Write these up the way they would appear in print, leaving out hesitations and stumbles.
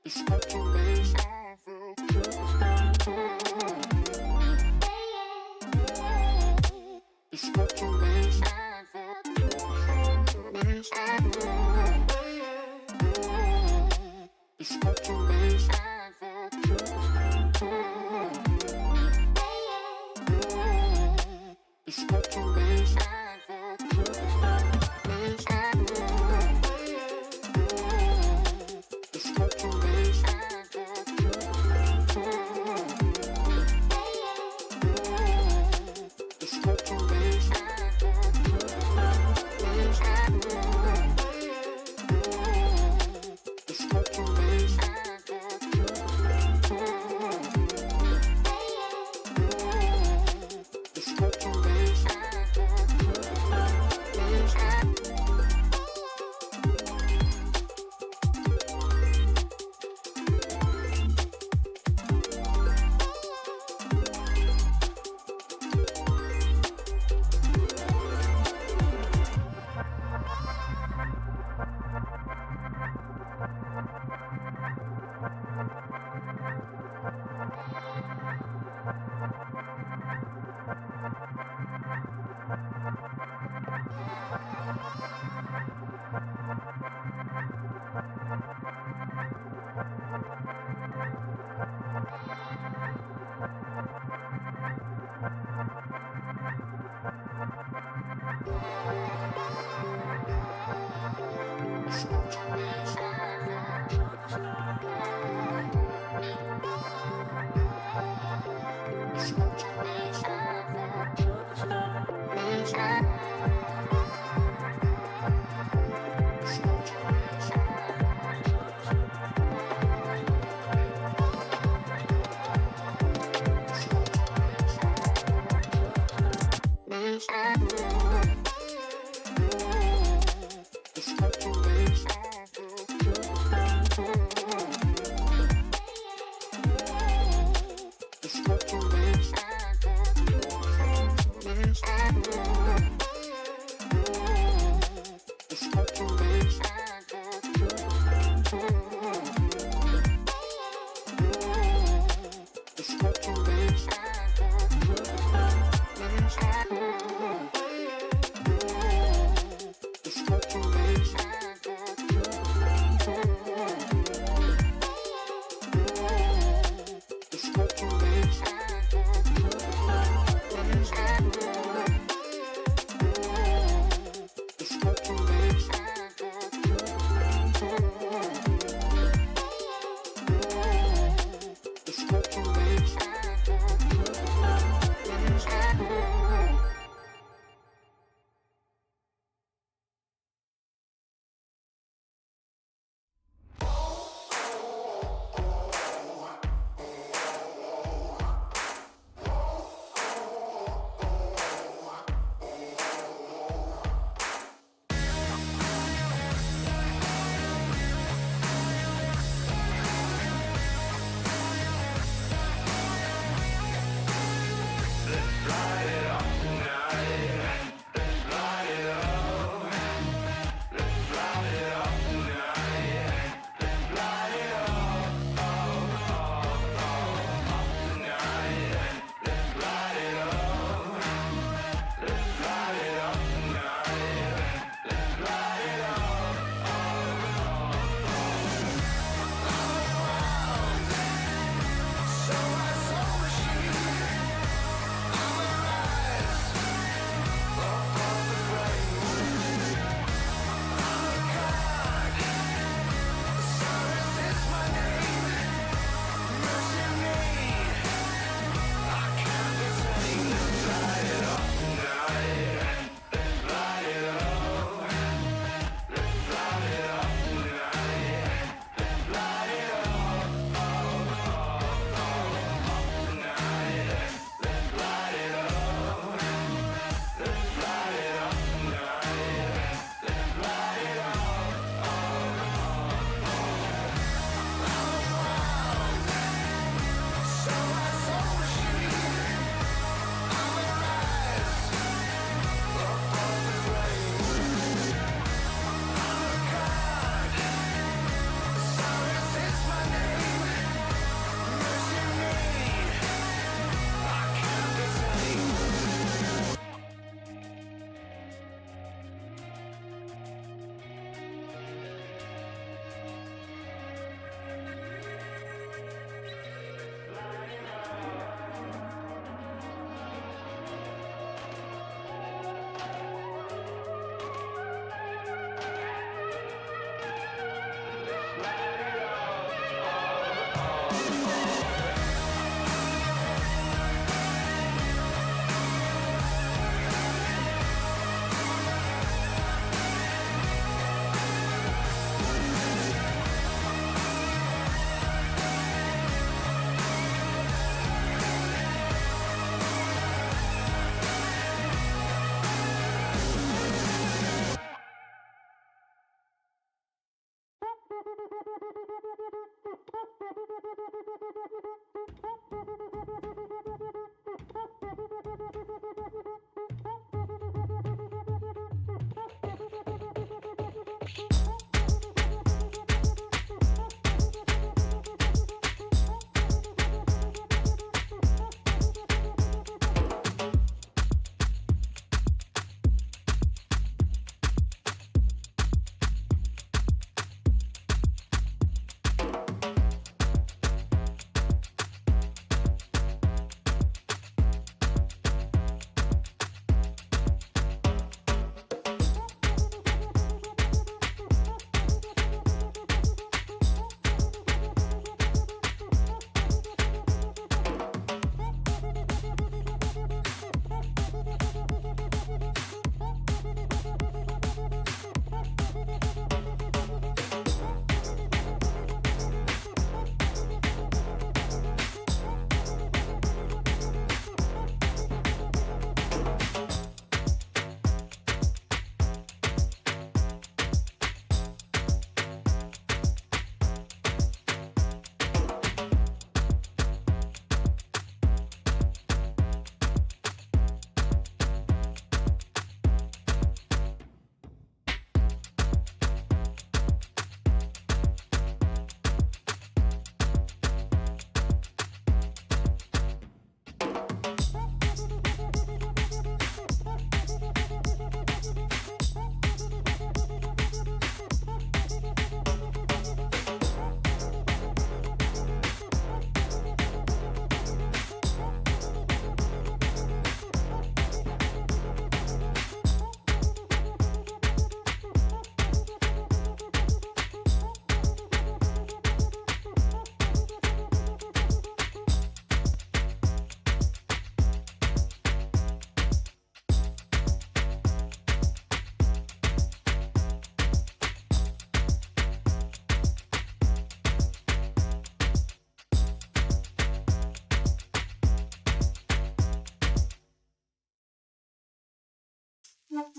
It's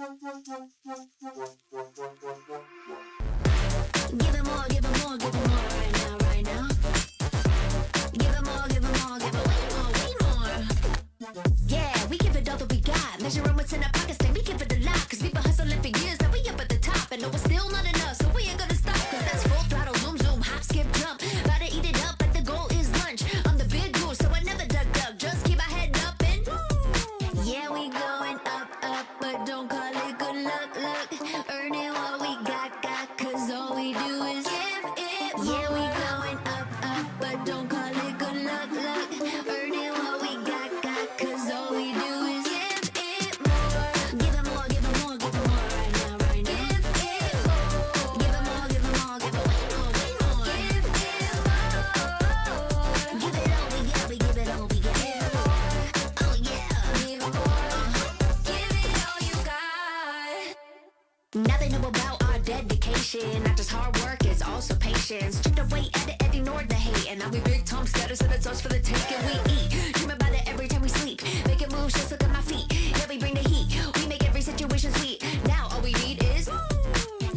Give it more, give it more, give it more right now, right now. Give it more, give it more, give it way more. Yeah, we give it all that we got. Measuring what's in our pockets, then we give it a lot. Cause we've been hustling for years, now we up at the top. And no, it's still not enough, so we ain't gonna stop. Cause that's full throttle, zoom, zoom, hop, skip, jump. Gotta eat it up, but the goal is lunch. I'm the big dude, so I never duck, duck. Just keep my head up and yeah, we going up, up, but don't call it good luck, luck. Earning what we got, cause all we do is give it more. Yeah, we going up, up, but don't call it good luck, luck. Earning what we got, cause all we do is give it more. Give it more, give it more, give it more right now, right now. Give it more, give it more, give it more, give it way more, way more. Give it more. Give it all we got, we give it all we got. Oh yeah, give it more. Give it all you got. Now they know about our dedication. Not just hard work, it's also patience. Chipped away at it and ignored the hate. And now we big Tom status and it's us for the taking. We eat, dream about it every time we sleep. Making moves, just look at my feet. Yeah, we bring the heat. We make every situation sweet. Now all we need is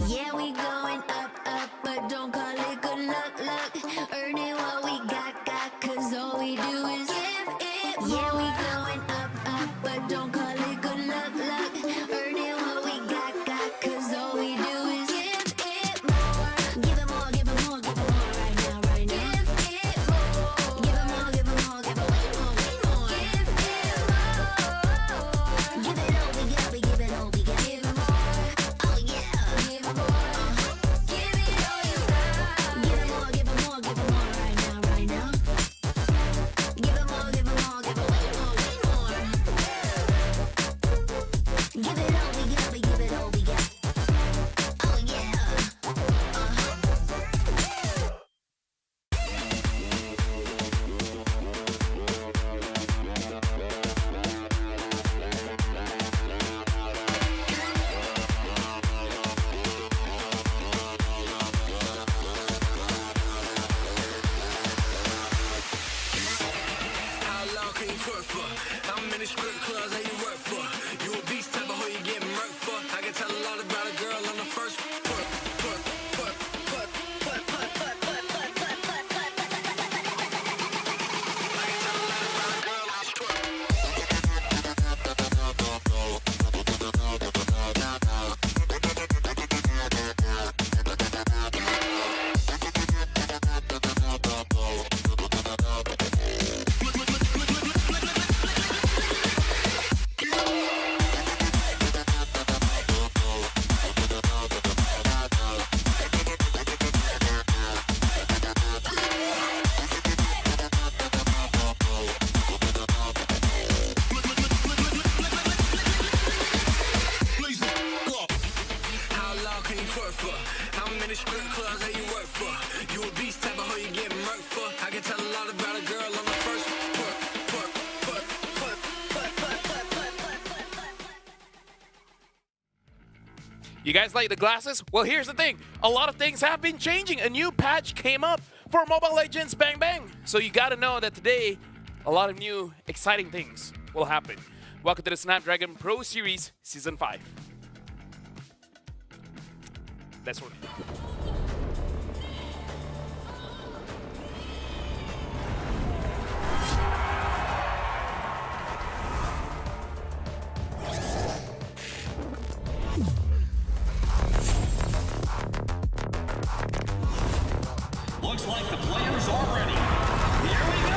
yeah, we going up, up, but don't call it good luck, luck. Earning what we got, cause all we do is give it more. Yeah, we going up, up, but don't call it good luck, luck. Earning what we got, cause all we do is give it more. Give it more, give it more, give it more right now, right now. Give it more. Give it more, give it more, give it way more, way more. Give it more. Give it all we got, we give it all we got. Give it more. Oh yeah. Give it more. Give it all you got. Give it more, give it more, give it more right now, right now. Give it more, give it more, give it way more, way more. Give it all we got, we give it all we got. Oh yeah. How long can you twerk for? How many strip clubs that you work for? You a beast type of hoe you get murked for? I can tell a lot about a girl on the first twerk, twerk, twerk, twerk, twerk, twerk, twerk, twerk, twerk, twerk, twerk, twerk. I can tell a lot about a girl on twerk. How long can you twerk for? How many strip clubs that you work for? You a beast type of hoe you get murked for? I can tell a lot about a girl on the first twerk, twerk, twerk, twerk, twerk, twerk, twerk, twerk, twerk, twerk, twerk. You guys like the glasses? Well, here's the thing. A lot of things have been changing. A new patch came up for Mobile Legends Bang Bang. So you gotta know that today, a lot of new, exciting things will happen. Welcome to the Snapdragon Pro Series Season 5. That's what. Looks like the players are ready. Here we go!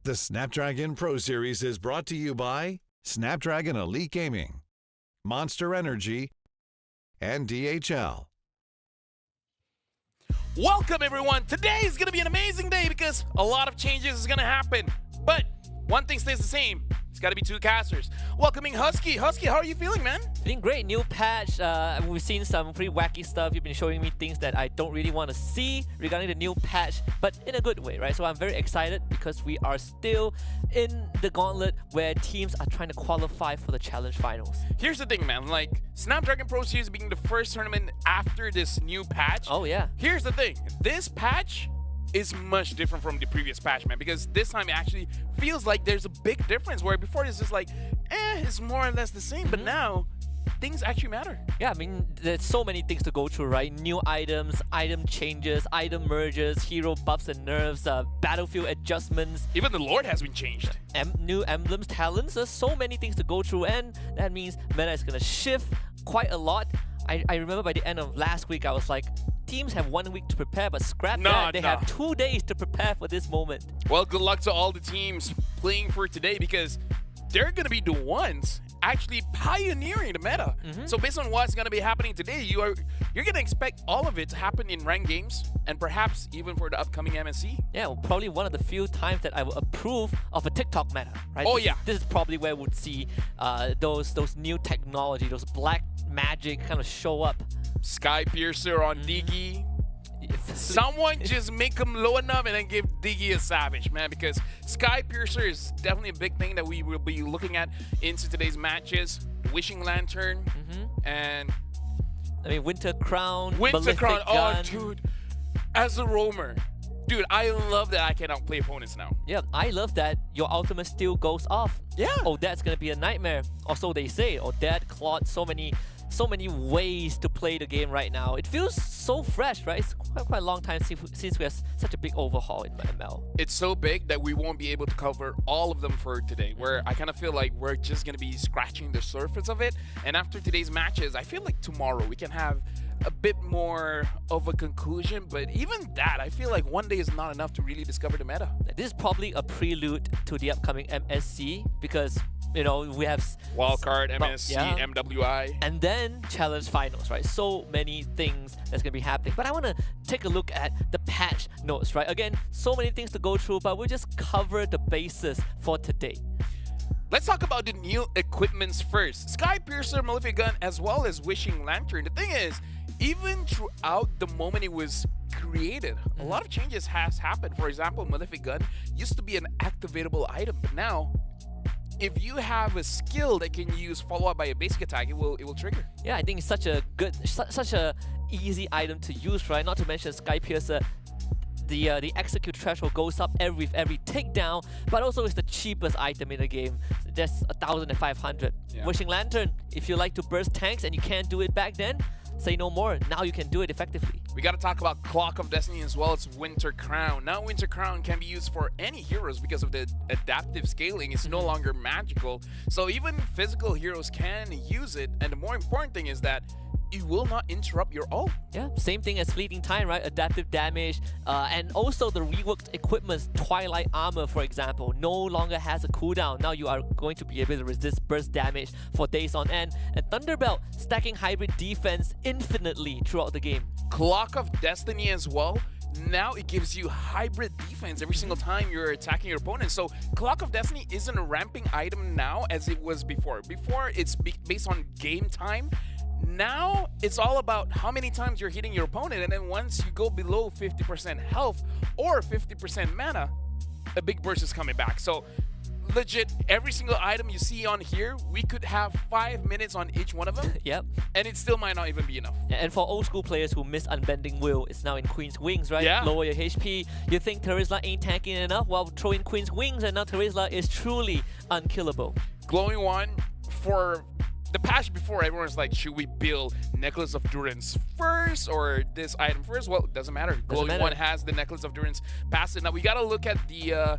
The Snapdragon Pro Series is brought to you by Snapdragon Elite Gaming, Monster Energy, and DHL. Welcome, everyone. Today is going to be an amazing day because a lot of changes is going to happen. But one thing stays the same. It's got to be two casters. Welcoming Husky. Husky, how are you feeling, man? Feeling great. New patch. We've seen some pretty wacky stuff. You've been showing me things that I don't really want to see regarding the new patch, but in a good way, right? So I'm very excited because we are still in the gauntlet where teams are trying to qualify for the challenge finals. Here's the thing, man. Like, Snapdragon Pro Series being the first tournament after this new patch. Oh, yeah. Here's the thing. This patch is much different from the previous patch, man, because this time it actually feels like there's a big difference, where before it's just like, it's more or less the same, but now things actually matter. Yeah, I mean, there's so many things to go through, right? New items, item changes, item merges, hero buffs and nerfs, battlefield adjustments, Even the Lord has been changed. new emblems, talents. There's so many things to go through, and that means meta is gonna shift quite a lot. I remember by the end of last week, I was like, teams have 1 week to prepare, but scrap that. They have 2 days to prepare for this moment. Well, good luck to all the teams playing for today, because they're going to be the ones actually pioneering the meta. So based on what's going to be happening today, you're going to expect all of it to happen in ranked games, and perhaps even for the upcoming MSC. Yeah, well, probably one of the few times that I will approve of a TikTok meta, right? Oh, This is probably where we'd see those new technology, those black magic kind of show up. Sky Piercer on Diggy. Someone just make him low enough and then give Diggy a savage, man, because Sky Piercer is definitely a big thing that we will be looking at into today's matches. Wishing Lantern and I mean, Winter Crown, Winter Malefic Crown. Oh, Gun. dude. As a roamer, dude, I love that I can outplay opponents now. Yeah, I love that your ultimate still goes off. Yeah. Oh, that's gonna be a nightmare. Or so they say. Or that Claude, so many ways to play the game right now. It feels so fresh, right? It's quite a long time since we have such a big overhaul in ML. It's so big that we won't be able to cover all of them for today, where I kind of feel like we're just going to be scratching the surface of it. And after today's matches, I feel like tomorrow we can have a bit more of a conclusion, but even that, I feel like one day is not enough to really discover the meta. This is probably a prelude to the upcoming MSC, because you know we have Wildcard, MSC, yeah. MWI. and then challenge finals, right? So many things that's gonna be happening. But I wanna take a look at the patch notes, right? Again, so many things to go through, but we'll just cover the basis for today. Let's talk about the new equipments first. Sky Piercer, Malefic Gun, as well as Wishing Lantern. The thing is, even throughout the moment it was created, a lot of changes has happened. For example, Malefic Gun used to be an activatable item, but now, if you have a skill that can use follow up by a basic attack, it will trigger. Yeah, I think it's such a easy item to use, right? Not to mention Sky Piercer. The execute threshold goes up with every takedown, but also it's the cheapest item in the game. Just 1,500. Yeah. Wishing Lantern, if you like to burst tanks and you can't do it back then, say no more. Now you can do it effectively. We got to talk about Clock of Destiny as well as Winter Crown. Now Winter Crown can be used for any heroes because of the adaptive scaling. It's no longer magical, so even physical heroes can use it. And the more important thing is that it will not interrupt your ult. Yeah, same thing as Fleeting Time, right? Adaptive damage, and also the reworked equipment's Twilight Armor, for example, no longer has a cooldown. Now you are going to be able to resist burst damage for days on end. And Thunderbelt stacking hybrid defense infinitely throughout the game. Clock of Destiny as well. Now it gives you hybrid defense every single time you're attacking your opponent. So Clock of Destiny isn't a ramping item now as it was before. Before, it's based on game time. Now it's all about how many times you're hitting your opponent, and then once you go below 50% health or 50% mana, a big burst is coming back. So legit, every single item you see on here, we could have 5 minutes on each one of them. Yep. And it still might not even be enough. And for old school players who miss Unbending Will, it's now in Queen's Wings, right? Yeah. Lower your HP. You think Terizla ain't tanking enough? Well, throw in Queen's Wings, and now Terizla is truly unkillable. Glowing One, for the patch before, everyone was like, should we build Necklace of Durance first or this item first? Well, it doesn't matter. Glowing One has the Necklace of Durance passive. Now we got to look at the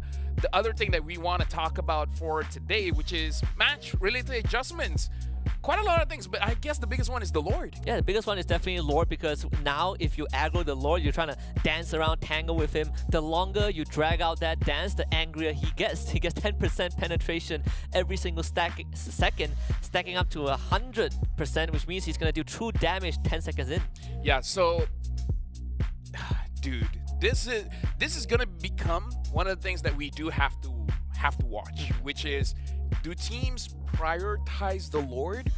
other thing that we want to talk about for today, which is match-related adjustments. Quite a lot of things, but I guess the biggest one is the Lord. Yeah, the biggest one is definitely Lord, because now if you aggro the Lord, you're trying to dance around, tangle with him. The longer you drag out that dance, the angrier he gets. He gets 10% penetration every single second, stacking up to 100%, which means he's going to do true damage 10 seconds in. Yeah, so, dude, this is going to become one of the things that we do have to watch, which is, do teams prioritize the Lord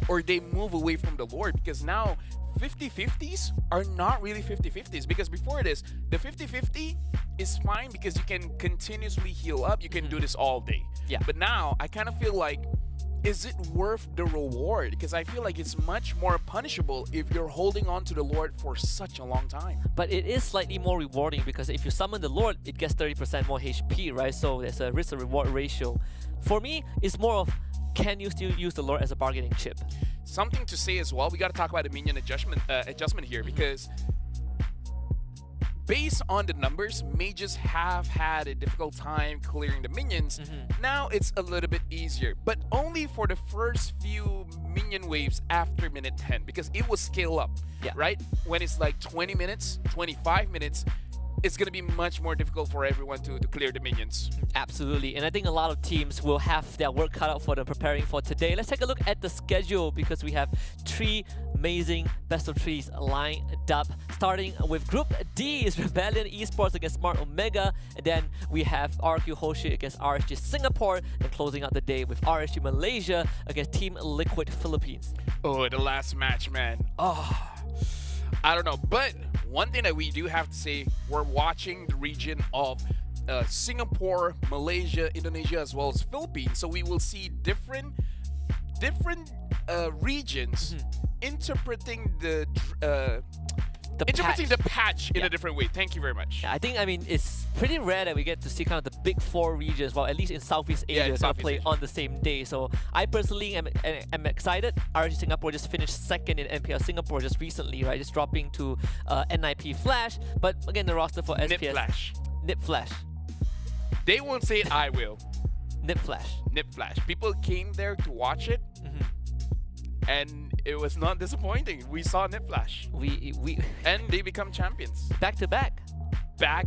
or they move away from the Lord? Because now 50-50s are not really 50-50s, because before this, the 50-50 is fine because you can continuously heal up, you can do this all day. Yeah. But now I kind of feel like is it worth the reward? Because I feel like it's much more punishable if you're holding on to the Lord for such a long time. But it is slightly more rewarding because if you summon the Lord, it gets 30% more HP, right? So there's a risk to reward ratio. For me, it's more of, can you still use the Lord as a bargaining chip? Something to say as well, we got to talk about the minion adjustment here, because based on the numbers, mages have had a difficult time clearing the minions. Now it's a little bit easier, but only for the first few minion waves after minute 10, because it will scale up, right? When it's like 20 minutes, 25 minutes, it's going to be much more difficult for everyone to clear the minions. Absolutely, and I think a lot of teams will have their work cut out for them preparing for today. Let's take a look at the schedule because we have 3 amazing best of 3s lined up. Starting with Group D is Rebellion Esports against Smart Omega, and then we have RQ Hoshi against RSG Singapore, and closing out the day with RSG Malaysia against Team Liquid Philippines. Oh, the last match, man. Oh, I don't know, but one thing that we do have to say, we're watching the region of Singapore, Malaysia, Indonesia, as well as Philippines. So we will see different regions interpreting the patch in a different way. Thank you very much. Yeah, I mean, it's pretty rare that we get to see kind of the big 4 regions, well, at least in Southeast Asia, play on the same day. So I personally am excited. RSG Singapore just finished 2nd in NPL Singapore just recently, right? Just dropping to NIP Flash. But again, the roster for SPS... Nip Flash. They won't say it, I will. Nip Flash. Nip Flash. People came there to watch it, and it was not disappointing. We saw Nip Flash. And they become champions. Back to back.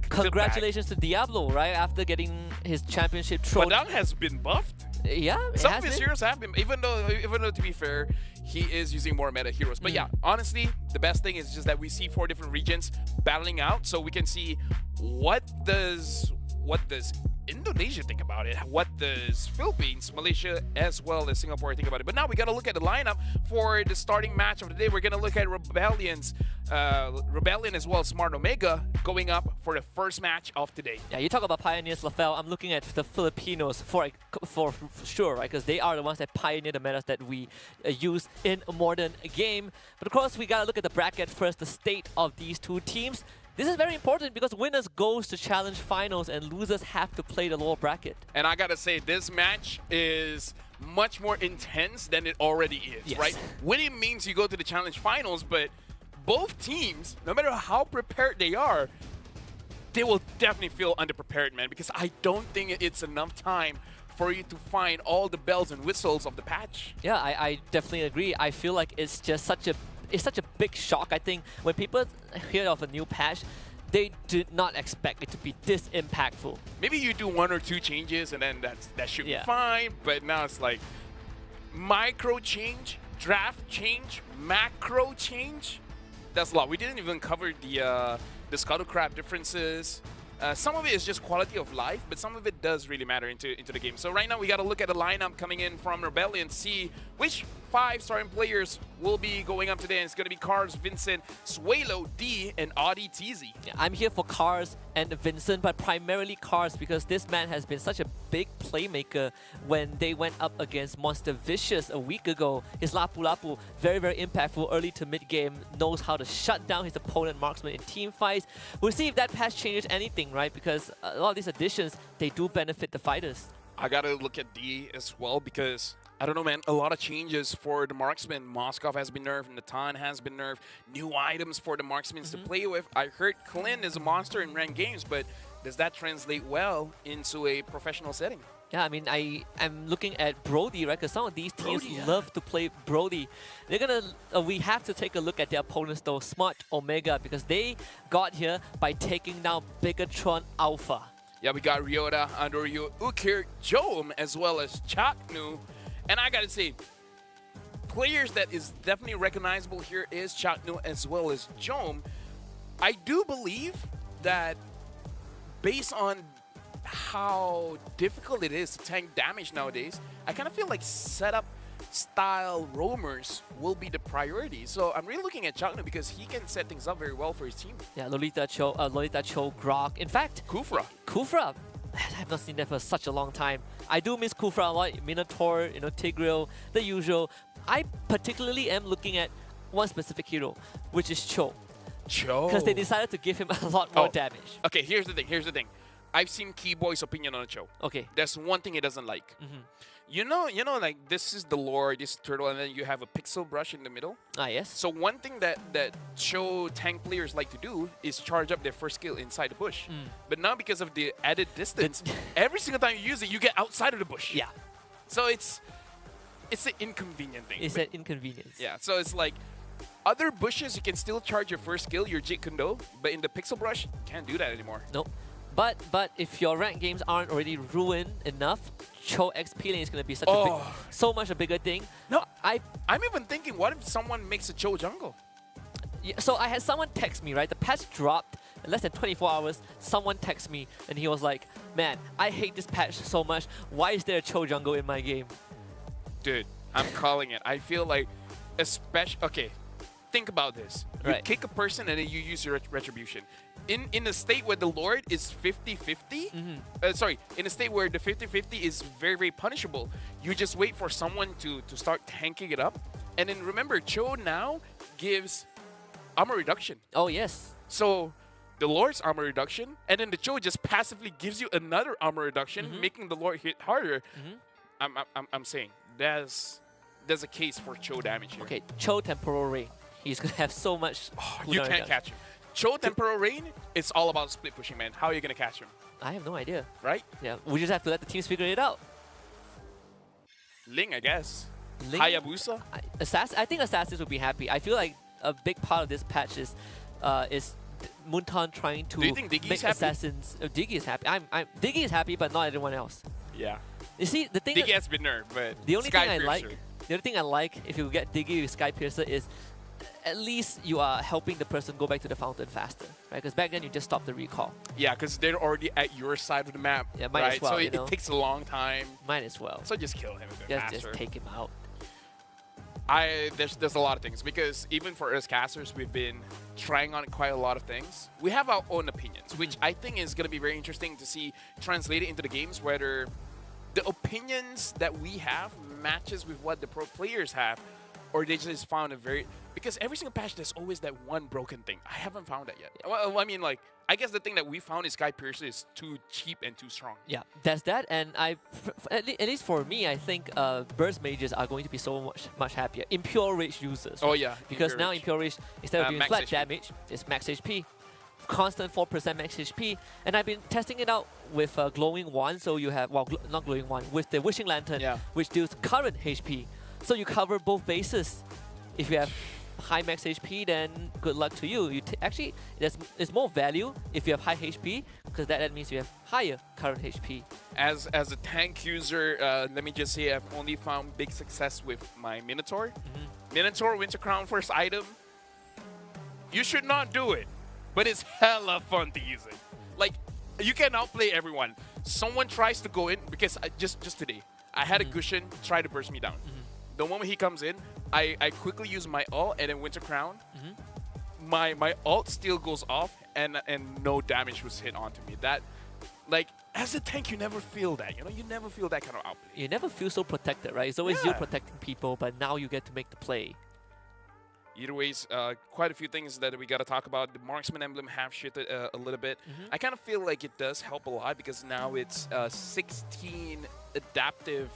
Congratulations to Diablo, right? After getting his championship trophy. Padang has been buffed. Yeah, some of his heroes have been, even though to be fair, he is using more meta heroes. But yeah, honestly, the best thing is just that we see 4 different regions battling out, so we can see what does Indonesia think about it? What does Philippines, Malaysia, as well as Singapore think about it? But now we got to look at the lineup for the starting match of the day. We're going to look at Rebellion as well as Smart Omega going up for the first match of today. Yeah, you talk about pioneers, Lafel. I'm looking at the Filipinos for sure, right? Because they are the ones that pioneer the metas that we use in a modern game. But of course, we got to look at the bracket first, the state of these 2 teams. This is very important because winners goes to challenge finals and losers have to play the lower bracket. And I gotta say, this match is much more intense than it already is, right? Winning means you go to the challenge finals, but both teams, no matter how prepared they are, they will definitely feel underprepared, man, because I don't think it's enough time for you to find all the bells and whistles of the patch. Yeah, I definitely agree. I feel like it's just such a big shock. I think when people hear of a new patch, they did not expect it to be this impactful. Maybe you do 1 or 2 changes and then that should be fine, but now it's like micro change, draft change, macro change. That's a lot. We didn't even cover the Scuttle Crab differences. Some of it is just quality of life, but some of it does really matter into the game. So right now we got to look at the lineup coming in from Rebellion, see which 5 starting players will be going up today. And it's going to be Cars, Vincent, Suelo, D, and Audi TZ. Yeah, I'm here for Cars and Vincent, but primarily Cars because this man has been such a big playmaker when they went up against Monster Vicious a week ago. His Lapu Lapu, very, very impactful early to mid-game, knows how to shut down his opponent marksman in team fights. We'll see if that patch changes anything, right? Because a lot of these additions, they do benefit the fighters. I gotta look at D as well because, I don't know, man, a lot of changes for the marksman. Moskov has been nerfed, Natan has been nerfed, new items for the marksmen to play with. I heard Clint is a monster in ranked games, but does that translate well into a professional setting? Yeah, I mean, I'm looking at Brody, right? Because some of these teams love to play Brody. They're gonna, we have to take a look at their opponents though, Smart Omega, because they got here by taking down Bigatron Alpha. Yeah, we got Ryota, Andoryu, Ukir, Jom, as well as Chaknu. And I gotta say, players that is definitely recognizable here is Chaknu as well as Jom. I do believe that based on how difficult it is to tank damage nowadays, I kind of feel like setup style roamers will be the priority. So I'm really looking at Chaknu because he can set things up very well for his team. Yeah, Lolita Cho, Grok. In fact, Kufra I have not seen that for such a long time. I do miss Kufra a lot, Minotaur, Tigreal, the usual. I particularly am looking at one specific hero, which is Cho. Cho. Because they decided to give him a lot more damage. Okay, here's the thing. I've seen Keyboy's opinion on Cho. Okay. There's one thing he doesn't like. You know, like this is the lore, this turtle, and then you have a pixel brush in the middle. Ah, yes. So one thing that Cho tank players like to do is charge up their first skill inside the bush. But now because of the added distance, every single time you use it, you get outside of the bush. Yeah. So it's an inconvenient thing. It's an inconvenience. Yeah, so it's like other bushes you can still charge your first skill, your Jeet Kune Do, but in the pixel brush, you can't do that anymore. Nope. But if your ranked games aren't already ruined enough, Cho XP lane is going to be such so much a bigger thing. No, I'm even thinking, what if someone makes a Cho jungle? Yeah, so I had someone text me, right? The patch dropped in less than 24 hours. Someone texted me and he was like, man, I hate this patch so much. Why is there a Cho jungle in my game? Dude, I'm calling it. I feel like, okay, think about this. You kick a person and then you use your retribution. In a state where the Lord is 50-50, in a state where the 50-50 is very, very punishable, you just wait for someone to start tanking it up. And then remember, Cho now gives armor reduction. Oh, yes. So the Lord's armor reduction, and then the Cho just passively gives you another armor reduction, making the Lord hit harder. I'm saying there's a case for Cho damage here. Okay, Cho Temporal Rain. He's going to have so much. You can't catch him. Cho Temporal Rain, it's all about split pushing, man. How are you going to catch him? I have no idea. Right? Yeah, we just have to let the teams figure it out. Ling, I guess. Ling? Hayabusa? I think Assassins would be happy. I feel like a big part of this patch is Moonton trying to Diggy make Assassins. Diggy is happy. Diggy is happy, but not everyone else. Yeah. You see, the thing Diggy has been nerfed, but the only Sky thing I Piercer. like, the only thing I like if you get Diggy with Sky Piercer is at least you are helping the person go back to the fountain faster, right? Because back then you just stop the recall. Yeah, because they're already at your side of the map, Yeah, might right? as well, so you it know? takes a long time. Might as well. So just kill him a bit faster. Just take him out. There's a lot of things, because even for us casters, we've been trying on quite a lot of things. We have our own opinions, which I think is going to be very interesting to see translated into the games, whether the opinions that we have matches with what the pro players have, or they just found a very... Because every single patch, there's always that one broken thing. I haven't found that yet. Well, I mean, like, I guess the thing that we found is Sky Piercer is too cheap and too strong. Yeah, that's that. And at least for me, I think Burst Mages are going to be so much happier. Impure Rage users. Oh, yeah. Because now Impure Rage, instead of doing flat HP. damage, it's max HP. Constant 4% max HP. And I've been testing it out with Glowing Wand. So you have, well, not Glowing Wand, with the Wishing Lantern, which deals current HP. So you cover both bases. If you have high max HP, then good luck to you. Actually, there's more value if you have high HP, because that means you have higher current HP. As a tank user, let me just say I've only found big success with my Minotaur. Minotaur Winter Crown first item. You should not do it, but it's hella fun to use it. Like, you can outplay everyone. Someone tries to go in, because just today, I had a Gushin try to burst me down. The moment he comes in, I quickly use my ult and then Winter Crown. My ult still goes off and no damage was hit onto me. That, like, as a tank, you never feel that. You know, you never feel that kind of outplay. You never feel so protected, right? It's always you protecting people, but now you get to make the play. Either ways, quite a few things that we got to talk about. The Marksman emblem have shifted a little bit. I kind of feel like it does help a lot, because now it's 16 adaptive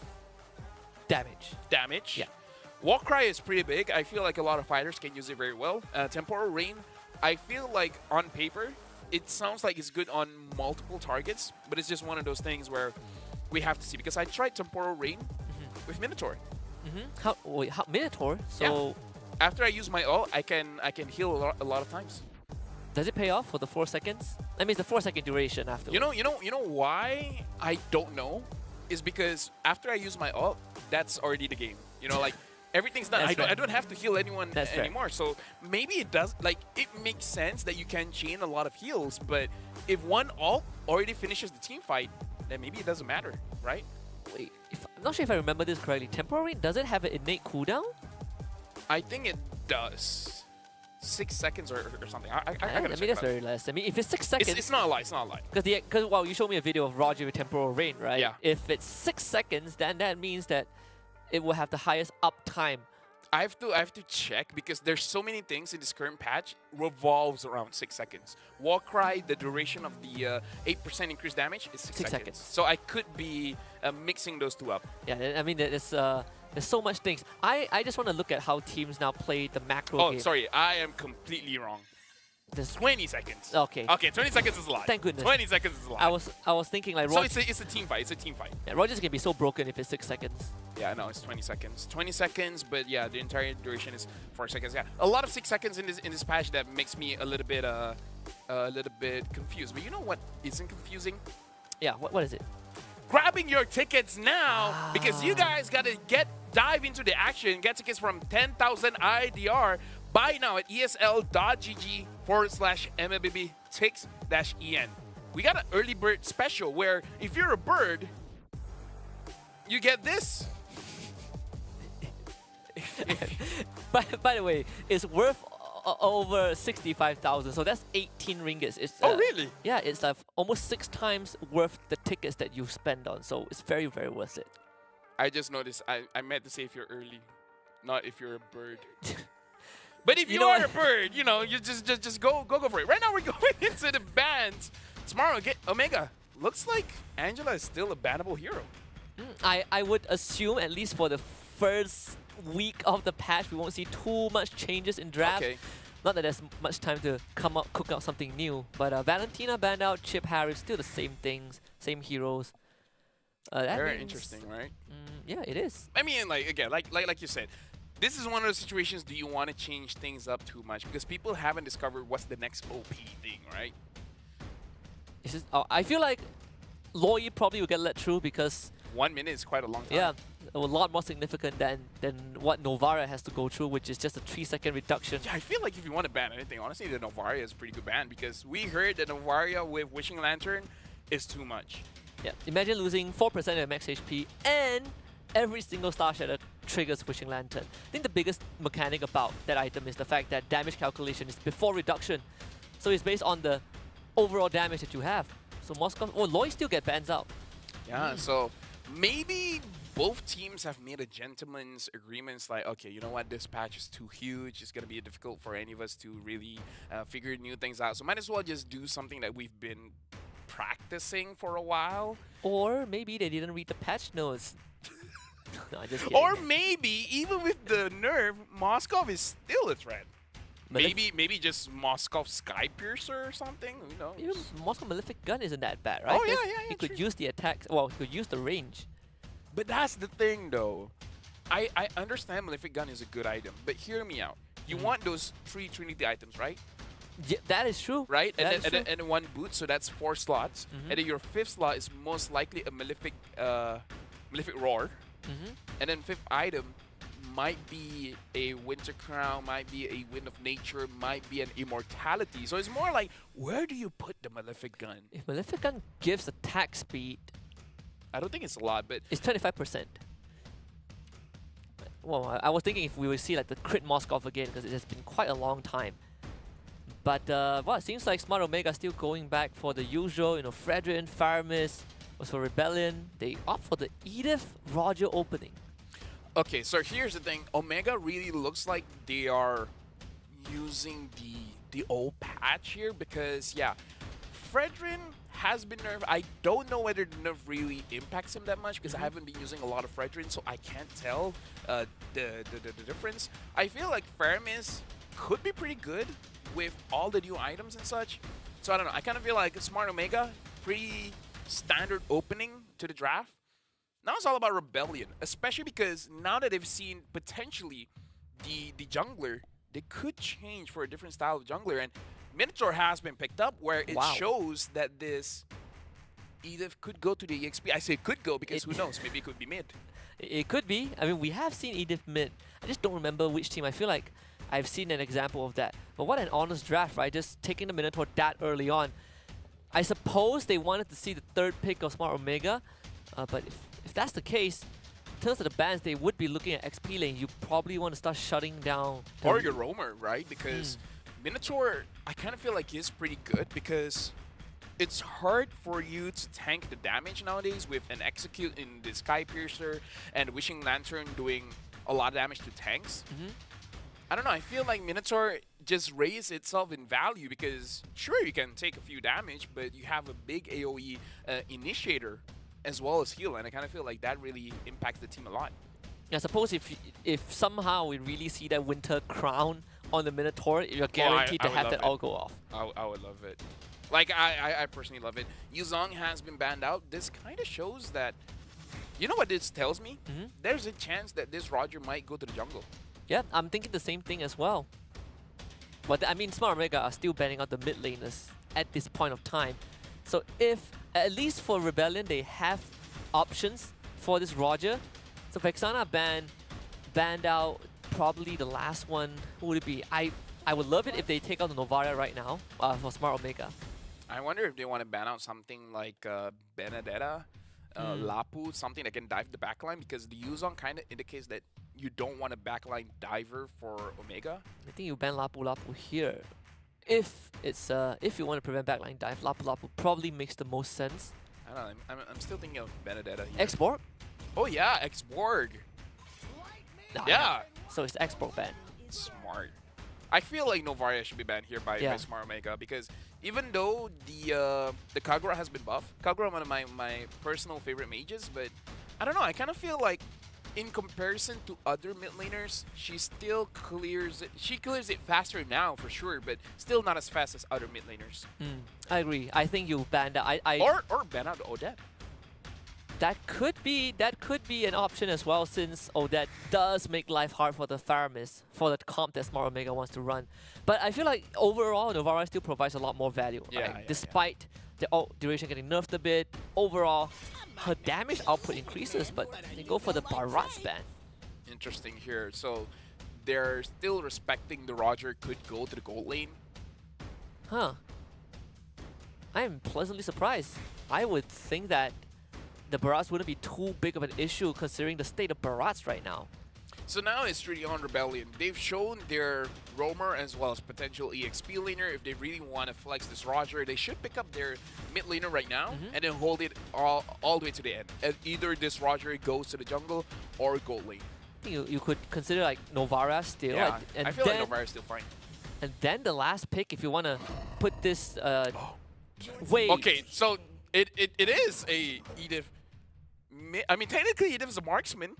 damage. Yeah. Warcry is pretty big. I feel like a lot of fighters can use it very well. Temporal Rain, I feel like on paper, it sounds like it's good on multiple targets, but it's just one of those things where we have to see. Because I tried Temporal Rain with Minotaur. How Minotaur? So after I use my ult, I can heal a lot of times. does it pay off for the 4 seconds? I mean, it's the 4-second duration afterwards. You know why I don't know? Is because after I use my ult, that's already the game. You know, like, everything's done. I don't have to heal anyone anymore. So maybe it does, like, it makes sense that you can chain a lot of heals, but if one ult already finishes the team fight, then maybe it doesn't matter, right? Wait, I'm not sure if I remember this correctly. Temporary, does it have an innate cooldown? I think it does. 6 seconds or something. I gotta I check mean, that's it out. very less. I mean, if it's 6 seconds, It's not a lie. It's not a lie. because well, you showed me a video of Roger with temporal rain, right? Yeah. If it's 6 seconds, then that means that it will have the highest uptime. I have to check because there's so many things in this current patch revolves around 6 seconds. Warcry, the duration of the 8% increased damage is 6 6 seconds. seconds. So I could be mixing those two up. Yeah, I mean, there's so much things. I just want to look at how teams now play the macro Oh, game. sorry, I am completely wrong. There's 20 seconds. Okay. Okay, 20 seconds is a lot. Thank goodness. 20 seconds is a lot. I was thinking like So Roger, it's a team fight. It's a team fight. yeah, Roger's gonna be so broken if it's 6 seconds. Yeah, no, it's 20 seconds. 20 seconds, but yeah, the entire duration is 4 seconds. Yeah, a lot of 6 seconds in this patch that makes me a little bit confused. But you know what isn't confusing? Yeah, what is it? Grabbing your tickets now because you guys gotta dive into the action. Get tickets from 10,000 IDR. Buy now at esl.gg/MLBB-TIX-EN. We got an early bird special where if you're a bird, you get this. By the way, it's worth over 65,000, so that's 18 ringgits. It's, Oh, really? Yeah, it's almost 6 times worth the tickets that you spend on, so it's very, very worth it. I just noticed I meant to say if you're early, not if you're a bird. But if you know are what? a bird, you know, you just go for it. Right now we're going into the bans. Tomorrow, Omega. Looks like Angela is still a bannable hero. I would assume, at least for the first week of the patch, we won't see too much changes in draft. Okay. Not that there's much time to cook out something new. But Valentina banned out, Chip Harris, still the same things, same heroes. That Very means- interesting, right? Yeah, it is. I mean, like again, like you said, this is one of those situations. Do you want to change things up too much because people haven't discovered what's the next OP thing, right? It's just, I feel like Loi probably will get let through because 1 minute is quite a long time. yeah, a lot more significant than what Novara has to go through, which is just a 3-second reduction. Yeah, I feel like if you want to ban anything, honestly, the Novaria is a pretty good ban because we heard that Novaria with Wishing Lantern is too much. Yeah, imagine losing 4% of your max HP and every single Star Shatter triggers Wishing Lantern. I think the biggest mechanic about that item is the fact that damage calculation is before reduction. So it's based on the overall damage that you have. So Moskov, Loi still get bans out. Yeah, so maybe both teams have made a gentleman's agreements like, okay, you know what, this patch is too huge. It's going to be difficult for any of us to really figure new things out. So might as well just do something that we've been practicing for a while. Or maybe they didn't read the patch notes. No, I'm just kidding. Or maybe, even with the nerf, Moskov is still a threat. Maybe just Moskov Sky Piercer or something. Who knows? Even Moskov Malefic Gun isn't that bad, right? Oh, yeah, 'Cause yeah, He could true. use the attack. Well, he could use the range. But that's the thing, though. I understand Malefic Gun is a good item, but hear me out. You want those 3 Trinity items, right? Yeah, that is true. Right? That is And true. then 1 boot, so that's 4 slots. And then your 5th slot is most likely a Malefic Roar. And then 5th item might be a Winter Crown, might be a Wind of Nature, might be an Immortality. So it's more like, where do you put the Malefic Gun? If Malefic Gun gives attack speed, I don't think it's a lot, but it's 25%. Well, I was thinking if we would see like the crit Moskov again, because it has been quite a long time. But well, it seems like Smart Omega still going back for the usual, you know, Fredrin, Faramis was for Rebellion. They opt for the Edith Roger opening. okay, so here's the thing. Omega really looks like they are using the old patch here because, yeah, Fredrin has been nerfed. I don't know whether the nerf really impacts him that much because I haven't been using a lot of Fredrin, so I can't tell the difference. I feel like Faramis could be pretty good with all the new items and such. So I don't know. I kind of feel like Smart Omega, pretty standard opening to the draft. Now it's all about Rebellion, especially because now that they've seen potentially the jungler, they could change for a different style of jungler. And Minotaur has been picked up where it shows that this Edith could go to the EXP. I say could go because who knows, maybe it could be mid. It could be. I mean, we have seen Edith mid. I just don't remember which team. I feel like I've seen an example of that. But what an honest draft, right? Just taking the Minotaur that early on. I suppose they wanted to see the 3rd pick of Smart Omega. But if that's the case, terms of the bans, they would be looking at XP lane. You probably want to start shutting down. Or your roamer, right? Because Minotaur, I kind of feel like he's pretty good because it's hard for you to tank the damage nowadays with an Execute in the Sky Piercer and Wishing Lantern doing a lot of damage to tanks. I don't know, I feel like Minotaur just raised itself in value because sure, you can take a few damage, but you have a big AoE initiator as well as heal, and I kind of feel like that really impacts the team a lot. I suppose if somehow we really see that Winter Crown on the Minotaur, you're guaranteed to have that all go off. I would love it. Like, I personally love it. Yuzong has been banned out. This kind of shows that, you know what this tells me? There's a chance that this Roger might go to the jungle. Yeah, I'm thinking the same thing as well. But I mean, Smart Omega are still banning out the mid laners at this point of time. So if, at least for Rebellion, they have options for this Roger. So Vexana banned out probably the last one. Who would it be? I would love it if they take out the Novaria right now for Smart Omega. I wonder if they want to ban out something like Benedetta, Lapu, something that can dive the backline, because the Yuzong kind of indicates that you don't want a backline diver for Omega. I think you ban Lapu here. If it's if you want to prevent backline dive, Lapu probably makes the most sense. I don't know. I'm still thinking of Benedetta here. Xborg? Oh yeah, Xborg. Nah, Yeah. So it's Xborg ban. Smart. I feel like Novaria should be banned here by Smart Omega, because even though the Kagura has been buffed, Kagura one of my personal favorite mages, but I don't know, I kind of feel like in comparison to other mid laners, she still clears it. She clears it faster now for sure, but still not as fast as other mid laners. I agree. I think you ban that. Or ban out Odette. That could be an option as well, since Odette does make life hard for the Faramis, for the comp that Smart Omega wants to run. But I feel like overall, Novara still provides a lot more value. Right? Despite the duration getting nerfed a bit, overall, her damage output increases, but they go for the Barat's ban. Interesting here. So they're still respecting the Roger could go to the gold lane. Huh. I am pleasantly surprised. I would think that the Barats wouldn't be too big of an issue considering the state of Barats right now. So now it's really on Rebellion. They've shown their roamer as well as potential EXP laner. If they really want to flex this Roger, they should pick up their mid laner right now and then hold it all the way to the end. And either this Roger goes to the jungle or gold lane. I think you could consider like Novara still. Yeah, and I feel like Novara is still fine. And then the last pick, if you want to put this way. Okay, so it is a Edith. I mean, technically Edith is a marksman.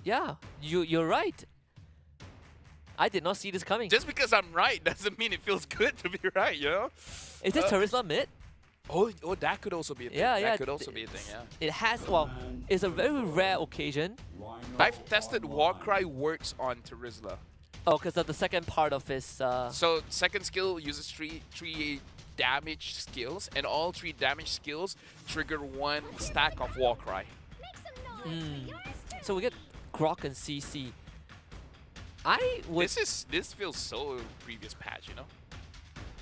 Yeah, you're right. I did not see this coming. Just because I'm right doesn't mean it feels good to be right, you know? Is this Terizla mid? Oh, that could also be a thing. Yeah, that could also be a thing, yeah. It has, well, it's a very rare occasion. I've tested Warcry works on Terizla. Oh, because of the second part of his... So, second skill uses three damage skills, and all 3 damage skills trigger 1 stack of Warcry. So we get Grok and CC. I would... This feels so previous patch, you know?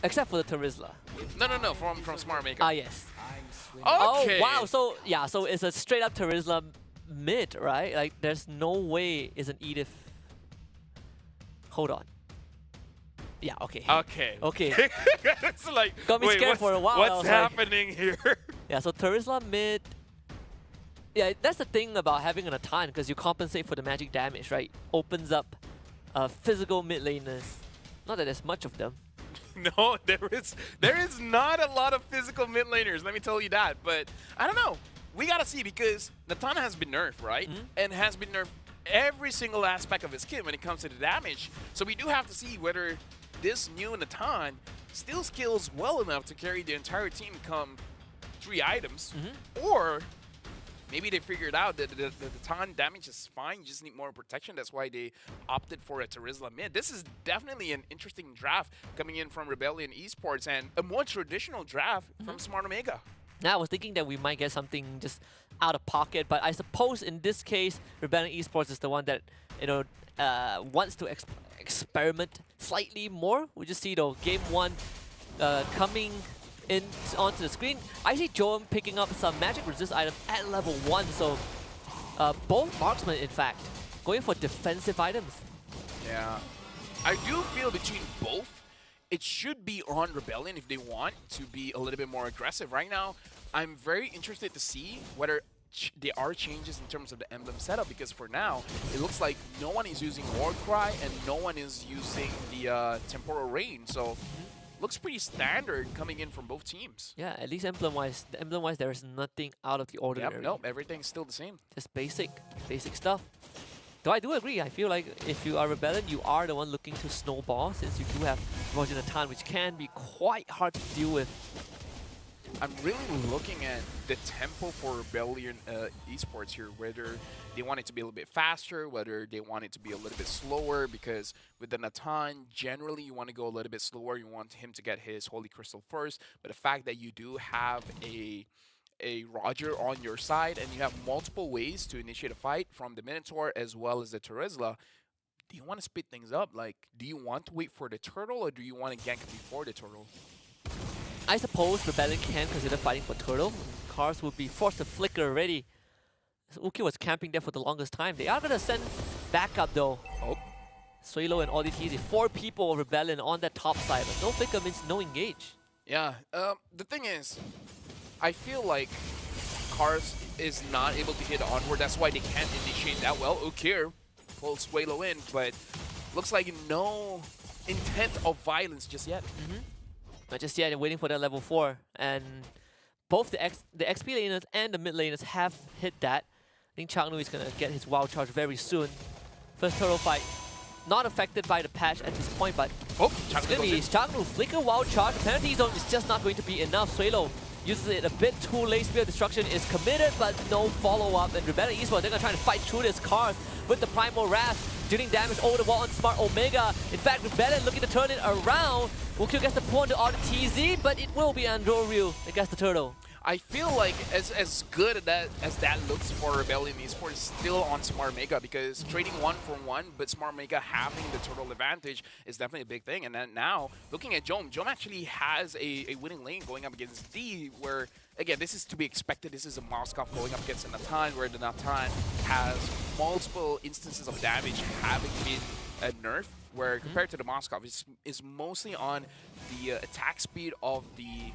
Except for the Terizla. No, from Smart Maker. Ah, yes. Okay. Oh, wow. So, yeah, so it's a straight up Terizla mid, right? Like, there's no way it's an Edith. Hold on. Yeah, okay. Okay. It's like, got me scared for a while. What's happening here? Yeah, so Terizla mid. Yeah, that's the thing about having an Atan, because you compensate for the magic damage, right? Opens up physical mid laners. Not that there's much of them. No, there is not a lot of physical mid laners, let me tell you that. But I don't know. We gotta see, because Natana has been nerfed, right? And has been nerfed every single aspect of his kit when it comes to the damage. So we do have to see whether this new Natan still skills well enough to carry the entire team come 3 items, or maybe they figured out that the Natan damage is fine, you just need more protection. That's why they opted for a Terizla mid. This is definitely an interesting draft coming in from Rebellion Esports, and a more traditional draft from Smart Omega. Now, I was thinking that we might get something just out of pocket, but I suppose in this case, Rebellion Esports is the one that, you know, wants to experiment slightly more. We just see, though, game 1 coming in onto the screen. I see Joam picking up some magic resist items at level 1, so both marksmen, in fact, going for defensive items. Yeah. I do feel between both, it should be on Rebellion if they want to be a little bit more aggressive. Right now, I'm very interested to see whether there are changes in terms of the emblem setup, because for now, it looks like no one is using Warcry and no one is using the Temporal Rain. So, looks pretty standard coming in from both teams. Yeah, at least emblem-wise, there is nothing out of the ordinary. Yep, nope, everything's still the same. Just basic stuff. Though I do agree, I feel like if you are Rebellion, you are the one looking to snowball, since you do have Roger, which can be quite hard to deal with. I'm really looking at the tempo for Rebellion Esports here, whether they want it to be a little bit faster, whether they want it to be a little bit slower, because with the Natan, generally you want to go a little bit slower, you want him to get his Holy Crystal first, but the fact that you do have a Roger on your side and you have multiple ways to initiate a fight from the Minotaur as well as the Terizla, do you want to speed things up? Like, do you want to wait for the turtle or do you want to gank before the turtle? I suppose Rebellion can consider fighting for turtle. Cars would be forced to flicker already. Uki was camping there for the longest time. They are going to send backup though. Oh. Suelo and ODTZ, 4 people of Rebellion on that top side. But no flicker means no engage. Yeah, the thing is, I feel like Cars is not able to hit onward. That's why they can't initiate that well. Ukir pulls Suelo in, but looks like no intent of violence just yet. Not just yet, they're waiting for that level 4. And both the XP laners and the mid laners have hit that. I think Changnu is going to get his wild charge very soon. First turtle fight, not affected by the patch at this point, but it's going to be Changnu flicker wild charge. The penalty zone is just not going to be enough. Suelo uses it a bit too late. Spear of Destruction is committed, but no follow-up. And Rebellion Esports, they're going to try to fight through this card with the Primal Wrath, dealing damage over the wall on Smart Omega. In fact, Rebellion looking to turn it around. Wukio gets the pull on the TZ, but it will be Andoryu that gets the turtle. I feel like as good as that looks for Rebellion Esports, is still on Smart Omega, because trading 1 for 1, but Smart Omega having the turtle advantage is definitely a big thing. And then now, looking at Joam actually has a winning lane going up against D, where, again, this is to be expected. This is a Moskov going up against a Natan, where the Natan has multiple instances of damage having been nerfed, where compared to the Moskov, is mostly on the attack speed of the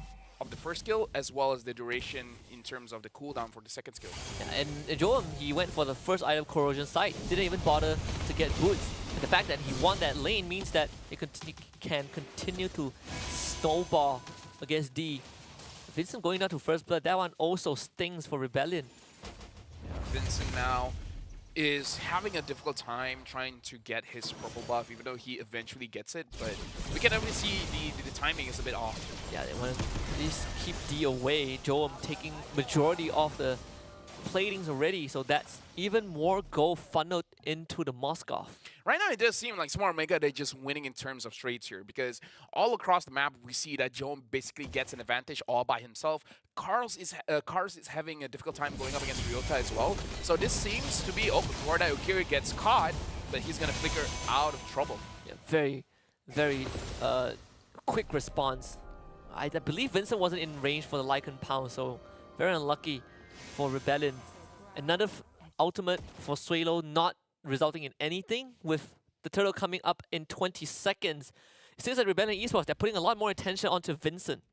first skill, as well as the duration in terms of the cooldown for the second skill. Yeah, and Joam, he went for the first item, Corrosion Sight. Didn't even bother to get boots. And the fact that he won that lane means that he can continue to snowball against D. Vincent going down to first blood, that one also stings for Rebellion. Vincent now is having a difficult time trying to get his purple buff, even though he eventually gets it, but we can definitely see the timing is a bit off. Yeah, they want to at least keep D away. Joam taking majority of the platings already, so that's even more gold funneled into the Moskov. Right now, it does seem like Smart Omega, they're just winning in terms of trades here, because all across the map, we see that Joam basically gets an advantage all by himself. Cars is having a difficult time going up against Ryota as well. So this seems to be, before that Ukiri gets caught, but he's going to flicker out of trouble. Yeah, very, very quick response. I believe Vincent wasn't in range for the Lycan Pound, so very unlucky for Rebellion. Another ultimate for Suelo, not resulting in anything, with the turtle coming up in 20 seconds. It seems like Rebellion Esports, they're putting a lot more attention onto Vincent.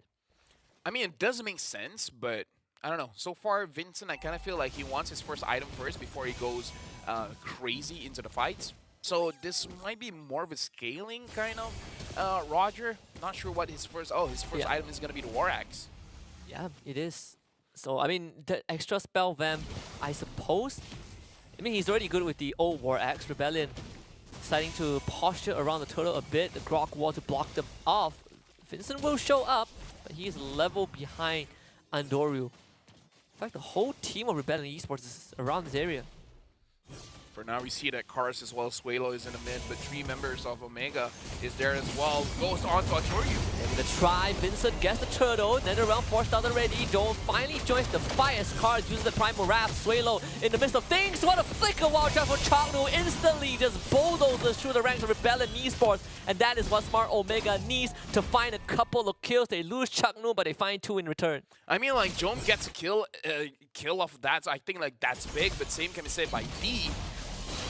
I mean, it does make sense, but I don't know. So far, Vincent, I kind of feel like he wants his first item first before he goes crazy into the fights. So this might be more of a scaling kind of Roger. Not sure what his first item is going to be, the War Axe. Yeah, it is. So, I mean, the extra spell vamp, I suppose. I mean, he's already good with the old War Axe. Rebellion deciding to posture around the turtle a bit, the Grok wall to block them off. Vincent will show up, but he is level behind Andoryu. In fact, the whole team of Rebellion Esports is around this area. For now, we see that Kars as well as Suelo is in the mid, but 3 members of Omega is there as well. Goes on to Andoryu. The try, Vincent gets the turtle, then around forced out already. Joel finally joins the fight as Card uses the primal wrap. Suelo in the midst of things. What a flicker wild shot for Chagnu. Instantly just bulldozes through the ranks of Rebellion Esports. And that is what Smart Omega needs to find a couple of kills. They lose Chagnu, but they find 2 in return. I mean, like, Jom gets a kill off of that, so I think, like, that's big, but same can be said by D.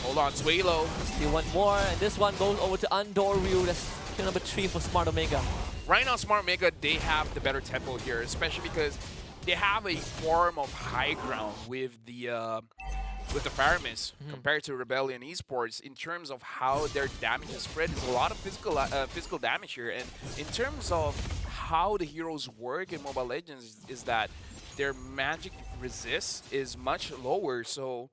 Hold on, Suelo. Still one more, and this one goes over to Andoryu. That's kill number 3 for Smart Omega. Right now, Smart Omega, they have the better tempo here, especially because they have a form of high ground with the Faramis compared to Rebellion Esports in terms of how their damage is spread. There's a lot of physical damage here, and in terms of how the heroes work in Mobile Legends is that their magic resist is much lower, so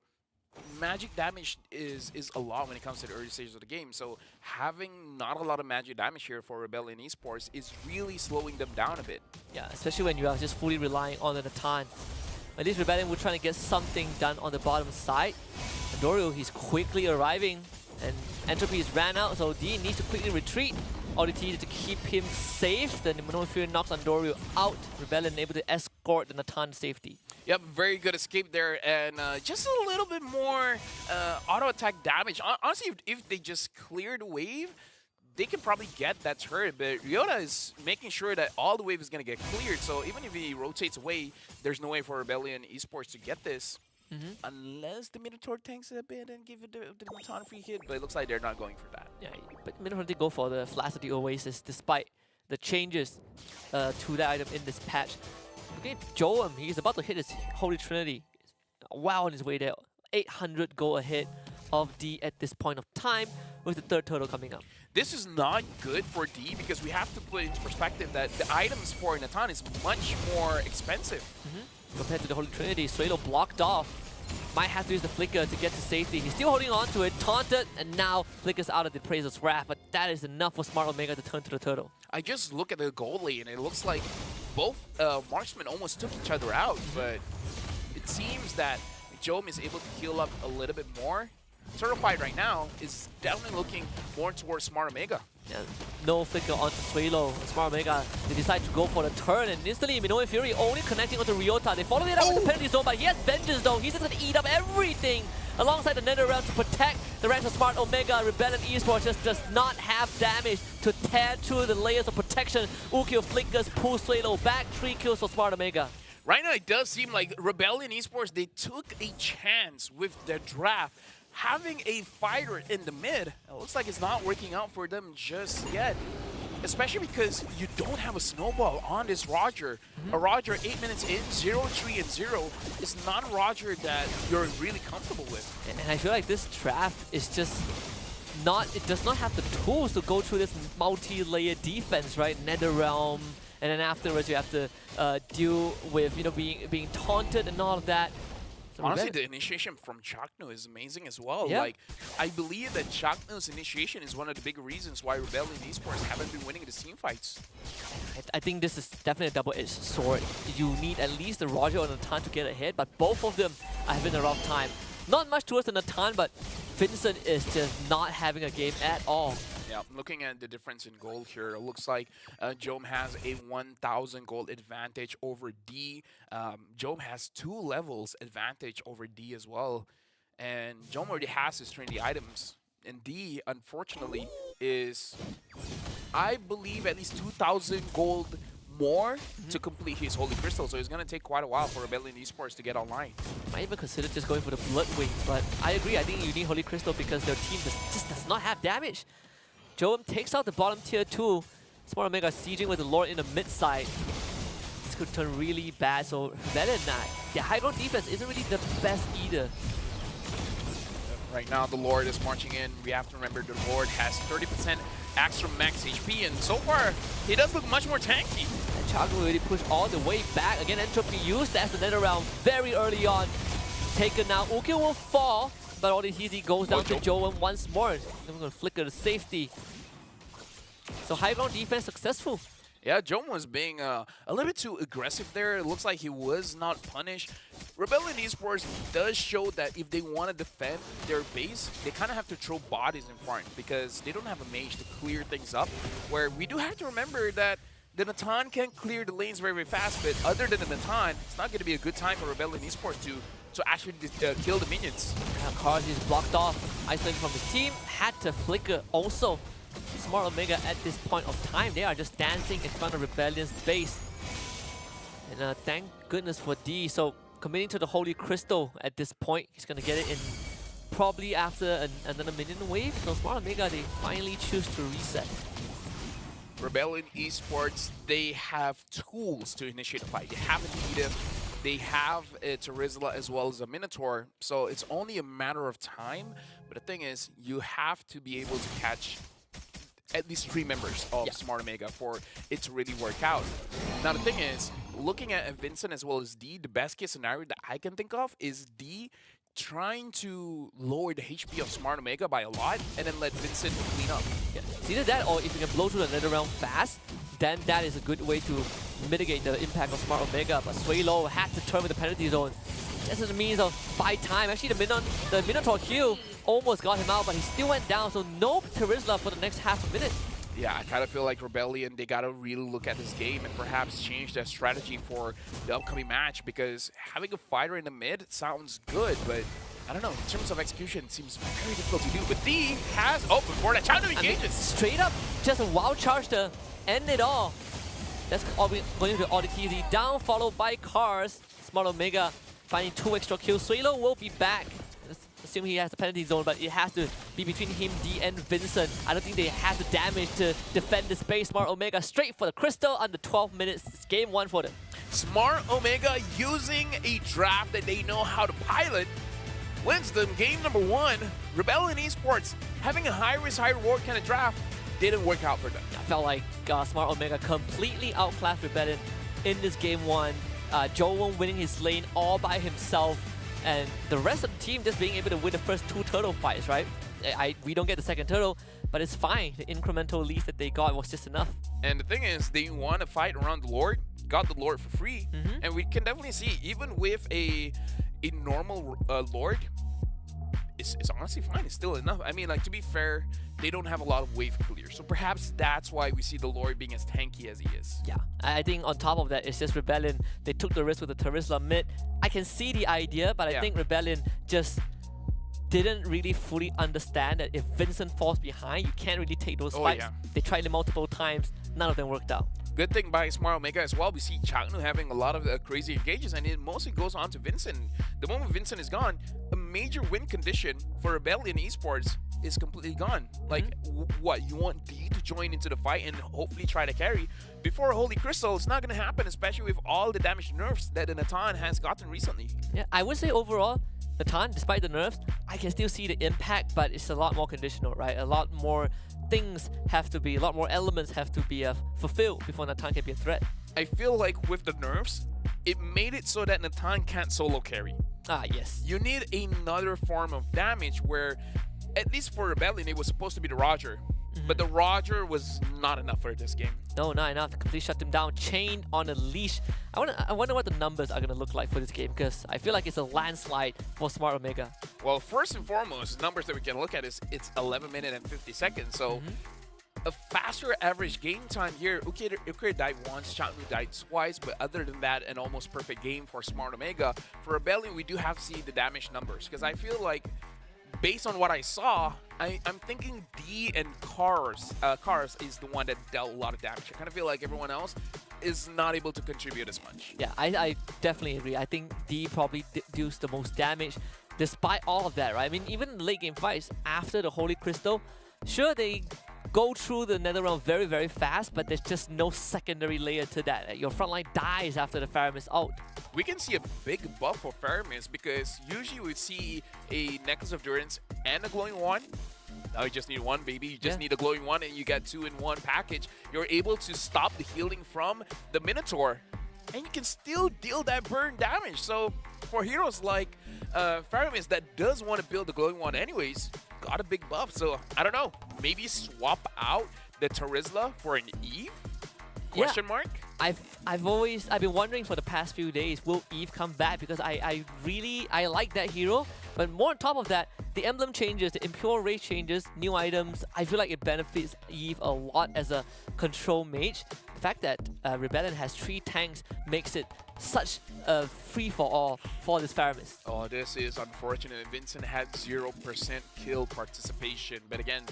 magic damage is a lot when it comes to the early stages of the game. So having not a lot of magic damage here for Rebellion Esports is really slowing them down a bit. Yeah, especially when you are just fully relying on the Natan. At least Rebellion will try to get something done on the bottom side. Andoryu, he's quickly arriving, and Entropy is ran out, so D needs to quickly retreat. ODT to keep him safe. Then Minoan Fury knocks Andoryu out. Rebellion able to escort the Natan to safety. Yep, very good escape there, and just a little bit more auto attack damage. Honestly, if they just clear the wave, they can probably get that turret, but Ryota is making sure that all the wave is going to get cleared, so even if he rotates away, there's no way for Rebellion Esports to get this. Unless the Minotaur tanks a bit and give it the Natan free hit, but it looks like they're not going for that. Yeah, but Minotaur did go for the Flash of the Oasis despite the changes to that item in this patch. Okay, Joam, he's about to hit his Holy Trinity. Well on his way there. 800 gold ahead of D at this point of time with the third turtle coming up. This is not good for D because we have to put into perspective that the items for Natan is much more expensive. Compared to the Holy Trinity, Suelo blocked off. Might have to use the Flicker to get to safety. He's still holding on to it, taunted, and now Flicker's out of the Praiser's Wrath, but that is enough for Smart Omega to turn to the turtle. I just look at the gold lane and it looks like both marksmen almost took each other out, but it seems that Jom is able to heal up a little bit more. Turtle fight right now is definitely looking more towards Smart Omega. Yeah, no Flicker onto Suelo. Smart Omega, they decide to go for the turn, and instantly Minoan Fury only connecting onto Ryota. They follow it up with the penalty zone, but he has Vengeance though. He's just going to eat up everything alongside the Nether Realm to protect the ranks of Smart Omega. Rebellion Esports just does not have damage to tear through the layers of protection. Ukyo Flickers pull Suelo back. 3 kills for Smart Omega. Right now it does seem like Rebellion Esports, they took a chance with their draft. Having a fighter in the mid, it looks like it's not working out for them just yet. Especially because you don't have a snowball on this Roger. A Roger 8 minutes in, 0-3 and 0 is not a Roger that you're really comfortable with. And I feel like this draft is just not, it does not have the tools to go through this multi-layer defense, right? Nether Realm, and then afterwards you have to deal with, you know, being taunted and all of that. So honestly, the initiation from Chagnu is amazing as well. Yeah. Like, I believe that Chagnu's initiation is one of the big reasons why Rebellion Esports haven't been winning the team fights. I think this is definitely a double-edged sword. You need at least the Roger or Natan to get ahead, but both of them are having a rough time. Not much towards the Natan, but Vincent is just not having a game at all. Yeah, looking at the difference in gold here, it looks like Jom has a 1,000 gold advantage over D. Jom has 2 levels advantage over D as well. And Jom already has his Trinity items. And D, unfortunately, is, I believe, at least 2,000 gold more to complete his Holy Crystal. So it's going to take quite a while for Rebellion Esports to get online. Might even consider just going for the Blood Wing, but I agree. I think you need Holy Crystal because their team just does not have damage. Joam takes out the bottom tier 2. Smart Omega sieging with the Lord in the mid side. This could turn really bad, so Rebellion, their high ground defense isn't really the best either. Right now, the Lord is marching in. We have to remember the Lord has 30% extra max HP, and so far, he does look much more tanky. And Chagnu really pushed all the way back. Again, Entropy used that's the Nether Realm very early on. Taken now. Ukyo will fall, but all this easy goes down to Joam once more. Then we're going to flicker to safety. So high ground defense successful. Yeah, Jom was being a little bit too aggressive there. It looks like he was not punished. Rebellion Esports does show that if they want to defend their base, they kind of have to throw bodies in front because they don't have a mage to clear things up. Where we do have to remember that the Natan can clear the lanes very, very fast, but other than the Natan, it's not going to be a good time for Rebellion Esports to actually kill the minions. Cars is blocked off, isolated from his team, had to flicker also. Smart Omega at this point of time, they are just dancing in front of Rebellion's base. And thank goodness for D. So committing to the Holy Crystal at this point, he's going to get it in probably after another minion wave. So Smart Omega, they finally choose to reset. Rebellion Esports, they have tools to initiate a fight. They have a Nita, they have a Terizla as well as a Minotaur, so it's only a matter of time. But the thing is, you have to be able to catch at least 3 members of Smart Omega for it to really work out. Now the thing is, looking at Vincent as well as D, the best case scenario that I can think of is D trying to lower the HP of Smart Omega by a lot and then let Vincent clean up. Yeah. It's either that or if you can blow through the nether realm fast, then that is a good way to mitigate the impact of Smart Omega. But Swaylo had to turn with the penalty zone. Just as a means of buy time. Actually, the Minotaur heal almost got him out, but he still went down, so no Terizla for the next half a minute. Yeah, I kind of feel like Rebellion, they got to really look at this game and perhaps change their strategy for the upcoming match, because having a fighter in the mid sounds good, but I don't know, in terms of execution, it seems very difficult to do. But D has, before that Chao engages. Straight up, just a wild charge to end it all. That's going to Audit TZ down, followed by Cars. Smart Omega finding 2 extra kills. Suelo will be back. Assume he has the penalty zone, but it has to be between him, D, and Vincent. I don't think they have the damage to defend the space. Smart Omega straight for the crystal under 12 minutes. It's game 1 for them. Smart Omega using a draft that they know how to pilot wins them game number 1. Rebellion Esports having a high risk, high reward kind of draft didn't work out for them. I felt like Smart Omega completely outclassed Rebellion in this game 1. Joel winning his lane all by himself, and the rest of the team just being able to win the first 2 turtle fights, right? We don't get the second turtle, but it's fine. The incremental leads that they got was just enough. And the thing is, they want to fight around the Lord, got the Lord for free, and we can definitely see, even with a normal Lord, it's honestly fine. It's still enough. I mean, like, to be fair, they don't have a lot of wave clear, so perhaps that's why we see the Lord being as tanky as he is. Yeah, I think on top of that, it's just Rebellion. They took the risk with the Terizla mid. I can see the idea, but I think Rebellion just didn't really fully understand that if Vincent falls behind, you can't really take those fights. They tried it multiple times. None of them worked out. Good thing by Smart Omega as well. We see Changnu having a lot of crazy engages, and it mostly goes on to Vincent. The moment Vincent is gone, a major win condition for Rebellion Esports is completely gone. Like, what? You want D to join into the fight and hopefully try to carry? Before Holy Crystal, it's not going to happen, especially with all the damage nerfs that the Natan has gotten recently. Yeah, I would say overall, Natan, despite the nerfs, I can still see the impact, but it's a lot more conditional, right? A lot more things have to be, a lot more elements have to be fulfilled before Natan can be a threat. I feel like with the nerfs, it made it so that Natan can't solo carry. Ah, yes. You need another form of damage where, at least for Rebellion, it was supposed to be the Roger. But the Roger was not enough for this game. No, not enough to completely shut them down. Chained on a leash. I wonder what the numbers are going to look like for this game, because I feel like it's a landslide for Smart Omega. Well, first and foremost, numbers that we can look at is it's 11 minutes and 50 seconds. So a faster average game time here. Ukir died once, Changnu died twice, but other than that, an almost perfect game for Smart Omega. For Rebellion, we do have to see the damage numbers, because I feel like, based on what I saw, I'm thinking D and Cars is the one that dealt a lot of damage. I kind of feel like everyone else is not able to contribute as much. Yeah, I definitely agree. I think D probably deals the most damage despite all of that, right? I mean, even in late game fights, after the Holy Crystal, sure, they go through the nether realm very, very fast, but there's just no secondary layer to that. Your front line dies after the Faramis ult. We can see a big buff for Faramis, because usually we see a Necklace of Endurance and a Glowing Wand. Now you just need one, baby. You just need a Glowing Wand and you get 2 in 1 package. You're able to stop the healing from the Minotaur, and you can still deal that burn damage. So for heroes like Faramis that does want to build the Glowing Wand anyways, got a big buff. So I don't know, maybe swap out the Terizla for an Eve? Question mark? I've been wondering for the past few days, will Eve come back? Because I like that hero, but more on top of that, the emblem changes, the impure race changes, new items. I feel like it benefits Eve a lot as a control mage. The fact that Rebellion has 3 tanks makes it such a free-for-all for this Faramis. Oh, this is unfortunate. Vincent had 0% kill participation. But again,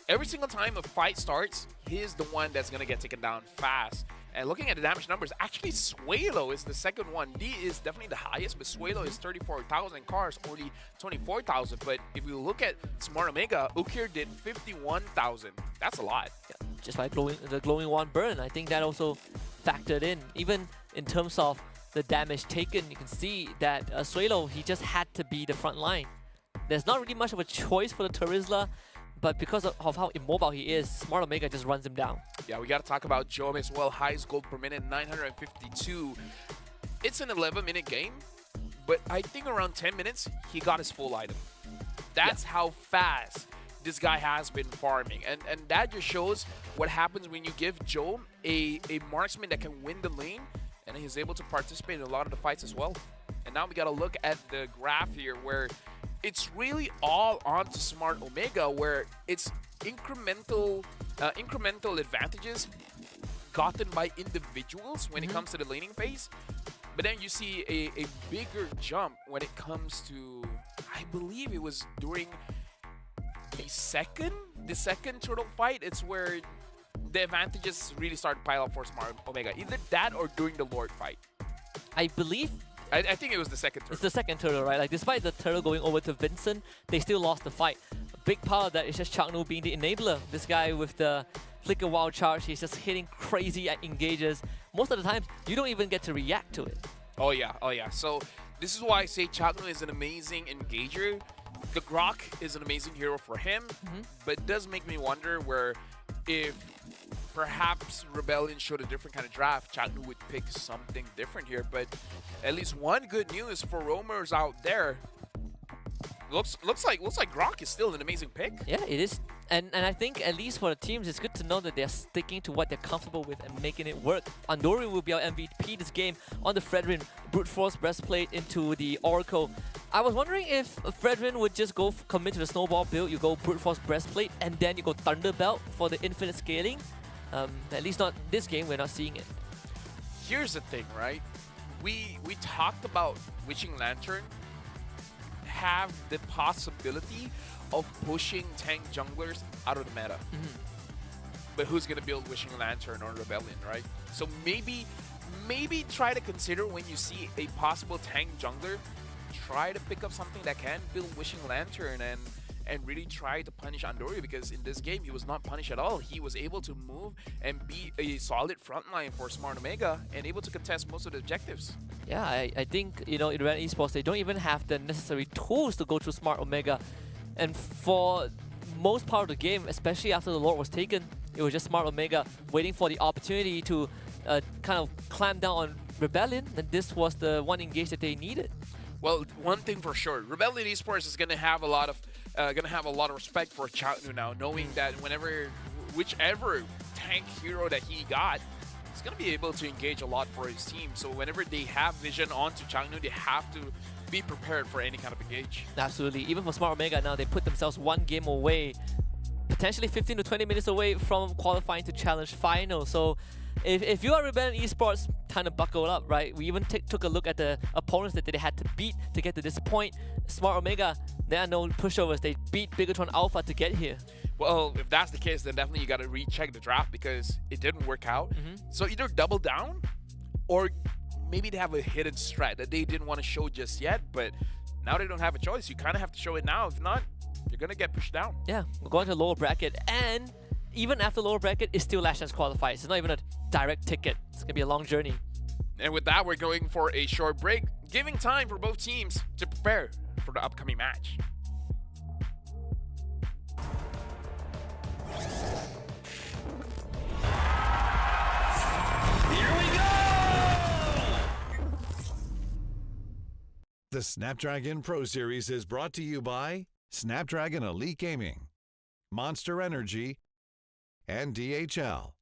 every single time a fight starts, he's the one that's going to get taken down fast. And looking at the damage numbers, actually Suelo is the second one. D is definitely the highest, but Suelo is 34,000, Cars only 24,000. But if you look at Smart Omega, Ukir did 51,000. That's a lot. Yeah, just by the glowing one burn, I think that also factored in. Even in terms of the damage taken, you can see that Suelo, he just had to be the front line. There's not really much of a choice for the Terizla, but because of how immobile he is, Smart Omega just runs him down. Yeah, we got to talk about Joam as well. Highest gold per minute, 952. It's an 11-minute game, but I think around 10 minutes, he got his full item. That's how fast this guy has been farming. And that just shows what happens when you give Joam a marksman that can win the lane, and he's able to participate in a lot of the fights as well. And now we got to look at the graph here where it's really all onto Smart Omega, where it's incremental advantages gotten by individuals when it comes to the laning phase. But then you see a bigger jump when it comes to, I believe it was during the second turtle fight. It's where the advantages really started to pile up for Smart Omega. Either that or during the Lord fight. I believe I think it was the second turtle. it's the second turtle, right? Like, despite the turtle going over to Vincent, they still lost the fight. A big part of that is just Chaknu being the enabler. This guy with the Flicker Wild Charge, he's just hitting crazy engages. Most of the times, you don't even get to react to it. Oh yeah. So this is why I say Chaknu is an amazing engager. The Grok is an amazing hero for him, but it does make me wonder where if perhaps Rebellion showed a different kind of draft, Chaknu would pick something different here. But at least one good news for roamers out there. Looks like Grok is still an amazing pick. Yeah, it is. And I think at least for the teams, it's good to know that they're sticking to what they're comfortable with and making it work. Andori will be our MVP this game on the Fredrin Brute Force Breastplate into the Oracle. I was wondering if Fredrin would just go commit to the Snowball build, you go Brute Force Breastplate, and then you go Thunder Belt for the infinite scaling. At least not this game, we're not seeing it. Here's the thing, right? We talked about Witching Lantern have the possibility of pushing tank junglers out of the meta. But who's gonna build Wishing Lantern or Rebellion, right? So maybe try to consider when you see a possible tank jungler, try to pick up something that can build Wishing Lantern and really try to punish Andori, because in this game he was not punished at all. He was able to move and be a solid frontline for Smart Omega and able to contest most of the objectives. Yeah, I think, you know, in Red Esports, they don't even have the necessary tools to go through Smart Omega. And for most part of the game, especially after the Lord was taken, it was just Smart Omega waiting for the opportunity to kind of clamp down on Rebellion, and this was the one engage that they needed. Well, one thing for sure, Rebellion Esports is gonna have a lot of respect for Chaknu now, knowing that whichever tank hero that he got, he's gonna be able to engage a lot for his team. So whenever they have vision onto Chaknu, they have to be prepared for any kind of engage. Absolutely. Even for Smart Omega now, they put themselves one game away, potentially 15 to 20 minutes away from qualifying to challenge final. So if you are Rebellion Esports, time to buckle up, right? We even took a look at the opponents that they had to beat to get to this point. Smart Omega, there are no pushovers. They beat Bigatron Alpha to get here. Well, if that's the case, then definitely you got to recheck the draft because it didn't work out. So either double down or maybe they have a hidden strat that they didn't want to show just yet, but now they don't have a choice. You kind of have to show it now. If not, you're going to get pushed down. Yeah, we're going to the lower bracket, and even after lower bracket, it's still last chance qualifiers. It's not even a direct ticket. It's going to be a long journey. And with that, we're going for a short break, giving time for both teams to prepare for the upcoming match. Here we go! The Snapdragon Pro Series is brought to you by Snapdragon Elite Gaming, Monster Energy, and DHL.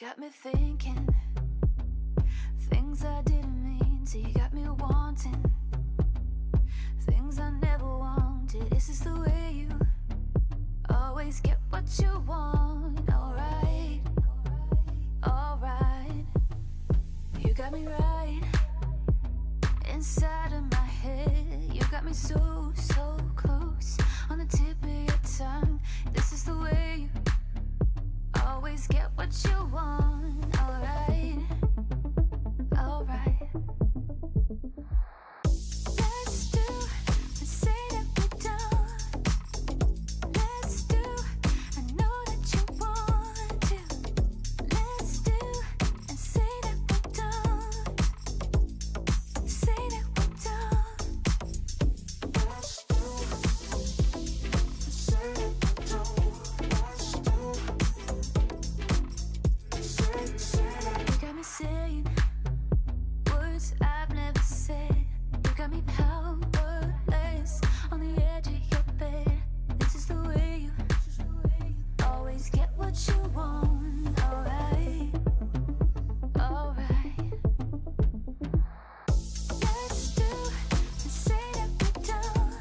got me thinking things I didn't mean to. You got me wanting things I never wanted. Is this the way you always get what you want? Alright, alright. You got me right inside of my head. You got me so, so close on the tip of your tongue. This is the way you always get what you want. Alright, alright. Let's do and say that we're done. Let's do, I know that you want to. Let's do and say that we're done. Say that we're done. Let's do and say that we're done. Let's do. You got me saying words I've never said. You got me powerless on the edge of your bed. This is the way you always get what you want. Alright, alright. Let's do and say that we're done.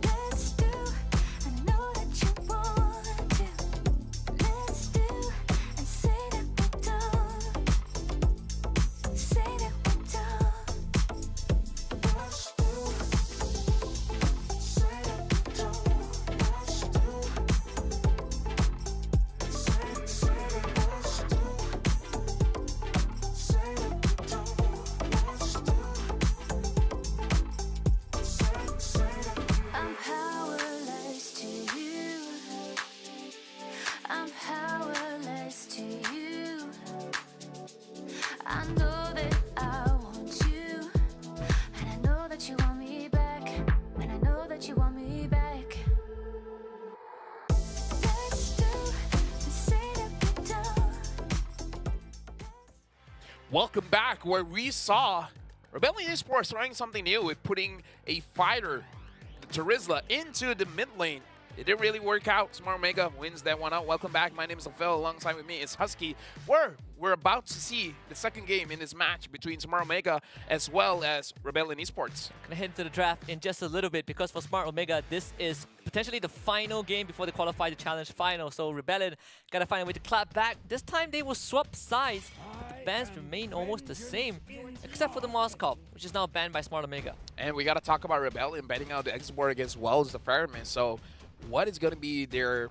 Let's do, I know that you want to. Let's do and say that we're done. Say that we're done. Let's do, say that we're done. Let's do, say that let's do, say that we're done. Let's do, I'm powerless to you. I'm powerless to you. I know that I want you, and I know that you want me back, and I know that you want me back. Let's do and say that we're done. Welcome back, where we saw Rebellion Esports trying something new with putting a fighter, the Terizla, into the mid lane. It didn't really work out. Smart Omega wins that one out. Welcome back. My name is Ophel. Alongside with me is Husky. We're about to see the second game in this match between Smart Omega as well as Rebellion Esports. Gonna head into the draft in just a little bit because for Smart Omega, this is potentially the final game before they qualify the challenge final. So Rebellion gotta find a way to clap back. This time they will swap sides. But the bans remain almost the same, except for the Moskov, which is now banned by Smart Omega. And we got to talk about Rebellion betting out the Xborg as well as the Fireman. So what is going to be their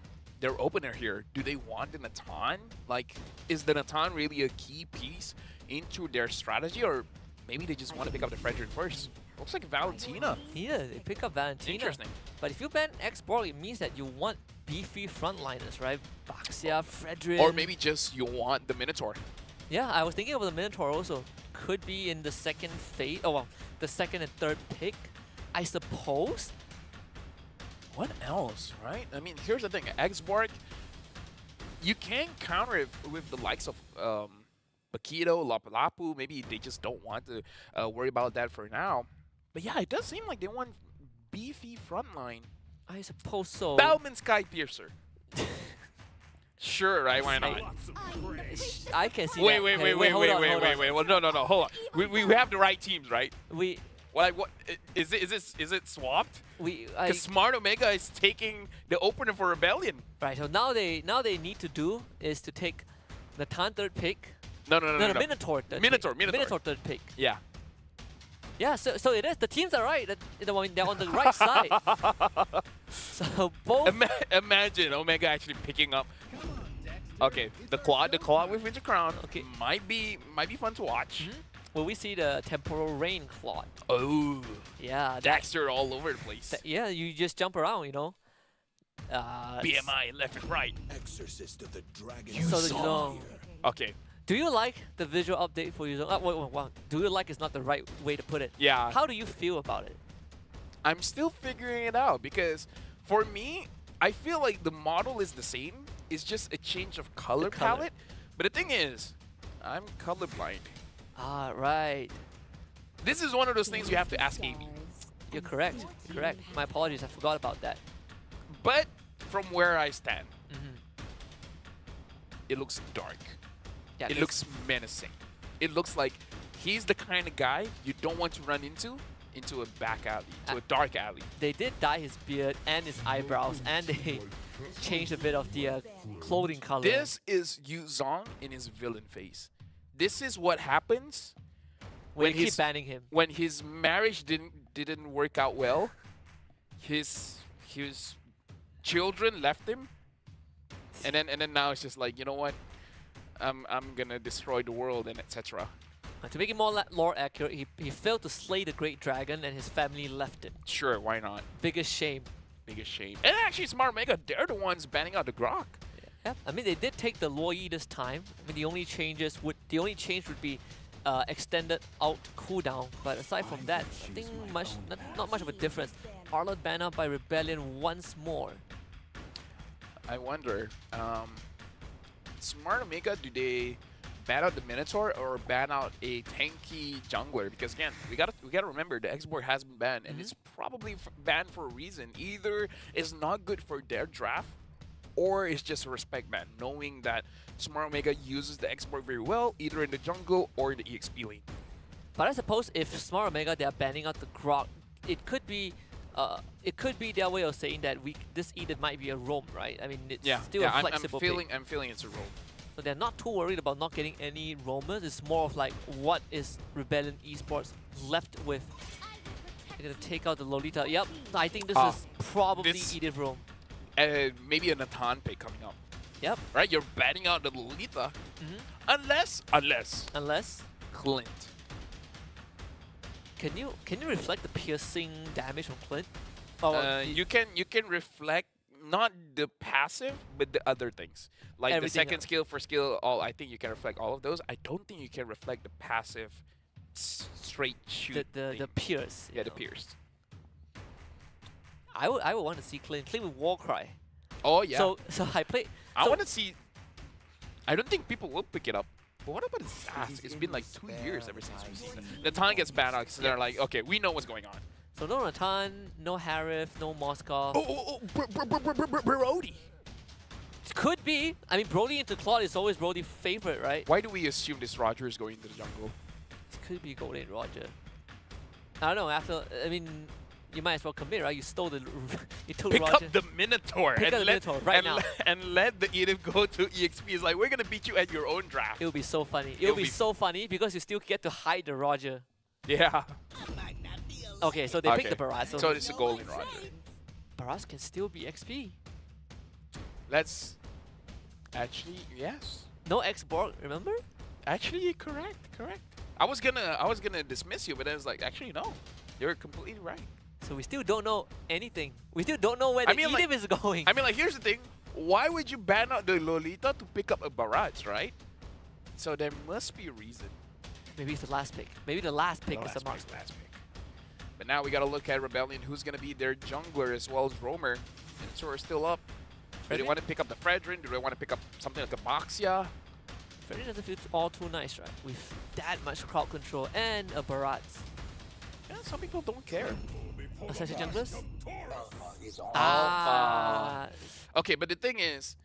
opener here? Do they want the Natan? Like, is the Natan really a key piece into their strategy, or maybe they just want to pick up the Frederick first? Looks like Valentina. Yeah, they pick up Valentina. Interesting. But if you ban Xborg, it means that you want beefy frontliners, right? Baxia, Frederick. Or maybe just you want the Minotaur. Yeah, I was thinking of the Minotaur also. Could be in the second phase. Oh, well, the second and third pick, I suppose. What else, right? I mean, here's the thing. Xborg, you can counter it with the likes of Bakito, Lapu. Maybe they just don't want to worry about that for now. But yeah, it does seem like they want beefy frontline. I suppose so. Bowman Sky Piercer. Sure, right? Why not? I can see Wait, that. wait, Hey, wait, hold wait, on, wait, hold wait, on. wait. Well, no, hold on. We have the right teams, right? We What is it swapped? Because Smart Omega is taking the opener for Rebellion. right. So now they need to do is to take the Tan third pick. No, Minotaur third Minotaur, pick. Minotaur. Third pick. Yeah. Yeah, so it is. The teams are right. They're on the right side. So both. Imagine Omega actually picking up. Okay, the claw with Winter Crown. Okay. might be fun to watch. Will we see the Temporal Rain Claw? Oh, Yeah. Dexter all over the place. Yeah, you just jump around, you know. BMI left and right. Exorcist of the Dragon. So that you know. Okay. Do you like the visual update for you? Wait. Do you like is not the right way to put it. Yeah. How do you feel about it? I'm still figuring it out because for me, I feel like the model is the same. It's just a change of color color. palette. But the thing is, I'm colorblind. Ah, right. This is one of those things you have to ask Amy. You're correct. You're correct. My apologies. I forgot about that. But from where I stand, it looks dark. Yeah, It 'cause looks menacing. It looks like he's the kind of guy you don't want to run into a back alley, to a dark alley. they did dye his beard and his eyebrows, and they changed a bit of the clothing color. This is Yu Zhong in his villain face. This is what happens when they keep his- banning him. when his marriage didn't work out well. His children left him, and then now it's just like, you know what? I'm gonna destroy the world and etc. To make it more lore accurate, he failed to slay the great dragon and his family left him. Sure, why not? Biggest shame. Biggest shame. And actually, Smart Omega, they're the ones banning out the Grok. Yep. I mean, they did take the Loi this time. I mean, the only change would be extended out cooldown. But aside from that, I think not much of a difference. Arlott banned out by Rebellion once more. I wonder, Smart Omega, do they ban out the Minotaur or ban out a tanky jungler? Because again, we gotta remember the export has been banned, and it's probably banned for a reason. Either it's not good for their draft, or it's just a respect ban, knowing that Smart Omega uses the export very well, either in the jungle or the EXP lane. But I suppose if Smart Omega, they are banning out the Grok, it could be their way of saying that this Eden might be a roam, right? I mean, it's still a flexible pick. I'm feeling it's a roll. So they're not too worried about not getting any roamers. It's more of like, what is Rebellion Esports left with? They're gonna take out the Lolita. Yep, I think this is probably Eden roam. Maybe a Natan pick coming up. Yep. Right, you're batting out the Lolita, unless Clint. Can you reflect the piercing damage from Clint? Oh, You can reflect not the passive, but the other things, like the Everything second else. skill for skill. I think you can reflect all of those. I don't think you can reflect the passive straight shoot. the thing. pierce. Yeah, you the know. pierced. I would want to see Clint with Warcry. Oh yeah. So I played. I so- want to see. I don't think people will pick it up. But what about his ass? It's been like 2 years ever since we've seen it. The time gets banned out, so they're like, okay, we know what's going on. So no Natan, no Harif, no Moskov. Brody. Could be. I mean, Brody into Claude is always Brody's favorite, right? Why do we assume this Roger is going to the jungle? It could be Golden Roger. I don't know. I mean, you might as well commit, right? You stole the. You took Pick Roger. up the Minotaur Pick and up the let Minotaur right now. and let the Edith go to EXP. It's like, we're gonna beat you at your own draft. It would be so funny. It It'll would be be- so funny because you still get to hide the Roger. Yeah. Okay, so they picked the Barras. So it's a golden Roger. Barras can still be XP. Let's actually yes. No X-Borg, remember? Actually, correct. I was gonna dismiss you, but then it's like, actually no, you're completely right. So we still don't know anything. We still don't know where the mean, like- Edith is going. I mean, like, here's the thing. Why would you ban out the Lolita to pick up a Barrage, right? So there must be a reason. Maybe it's the last pick. Maybe the last pick is the Last mark. pick, last pick. But now we gotta look at Rebellion, who's gonna be their jungler as well as Roamer. And so we're still up. Do they Fredrin? want to pick up the Fredrin? Do they want to pick up something like a Moxia? Freddy doesn't feel all too nice, right? With that much crowd control and a Barat. Yeah, some people don't care. Assassin junglers? Ah. Okay, but the thing is,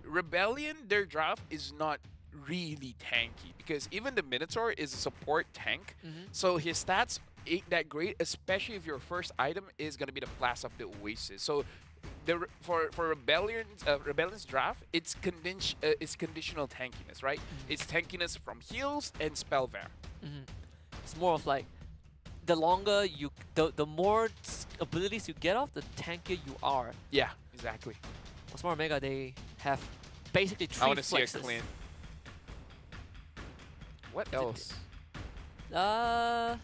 Rebellion, their draft is not really tanky because even the Minotaur is a support tank, so his stats ain't that great, especially if your first item is gonna be the Flash of the Oasis. So for Rebellion's draft, it's conditional tankiness, right? It's tankiness from heals and spell vamp. It's more of like, the longer you, the more abilities you get off, the tankier you are. Yeah, exactly. For Smart Omega, they have basically three I want to see a flexes. Clint. What else? Lapo?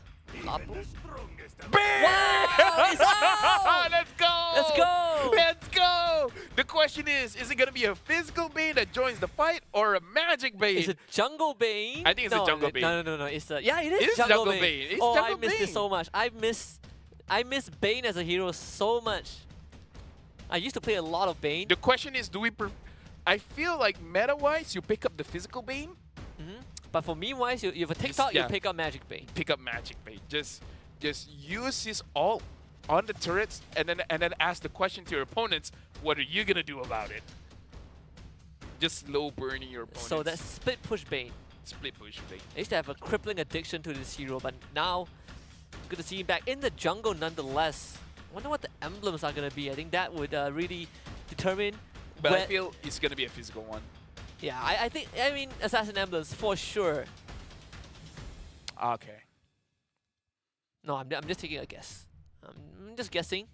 Bam! Wow, it's out! Let's go! Let's go! Let's go! The question is it going to be a physical Bane that joins the fight or a magic Bane? It's a Jungle Bane. I think it's a No, Jungle Bane. No. It's a, yeah, it is It is Jungle Jungle Bane. Bane. It's oh, I Jungle missed it Bane. so much. I miss Bane as a hero so much. I used to play a lot of Bane. The question is, I feel like meta-wise, you pick up the physical Bane, But for me, wise, you have a TikTok, you yeah. pick up Magic Bane. pick up magic Bane. Just use his ult on the turrets and then ask the question to your opponents, what are you going to do about it? Just slow burning your opponents. So that's split push Bane. split push thing. I used to have a crippling addiction to this hero, but now good to see him back in the jungle nonetheless. Wonder what the emblems are gonna be. I think that would really determine. But I feel it's gonna be a physical one. Yeah, I mean assassin emblems for sure. Okay. No, I'm just taking a guess. I'm just guessing.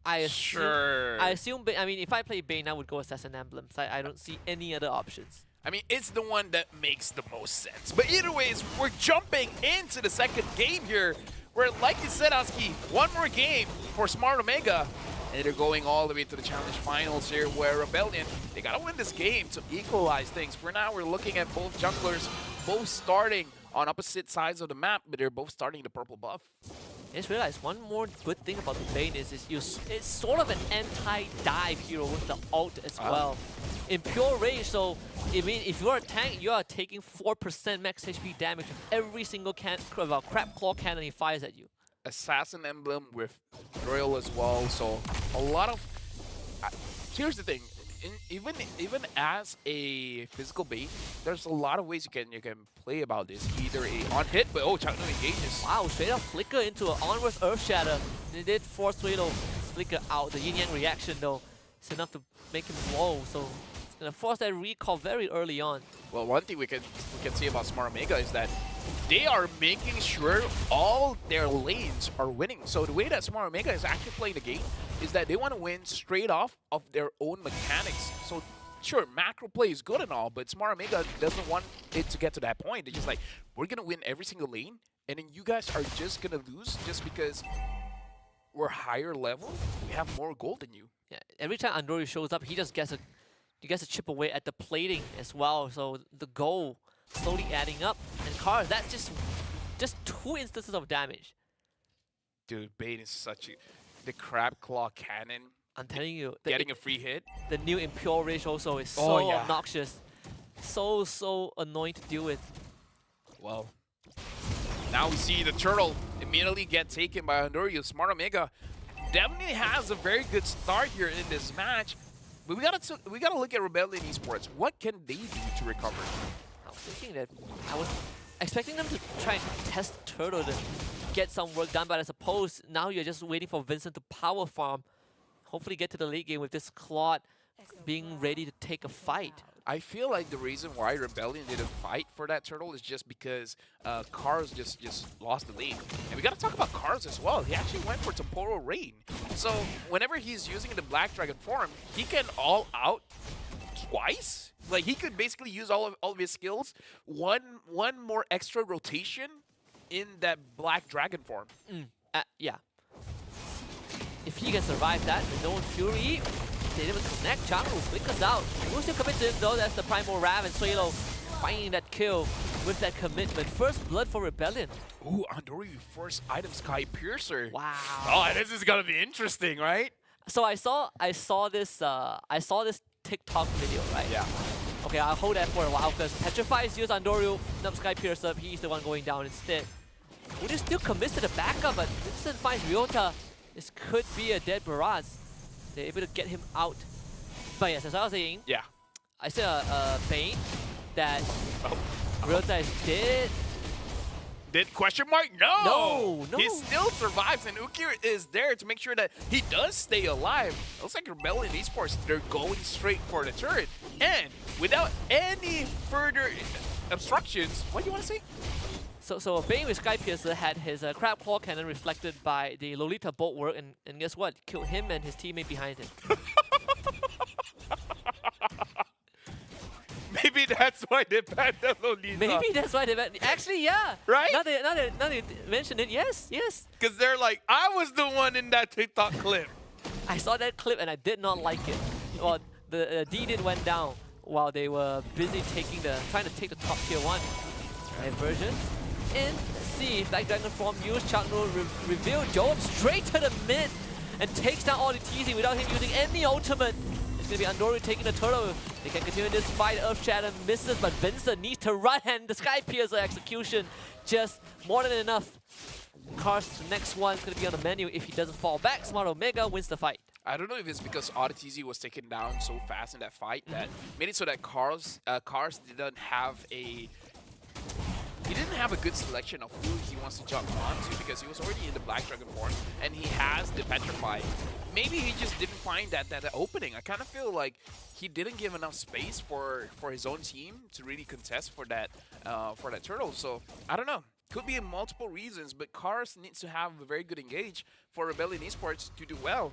I assume. I mean, if I play Bane, I would go assassin emblems. I don't see any other options. I mean, it's the one that makes the most sense. But either ways, we're jumping into the second game here. Where, like you said, Aski, one more game for Smart Omega. And they're going all the way to the challenge finals here, where Rebellion, they gotta win this game to equalize things. For now, we're looking at both junglers, both starting on opposite sides of the map, but they're both starting the purple buff. I just realized one more good thing about the Bane is it's sort of an anti-dive hero with the ult as well. In pure rage, so I mean, if you're a tank, you are taking 4% max HP damage with every single crab claw cannon he fires at you. Assassin emblem with Royal as well, so a lot of... here's the thing, even as a physical Bane, there's a lot of ways you can play about this. Either a on hit, but Chakno engages. Wow, straight up flicker into an onwards Earth Shatter. They did force Suelo flicker out. The Yin Yang reaction though, it's enough to make him low, so it's gonna force that recall very early on. Well, one thing we can see about Smart Omega is that they are making sure all their lanes are winning. So the way that Smart Omega is actually playing the game is that they want to win straight off of their own mechanics. So sure, macro play is good and all, but Smart Omega doesn't want it to get to that point. They're just like, we're going to win every single lane, and then you guys are just going to lose just because we're higher level, we have more gold than you. Yeah, every time Andori shows up, he gets a chip away at the plating as well. So the goal slowly adding up, and Cars, that's just 2 instances of damage. Dude, Bane is such a... The Crab Claw Cannon. I'm telling you, Getting a free hit. The new Impure Rage also is so obnoxious. So annoying to deal with. Well, now we see the turtle immediately get taken by Hondorio. Smart Omega definitely has a very good start here in this match. But we gotta look at Rebellion Esports. What can they do to recover? I was thinking that I was expecting them to try and test the turtle to get some work done, but I suppose now you're just waiting for Vincent to power farm. Hopefully get to the late game with this Claude being ready to take a fight. I feel like the reason why Rebellion didn't fight for that turtle is just because Cars just lost the lane. And we gotta talk about Cars as well. He actually went for Temporal Rain. So whenever he's using the Black Dragon form, he can all out twice. Like he could basically use all of his skills. One more extra rotation in that Black Dragon form. Yeah. If he can survive that, the Known Fury, they didn't even connect. Changru flickers out. We'll still commit to him though. That's the Primal Rav, and Suelo finding that kill with that commitment. First blood for Rebellion. Ooh, Andori first item Sky Piercer. Wow. Oh, this is gonna be interesting, right? So I saw this TikTok video, right? Yeah. Okay, I'll hold that for a while because Petrifies use Andoriu, Nub Sky Piercer, he's the one going down instead. Would he still commit to the backup, but Vincent finds Ryota. This could be a dead Barrage. They're able to get him out. But yes, as I was saying, Yeah. I said Bane that Ryota is dead. Did question mark? No! No. He still survives, and Ukir is there to make sure that he does stay alive. Looks like Rebellion Esports, they're going straight for the turret. And without any further obstructions, what do you want to say? So Bane with Sky Piercer had his Crab Claw Cannon reflected by the Lolita Boltwork, and guess what? Killed him and his teammate behind him. Maybe that's why they banned the Lolita. Maybe that's why they banned. Actually, yeah. Right? Now they mention it. Yes. Because they're like, I was the one in that TikTok clip. I saw that clip and I did not like it. Well, the D-Dit went down while they were busy trying to take the top tier 1 version. And let's see, Black Dragon form used, Chakno revealed Job straight to the mid and takes down all the TZ without him using any ultimate. It's going to be Andori taking the turtle. They can continue this fight. Earth Shatter misses, but Vincent needs to run, and the Sky Piercer execution just more than enough. Cars, the next one's going to be on the menu if he doesn't fall back. Smart Omega wins the fight. I don't know if it's because RTZ was taken down so fast in that fight that made it so that Cars didn't have a good selection of who he wants to jump onto because he was already in the Black Dragon form and he has the Petrify. Maybe he just didn't find that opening. I kind of feel like he didn't give enough space for his own team to really contest for that turtle. So I don't know. Could be multiple reasons, but Cars needs to have a very good engage for Rebellion Esports to do well.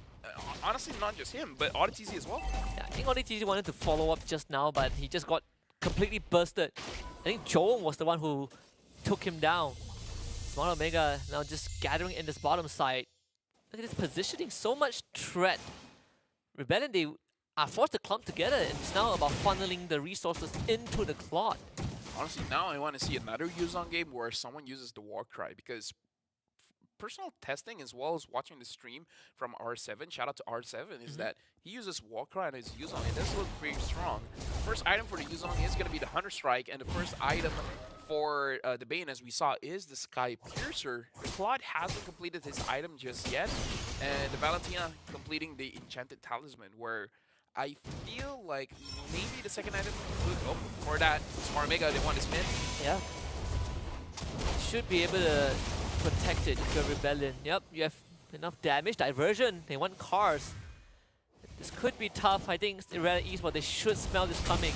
Honestly, not just him, but RTZ as well. Yeah, I think ODTZ wanted to follow up just now, but he just got completely bursted. I think Joel was the one who took him down. Smart Omega now just gathering in this bottom side. Look at this positioning, so much threat. Rebellion, they are forced to clump together, and it's now about funneling the resources into the Claude. Honestly, now I want to see another Yuzong game where someone uses the Warcry because personal testing as well as watching the stream from R7, shout out to R7, is that he uses Warcry on his Yuzong. It does look pretty strong. First item for the Yuzong is going to be the Hunter Strike, and the first item for the Bane, as we saw, is the Sky Piercer. The Claude hasn't completed his item just yet, and the Valentina completing the Enchanted Talisman, where I feel like maybe the second item would go for that. Smart Omega, they want to spin. Yeah. Should be able to protect it if you're Rebellion. Yep, you have enough damage. Diversion, they want Cars. This could be tough. I think Rebellion Esports, they should smell this coming.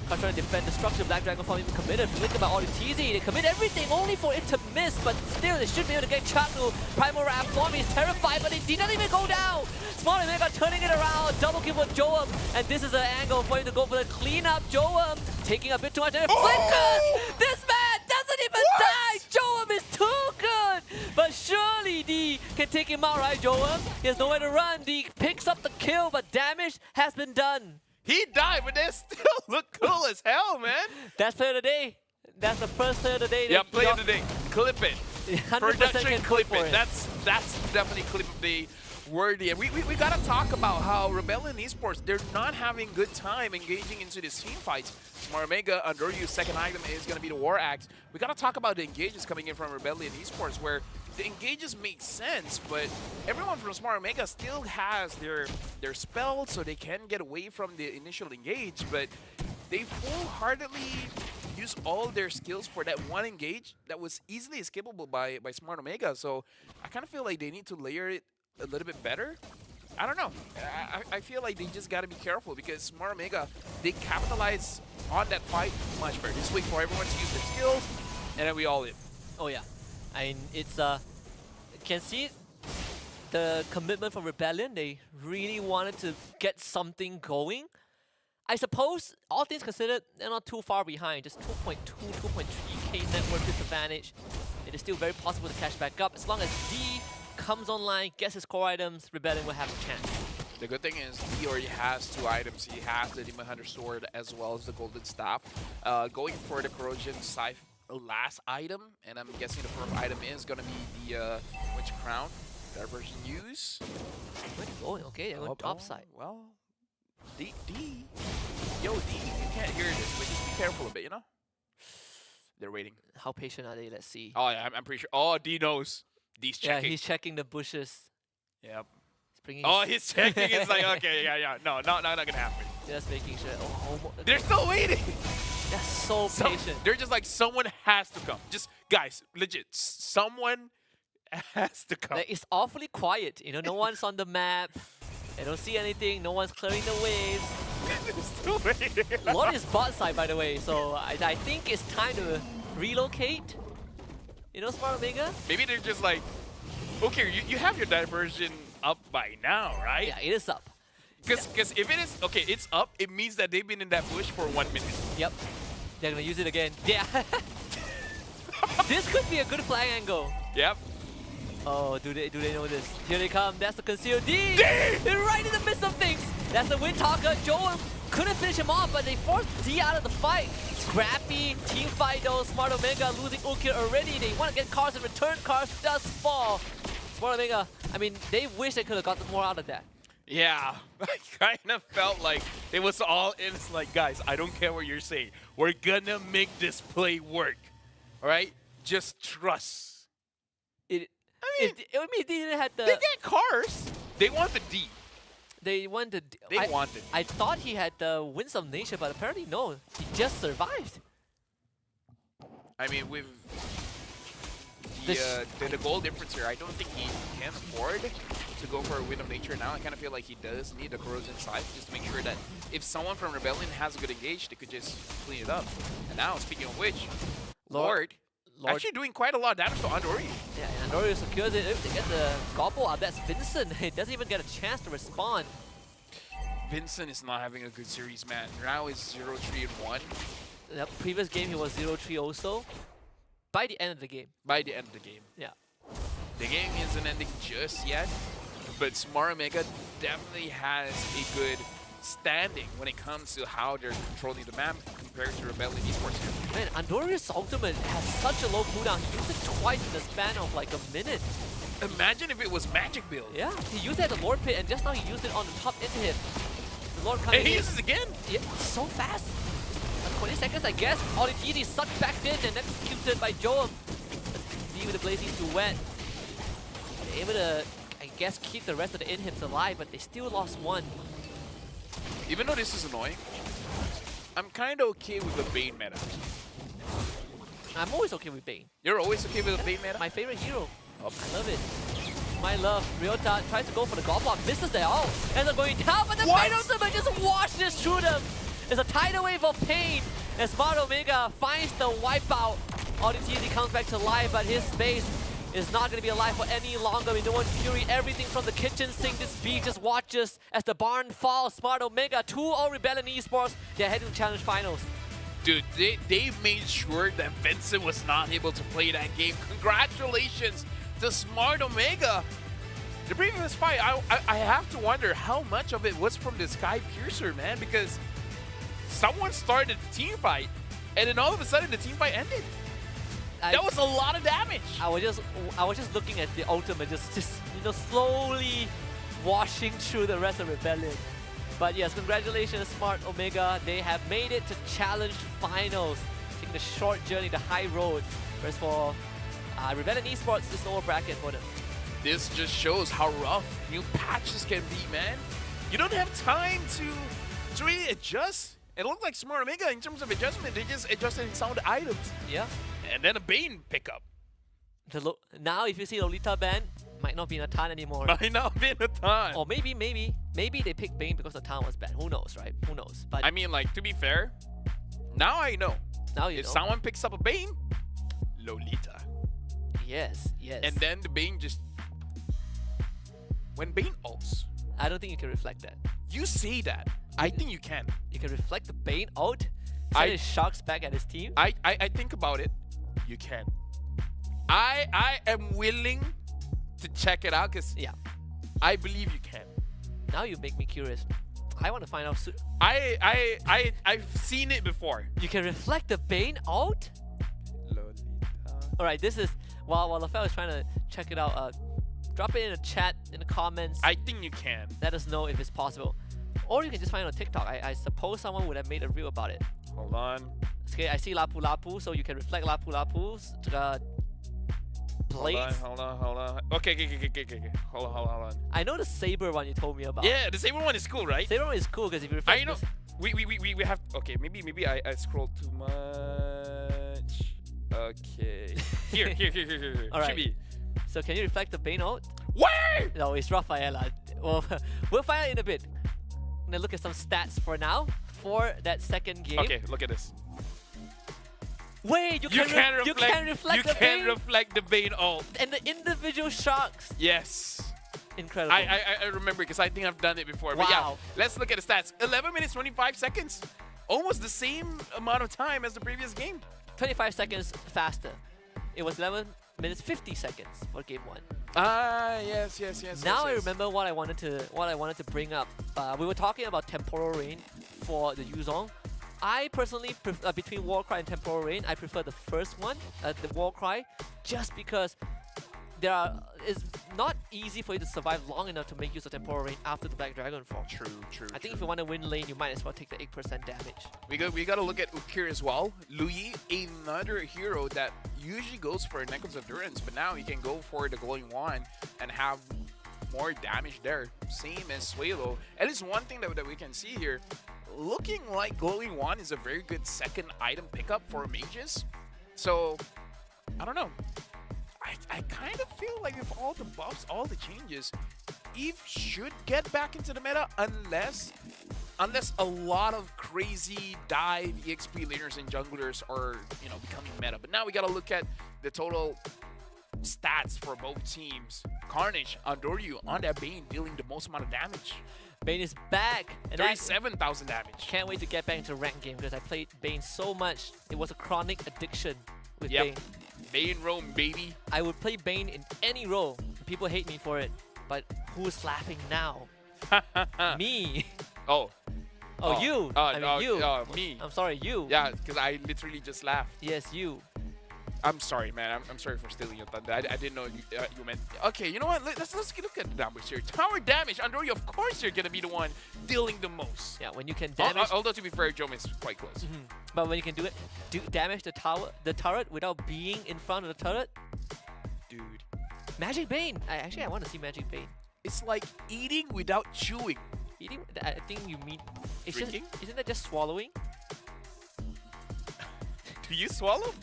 Cars trying to defend the structure. Black Dragon form even committed. Think about all the TZ. They commit everything only for it to miss, but still they should be able to get Chaku. Primal Wrath form is terrified, but it did not even go down. Smart Omega turning it around. Double kill for Joam, and this is an angle for him to go for the cleanup. Joam taking a bit too much, and it flickers. This man doesn't even die. Joam is too good, but surely D can take him out, right, Joam? He has nowhere to run. D picks up the kill, but damage has been done. He died, but they still look cool as hell, man. That's player of the day. That's the first player of the day. Yeah, play of the day. Clip it. 100% Production, can clip it. it. That's definitely clip of the worthy. And we gotta talk about how Rebellion Esports, they're not having good time engaging into these team fights. Smart Omega, Androryu's second item is gonna be the War Axe. We gotta talk about the engages coming in from Rebellion Esports, where the engages make sense, but everyone from Smart Omega still has their spells, so they can get away from the initial engage, but they full-heartedly use all their skills for that one engage that was easily escapable by Smart Omega. So I kind of feel like they need to layer it a little bit better. I don't know. I feel like they just got to be careful because Smart Omega, they capitalize on that fight much better. Just wait for everyone to use their skills, and then we all in. Oh yeah, I mean it's can see the commitment from Rebellion. They really wanted to get something going. I suppose all things considered, they're not too far behind. Just 2.2, 2.3k network disadvantage. It is still very possible to catch back up as long as D comes online, gets his core items. Rebellion will have a chance. The good thing is he already has two items. He has the Demon Hunter Sword as well as the Golden Staff. Going for the Corrosion Scythe last item, and I'm guessing the first item is going to be the Witch Crown. Diversion use. Where they going? Okay, they're going top side. Well, D. Yo, D, you can't hear this, but just be careful a bit, you know? They're waiting. How patient are they? Let's see. Oh, yeah, I'm pretty sure. Oh, D knows. D's checking. Yeah, he's checking the bushes. Yep. He's bringing Oh, he's checking. It's like, okay, yeah. No, not gonna happen. just making sure. Oh, They're still waiting. they're so patient. They're just like, someone has to come. Just, guys, legit, someone has to come. Like, it's awfully quiet. You know, no one's on the map. I don't see anything. No one's clearing the waves. They're still waiting. Lord is bot side, by the way. So I think it's time to relocate. You know, Smart Omega? Maybe they're just like, okay, you have your diversion up by now, right? Yeah, it is up. Because if it is, okay, it's up, it means that they've been in that bush for 1 minute. Yep. They're gonna use it again. Yeah. This could be a good flag angle. Yep. Oh, do they know this? Here they come. That's the concealed D. They're right in the midst of things. That's the Wind Talker. Joel couldn't finish him off, but they forced D out of the fight. Scrappy team fight though. Smart Omega losing Ukir already. They want to get cars in return. Cars does fall. Smart Omega, I mean, they wish they could have gotten more out of that. Yeah, I kind of felt like it was all in. It's like, guys, I don't care what you're saying. We're gonna make this play work. All right? Just trust. They didn't have the... They get cars. They want the D. They wanted. They wanted. I thought he had the Winds of Nature, but apparently no. He just survived. I mean, with The the goal difference here, I don't think he can afford to go for a Wind of Nature now. I kind of feel like he does need a Corrosion Scythe just to make sure that if someone from Rebellion has a good engage, they could just clean it up. And now, speaking of which, Lord actually doing quite a lot of damage to Andori. Yeah, and Andori secures it. They get the gobble up. That's Vincent. He doesn't even get a chance to respond. Vincent is not having a good series, man. Now it's 0-3-1. The previous game he was 0-3 also. By the end of the game. By the end of the game. Yeah. The game isn't ending just yet, but Smart Omega definitely has a good standing when it comes to how they're controlling the map compared to Rebellion Esports here. Man, Andori's ultimate has such a low cooldown. He used it twice in the span of like a minute. Imagine if it was Magic build. Yeah, he used it at the Lord Pit, and just now he used it on the top inhib. The Lord coming And he in. uses again. Yeah, so fast. 20 seconds, I guess. All the TD sucked back in and executed by Joam. D with the Blazing Duet. They're able to, I guess, keep the rest of the inhibs alive, but they still lost one. Even though this is annoying, I'm kind of okay with the Bane meta. I'm always okay with Bane. You're always okay with the Bane meta? My favorite hero. I love it. My love. Ryota tries to go for the gobble, misses there. Oh, ends up going down, but the Bane ultimate just washes through them. It's a tidal wave of pain as Smart Omega finds the wipeout. Auditini comes back to life, but his base is not going to be alive for any longer. We don't want Fury, everything from the kitchen sink. This B just watches as the barn falls. Smart Omega, 2-0 Rebellion Esports. They're heading to Challenge Finals. Dude, they made sure that Vincent was not able to play that game. Congratulations to Smart Omega. The previous fight, I have to wonder how much of it was from the Sky Piercer, man, because someone started the team fight, and then all of a sudden the team fight ended. That was a lot of damage. I was just looking at the ultimate, just you know, slowly washing through the rest of Rebellion. But yes, congratulations, Smart Omega. They have made it to Challenge Finals, taking the short journey, the high road. Whereas for Rebellion Esports, it's no bracket for them. This just shows how rough new patches can be, man. You don't have time to really adjust. It looked like Smart Omega, in terms of adjustment, they just adjusted some of the items. Yeah. And then a Bane pickup. Now, if you see Lolita ban, might not be in a ton anymore. Might not be a ton. Or maybe they picked Bane because the town was bad. Who knows, right? Who knows? But I mean, like, to be fair, now I know. now you If know. someone picks up a Bane, Lolita. Yes, yes. And then the Bane just... When Bane ults, I don't think you can reflect that. you say that. I think you can. You can reflect the Bane out, I- send his sharks back at his team. I think about it. You can. I am willing to check it out because Yeah. I believe you can. Now you make me curious. I want to find out soon. I've seen it before. You can reflect the Bane out? Lolita. Alright, this is, while LaFell is trying to check it out, drop it in the chat, in the comments. I think you can. Let us know if it's possible. Or you can just find it on TikTok. I suppose someone would have made a reel about it. Hold on. Okay, I see Lapu Lapu, so you can reflect Lapu Lapu's blades. Hold on. Okay. Hold on. I know the Saber one you told me about. Yeah, the Saber one is cool, right? Saber one is cool because if you reflect I know. this, We have. Okay, maybe I scrolled too much. Okay. Here. Alright. Should be. so can you reflect the Bane out? Where? No, it's Rafaela. Well, we'll find out in a bit. I'm gonna look at some stats for now for that second game. Okay, look at this. Wait, you can reflect the Bane reflect the Bane ult. and the individual sharks. Yes. Incredible. I remember because I think I've done it before. But yeah, Wow. let's look at the stats. 11 minutes, 25 seconds. Almost the same amount of time as the previous game. 25 seconds faster. It was 11 minutes 50 seconds for game 1. Yes. Now I remember what I wanted to bring up. We were talking about Temporal Rain for the Yuzong. I personally between Warcry and Temporal Rain, I prefer the first one, the Warcry, just because it's not easy for you to survive long enough to make use of Temporal Rain after the Black Dragon form. True. I think if you want to win lane, you might as well take the 8% damage. We got to look at Ukir as well. Lui, another hero that usually goes for Necklace of Endurance, but now he can go for the Glowing Wand and have more damage there. Same as Suelo. At least one thing that we can see here, looking like Glowing Wand is a very good second item pickup for mages. So, I don't know. I kind of feel like with all the buffs, all the changes, Eve should get back into the meta unless a lot of crazy dive EXP laners and junglers are, you know, becoming meta. But now we gotta look at the total stats for both teams. Carnage, Andoryu on that Bane dealing the most amount of damage. Bane is back. And 37,000 damage. Can't wait to get back into ranked game because I played Bane so much. It was a chronic addiction with Bane. Bane roam, baby. I would play Bane in any role. People hate me for it. But who's laughing now? Me. Oh. You. I mean, you. Me. I'm sorry, you. Yeah, because I literally just laughed. Yes, you. I'm sorry, man. I'm sorry for stealing your thunder. I didn't know you meant. Okay, you know what? Let's look at the numbers here. Tower damage, Andoryu, of course you're gonna be the one dealing the most. Yeah, when you can damage. Although to be fair, Jom is quite close. But when you can do damage the turret without being in front of the turret, Dude, Magic Bane. I want to see Magic Bane. it's like eating without chewing. Eating. I think you mean. It's just, Drinking? isn't that just swallowing? Do you swallow?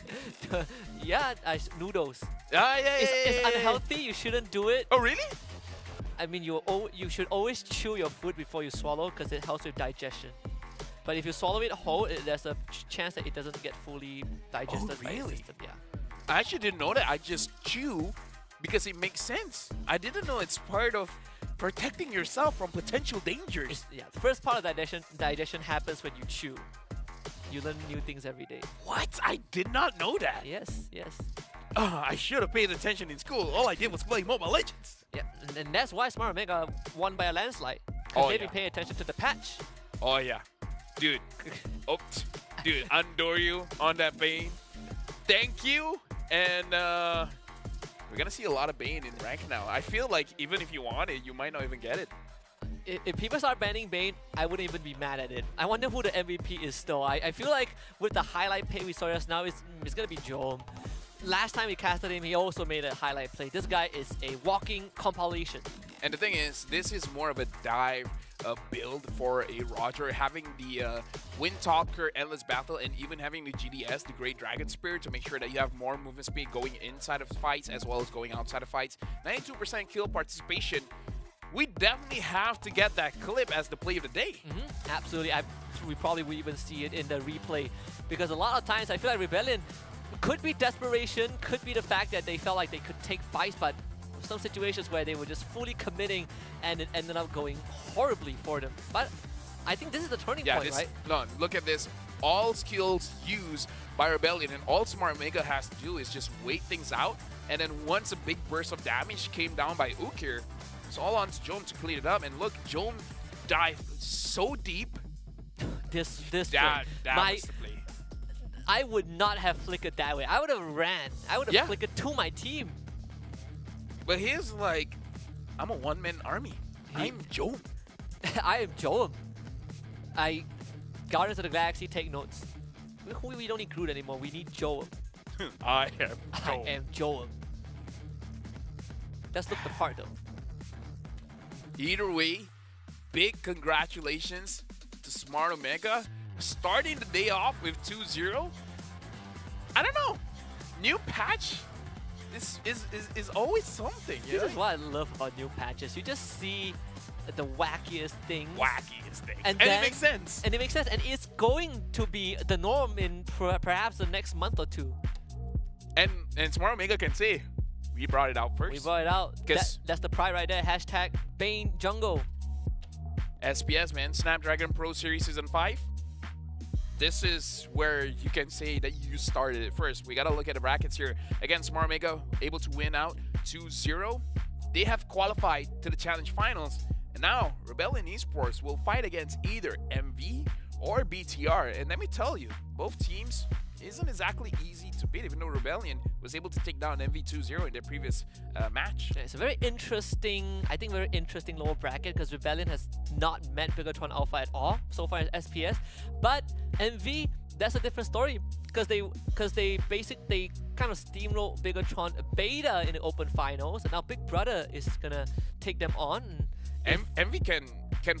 Yeah, noodles. Yeah. It's unhealthy. You shouldn't do it. Oh, really? I mean, you should always chew your food before you swallow because it helps with digestion. But if you swallow it whole, there's a chance that it doesn't get fully digested by your really? system. Yeah. I actually didn't know that. I just chew because it makes sense. I didn't know it's part of protecting yourself from potential dangers. Yeah. The first part of digestion happens when you chew. You learn new things every day. What? I did not know that. Yes. I should have paid attention in school. All I did was play Mobile Legends. Yeah, and that's why Smart Omega won by a landslide. Oh, they didn't yeah. pay attention to the patch. Oh, yeah. Dude. Dude, Andoryu on that Bane. Thank you. And we're going to see a lot of Bane in rank now. I feel like even if you want it, you might not even get it. If people start banning Bane, I wouldn't even be mad at it. I wonder who the MVP is still. I feel like with the highlight play we saw just now, it's going to be Jom. Last time we casted him, he also made a highlight play. This guy is a walking compilation. And the thing is, this is more of a dive build for a Roger, having the Windtalker Endless Battle and even having the GDS, the Great Dragon Spear, to make sure that you have more movement speed going inside of fights as well as going outside of fights. 92% kill participation. We definitely have to get that clip as the play of the day. Absolutely. We probably will even see it in the replay because a lot of times I feel like Rebellion could be desperation, could be the fact that they felt like they could take fights, but some situations where they were just fully committing and it ended up going horribly for them. But I think this is the turning point, right? No, look at this. All skills used by Rebellion, and all Smart Omega has to do is just wait things out, and then once a big burst of damage came down by Ukir, it's all on to Jom to clean it up. And look, Jom dived so deep. This That was the play. I would not have flickered that way. I would have ran. I would have flickered to my team. But he's like, I'm a one-man army. I'm Jom. I am Joam. Guardians of the Galaxy, take notes. We don't need Groot anymore. We need Joam. I am I am Joam. Let's look the part though. Either way, big congratulations to Smart Omega. Starting the day off with 2-0. I don't know. New patch is always something. This is what I love about new patches. You just see the wackiest things. And it makes sense. And it makes sense. And it's going to be the norm in perhaps the next month or two. And Smart Omega can say, we brought it out first. We brought it out. That's the pride right there. Hashtag Bane Jungle. SPS, man. Snapdragon Pro Series Season 5. This is where you can say that you started it first. We got to look at the brackets here. Again, Smart Omega able to win out 2-0. They have qualified to the Challenge Finals. And now, Rebellion Esports will fight against either MV or BTR. And let me tell you, both teams isn't exactly easy to beat, even though Rebellion was able to take down MV 2-0 in their previous match. Yeah, it's a very interesting, I think very interesting lower bracket because Rebellion has not met Bigatron Alpha at all so far as SPS. But MV, that's a different story. because they kind of steamrolled Bigatron beta in the open finals, and now Big Brother is gonna take them on. Envy can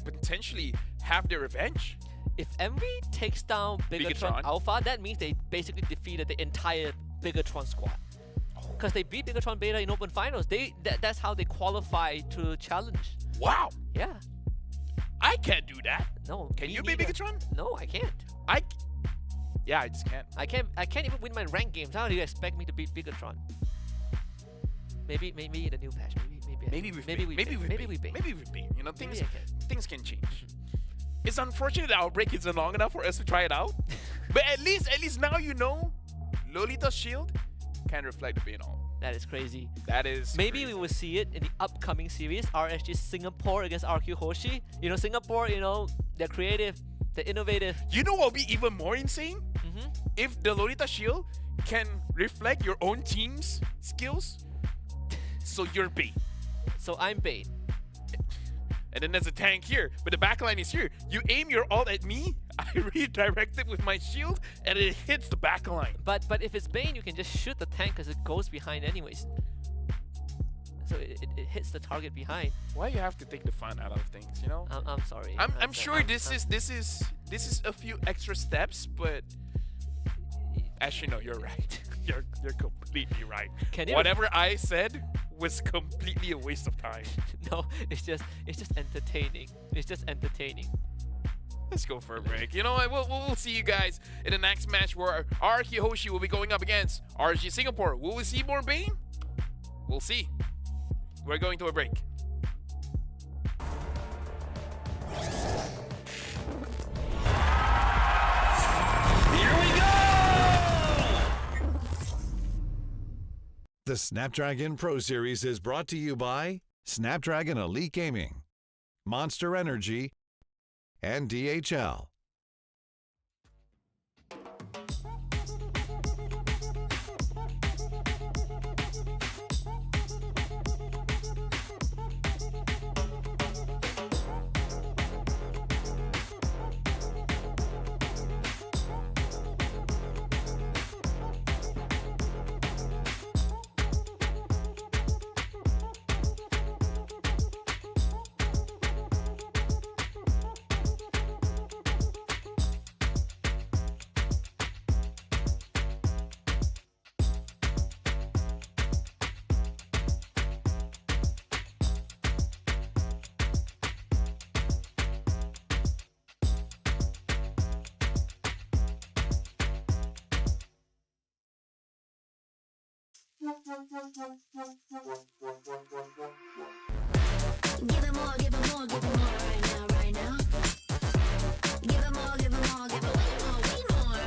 potentially have their revenge. If Envy takes down Bigatron Bigatron. Alpha, that means they basically defeated the entire Bigatron squad. Because they beat Bigatron Beta in open finals. That's how they qualify to challenge. Wow, Yeah. I can't do that. No. Can me you be neither. Bigatron? No, I can't. Yeah, I just can't. I can't even win my rank games. How do you expect me to beat Bigatron? Maybe in the new patch. Maybe we've been. You know, things Maybe I things can change. It's unfortunate the outbreak isn't long enough for us to try it out. But at least now you know Lolita's shield can reflect the Banal. That is crazy. That is Maybe crazy. we will see it in the upcoming series, RSG Singapore against RQ Hoshi. You know, Singapore, you know, they're creative, they're innovative. You know what would be even more insane? If the Lolita shield can reflect your own team's skills. So you're bait. So I'm bait. And then there's a tank here, but the backline is here. You aim your ult at me, I redirect it with my shield, and it hits the backline. But if it's Bane, you can just shoot the tank because it goes behind anyways. So it hits the target behind. Why you have to take the fun out of things, you know? I'm sorry. I'm sure this is a few extra steps, but actually no, you're right. You're completely right. Can you- Whatever I said was completely a waste of time. No, it's just entertaining. It's just entertaining. Let's go for a break. You know what? We'll see you guys in the next match where RQ Hoshi will be going up against RG Singapore. Will we see more Bane? We'll see. We're going to a break. Here we go! The Snapdragon Pro Series is brought to you by Snapdragon Elite Gaming, Monster Energy, and DHL. Give it more, give it more, give it more right now. Give it more, give it more, give it way more.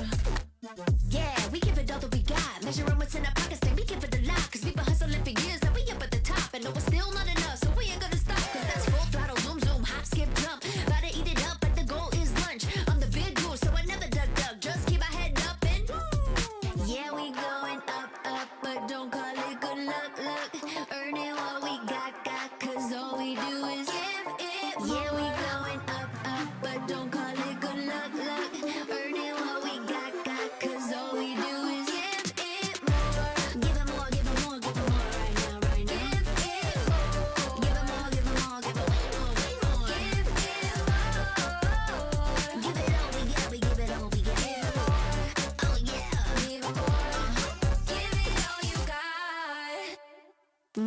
Yeah, we give it all that we got. Measuring what's in our pockets, then we give it a lot. Cause we've been hustling for years, now we up at the top. And no, it's still not enough, so we ain't gonna stop. Cause that's full throttle, zoom, zoom, hop, skip, jump. Gotta eat it up, but the goal is lunch. I'm the big goose, so I never duck, duck. Just keep my head up and yeah, we going up, up, but don't call it good luck, luck. Earning what we got, cause all we do is give it more. Yeah, we going up, up, but don't call it good luck, luck. Earning what we got, cause all we do is give it more. Give it more, give it more, give it more right now. Give it more. Give it more, give it more, give it way more. Give it more. Give it all we got, we give it all we got. Oh yeah, give it more. Give it all you got.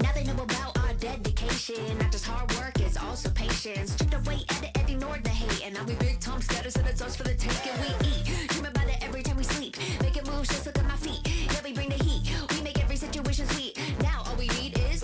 Now they know about our dedication. Not just hard work, it's also patience. Chipped away at it and ignored the hate. And now we big Tom status and it's us for the take. And we eat, dream about it every time we sleep. Making moves, just look at my feet. Yeah, we bring the heat. We make every situation sweet. Now all we need is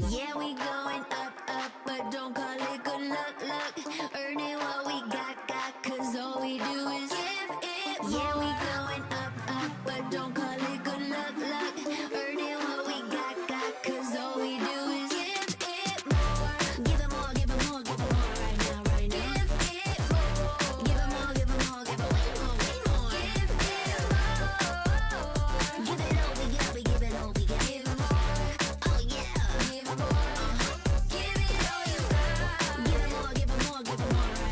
yeah, we going up, up, but don't call it good luck, luck. Earning what we got, cause all we do is give it more. Yeah, we going up, up, but don't call it good luck, luck. Earning what we got, cause all we do is give it more. Give it more, give it more, give it more right now. Give it more. Give it more, give it more, give it way more. Give it more. Give it all we got, we give it all we got. Give it more. Oh yeah. Give it more. Give it all you got. Give it more, give it more, give it more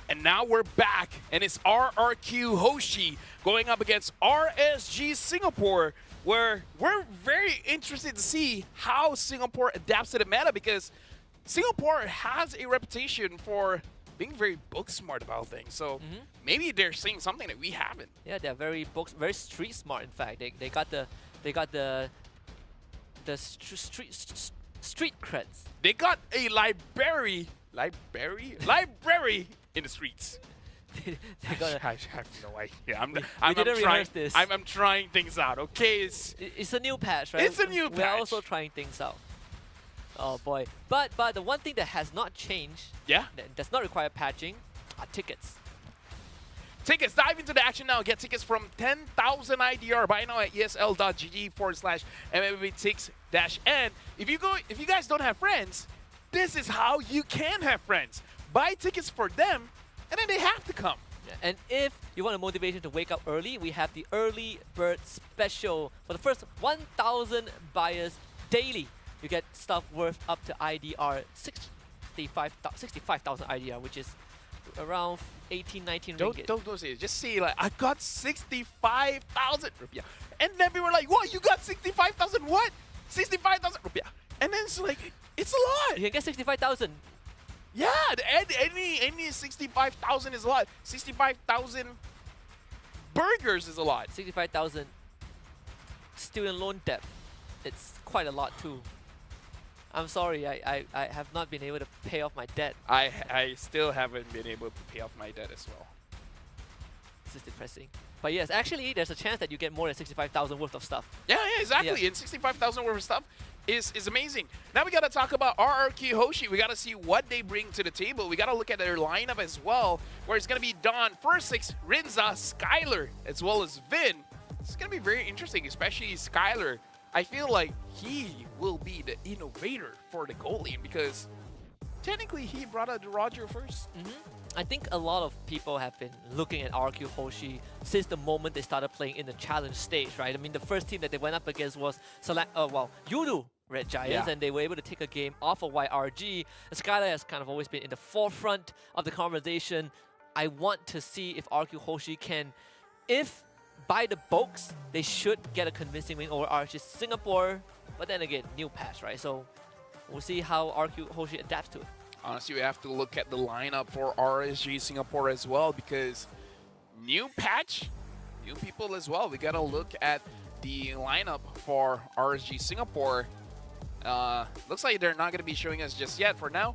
And now we're back, and it's RRQ Hoshi going up against RSG Singapore, where we're very interested to see how Singapore adapts to the meta, because Singapore has a reputation for being very book smart about things. So maybe they're seeing something that we haven't. Yeah, they're very street smart. In fact, they got the street creds. They got a library in the streets. They got I have no idea. I'm didn't trying, rehearse this. I'm trying things out. Okay, it's a new patch, right? It's a new We're patch. also trying things out. Oh boy. But the one thing that has not changed, yeah. that does not require patching, are tickets. Tickets, dive into the action now. Get tickets from 10,000 IDR. Buy now at esl.gg/MMVTix-N. If you guys don't have friends, this is how you can have friends. Buy tickets for them, and then they have to come. Yeah, and if you want a motivation to wake up early, we have the early bird special. For the first 1,000 buyers daily, you get stuff worth up to IDR 65,000 IDR, which is around 18, 19 ringgit. Don't say it. Just say like, I got 65,000 rupiah. And then people were like, what? You got 65,000 what? 65,000 rupiah. And then it's like, it's a lot. You can get 65,000. Yeah, any 65,000 is a lot. 65,000 burgers is a lot. 65,000 student loan debt. It's quite a lot too. I'm sorry, I have not been able to pay off my debt. I still haven't been able to pay off my debt as well. This is depressing. But yes, actually, there's a chance that you get more than 65,000 worth of stuff. Yeah, exactly. Yeah. And 65,000 worth of stuff is amazing. Now we got to talk about RRQ Hoshi. We got to see what they bring to the table. We got to look at their lineup as well, where it's going to be Don, First Six, Rinza, Skylar, as well as Vin. It's going to be very interesting, especially Skylar. I feel like he will be the innovator for the goal lane, because technically he brought out the Roger first. I think a lot of people have been looking at RQ Hoshi since the moment they started playing in the challenge stage, right? I mean, the first team that they went up against was Yudu Red Giants, and they were able to take a game off of YRG. Skylar has kind of always been in the forefront of the conversation. I want to see if RQ Hoshi can, if by the books, they should get a convincing win over RSG Singapore. But then again, new patch, right? So we'll see how RQ Hoshi adapts to it. Honestly, we have to look at the lineup for RSG Singapore as well, because new patch, new people as well. We got to look at the lineup for RSG Singapore. Looks like they're not going to be showing us just yet for now.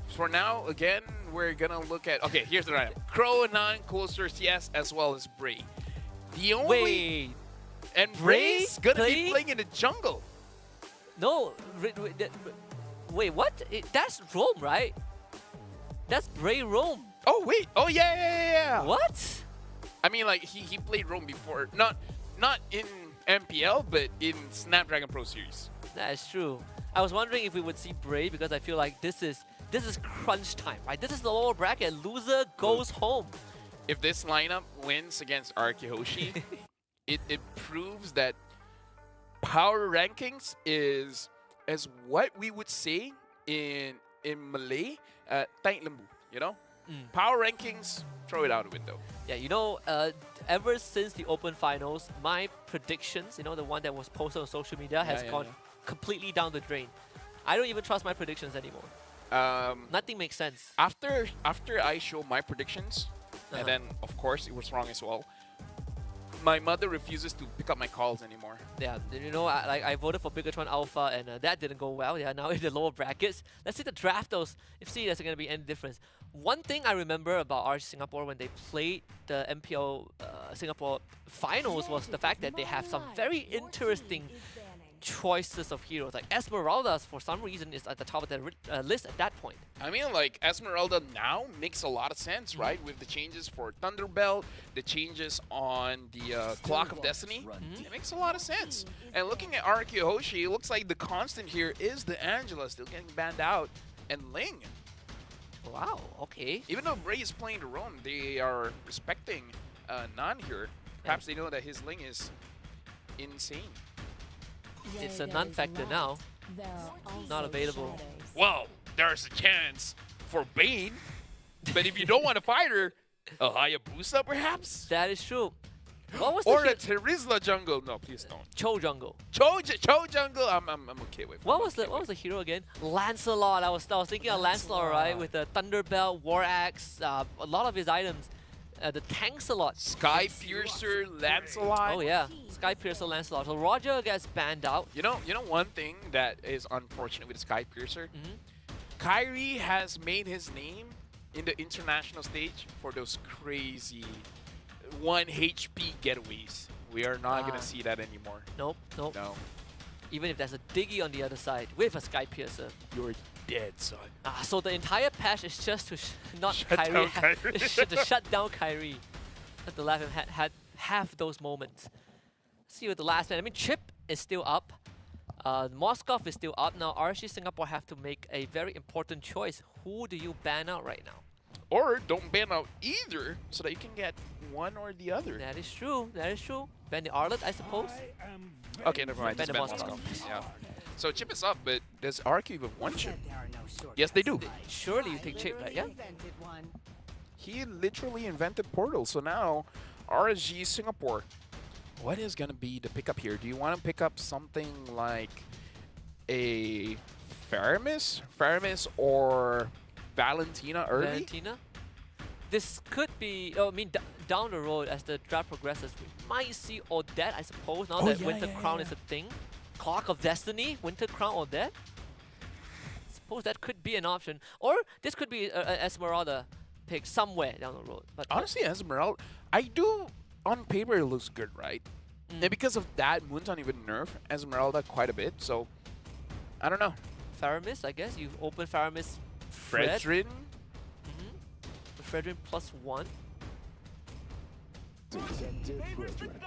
For now, again, we're going to look at... Okay, here's the lineup. Crow, Nan, Coaster, CS, as well as Bray. The only... Wait. And Bray Bray's going to be playing in the jungle. No. Wait, what? That's Rome, right? That's Bray Rome. Oh, wait. Oh, yeah. What? I mean, like, he played Rome before. Not in MPL, but in Snapdragon Pro Series. That is true. I was wondering if we would see Bray, because I feel like this is crunch time, right? This is the lower bracket. Loser goes home. If this lineup wins against RQ Hoshi, it proves that power rankings is as what we would say in Malay, taik lembu, you know? Power rankings, throw it out the window. Yeah, you know, ever since the Open Finals, my predictions, you know, the one that was posted on social media, has gone completely down the drain. I don't even trust my predictions anymore. Nothing makes sense. After I show my predictions, and then of course it was wrong as well. My mother refuses to pick up my calls anymore. Yeah, you know, I voted for Bigatron Alpha, and that didn't go well. Yeah, now in the lower brackets. Let's see the draft those. If see there's gonna be any difference. One thing I remember about RG Singapore when they played the MPL Singapore finals was the fact that they have some very interesting choices of heroes. Like Esmeralda, for some reason, is at the top of the list at that point. I mean, like, Esmeralda now makes a lot of sense, right? With the changes for Thunderbelt, the changes on the Clock of Destiny. It makes a lot of sense. And looking at Araki Hoshi, it looks like the constant here is the Angela still getting banned out, and Ling. Wow, okay. Even though Bray is playing the Rome, they are respecting Nan here. Perhaps they know that his Ling is insane. It's a non-factor now. Not available. Well, there's a chance for Bane, but if you don't want to fight her, a Hayabusa perhaps? That is true. What was Or the a Terizla jungle? No, please don't. Cho jungle? Cho jungle, I'm okay with. What was the hero again? Lancelot. I was thinking of Lancelot, right? With the Thunderbelt, War Axe, a lot of his items. The tanks a lot. Sky Piercer, Lancelot. Oh yeah, Sky Piercer, Lancelot. So Roger gets banned out. You know one thing that is unfortunate with Sky Piercer? Kyrie has made his name in the international stage for those crazy 1 HP getaways. We are not going to see that anymore. Nope. No. Even if there's a Diggy on the other side with a Sky Piercer. You're dead, son. So the entire patch is just to not Shut Kyrie. down Kyrie. To shut down Kyrie. Let the left him have those moments. Let's see what the last man. I mean, Chip is still up. Moskov is still up. Now RSG Singapore have to make a very important choice. Who do you ban out right now? Or don't ban out either, so that you can get one or the other. That is true. That is true. Ban the Arlet, I suppose. Okay, never mind. Ban Just the ban Moskov. Moskov. Yeah. So Chip is up, but does RQ even one Chip? Yes, they do. Surely you take Chip, right? Yeah. He literally invented Portal, so now RSG Singapore. What is going to be the pickup here? Do you want to pick up something like a Faramis? Faramis or Valentina early? Valentina? This could be, I mean, down the road as the draft progresses, we might see Odette, I suppose, now that Winter Crown is a thing. Clock of Destiny, Winter Crown, Odette. Suppose that could be an option. Or this could be an Esmeralda pick somewhere down the road. But honestly, Esmeralda, I do, on paper it looks good, right? And because of that, Moonton even nerf Esmeralda quite a bit, so I don't know. Faramis, I guess. You open Faramis. Fredrin? Fredrin +1.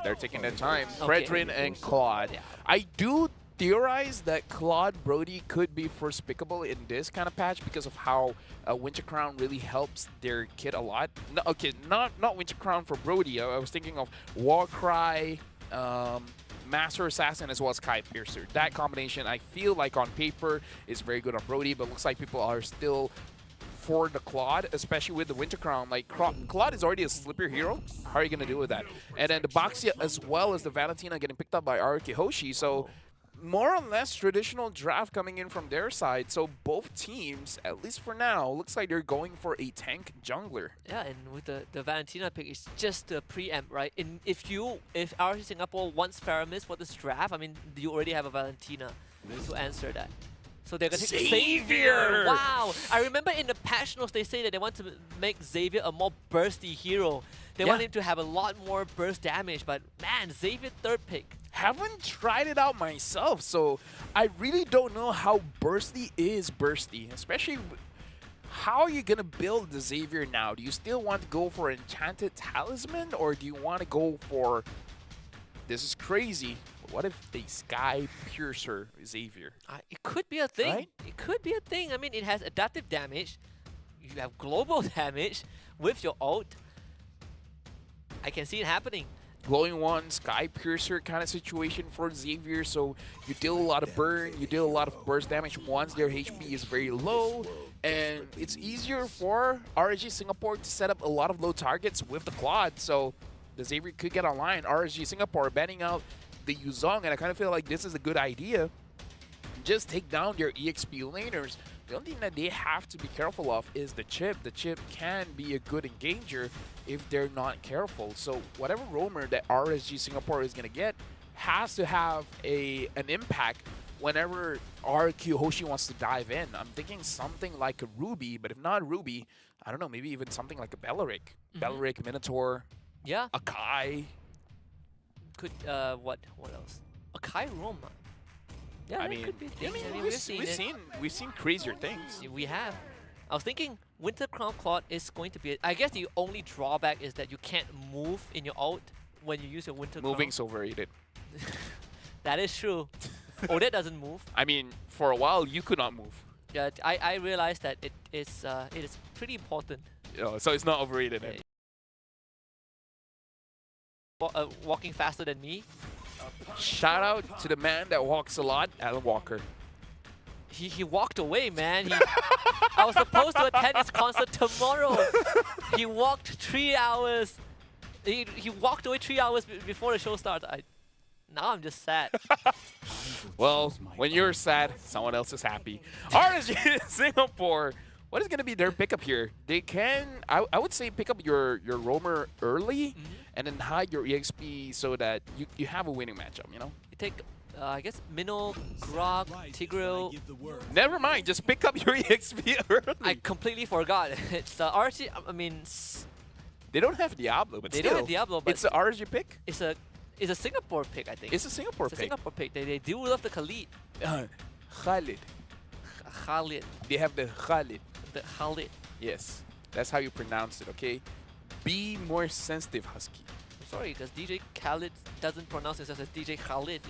They're taking their time. Okay. Fredrin and Claude. Yeah. I do theorize that Claude Brody could be first pickable in this kind of patch because of how Winter Crown really helps their kit a lot. No, okay, not Winter Crown for Brody. I was thinking of Warcry, Master Assassin, as well as Sky Piercer. That combination, I feel like on paper, is very good on Brody, but looks like people are still for the Claude, especially with the Winter Crown. Like, Claude is already a slipper hero. How are you going to deal with that? And then the Baxia as well as the Valentina getting picked up by Araki Hoshi. So, more or less traditional draft coming in from their side. So, both teams, at least for now, looks like they're going for a tank jungler. Yeah, and with the Valentina pick, it's just a preempt, right? If RC Singapore wants Faramis for this draft, I mean, you already have a Valentina to answer that. So they're going to take Xavier! Wow! I remember in the patch notes, they say that they want to make Xavier a more bursty hero. They want him to have a lot more burst damage, but man, Xavier third pick. Haven't tried it out myself, so I really don't know how bursty is bursty, especially how are you going to build the Xavier now? Do you still want to go for Enchanted Talisman, or do you want to go for, this is crazy, what if the Sky Piercer Xavier? It could be a thing. Right? It could be a thing. I mean, it has adaptive damage. You have global damage with your ult. I can see it happening. Glowing One, Sky Piercer kind of situation for Xavier, so you deal a lot of burn, you deal a lot of burst damage once their HP is very low, And it's easier for RSG Singapore to set up a lot of low targets with the Claude, so the Xavier could get online. RSG Singapore banning out the Yuzong, and I kind of feel like this is a good idea. Just take down your EXP laners. The only thing that they have to be careful of is the chip. The chip can be a good engager if they're not careful. So whatever roamer that RSG Singapore is going to get has to have an impact whenever RQ Hoshi wants to dive in. I'm thinking something like a Ruby, but if not Ruby, I don't know, maybe even something like a Belleric. Belleric, Minotaur, Yeah. a Kai. Could what else? A Kai Roma. Yeah, I that mean, could be a thing. I mean, we've seen crazier things. We have. I was thinking Winter Crown Claude is going to be. I guess the only drawback is that you can't move in your ult when you use your Winter Moving's overrated. Crown. That is true. Odette doesn't move. I mean, for a while you could not move. Yeah, I realized that it is pretty important. So it's not overrated. Yeah. Walking faster than me. Shout out to the man that walks a lot, Alan Walker. He walked away, man. I was supposed to attend his concert tomorrow. He walked 3 hours. He walked away 3 hours before the show started. Now I'm just sad. Well, when you're sad, someone else is happy. RSG Singapore, what is going to be their pickup here? They can, I would say, pick up your roamer early and then hide your EXP so that you have a winning matchup, you know? You take, I guess, Minnow, Grog, Tigreal. Never mind, just pick up your EXP early. I completely forgot. It's RSG, I mean... They don't have Diablo, but they still. don't have Diablo, but it's an RSG pick? It's a Singapore pick, I think. It's a Singapore It's a pick. Singapore pick. They do love the Khalid. Khalid. Khalid. They have the Khalid. The Khalid. Yes, that's how you pronounce it, okay? Be more sensitive, Husky. I'm sorry, because DJ Khalid doesn't pronounce himself as DJ Khalid.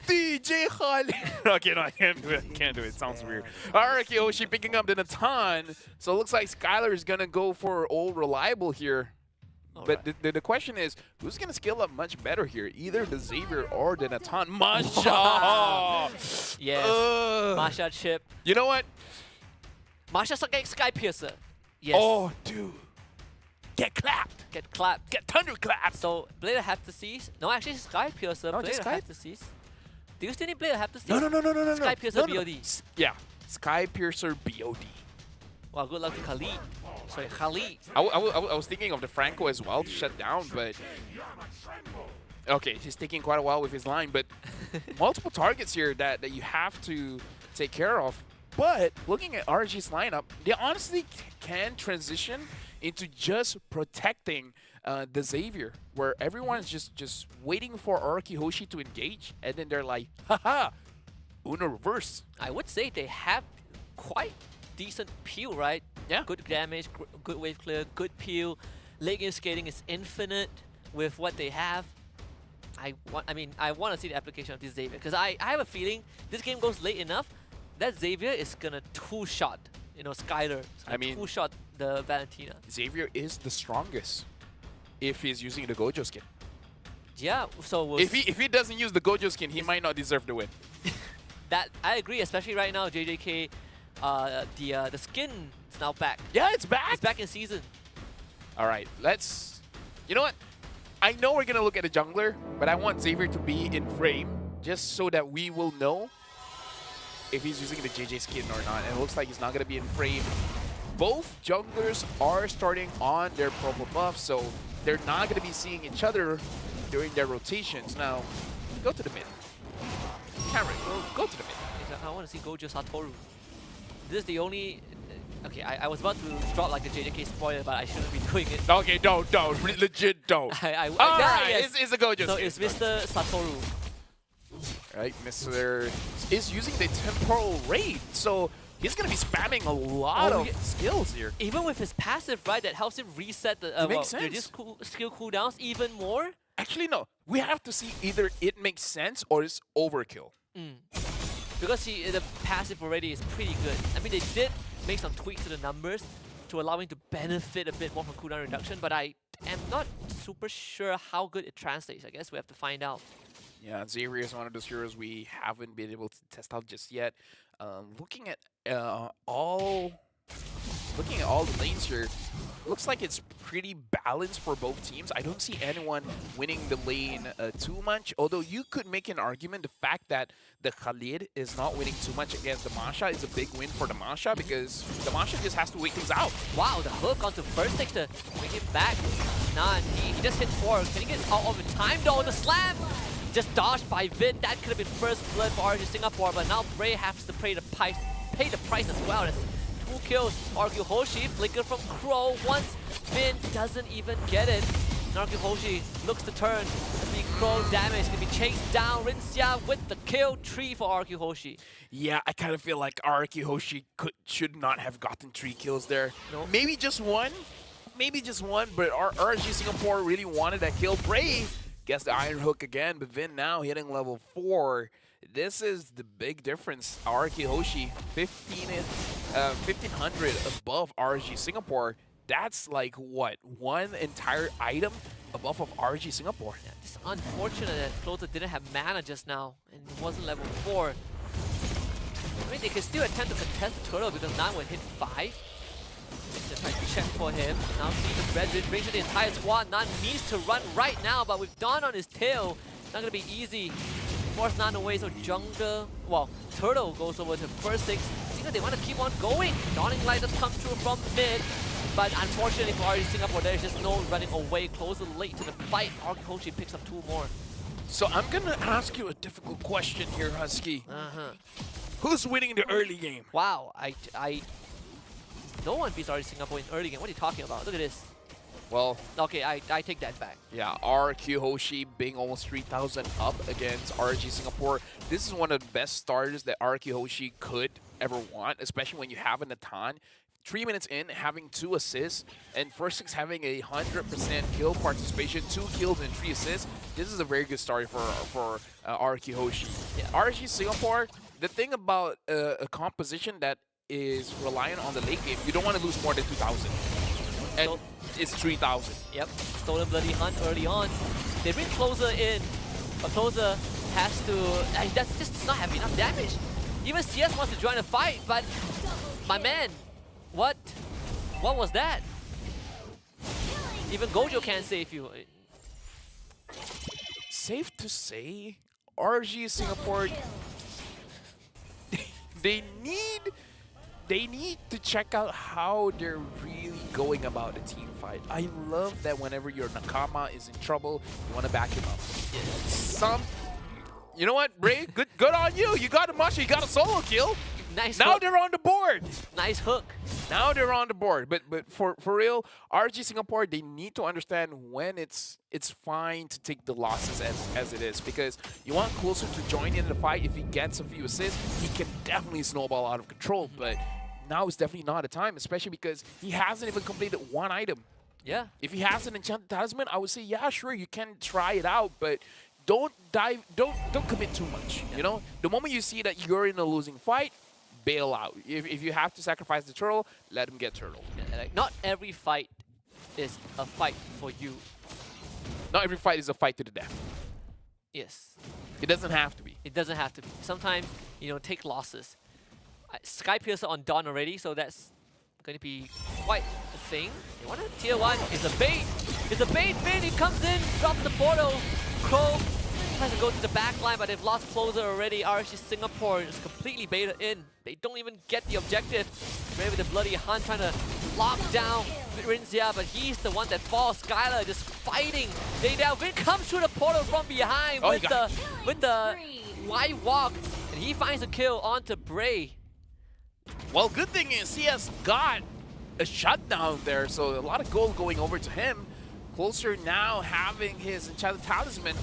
DJ Khalid. Okay, no, I can't do it. Can't do it. It sounds weird. Alright, Kyoshi picking up the Natan. So it looks like Skylar is going to go for old reliable here. But the question is, who's going to scale up much better here? Either the Xavier or the Natan. Masha! Yes. Masha chip. You know what? Masha Sky Piercer. Yes. Oh, dude. Get clapped. Get clapped. Get thunderclapped. So, Blader have to seize. No, actually, Sky Piercer. No, just Blader Sky. have to seize. Do you still need Blader have to seize? No. Sky Piercer BOD. Yeah. Sky Piercer BOD. Well, good luck to Khalid. Sorry, Khalid. I was thinking of the Franco as well to shut down, but... Okay, he's taking quite a while with his line, but multiple targets here that you have to take care of. But looking at RG's lineup, they honestly can transition into just protecting the Xavier, where everyone's just waiting for Araki Hoshi to engage, and then they're like, haha, Uno reverse. I would say they have quite decent peel, right? Yeah. Good damage, good wave clear, good peel. Late game skating is infinite with what they have. I want to see the application of this Xavier, because I have a feeling this game goes late enough that Xavier is gonna two-shot, Skylar. I mean, two-shot the Valentina. Xavier is the strongest if he's using the Gojo skin. Yeah, so we'll If he doesn't use the Gojo skin, he might not deserve the win. that I agree, especially right now, JJK, the skin is now back. Yeah, it's back. It's back in season. All right, let's... You know what? I know we're going to look at a jungler, but I want Xavier to be in frame just so that we will know if he's using the JJ skin or not. And it looks like he's not going to be in frame. Both junglers are starting on their purple buff, so they're not going to be seeing each other during their rotations. Now, go to the mid. Cameron, go to the mid. I want to see Gojo Satoru. This is the only... Okay, I was about to drop like a JJK spoiler, but I shouldn't be doing it. Okay, don't. Legit don't. All right, yes. it's a Gojo So skin. it's Mr. Satoru. Right, Mr. is using the temporal raid, so he's going to be spamming a lot of skills here. Even with his passive, right, that helps him reset the reduce skill cooldowns even more. Actually, no. We have to see either it makes sense or it's overkill. Because the passive already is pretty good. I mean, they did make some tweaks to the numbers to allow him to benefit a bit more from cooldown reduction, but I am not super sure how good it translates. I guess we have to find out. Yeah, Xavier is one of those heroes we haven't been able to test out just yet. Looking at all the lanes here, looks like it's pretty balanced for both teams. I don't see anyone winning the lane too much, although you could make an argument the fact that the Khalid is not winning too much against the Masha is a big win for the Masha because the Masha just has to wait things out. Wow, the hook onto first six to bring him back. Nah, he just hit 4. Can he get out of time though? The slam! Just dodged by Vin. That could have been first blood for RG Singapore, but now Bray has to pay the price as well. That's 2 kills. RQ Hoshi flicker from Crow once Vin doesn't even get it. RQ Hoshi looks to turn. That's being Crow damage. Gonna be chased down. Rinxia with the kill. 3 for RQ Hoshi. Yeah, I kind of feel like RQ Hoshi should not have gotten 3 kills there. No. Maybe just one. Maybe just one, but RG Singapore really wanted that kill. Bray gets the Iron Hook again, but Vin now hitting level 4. This is the big difference. RQ Hoshi, 1500 above RG Singapore. That's like, what, one entire item above of RG Singapore? Yeah, it's unfortunate that Closer didn't have mana just now and it wasn't level 4. I mean, they can still attempt to contest the turtle because now will hit 5. They're trying to check for him. Now see the red ridge brings the entire squad. Nan needs to run right now, but with Dawn on his tail, it's not going to be easy. Force Nan away, so Jungle, well, Turtle goes over to first 6. Seems like they want to keep on going. Dawning Light does come through from mid, but unfortunately for RG Singapore, there's just no running away. Closer late to the fight. RQ Hoshi picks up 2 more. So I'm going to ask you a difficult question here, Husky. Who's winning the early game? Wow, no one beats RG Singapore in early game. What are you talking about? Look at this. Well, Okay, I take that back. yeah, RQ Hoshi being almost 3,000 up against RG Singapore. This is one of the best starters that RQ Hoshi could ever want, especially when you have an Atan. 3 minutes in, having 2 assists, and first 6 having 100% kill participation, 2 kills and 3 assists. This is a very good start for RQ Hoshi. Yeah. RG Singapore, the thing about a composition that is reliant on the late game, you don't want to lose more than 2,000. And it's 3,000. Yep, Stolen Bloody Hunt early on. They bring Closer in, but Closer has to... that's just not have enough damage. Even CS wants to join the fight, but my man, what was that? Even Gojo can't save you. Safe to say, RG Singapore, they need to check out how they're really going about the team fight. I love that whenever your Nakama is in trouble, you want to back him up. You know what, Bray? Good on you. You got a Masha, you got a solo kill. Nice Now hook. they're on the board. Nice hook. Now they're on the board. But for real, RG Singapore, they need to understand when it's fine to take the losses as it is, because you want Closer to join in the fight. If he gets a few assists, he can definitely snowball out of control. But now is definitely not a time, especially because he hasn't even completed 1 item. Yeah. If he has an enchanted talisman, I would say, yeah, sure, you can try it out, but don't commit too much. You know, the moment you see that you're in a losing fight, bail out. If you have to sacrifice the turtle, let him get turtle. Yeah, like, not every fight is a fight for you. Not every fight is a fight to the death. Yes. It doesn't have to be. It doesn't have to be. Sometimes, take losses. Sky Piercer on Dawn already, so that's going to be quite a thing. They want a tier 1. It's a bait. It's a bait. Vin, he comes in, drops the portal. Crow tries to go to the back line, but they've lost Closer already. RG Singapore is completely baited in. They don't even get the objective. Maybe the Bloody Hunt trying to lock down Rinxia, but he's the one that falls. Skylar just fighting. Vin comes through the portal from behind with the wide walk, and he finds a kill onto Bray. Well, good thing is CS got a shutdown there, so a lot of gold going over to him. Closer now having his enchanted talisman.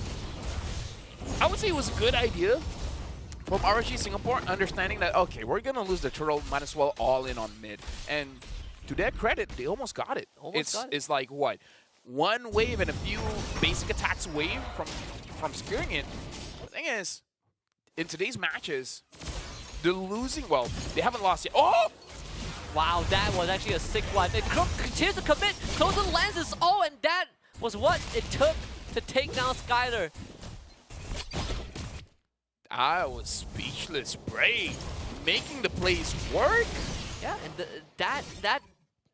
I would say it was a good idea from RG Singapore, understanding that, okay, we're going to lose the turtle, might as well all in on mid. And to their credit, they almost got it. It's like, what, 1 wave and a few basic attacks away from securing it. The thing is, in today's matches, they're losing, well, they haven't lost yet. Oh! Wow, that was actually a sick one. It continues to commit. Closer lands his and that was what it took to take down Skylar. I was speechless. Bray making the plays work. Yeah, and that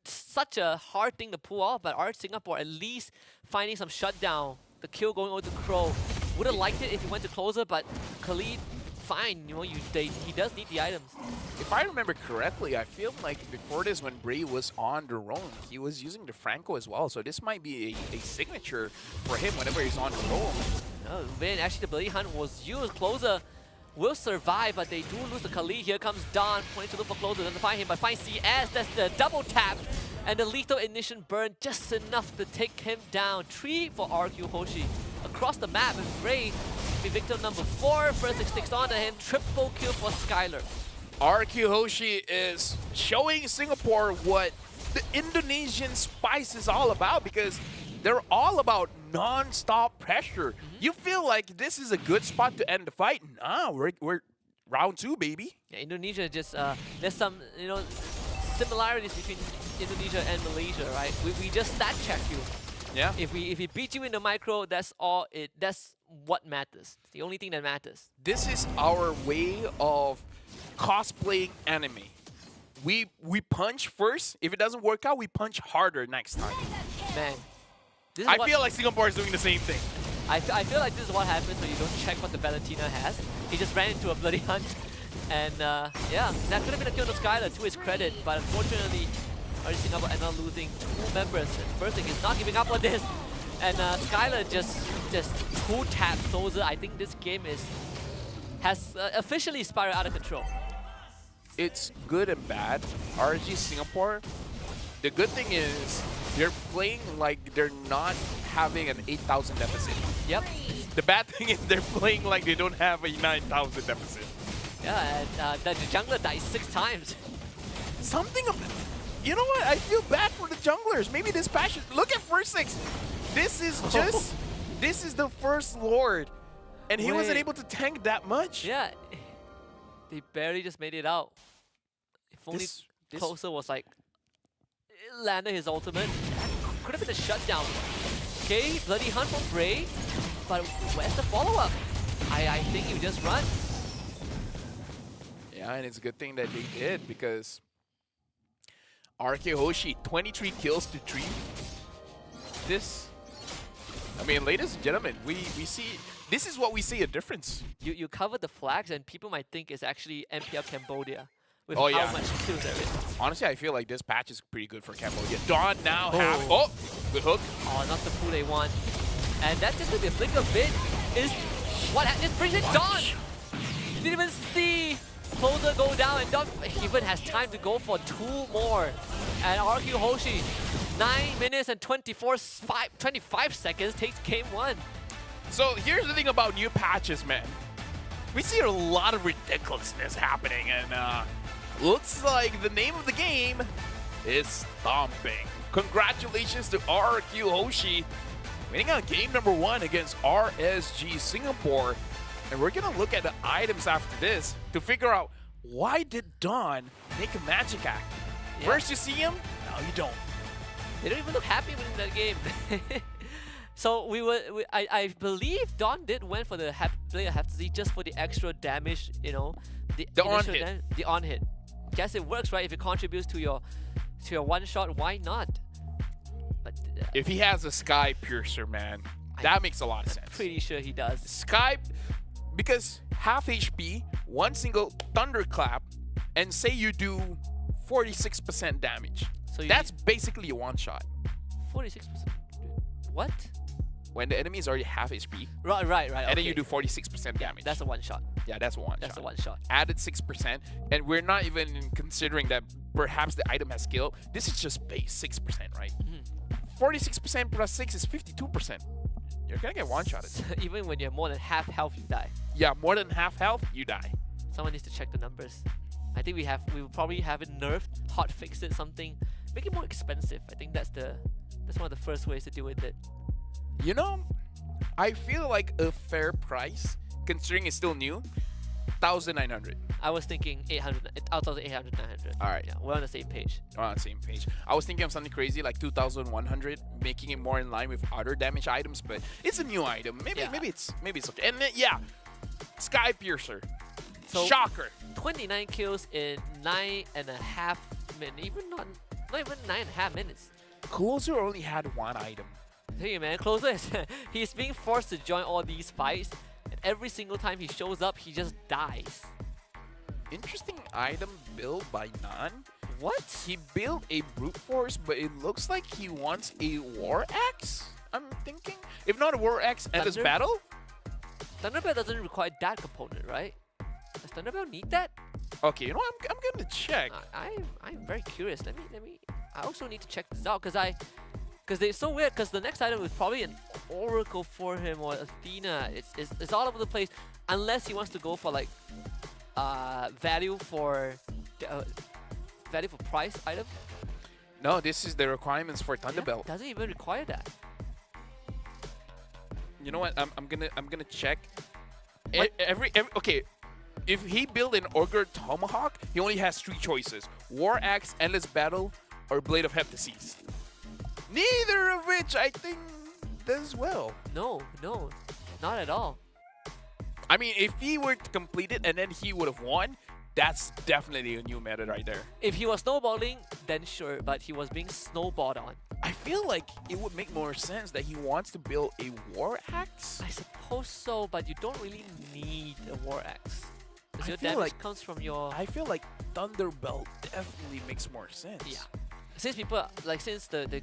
such a hard thing to pull off, but our Singapore at least finding some shutdown. The kill going over to Crow. Would have liked it if he went to closer, but Khalid, fine. You know, he does need the items. If I remember correctly, I feel like before this, when Bray was on the roam, he was using the Franco as well. So this might be a signature for him whenever he's on the roam. Oh, man, actually the Bloody Hunt was used. Closer will survive, but they do lose the Khalid. Here comes Don, pointing to look for Closer. Doesn't find him, but finds CS. That's the double tap. And the lethal ignition burn just enough to take him down. 3 for RQ Hoshi. Across the map, and Bray be victim number 4. First 6 sticks onto him. Triple kill for Skylar. RQ Hoshi is showing Singapore what the Indonesian spice is all about, because they're all about non-stop pressure. You feel like this is a good spot to end the fight? Nah, we're round 2, baby. Yeah, Indonesia just there's some similarities between Indonesia and Malaysia, right? We just stat check you. Yeah. If we beat you in the micro, that's all it. That's what matters. It's the only thing that matters. This is our way of cosplaying anime. We punch first. If it doesn't work out, we punch harder next time. Man, this is I what, feel like Singapore is doing the same thing. I feel like this is what happens when you don't check what the Valentina has. He just ran into a bloody hunt, and yeah, that could have been a kill to Skylar to his credit, but unfortunately, Singapore ended up losing 2 members. And first thing is not giving up on this, and Skylar just 2 taps closer. I think this game has officially spiraled out of control. It's good and bad. RG Singapore, the good thing is they're playing like they're not having an 8,000 deficit. Yep. The bad thing is they're playing like they don't have a 9,000 deficit. Yeah, and the jungler dies 6 times. Something about, you know what? I feel bad for the junglers. Maybe this passion. Look at first 6. This is just, this is the first Lord, and he wasn't Wait. able to tank that much. Yeah, they barely just made it out. If only This- Closer was like, landed his ultimate. That could have been a shutdown. Okay, bloody hunt from Bray, but where's the follow-up? I think you just run. Yeah, and it's a good thing that they did, because RK Hoshi, 23 kills to 3. This, I mean, ladies and gentlemen, we see, this is what we see a difference. You cover the flags and people might think it's actually MPL Cambodia with Oh, how yeah. much kills there is. Honestly, I feel like this patch is pretty good for Cambodia. Dawn now have, oh, good hook. Oh, not the pool they want. And that's just gonna be a flick of bit. Is what this brings it Dawn. You didn't even see Closer go down, and Dawn even has time to go for 2 more. And RQ Hoshi, 9 minutes and 25 seconds takes game 1. So here's the thing about new patches, man. We see a lot of ridiculousness happening, and looks like the name of the game is stomping. Congratulations to RQ Hoshi, winning on game number 1 against RSG Singapore. And we're gonna look at the items after this to figure out, why did Dawn make a magic act? Yeah. First you see him, now you don't. They don't even look happy winning that game. So I believe Dawn did went for the player have to see just for the extra damage, you know, the on initial hit. The on hit. Guess it works, right? If it contributes to your one shot, why not? But If he has a Sky Piercer, man, that makes a lot of sense. pretty sure he does. Sky, because half HP, 1 single thunderclap, and say you do 46% damage. So you That's basically a one shot. 46%. What? When the enemy is already half HP, Right. and then you do 46% damage. That's a one shot. Yeah, that's a one That's shot. a one shot. Added 6%, and we're not even considering that perhaps the item has skill. This is just base 6%, right? 46% plus 6 is 52%. You're gonna get one-shotted. Even when you have more than half health, you die. Yeah, more than half health, you die. Someone needs to check the numbers. I think we will probably have it nerfed, hot fix it, something, make it more expensive. I think that's one of the first ways to deal with it. You know, I feel like a fair price, considering it's still new, 1,900. I was thinking 800, 1,800, 900. All right. Yeah, we're on the same page. We're on the same page. I was thinking of something crazy like 2,100, making it more in line with other damage items, but it's a new item. Maybe Yeah. maybe it's okay. And yeah, Sky Piercer. So Shocker. 29 kills in 9.5 minutes. Even not even 9.5 minutes. Closer only had one item. Hey man, Closer is he's being forced to join all these fights, and every single time he shows up, he just dies. Interesting item built by Nan. What? He built a brute force, but it looks like he wants a war axe. I'm thinking, if not a war axe, endless Thunder? battle. Thunderbell doesn't require that component, right? Does Thunderbell need that? Okay, you know what? I'm gonna check. I'm very curious. Let me. I also need to check this out because they're so weird. Because the next item is probably an Oracle for him or Athena. It's all over the place unless he wants to go for like value for price item. No, this is the requirements for Thunderbelt. Doesn't even require that. You know what? I'm gonna check. What? Okay. If he built an Ogre Tomahawk, he only has 3 choices: War Axe, Endless Battle, or Blade of Heptases. Neither of which I think does well. No, not at all. I mean, if he were to complete it and then he would have won, that's definitely a new meta right there. If he was snowballing, then sure, but he was being snowballed on. I feel like it would make more sense that he wants to build a War Axe. I suppose so, but you don't really need a War Axe. Because I your feel damage like- comes from your... I feel like Thunderbelt definitely makes more sense. Yeah. Since people, like, since the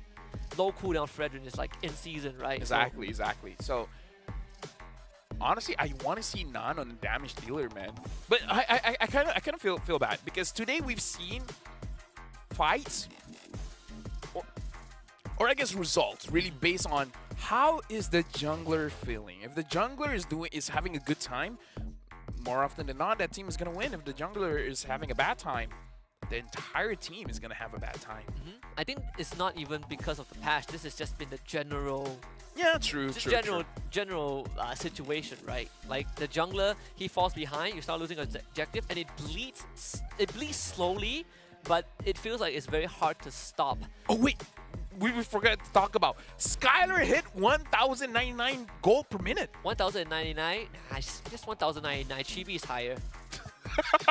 low cooldown Fredrin is like in season, right? Exactly. So, honestly, I want to see Nan on the damage dealer, man. But I kind of feel bad because today we've seen fights, or I guess results, really based on how is the jungler feeling. If the jungler is having a good time, more often than not, that team is gonna win. If the jungler is having a bad time, the entire team is gonna have a bad time. I think it's not even because of the patch. This has just been the general, Yeah, true. general situation, right? Like the jungler, he falls behind. You start losing objective, and it bleeds. It bleeds slowly, but it feels like it's very hard to stop. Oh wait, we forgot to talk about Skylar hit 1,099 gold per minute. 1,099. Nah, just 1,099. Chibi is higher.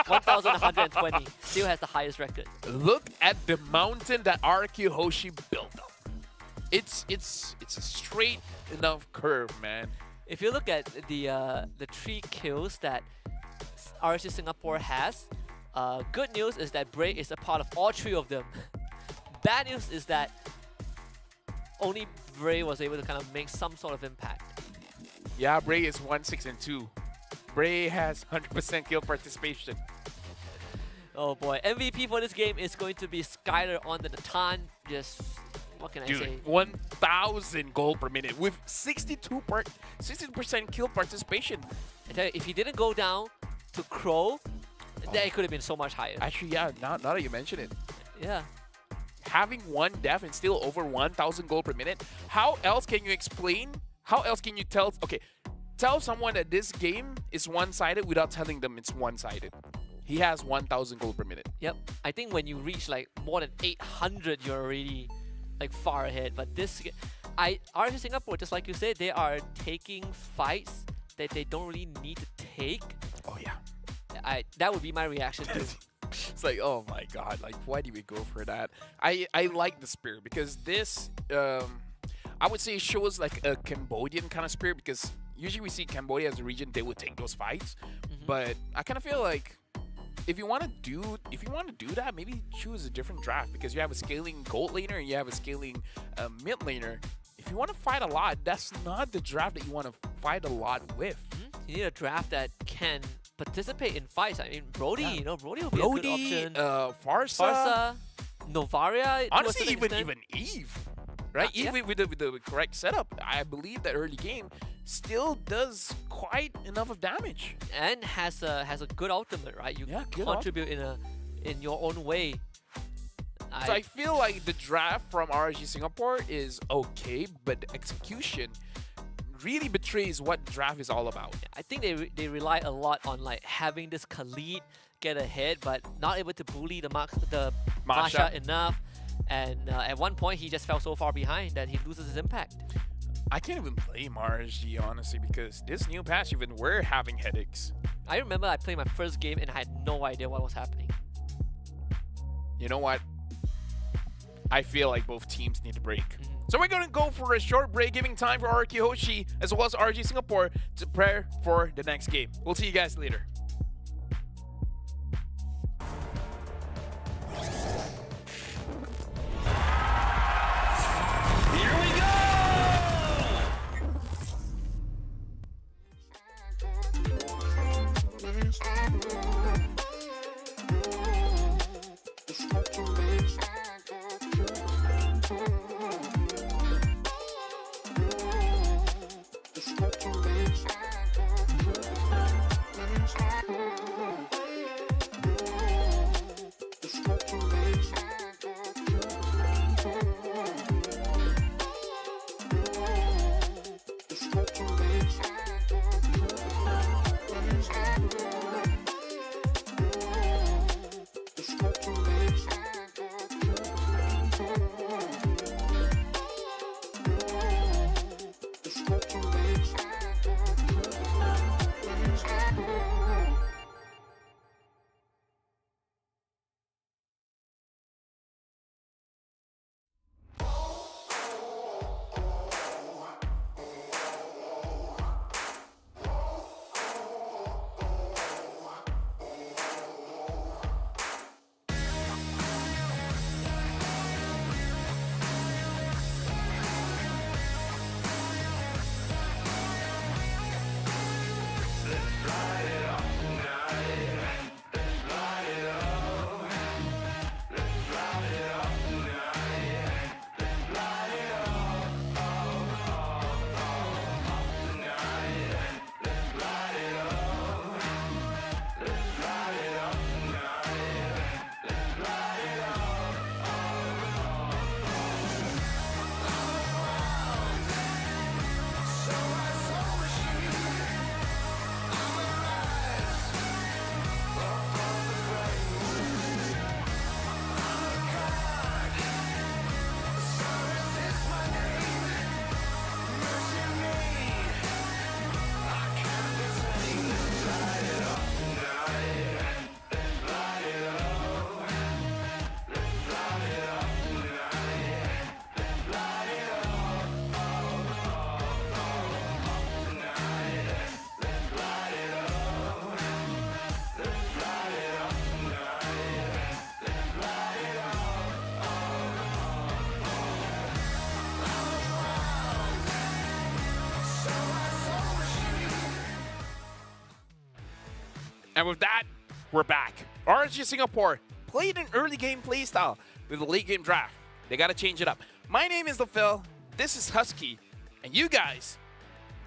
1,120. Still has the highest record. Look at the mountain that RQ Hoshi built up. It's a straight enough curve, man. If you look at the 3 kills that RSG Singapore has, good news is that Bray is a part of all 3 of them. Bad news is that only Bray was able to kind of make some sort of impact. Yeah, Bray is 1-6-2. Bray has 100% kill participation. Oh boy, MVP for this game is going to be Skylar on the Natan. Just, what can I say? Dude, 1,000 gold per minute with 60% kill participation. I tell you, if he didn't go down to Crow, then it could have been so much higher. Actually, yeah, now that you mention it. Yeah. Having 1 death and still over 1,000 gold per minute, how else can you explain? How else can you tell? Okay, tell someone that this game is one-sided without telling them it's one-sided. He has 1,000 gold per minute. Yep. I think when you reach like more than 800, you're already like far ahead. But this, RSG Singapore, just like you said, they are taking fights that they don't really need to take. Oh yeah. That would be my reaction too. It's like, oh my god, like why do we go for that? I like the spirit because this, I would say shows like a Cambodian kind of spirit because usually we see Cambodia as a region, they would take those fights. But I kind of feel like if you want to do that, maybe choose a different draft because you have a scaling gold laner and you have a scaling mid laner. If you want to fight a lot, that's not the draft that you want to fight a lot with. You need a draft that can participate in fights. I mean, Brody, Yeah. you know, Brody will be a good option. Farsa. Farsa, Novaria. Honestly, to a certain even extent. Eve, right? Yeah. Eve with the correct setup, I believe that early game still does quite enough of damage. And has a good ultimate, right? You Yeah, good contribute in your own way. So I feel like the draft from RSG Singapore is okay, but the execution really betrays what draft is all about. I think they rely a lot on like having this Khalid get ahead, but not able to bully the Masha enough. And at one point, he just fell so far behind that he loses his impact. I can't even play RSG honestly because this new patch even we're having headaches. I remember I played my first game and I had no idea what was happening. You know what? I feel like both teams need a break. So we're gonna go for a short break, giving time for RQ Hoshi as well as RG Singapore to prepare for the next game. We'll see you guys later. Here we go! And with that, we're back. RSG Singapore played an early game playstyle with a late game draft. They gotta change it up. My name is Phil. This is Husky, and you guys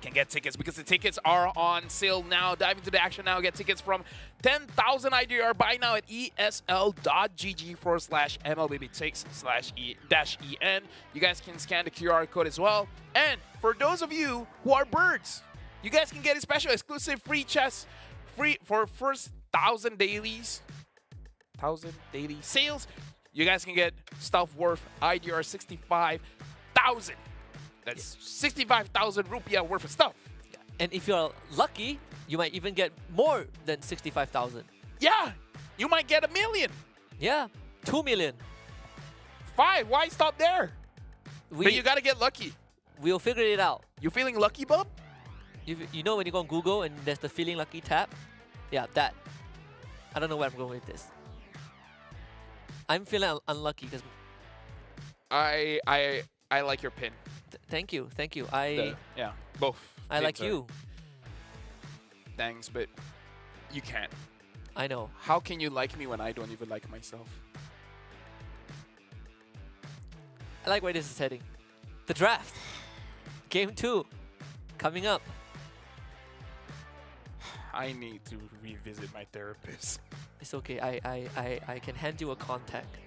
can get tickets because the tickets are on sale now. Dive into the action now. Get tickets from 10,000 IDR. Buy now at esl.gg/MLBB6/-EN. You guys can scan the QR code as well. And for those of you who are birds, you guys can get a special exclusive free chests free for first 1,000 dailies. 1,000 daily sales. You guys can get stuff worth IDR 65,000. That's 65,000 rupiah worth of stuff. And if you're lucky, you might even get more than 65,000. Yeah, you might get 1 million. Yeah, 2 million. 5, why stop there? But you gotta get lucky. We'll figure it out. You feeling lucky, bub? You know when you go on Google and there's the feeling lucky tab? Yeah, that. I don't know where I'm going with this. I'm feeling unlucky because I like your pin. thank you. Yeah, both. I like pins are- you. Thanks, but you can't. I know. How can you like me when I don't even like myself? I like where this is heading. The draft. Game 2. Coming up. I need to revisit my therapist. It's okay. I can hand you a contact.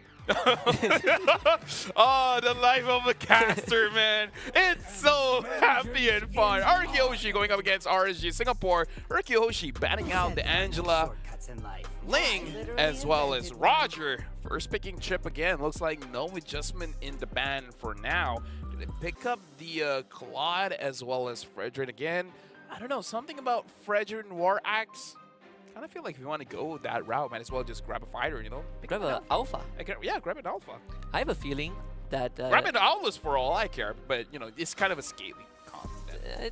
Oh, the life of a caster, man. It's so happy and fun. Hoshi going up against RSG Singapore. Hoshi batting out the Angela, Ling, as well as Roger. First picking Chip again. Looks like no adjustment in the ban for now. pick up the Claude as well as Fredrin again. I don't know, something about Fredrin War Axe. Kind of feel like if you want to go that route, might as well just grab a fighter, you know? Grab an alpha. Yeah, grab an alpha. I have a feeling that Grab an alphas for all I care, but you know, it's kind of a scaly comp.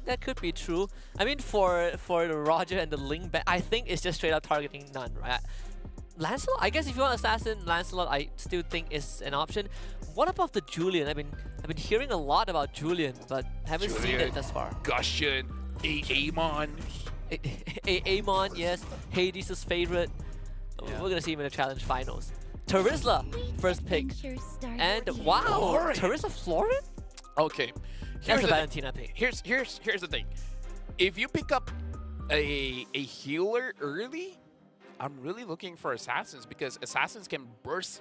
that could be true. I mean, for the Roger and the Ling, I think it's just straight up targeting none, right? Lancelot, I guess if you want Assassin, Lancelot, I still think is an option. What about the Julian? I've been hearing a lot about Julian, but haven't seen it thus far. Gushing, Amon. Amon, yes, Hades' favorite. Yeah. We're gonna see him in the challenge finals. Terizla, first pick, and wow, Terizla Florin. Okay, That's a Valentina pick. Here's the thing. If you pick up a healer early, I'm really looking for assassins because assassins can burst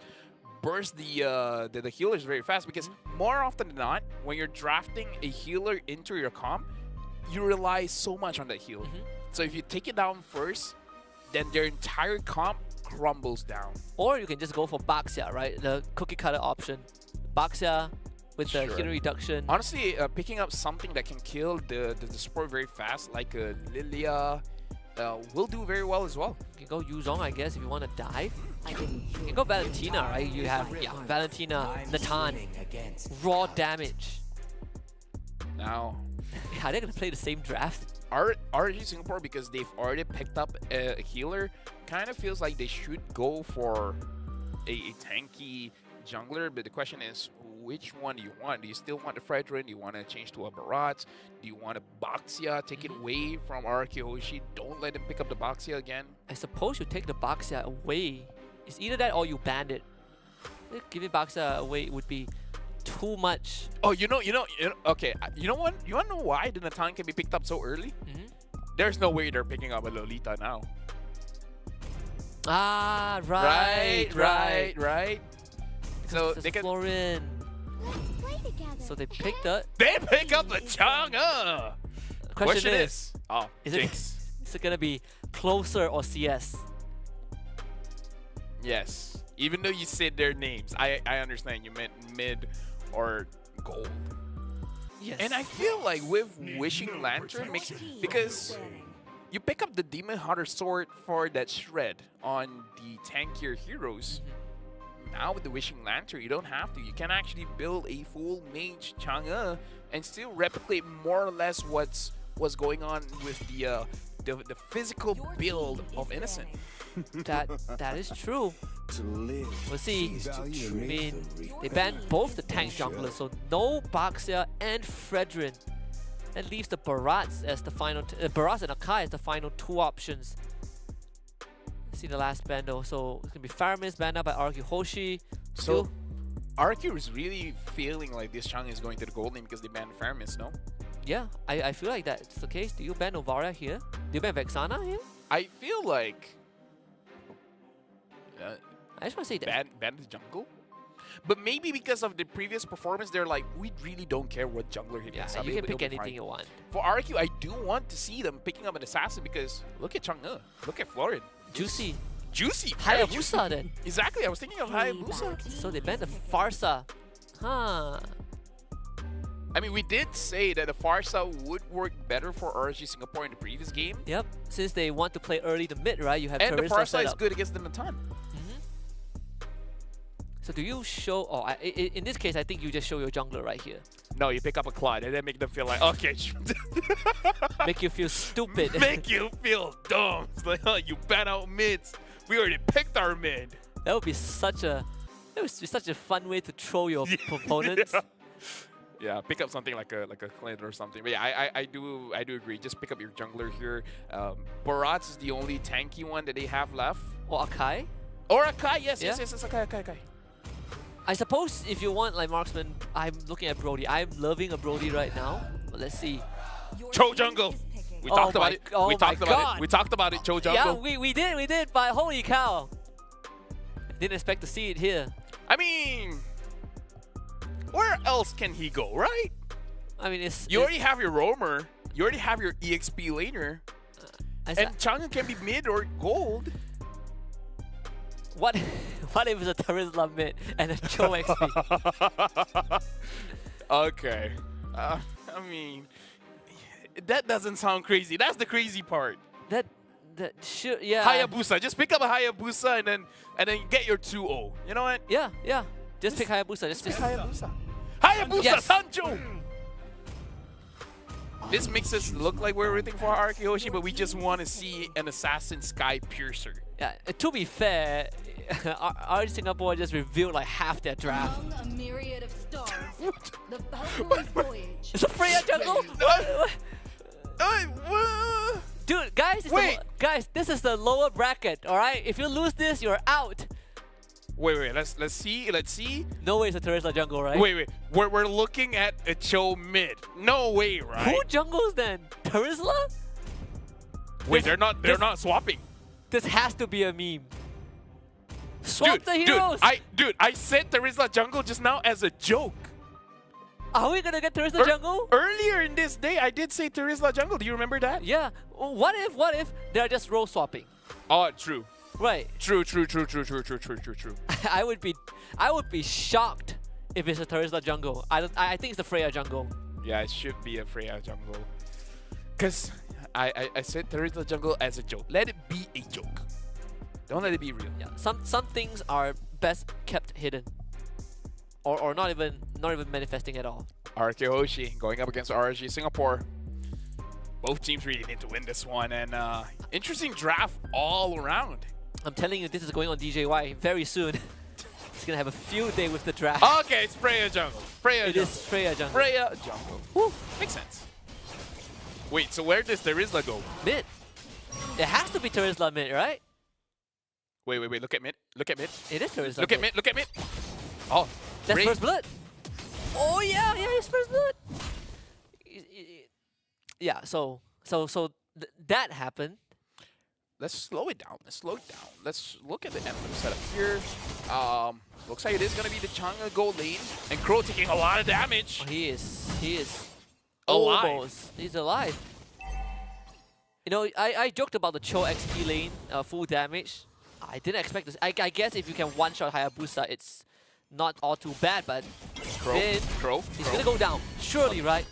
the healers very fast. Because more often than not, when you're drafting a healer into your comp, you rely so much on that healer. So if you take it down first, then their entire comp crumbles down. Or you can just go for Baxia, right? The cookie cutter option. Baxia with the healer reduction. Honestly, picking up something that can kill the support very fast, like Lilia, will do very well as well. You can go Yuzong, I guess, if you want to dive. You can go Valentina, right? You have Valentina, Natan, raw damage. Now, Are they gonna play the same draft? RG Singapore, because they've already picked up a healer, kind of feels like they should go for a tanky jungler. But the question is, which one do you want? Do you still want the Fredrin? Do you want to change to a Barat? Do you want a Baxia? Take it away from Araki Hoshi. Don't let him pick up the Baxia again. I suppose you take the Baxia away. It's either that or you ban it. Giving Baxia away would be too much. Oh, you know, okay. You know what? You want to know why the Natan can be picked up so early? There's no way they're picking up a Lolita now. Ah, right. So There's they can. Florin. Let's play together. So they picked up. They pick up the Chang'e. Question is, oh, is Jinx. it gonna be closer or CS? Yes. Even though you said their names, I understand you meant mid or gold. Yes. And I feel like with Wishing Lantern makes, because you pick up the Demon Hunter sword for that shred on the tankier heroes. Now with the Wishing Lantern, you don't have to. You can actually build a full mage Chang'e and still replicate more or less what's going on with the physical build of Innocent. That is true. To live. We'll see. I I mean, they banned both the tank junglers, so no Baxia and Fredrin. That leaves the Barats as the final. Barats and Akai as the final two options. See the last ban though, so it's gonna be Faramis banned out by Araki Hoshi. So Araki is really feeling like this Chang'e is going to the gold lane because they banned Faramis, no? Yeah, I feel like that's the case. Do you ban Novara here? Do you ban Vexana here? I feel like I just want to say that. ban the jungle. But maybe because of the previous performance, they're like, we really don't care what jungler he Yeah, picks up. you can It'll pick be anything fine. you want. For RQ, I do want to see them picking up an assassin because look at Chang'e, look at Florin. Juicy. Juicy. very juicy. Hayabusa then. Exactly, I was thinking of Hayabusa. So they banned the Farsa. Huh. I mean, we did say that the Farsa would work better for RSG Singapore in the previous game. Yep. Since they want to play early to mid, right? You have And the Terizla Farsa set is up. good against the Natan. So do you show? Oh, in this case, I think you just show your jungler right here. No, you pick up a Clyde and then make them feel like, okay. Make you feel stupid. Make you feel dumb. It's like, oh, you ban out mids. We already picked our mid. That would be such a. That would be such a fun way to troll your opponents. Yeah, pick up something like a Clint or something. But yeah, I do agree. Just pick up your jungler here. Barat is the only tanky one that they have left. Or Akai. Or Akai, yes, Yeah. yes, Akai. I suppose if you want like marksman, I'm looking at Brody. I'm loving a Brody right now. But let's see. Cho Jungle. We Oh talked my- about it. oh we my talked about God. it. We talked about it, Cho Yeah, Jungle. we did. But holy cow! Didn't expect to see it here. I mean, where else can he go, right? I mean, it's. You already have your roamer. You already have your EXP laner. And Chang'e can be mid or gold. What if it's a Terizla mid and a Cho XP? Okay. I mean, that doesn't sound crazy. That's the crazy part. That should, yeah. Hayabusa. Just pick up a Hayabusa and then get your 2-0. You know what? Yeah. Just pick Hayabusa. Just Hayabusa. Hayabusa Yes. Sancho! This makes us look like we're rooting for Arkihoshi, but we just want to see an Assassin Sky Piercer. Yeah. To be fair, our Singapore just revealed like half their draft. Among a myriad of stars, the Valkyrie's voyage. It's a Freya jungle. Dude, guys, guys, this is the lower bracket. All right, if you lose this, you're out. Wait. Let's see. No way it's a Terizla jungle, right? Wait. We're looking at a Cho mid. No way, right? Who jungles then? Terizla? Wait, This- they're not swapping. This has to be a meme. Swap the Dude, heroes. I said Terizla jungle just now as a joke. Are we gonna get Terizla jungle? Earlier in this day, I did say Terizla jungle. Do you remember that? Yeah. What if they're just role swapping? Oh, true. Right. True. I would be shocked if it's a Terizla jungle. I think it's the Freya jungle. Yeah, it should be a Freya jungle. Cause I said Terizla jungle as a joke. Let it be a joke. Don't let it be real. Yeah. Some things are best kept hidden. Or not even manifesting at all. Arkihoshi going up against RSG Singapore. Both teams really need to win this one, and interesting draft all around. I'm telling you, this is going on DJY very soon. It's gonna have a field day with the draft. Okay, it's Freya jungle. Freya It jungle. is Freya jungle. Freya jungle. Woo. Makes sense. Wait, so where does Terizla go? Mid. It has to be Terizla mid, right? Wait. Look at mid. Look at mid. It is Terizla Look at mid. Look at mid. Oh, That's great. first blood. Oh yeah, it's first blood. Yeah, so that happened. Let's slow it down. Let's look at the Emblem setup here. Looks like it is gonna be the Chang'e gold lane, and Crow taking a lot of damage. Oh, he is Alive. almost. He's alive. You know, I joked about the Cho XP lane, full damage. I didn't expect this. I guess if you can one-shot Hayabusa, it's not all too bad, but Crow. he's gonna go down. Surely, right?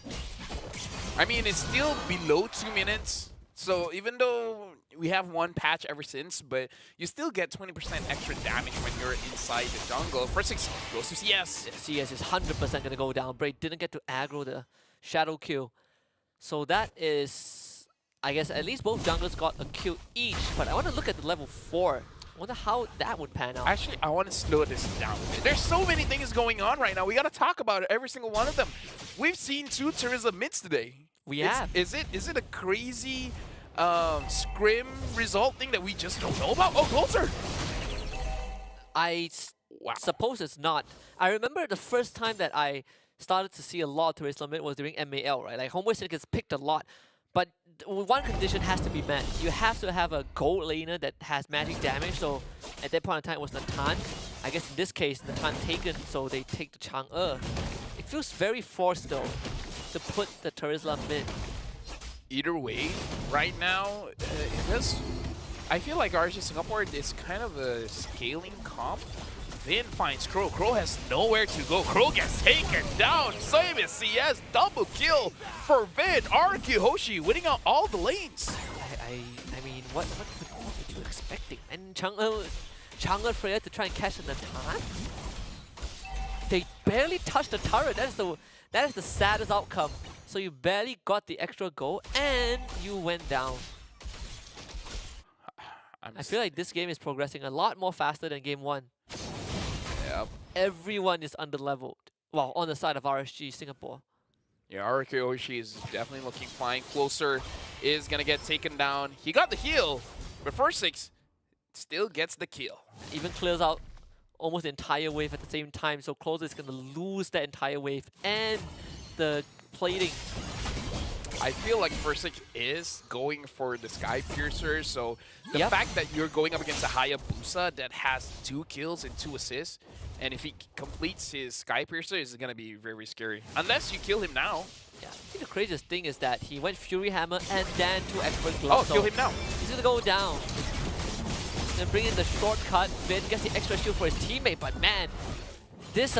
I mean, it's still below 2 minutes. So even though we have one patch ever since, but you still get 20% extra damage when you're inside the jungle. First 6 goes to CS. CS is 100% gonna go down. Braid didn't get to aggro the shadow kill. So that is, I guess, at least both junglers got a kill each. But I want to look at the level 4. I wonder how that would pan out. Actually, I want to slow this down. There's so many things going on right now. We got to talk about it, every single one of them. We've seen 2 Terizla mids today. We have. Is it a crazy scrim result thing that we just don't know about? Oh, closer! Wow. Suppose it's not. I remember the first time that I started to see a lot of Terizla mid was during MAL, right? Like Homeboy Syndicate gets picked a lot. But one condition has to be met. You have to have a gold laner that has magic damage. So at that point in time, it was Natan. I guess in this case, Natan taken, so they take the Chang'e. It feels very forced though to put the Terizla mid. Either way, right now, I feel like RSG Singapore is kind of a scaling comp. Vin finds Crow. Crow has nowhere to go. Crow gets taken down. Same as CS. Double kill for Vin. Arkihoshi winning out all the lanes. I mean, what were you expecting? And Chang'e Freya to try and catch the Natan? They barely touched the turret. That is the saddest outcome. So you barely got the extra goal and you went down. I feel like this game is progressing a lot more faster than game 1. Yep. Everyone is under-leveled. Well, on the side of RSG Singapore. Yeah, Arkihoshi is definitely looking fine. Closer is going to get taken down. He got the heal, but first 6 still gets the kill. Even clears out almost the entire wave at the same time. So Closer is going to lose that entire wave and the plating. I feel like first 6 is going for the Sky Piercer, so the Yep. fact that you're going up against a Hayabusa that has 2 kills and 2 assists, and if he completes his Sky Piercer, is going to be very, very scary. Unless you kill him now. Yeah, I think the craziest thing is that he went Fury Hammer and then 2 Expert Gloves. Oh, kill him now. He's gonna go down. Then bring in the shortcut. Vin gets the extra shield for his teammate, but man, this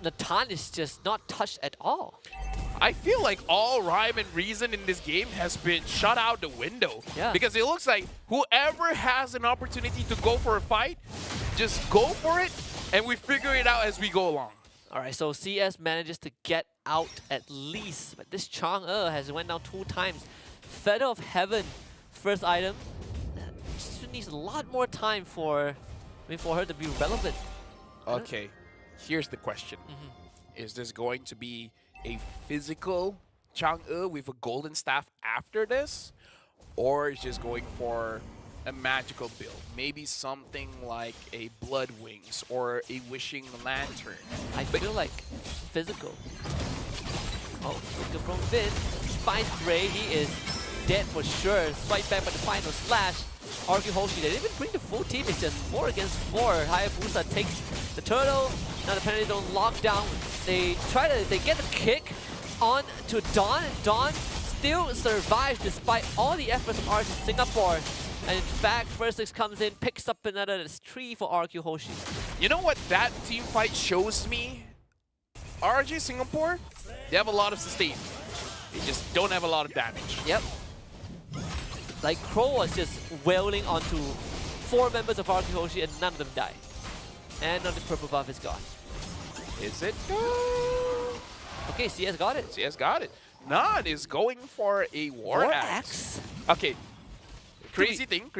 Natan is just not touched at all. I feel like all rhyme and reason in this game has been shut out the window. Yeah. Because it looks like whoever has an opportunity to go for a fight, just go for it, and we figure it out as we go along. All right, so CS manages to get out at least, but this Chang'e has went down 2 times. Feather of Heaven, first item. Just needs a lot more time for her to be relevant. Okay, here's the question. Is this going to be a physical Chang'e with a golden staff after this? Or is just going for a magical build? Maybe something like a Blood Wings or a Wishing Lantern. I feel like physical. Oh, look from Vin. Finds Gray, he is dead for sure. Swipe back by the final slash. Argue Hoshi, they didn't even bring the full team, it's just 4 against 4. Hayabusa takes the turtle. Now the penalty zone locked down. They get the kick on to Dawn, and Dawn still survives despite all the efforts of RG Singapore. And in fact, First 6 comes in, picks up another 3 for RQ Hoshi. You know what that team fight shows me? RG Singapore, they have a lot of sustain. They just don't have a lot of damage. Yep. Like Crow was just wailing onto 4 members of RQ Hoshi and none of them died. And now this purple buff is gone. Is it? Okay, CS got it. CS got it. Nan is going for a War Axe. Okay. Crazy thing.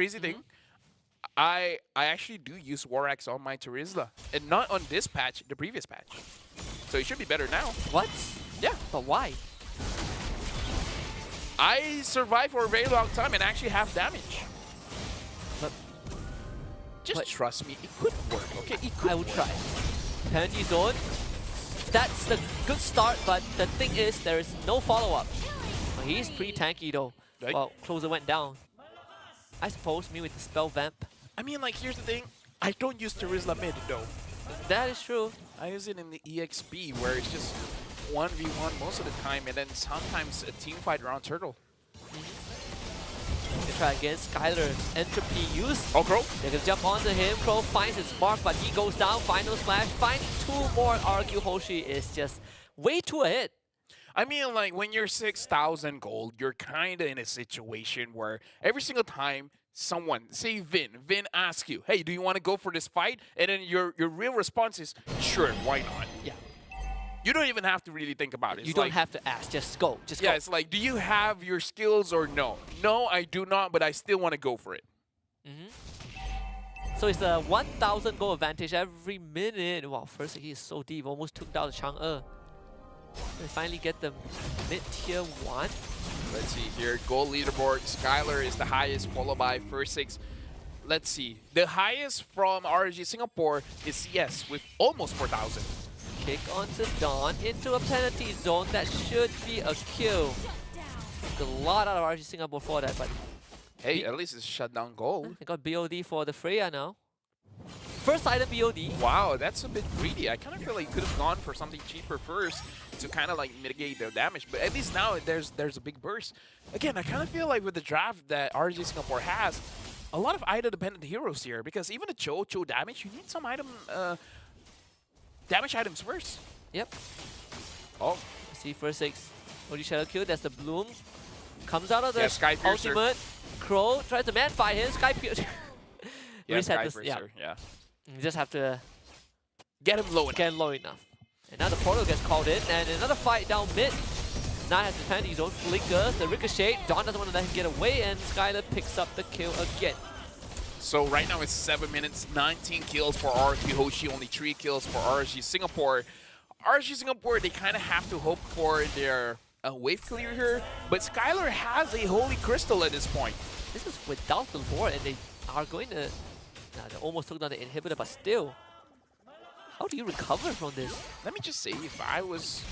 I actually do use War Axe on my Terizla. And not on this patch, the previous patch. So it should be better now. What? Yeah. But why? I survived for a very long time and actually have damage. But Just trust me, it could work, okay? It could I would work. try. Penalty zone. That's the good start, but the thing is, there is no follow-up. He's pretty tanky though. Right. Well, closer went down. I suppose me with the spell vamp. I mean, like, here's the thing. I don't use Terizla mid, though. That is true. I use it in the EXP, where it's just 1v1 most of the time, and then sometimes a team fight around Turtle. They try against Skylar. Entropy use. Oh, Crow. They can jump onto him. Crow finds his mark, but he goes down. Final slash. Finding 2 more. RQ Hoshi is just way too ahead. I mean, like, when you're 6,000 gold, you're kind of in a situation where every single time someone, say Vin asks you, hey, do you want to go for this fight? And then your real response is, sure, why not? Yeah. You don't even have to really think about it. You It's don't like, have to ask. Just go. Just yeah, go. it's like, do you have your skills or no? No, I do not, but I still want to go for it. So it's a 1,000 goal advantage every minute. Wow, first he is so deep. Almost took down Chang'e. They finally get the mid-tier 1. Let's see here. Goal leaderboard. Skylar is the highest, followed by First 6. Let's see. The highest from RG Singapore is CS with almost 4,000. Kick onto Dawn into a penalty zone. That should be a kill. Took a lot out of RG Singapore for that, but Hey, at least it's shut down goal. they got BOD for the Freya now. First item BOD. Wow, that's a bit greedy. I kind of feel like you could have gone for something cheaper first to kind of like mitigate the damage. But at least now there's a big burst. Again, I kind of feel like with the draft that RG Singapore has, a lot of item-dependent heroes here. Because even the Cho damage, you need some item damage items first. Yep. Oh, See first 6. OD Shadow Kill. That's the Bloom. Comes out of the Yeah, Sky Piercer. ultimate. Crow tries to man fight him. Sky Piercer. yeah, Reset Sky this. Yeah. Piercer, yeah. You just have to Get him low enough. get low enough. And now the portal gets called in, and another fight down mid. Now has the penalty zone, flickers, the ricochet. Dawn doesn't want to let him get away, and Skylar picks up the kill again. So right now it's 7 minutes, 19 kills for RQ Hoshi, only 3 kills for RG Singapore. RG Singapore, they kind of have to hope for their wave clear here, but Skylar has a Holy Crystal at this point. This is without the lore, and they are going to... they almost took down the inhibitor, but still. How do you recover from this? Let me just say, if I was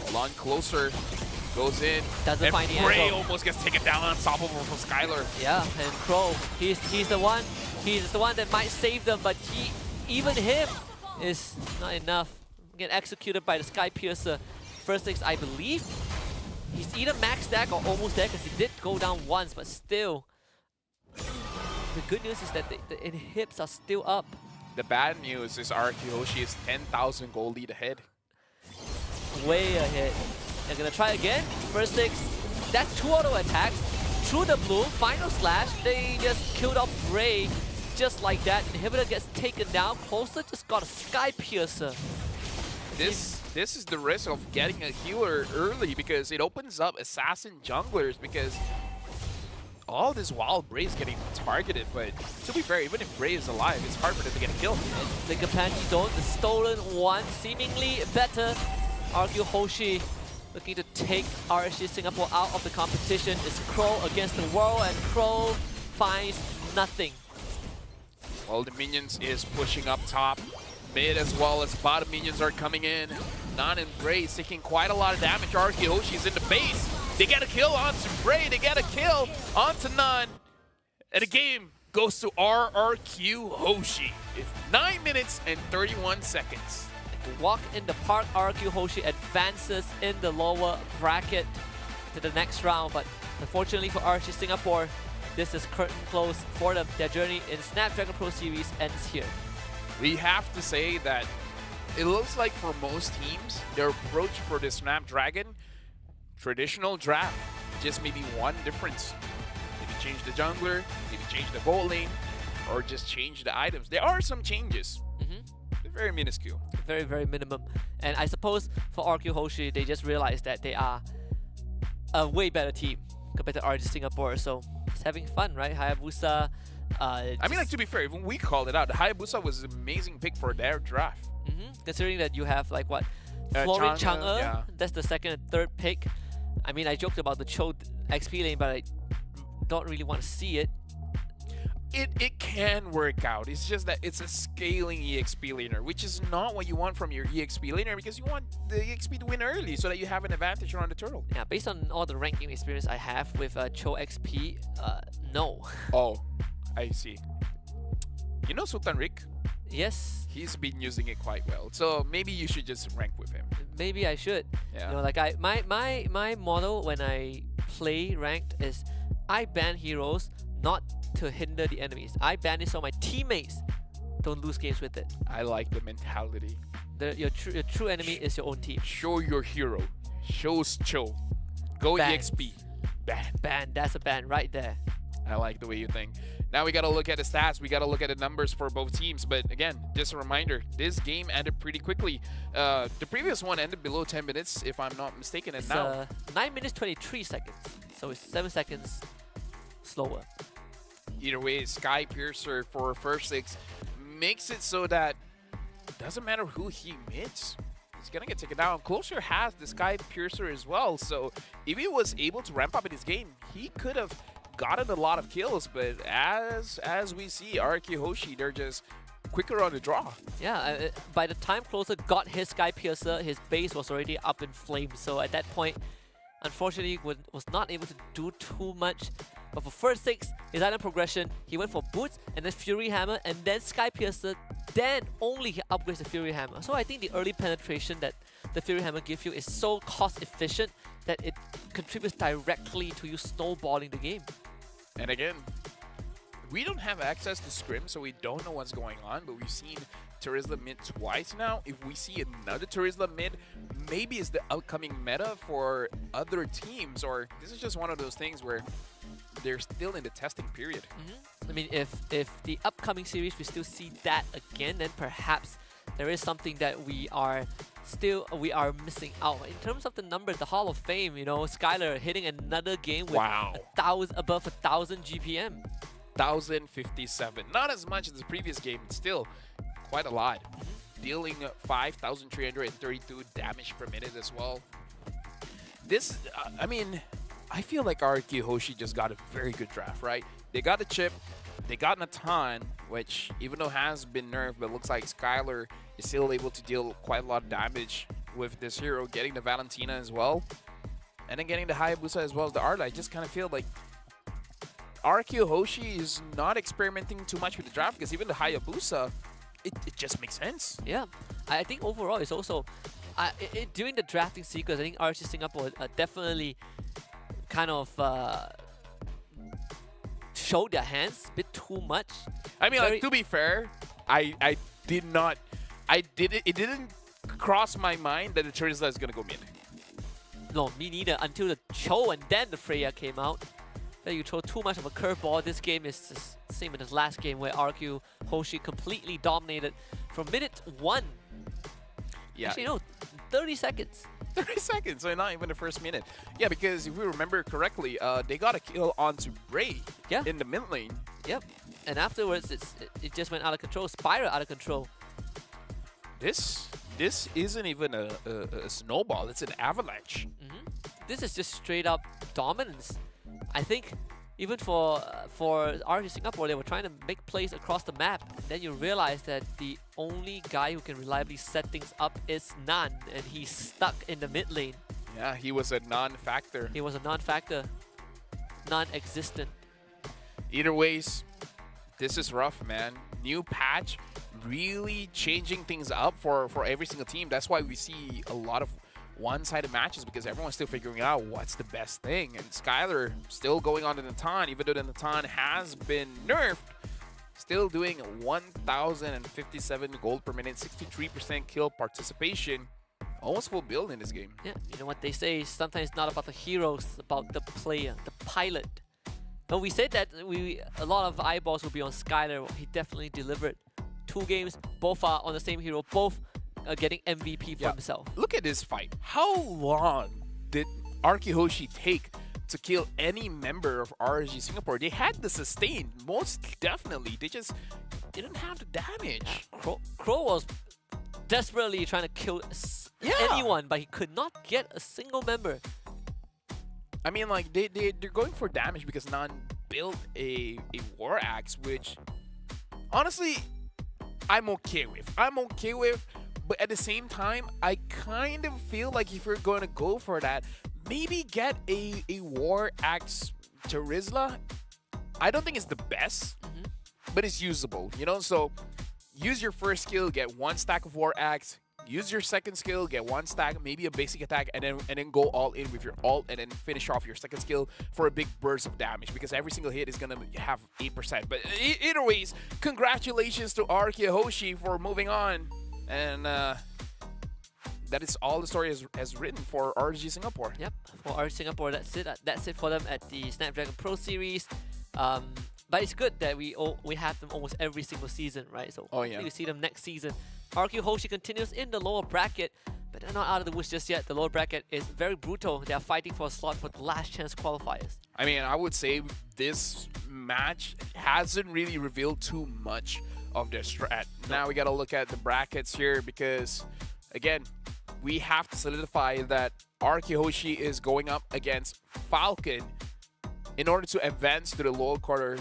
a lot closer, goes in, Doesn't and find the Bray angle. almost gets taken down unstoppable from Skylar. Yeah, and Crow, he's the one that might save them, but even him is not enough. Get executed by the Sky Piercer. First 6, I believe. He's either max stack or almost there because he did go down once, but still. The good news is that the inhibs are still up. The bad news is RQ Hoshi is 10,000 gold lead ahead. Way ahead. They're gonna try again. First 6. That's 2 auto attacks through the blue. Final slash. They just killed off Ray just like that. Inhibitor gets taken down. Closer just got a Sky Piercer. This is the risk of getting a healer early because it opens up assassin junglers because all this while Bray is getting targeted, but to be fair, even if Bray is alive, it's hard for them to get a kill. The Kapanji zone, the stolen one, seemingly better. RQ Hoshi looking to take RSG Singapore out of the competition. It's Crow against the world, and Crow finds nothing. Well, the minions is pushing up top. Mid as well as bottom minions are coming in. Nan and Bray is taking quite a lot of damage. RQ Hoshi's in the base. They get a kill onto Bray. They get a kill onto Nan. And the game goes to RRQ Hoshi. It's 9 minutes and 31 seconds. Walk in the park, RQ Hoshi advances in the lower bracket to the next round. But unfortunately for RSG Singapore, this is curtain closed for them. Their journey in Snapdragon Pro Series ends here. We have to say that it looks like for most teams, their approach for the Snapdragon, traditional draft, just maybe one difference. Maybe change the jungler, maybe change the bot lane, or just change the items. There are some changes. They're very minuscule. Very, very minimum. And I suppose for RQ Hoshi, they just realized that they are a way better team compared to RSG Singapore. So it's having fun, right? Hayabusa. I mean, like, to be fair, even we called it out. The Hayabusa was an amazing pick for their draft. Considering that you have like what, Florin Chang'e, yeah. that's the second and third pick. I mean, I joked about the Cho XP lane, but I don't really want to see it. It can work out. It's just that it's a scaling EXP laner, which is not what you want from your EXP laner because you want the EXP to win early so that you have an advantage around the turtle. Yeah, based on all the ranking experience I have with Cho XP, no. Oh, I see. You know Sultan Rick? Yes. He's been using it quite well, so maybe you should just rank with him. Maybe I should. Yeah. You know, like my model when I play ranked is I ban heroes not to hinder the enemies. I ban it so my teammates don't lose games with it. I like the mentality. Your true enemy is your own team. Show your hero. Shows Cho. Go Bans. EXP. Ban. Ban. That's a ban right there. I like the way you think. Now we got to look at the stats. We got to look at the numbers for both teams. But again, just a reminder, this game ended pretty quickly. The previous one ended below 10 minutes, if I'm not mistaken. And It's now 9 minutes 23 seconds. So it's 7 seconds slower. either way, Sky Piercer for first 6 makes it so that it doesn't matter who he meets. He's going to get taken down. Closer has the Sky Piercer as well. So if he was able to ramp up in his game, he could have gotten a lot of kills. But as we see, RQ Hoshi, they're just quicker on the draw. Yeah, by the time Closer got his Sky Piercer, his base was already up in flames. So at that point, unfortunately, was not able to do too much. But for first 6, his item progression, he went for Boots, and then Fury Hammer, and then Sky Piercer, then only he upgrades the Fury Hammer. So I think the early penetration that the Fury Hammer gives you is so cost efficient that it contributes directly to you snowballing the game. And again, we don't have access to Scrim, so we don't know what's going on, but we've seen Terizla mid twice now. If we see another Terizla mid, maybe it's the upcoming meta for other teams, or this is just one of those things where they're still in the testing period. I mean, if the upcoming series we still see that again, then perhaps there is something that we are missing out. In terms of the numbers, the Hall of Fame, you know, Skylar hitting another game with above 1,000 GPM. 1,057. Not as much as the previous game, but still quite a lot. Dealing 5,332 damage per minute as well. This, I mean, I feel like RQ Hoshi just got a very good draft, right? They got the chip, they got Natan, which even though has been nerfed, but looks like Skylar is still able to deal quite a lot of damage with this hero, getting the Valentina as well, and then getting the Hayabusa as well as the Arla. I just kind of feel like RQ Hoshi is not experimenting too much with the draft because even the Hayabusa, it just makes sense. Yeah, I think overall it's also, during the drafting sequence, I think RSG Singapore definitely kind of showed their hands a bit too much. I mean, like, to be fair, I did not. It didn't cross my mind that the Charizard is gonna go mid. No, me neither. Until the Cho and then the Freya came out. That you throw too much of a curveball. This game is just same as the last game where RQ Hoshi completely dominated from minute 1. Yeah. Actually, no, 30 seconds. 30 seconds, so not even the first minute. Yeah, because if we remember correctly, they got a kill onto Bray in the mid lane. Yep. And afterwards, it just went out of control. Spiral out of control. This isn't even a snowball, it's an avalanche. This is just straight up dominance. I think even for RG Singapore, they were trying to make plays across the map. Then you realize that the only guy who can reliably set things up is Nan, and he's stuck in the mid lane. Yeah, he was a non-factor. He was a non-factor, non-existent. Either ways, this is rough, man. New patch, really changing things up for every single team. That's why we see a lot of one-sided matches, because everyone's still figuring out what's the best thing. And Skylar still going on to Natan, even though the Natan has been nerfed, still doing 1,057 gold per minute, 63% kill participation. Almost full build in this game. Yeah, you know what they say, sometimes it's not about the heroes, it's about the player, the pilot. But we said that a lot of eyeballs will be on Skylar. He definitely delivered. 2 games, both are on the same hero, both getting MVP for himself. Look at this fight. How long did Arkihoshi take to kill any member of RG Singapore? They had the sustain, most definitely. They just didn't have the damage. Crow was desperately trying to kill anyone, but he could not get a single member. I mean, like, they're going for damage because Nan built a War Axe, which, honestly, I'm okay with. But at the same time, I kind of feel like if you're going to go for that, maybe get a War Axe Charizla. I don't think it's the best, but it's usable, you know? So use your first skill, get 1 stack of War Axe. Use your second skill, get 1 stack, maybe a basic attack, and then go all in with your ult, and then finish off your second skill for a big burst of damage, because every single hit is gonna have 8%. But either ways, congratulations to Arkihoshi for moving on, and that is all the story has written for RG Singapore. Yep, for RG Singapore, that's it. That's it for them at the Snapdragon Pro Series. But it's good that we have them almost every single season, right? So you see them next season. RQ Hoshi continues in the lower bracket, but they're not out of the woods just yet. The lower bracket is very brutal. They are fighting for a slot for the last chance qualifiers. I mean, I would say this match hasn't really revealed too much of their strat. Now we got to look at the brackets here, because, again, we have to solidify that RQ Hoshi is going up against Falcon in order to advance to the lower quarter.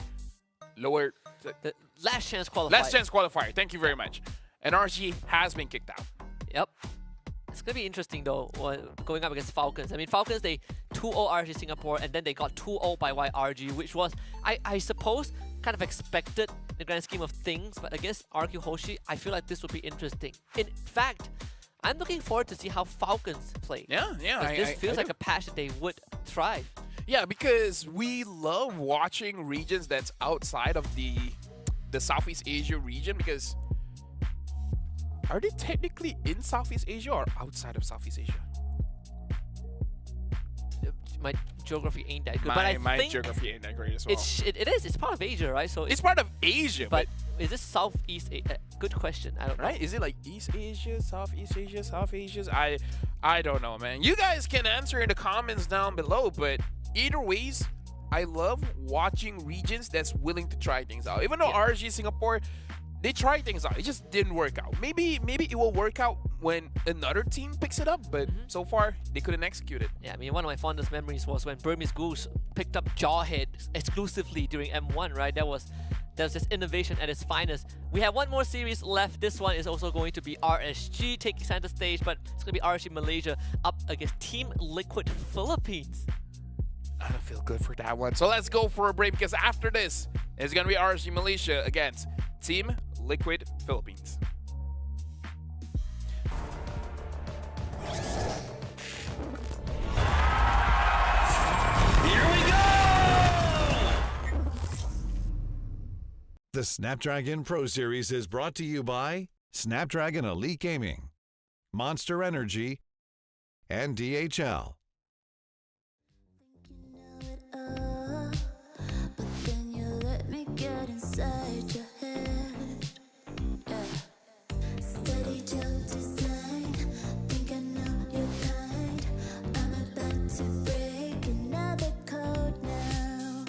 The last chance qualifier. Last chance qualifier. Thank you very much. And RG has been kicked out. Yep. It's going to be interesting, though, going up against Falcons. I mean, Falcons, they 2-0 RG Singapore, and then they got 2-0 by YRG, which was, I suppose, kind of expected in the grand scheme of things. But against RQ Hoshi, I feel like this would be interesting. In fact, I'm looking forward to see how Falcons play. Yeah. This feels like a patch that they would thrive. Yeah, because we love watching regions that's outside of the Southeast Asia region, because are they technically in Southeast Asia or outside of Southeast Asia? My geography ain't that good, but I my think geography ain't that great as well. It is. It's part of Asia, right? So it's part of Asia, but is this Southeast Asia? Good question. I don't know. Right? Is it like East Asia, Southeast Asia, South Asia? I don't know, man. You guys can answer in the comments down below, but either ways, I love watching regions that's willing to try things out. Even though RG Singapore, they tried things out, it just didn't work out. Maybe it will work out when another team picks it up, but so far they couldn't execute it. Yeah, I mean, one of my fondest memories was when Burmese Goose picked up Jawhead exclusively during M1, right? That was just innovation at its finest. We have one more series left. This one is also going to be RSG taking center stage, but it's going to be RSG Malaysia up against Team Liquid Philippines. I don't feel good for that one. So let's go for a break, because after this, it's going to be RSG Malaysia against Team Liquid Philippines. Here we go! The Snapdragon Pro Series is brought to you by Snapdragon Elite Gaming, Monster Energy, and DHL. But then you let me get inside your head. Yeah. Steady jump design. Think I know your kind. I'm about to break another code now.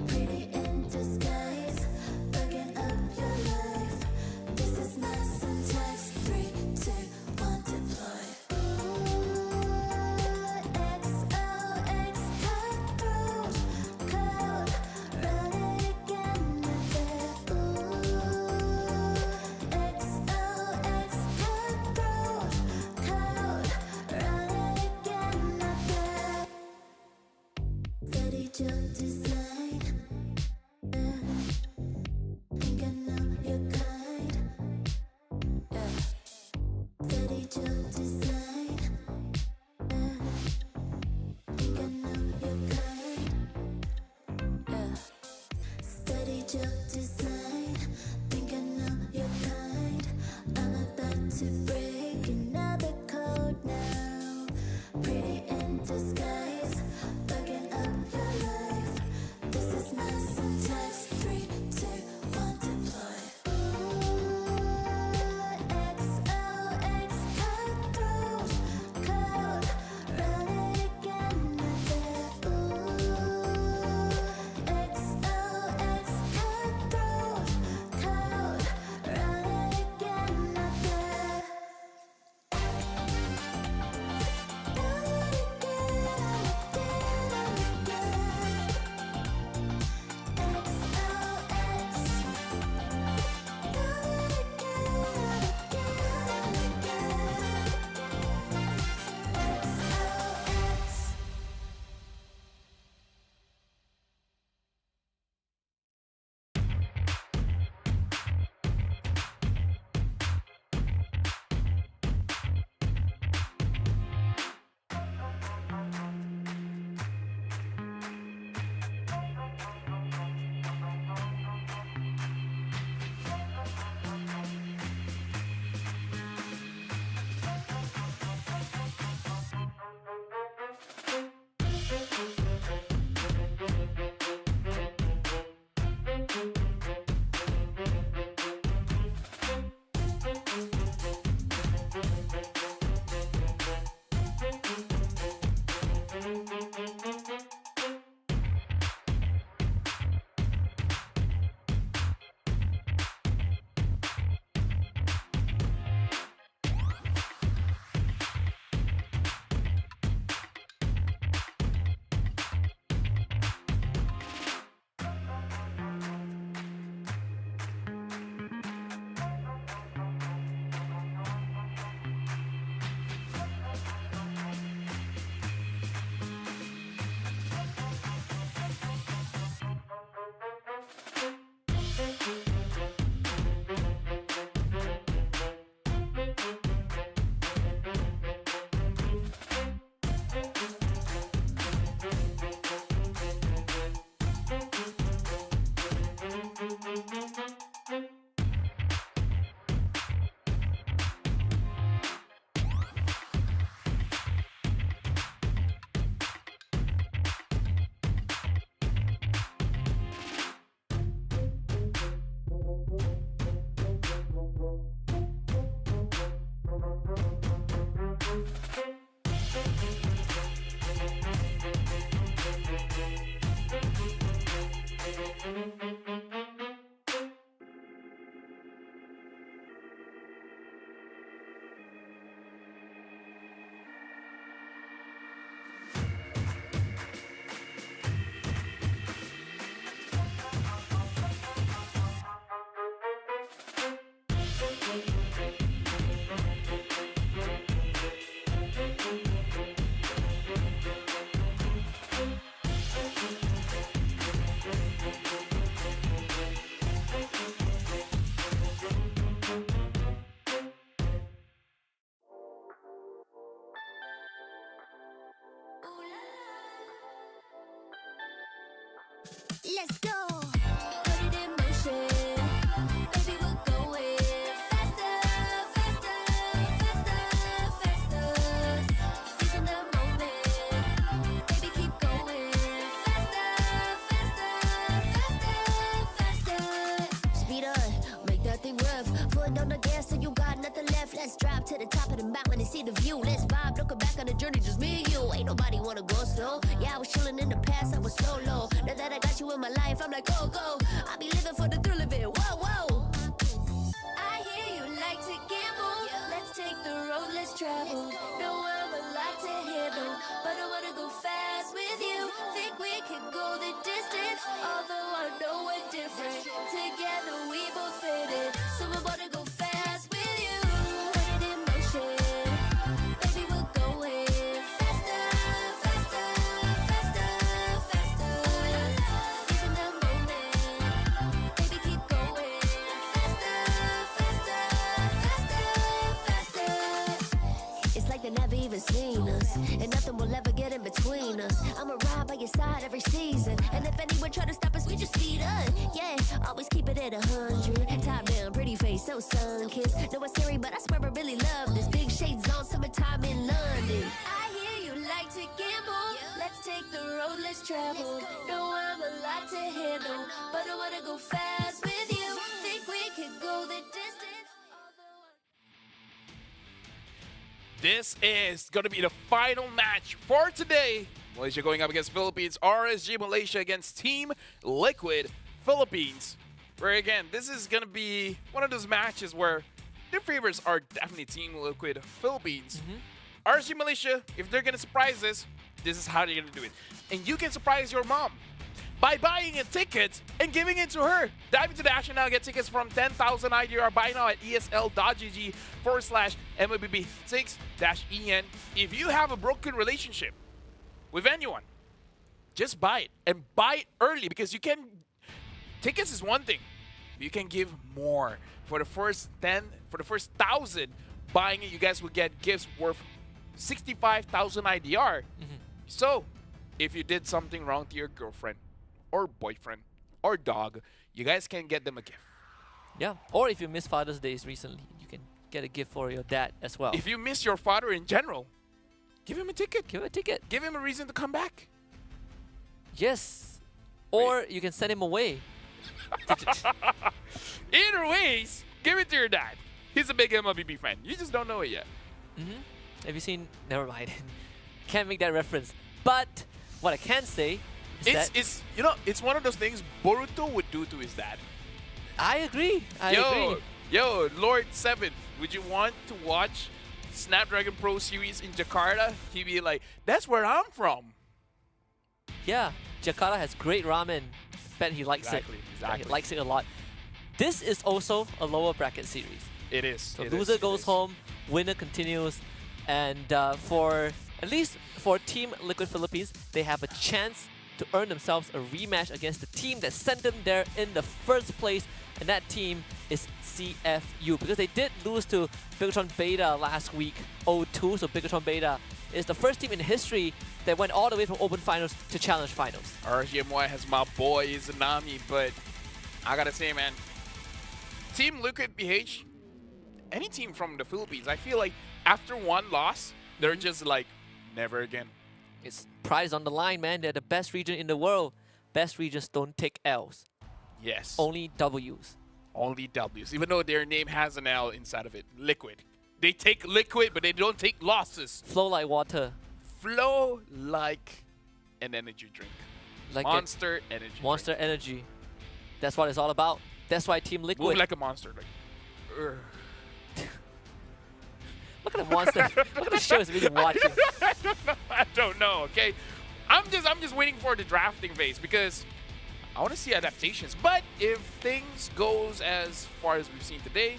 Pretty in disguise. Bugging up your life. This is my syntax. 3, 2, 1, deploy. XOX code, run it again with it. XOX code, run it again with it. Steady jump design. Think I know your kind. Yeah. Steady jump design. Think I know your kind. Yeah. Steady jump design. Think I know your kind. I'm about to break another code now. Pretty in disguise. Bugging up your life. This is my syntax. 3, 2, 1, deploy. XOX code, run it again with it. XOX code, run it again with it. Let's go. Put it in motion. Baby, we're going faster. the top of the mountain and see the view. Let's vibe, looking back on the journey, just me and you. Ain't nobody wanna go slow. Yeah, I was chilling in the past, I was solo. Now that I got you in my life, I'm like, go, go. I be living for the thrill of it. Whoa, whoa. I hear you like to gamble. Let's take the road, let's travel. Know I'm a lot to handle, but I wanna go fast with you. Think we can go the distance, although I know we're different. Together we both fit it, so I wanna go fast with you. Put it in motion, baby, we're going faster, faster, faster, faster. Seizing the moment, baby, keep going faster, faster, faster, faster. It's like they never even seen us, and nothing will ever get in between us. I'ma ride by your side every season, and if anyone try to stop us, we just speed up. Yeah, always keep it at 100. Top down, pretty face, so sun-kissed. Know it's scary, but I swear I really love this. Big shades on, summertime in London. I hear you like to gamble. Let's take the road, let's travel. Know I'm a lot to handle, but I wanna go fast with you. Think we could go the distance, although This is going to be the final match for today. Malaysia going up against Philippines. RSG Malaysia against Team Liquid Philippines. Where again, this is going to be one of those matches where their favorites are definitely Team Liquid Philippines. RSG Malaysia, if they're going to surprise us, this is how they're going to do it. And you can surprise your mom by buying a ticket and giving it to her. Dive into the action now. Get tickets from 10,000 IDR. Buy now at esl.gg/MLBB6-EN. If you have a broken relationship with anyone, just buy it. And buy it early, because you can... Tickets is one thing. You can give more. For the first 1,000 buying it, you guys will get gifts worth 65,000 IDR. So, if you did something wrong to your girlfriend, or boyfriend, or dog, you guys can get them a gift. Yeah, or if you missed Father's Days recently, you can get a gift for your dad as well. If you miss your father in general, give him a ticket. Give him a ticket. Give him a reason to come back. Yes. Or you can send him away. Either ways, give it to your dad. He's a big MLBB fan. You just don't know it yet. Have you seen? Never mind. Can't make that reference. But what I can say is that it's one of those things Boruto would do to his dad. I agree. I agree. Yo, Lord 7th, would you want to watch Snapdragon Pro Series in Jakarta? He'd be like, that's where I'm from. Yeah, Jakarta has great ramen. Bet he likes it. Exactly. He likes it a lot. This is also a lower bracket series. It is. So loser goes home, winner continues, and at least for Team Liquid Philippines, they have a chance to earn themselves a rematch against the team that sent them there in the first place, and that team is CFU, because they did lose to Bigatron Beta last week, 0-2. So Bigatron Beta is the first team in history that went all the way from Open Finals to Challenge Finals. RGMY has my boy Izanami, but I gotta say, man, Team Liquid PH, any team from the Philippines, I feel like after one loss, they're just like, never again. It's prize on the line, man. They're the best region in the world. Best regions don't take L's. Yes. Only W's. Only W's, even though their name has an L inside of it. Liquid. They take liquid, but they don't take losses. Flow like water. Flow like an energy drink. Like Monster energy. Monster energy. That's what it's all about. That's why Team Liquid. Move like a monster. Like, What kind of monster? What kind of show is really watching? I don't know, okay? I'm just waiting for the drafting phase, because I want to see adaptations. But if things goes as far as we've seen today,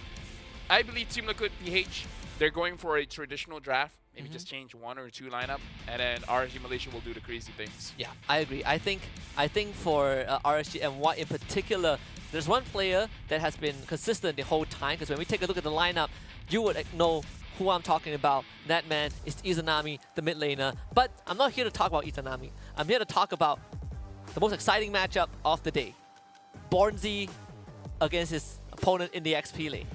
I believe Team Liquid PH, they're going for a traditional draft. Maybe just change one or two lineup, and then RSG Malaysia will do the crazy things. Yeah, I agree. I think for RSG and what in particular, there's one player that has been consistent the whole time, because when we take a look at the lineup, you would know who I'm talking about. That man is Izanami, the mid laner. But I'm not here to talk about Izanami. I'm here to talk about the most exciting matchup of the day. Bornzy against his opponent in the XP lane.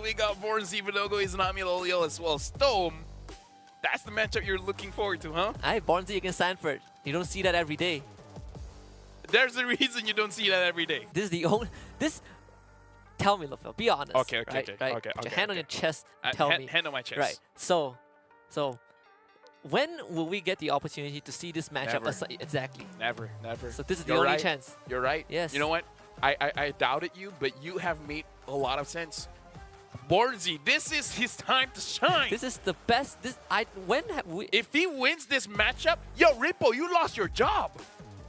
We got Bornzy, Vinogo, Izanami, Lolio as well. Stone. That's the matchup you're looking forward to, huh? Aye, Bornzy against Sanford. You don't see that every day. There's a reason you don't see that every day. This is the only... tell me, LaFell. Be honest. Okay, right? okay, Right? okay, Put your okay, hand on okay. your chest and tell me. Hand on my chest. Right. So, when will we get the opportunity to see this matchup? Never. Exactly. Never. So this is the You're only right. chance. You're right. Yes. You know what? I doubted you, but you have made a lot of sense. Borzi, this is his time to shine. This is the best. When have we? If he wins this matchup, yo, Rippo, you lost your job.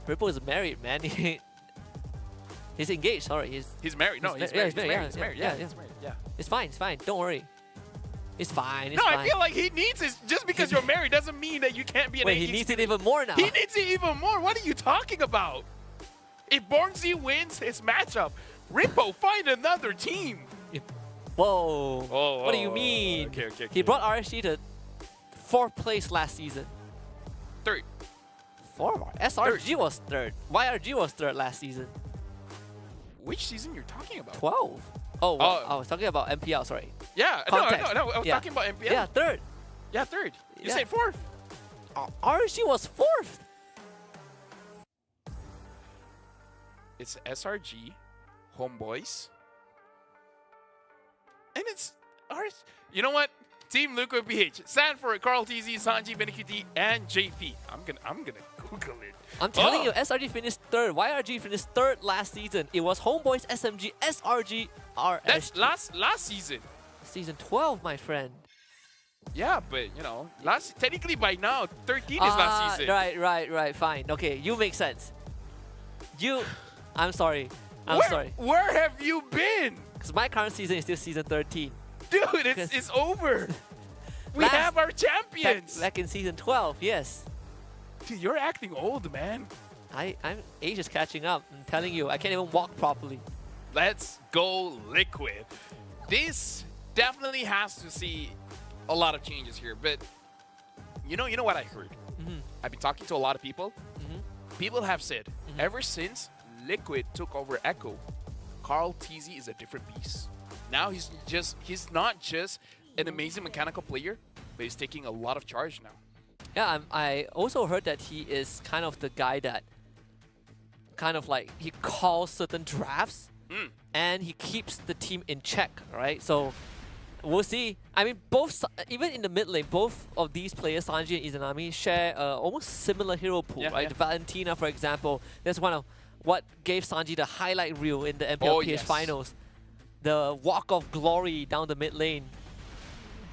Ripple is married, man. He's engaged. Sorry, He's married. No, He's he's ma- yeah, married. he's married, He's married. yeah, Yeah, yeah. he's married. Yeah. It's fine. It's fine. Don't worry. It's fine. It's No, fine. I feel like he needs it. Just because you're married doesn't mean that you can't be an Wait, he AE needs it even more now. He needs it even more. What are you talking about? If Bornzy wins his matchup, Rippo find another team. Whoa. Oh, What do you oh, mean? okay. He brought RSG to 4th place last season. Third. 4? SRG was 3rd. YRG was 3rd last season. Which season you're talking about? 12. Oh, well, Oh. I was talking about MPL, sorry. Yeah, Context. no. I was Yeah. talking about MPL. Yeah, 3rd. Yeah, third. You Yeah. said fourth. RSG was 4th. It's SRG, Homeboys, and it's ours. You know what? Team Liquid PH, Sanford, Carl TZ, Sanji, BenQT, and JP. I'm gonna Google it. I'm telling Oh. you, SRG finished 3rd. YRG finished 3rd last season. It was Homeboys, SMG, SRG, That's RSG. last season. Season 12, my friend. Yeah, but you know, technically by now 13 is last season. Right. Fine. Okay, you make sense. I'm sorry. I'm sorry. Where have you been, Because my current season is still season 13. dude? Because- It's over. We Last- have our champions. Back in season 12, yes. Dude, you're acting old, man. I'm age is catching up. I'm telling you, I can't even walk properly. Let's go Liquid. This definitely has to see a lot of changes here, but you know what I heard? I've been talking to a lot of people. People have said ever since Liquid took over Echo, Carl TZ is a different beast. Now he's not just an amazing mechanical player, but he's taking a lot of charge now. Yeah, I also heard that he is kind of the guy that kind of like he calls certain drafts and he keeps the team in check, right? So we'll see. I mean, even in the mid lane, both of these players, Sanji and Izanami, share almost similar hero pool, Yeah, right? yeah. The Valentina, for example, that's one of what gave Sanji the highlight reel in the MPLPH yes. finals. The walk of glory down the mid lane.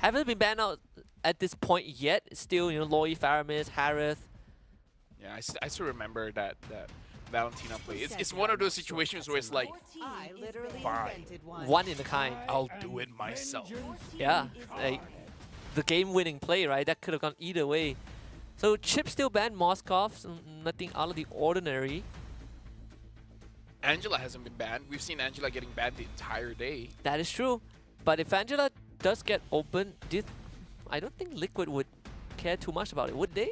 Haven't been banned out at this point yet. Still, Loi, Faramis, Harith. Yeah, I still remember that Valentina play. It's one of those situations where it's like, I literally Fine. invented one. One in a kind. I'll do it myself. Yeah, like the game-winning play, right? That could have gone either way. So Chip still banned Moskov, so nothing out of the ordinary. Angela hasn't been banned. We've seen Angela getting banned the entire day. That is true. But if Angela does get open, I don't think Liquid would care too much about it, would they?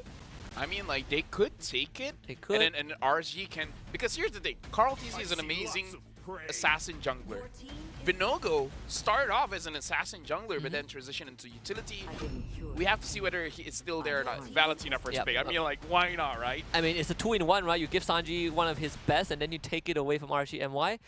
I mean, like, they could take it. They could. And then RSG can... Because here's the thing. Carl TZ is an amazing assassin jungler. Vinogo started off as an assassin jungler, but then transitioned into utility. We have to see whether it's still there or not. Valentina first Yep. pick. I mean, like, why not, right? I mean, it's a 2-in-1, right? You give Sanji one of his best, and then you take it away from RGMY.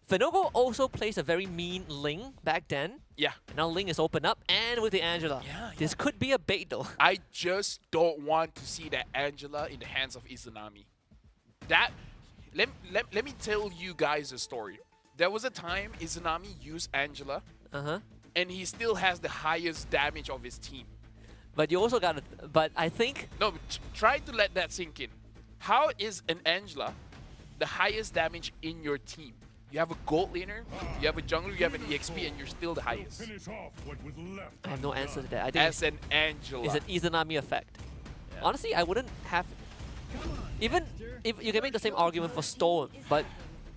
Vinogo also plays a very mean Ling back then. Yeah. And now Ling is open up, and with the Angela. Yeah, This could be a bait, though. I just don't want to see that Angela in the hands of Izanami. Let me tell you guys a story. There was a time Izanami used Angela, and he still has the highest damage of his team. But you also got to... But I think... No, but try to let that sink in. How is an Angela the highest damage in your team? You have a gold laner, you have a jungler, you have an EXP, and you're still the highest. I have no answer to that. I think As an Angela. it's an Izanami effect. Honestly, I wouldn't have... Even if you can make the same argument for Storm, but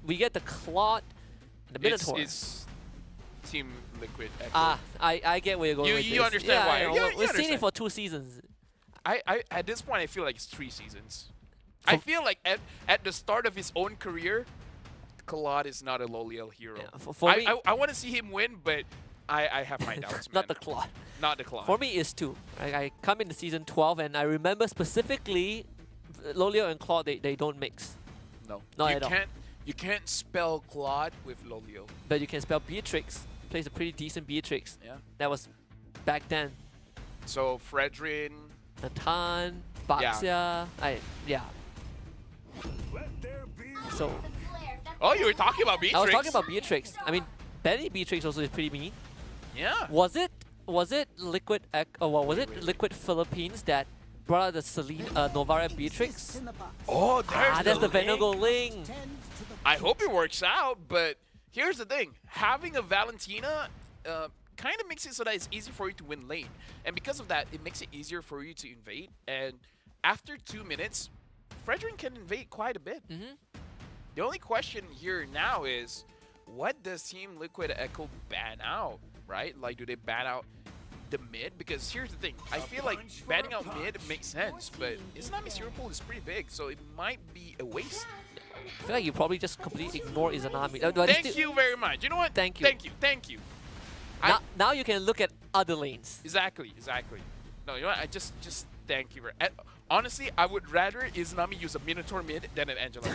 we get the Claude and the Minotaur. It's Team Liquid. Echo. I get where you're going with You this. understand why. Yeah, You we've seen understand. it for 2 seasons. I at this point I feel like it's 3 seasons. I feel like at the start of his own career, Claude is not a Loliel hero. Yeah, for me, I want to see him win, but I have my doubts, man. not the Claude. Not the Claude. For me, it's 2. I come into season 12, and I remember specifically Lolio and Claude, they don't mix. No. Not you at all. can't You can't spell Claude with Lolio. But you can spell Beatrix. Plays a pretty decent Beatrix. Yeah. That was back then. So Fredrin. Natan, Baxia. Yeah. So Oh, you were talking about Beatrix. I was talking about Beatrix. I mean, Benny Beatrix also is pretty mean. Yeah. Was it Liquid Liquid Philippines that brought out the Celine Novara Beatrix? Oh, That's the Venago Ling. I hope it works out, but here's the thing. Having a Valentina kind of makes it so that it's easy for you to win lane. And because of that, it makes it easier for you to invade. And after 2 minutes, Fredrin can invade quite a bit. The only question here now is, what does Team Liquid Echo ban out, right? Like, do they ban out the mid? Because here's the thing. I feel like banning out mid makes sense, but Izanami's hero pool is pretty big, so it might be a waste. I feel like you probably just completely ignore Izanami. Thank you very much. You know what? Thank you. Thank you. Thank you. Now you can look at other lanes. Exactly. No, you know what? I just thank you. Honestly, I would rather Izanami use a Minotaur mid than an Angela.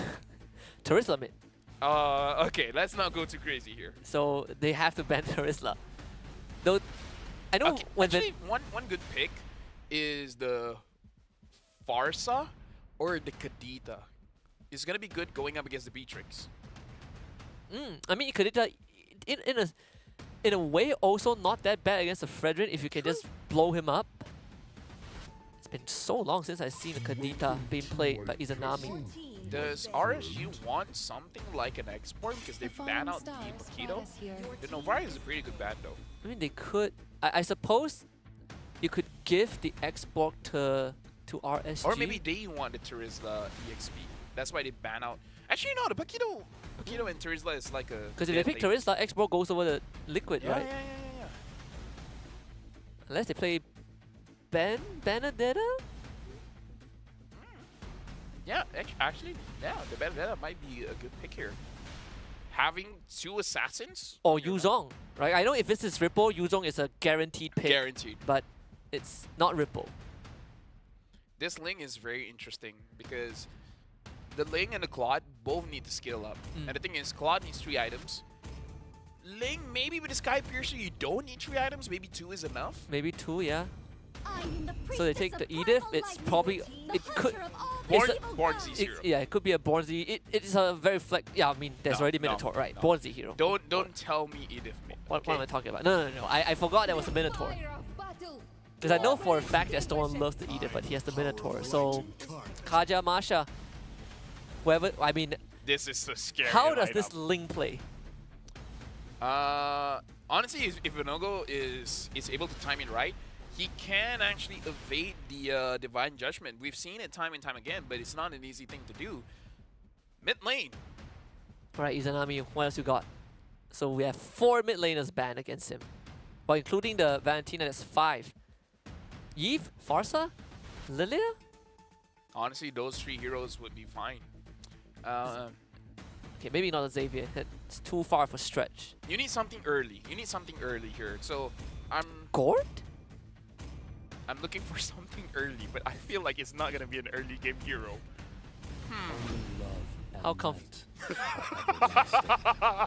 Terizla mid. Okay, let's not go too crazy here. So they have to ban Terizla. Though I know Okay, when actually, one good pick is the Farsa or the Kadita. It's gonna be good going up against the Beatrix. I mean, Kadita, in a way, also not that bad against the Fredrin if you can just blow him up. It's been so long since I've seen a Kadita being played by Izanami. Does RSU want something like an export because they ban out the Paquito? The Novari is a pretty good ban though. I mean, they could. I suppose you could give the export to RSG. Or maybe they want the Terizla EXP. That's why they ban out. Actually, no, the Paquito and Terizla is like a. Because if they pick Terizla, export goes over the Liquid, right? Yeah. Unless they play Benedetta? Yeah, actually, the Benedetta might be a good pick here. Having 2 assassins? Or Yuzong, right? I know if this is Ripple, Yuzong is a guaranteed pick. Guaranteed. But it's not Ripple. This Ling is very interesting because the Ling and the Claude both need to scale up. And the thing is, Claude needs 3 items. Ling, maybe with the Sky Piercer, you don't need 3 items. Maybe 2 is enough. Maybe 2, yeah. So they take the Edith. It's probably Born Z hero. Yeah, it could be a Born Z. It is a very flex. Yeah, I mean, there's already Minotaur, right? Born Z hero. Don't tell me Edith. What am I talking about? No. I forgot there was a Minotaur. Because I know for a fact that Storm loves the Edith, but he has the Minotaur. So Kaja, Masha, whoever. I mean, This is so scary. how does lineup. this Ling play? Honestly, if Venogo is able to time it right, he can actually evade the Divine Judgment. We've seen it time and time again, but it's not an easy thing to do. Mid lane. Alright, Izanami, what else you got? So we have 4 mid laners banned against him. Well, including the Valentina, that's 5. Eve, Farsa, Lilia? Honestly, those 3 heroes would be fine. Okay, maybe not a Xavier. It's too far for stretch. You need something early. You need something early here. So Gord? I'm looking for something early, but I feel like it's not gonna be an early game hero. How come?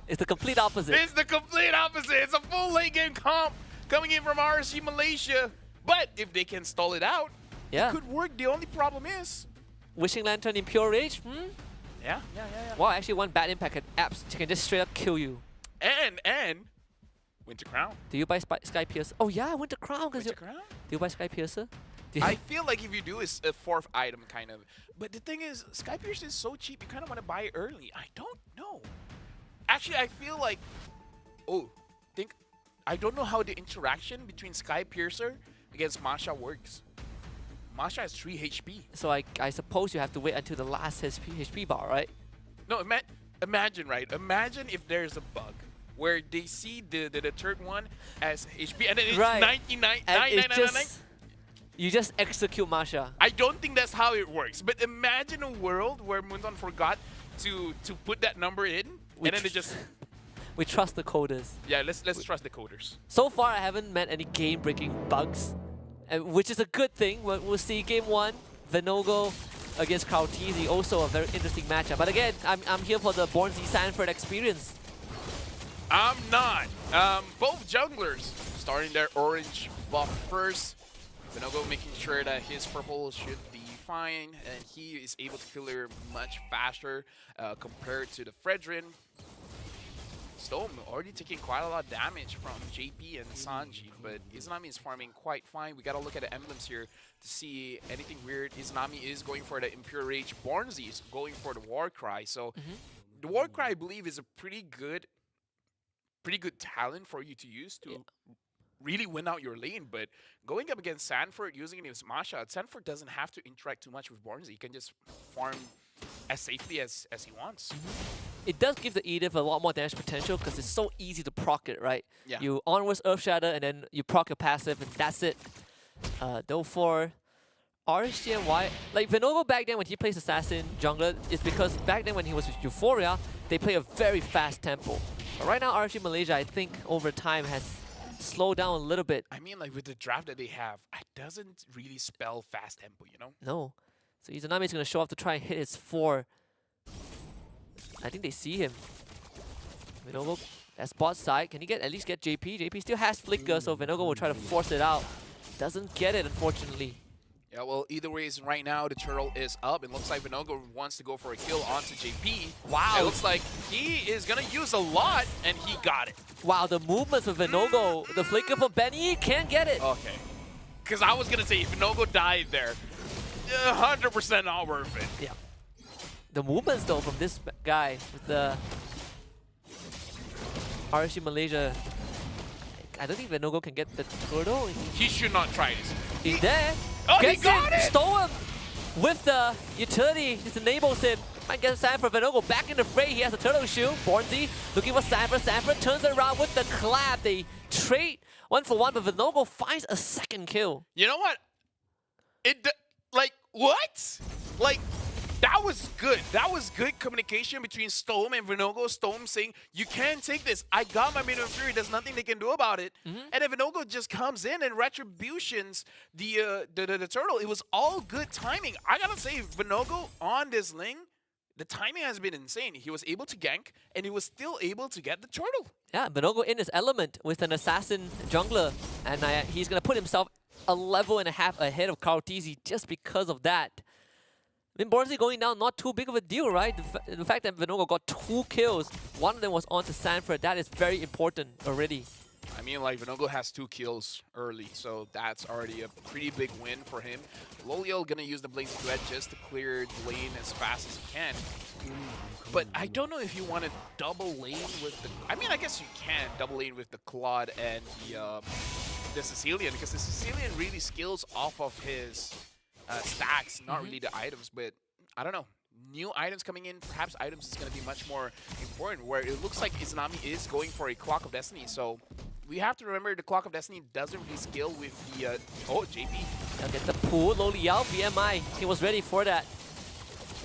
It's the complete opposite. It's the complete opposite. It's a full late game comp coming in from RSG Malaysia. But if they can stall it out, Yeah. it could work. The only problem is... Wishing Lantern in Pure Rage? Yeah. Wow, actually one bad impact can just straight up kill you. And Winter Crown. Do you buy Sky Piercer? Oh yeah, Winter Crown. Winter Crown? Do you buy Sky Piercer? I feel like if you do, it's a 4th item kind of. But the thing is, Sky Piercer is so cheap, you kind of want to buy it early. I don't know. Actually, I feel like... I don't know how the interaction between Sky Piercer against Masha works. Masha has 3 HP. So I suppose you have to wait until the last HP bar, right? No, imagine, right? Imagine if there's a bug where they see the 3rd one as HP and then it's Right. 99. And it's you just execute Masha. I don't think that's how it works. But imagine a world where Moonton forgot to put that number in, and then they just... We trust the coders. Yeah, let's trust the coders. So far, I haven't met any game-breaking bugs, which is a good thing. We'll see game 1, Venogo against Krautizi, also a very interesting matchup. But again, I'm here for the Bornzy Sanford experience. I'm not. Both junglers starting their orange buff first. Venogo making sure that his purple should be fine, and he is able to clear much faster compared to the Fredrin. Storm already taking quite a lot of damage from JP and Sanji, but Izanami is farming quite fine. We gotta look at the emblems here to see anything weird. Izanami is going for the Impure Rage. Bornzy is going for the Warcry. So the Warcry, I believe, is a pretty good talent for you to use to really win out your lane. But going up against Sanford, using it as Masha, Sanford doesn't have to interact too much with Bornzy. He can just farm as safely as he wants. It does give the Edith a lot more damage potential because it's so easy to proc it, right? Yeah. You onwards Earth Shatter and then you proc your passive and that's it. Though for RSGNY, like Venogo back then when he plays Assassin jungler, it's because back then when he was with Euphoria, they play a very fast tempo. But right now RSG Malaysia, I think over time has slowed down a little bit. I mean, like with the draft that they have, it doesn't really spell fast tempo, you know? No. So Izanami is going to show up to try and hit his 4. I think they see him. Venogo at bot side. Can he at least get JP? JP still has Flicker, so Venogo will try to force it out. Doesn't get it, unfortunately. Yeah, well, either way, right now the turtle is up. It looks like Venogo wants to go for a kill onto JP. Wow. It looks like he is going to use a lot, and he got it. Wow, the movements of Venogo. The Flicker from Benny can't get it. Okay. Because I was going to say, if Venogo died there, 100% not worth it. Yeah. The movements though from this guy with the RSG Malaysia, I don't think Venogo can get the turtle. He should not try this. He's there. Oh, Gets he got it! Stole him with the utility. Just enables him. Might get Sanford. Venogo back in the fray. He has a turtle shield. Bornzy looking for Sanford. Sanford turns it around with the clap. They trade 1-for-1, but Venogo finds a second kill. You know what? Like, what? Like, that was good. That was good communication between Storm and Venogo. Storm saying, you can't take this. I got my Midnight Fury. There's nothing they can do about it. And then Venogo just comes in and retributions the turtle. It was all good timing. I gotta say, Venogo on this lane, the timing has been insane. He was able to gank, and he was still able to get the turtle. Yeah, Venogo in his element with an assassin jungler. And he's going to put himself a level and a half ahead of Krautizi just because of that. I mean, Bornzy going down, not too big of a deal, right? The fact that Venogo got 2 kills, one of them was onto Sanford, that is very important already. I mean, like, Venogo has 2 kills early, so that's already a pretty big win for him. Loliel gonna use the Blazing Duet just to clear the lane as fast as he can. But I don't know if you want to double lane with the... I mean, I guess you can double lane with the Claude and the Sicilian, because the Sicilian really scales off of his... stacks, not really the items, but I don't know. New items coming in, perhaps items is going to be much more important, where it looks like Izanami is going for a Clock of Destiny. So we have to remember the Clock of Destiny doesn't really scale with the... oh, JP. Now get the pull, Loliel, BMI. He was ready for that.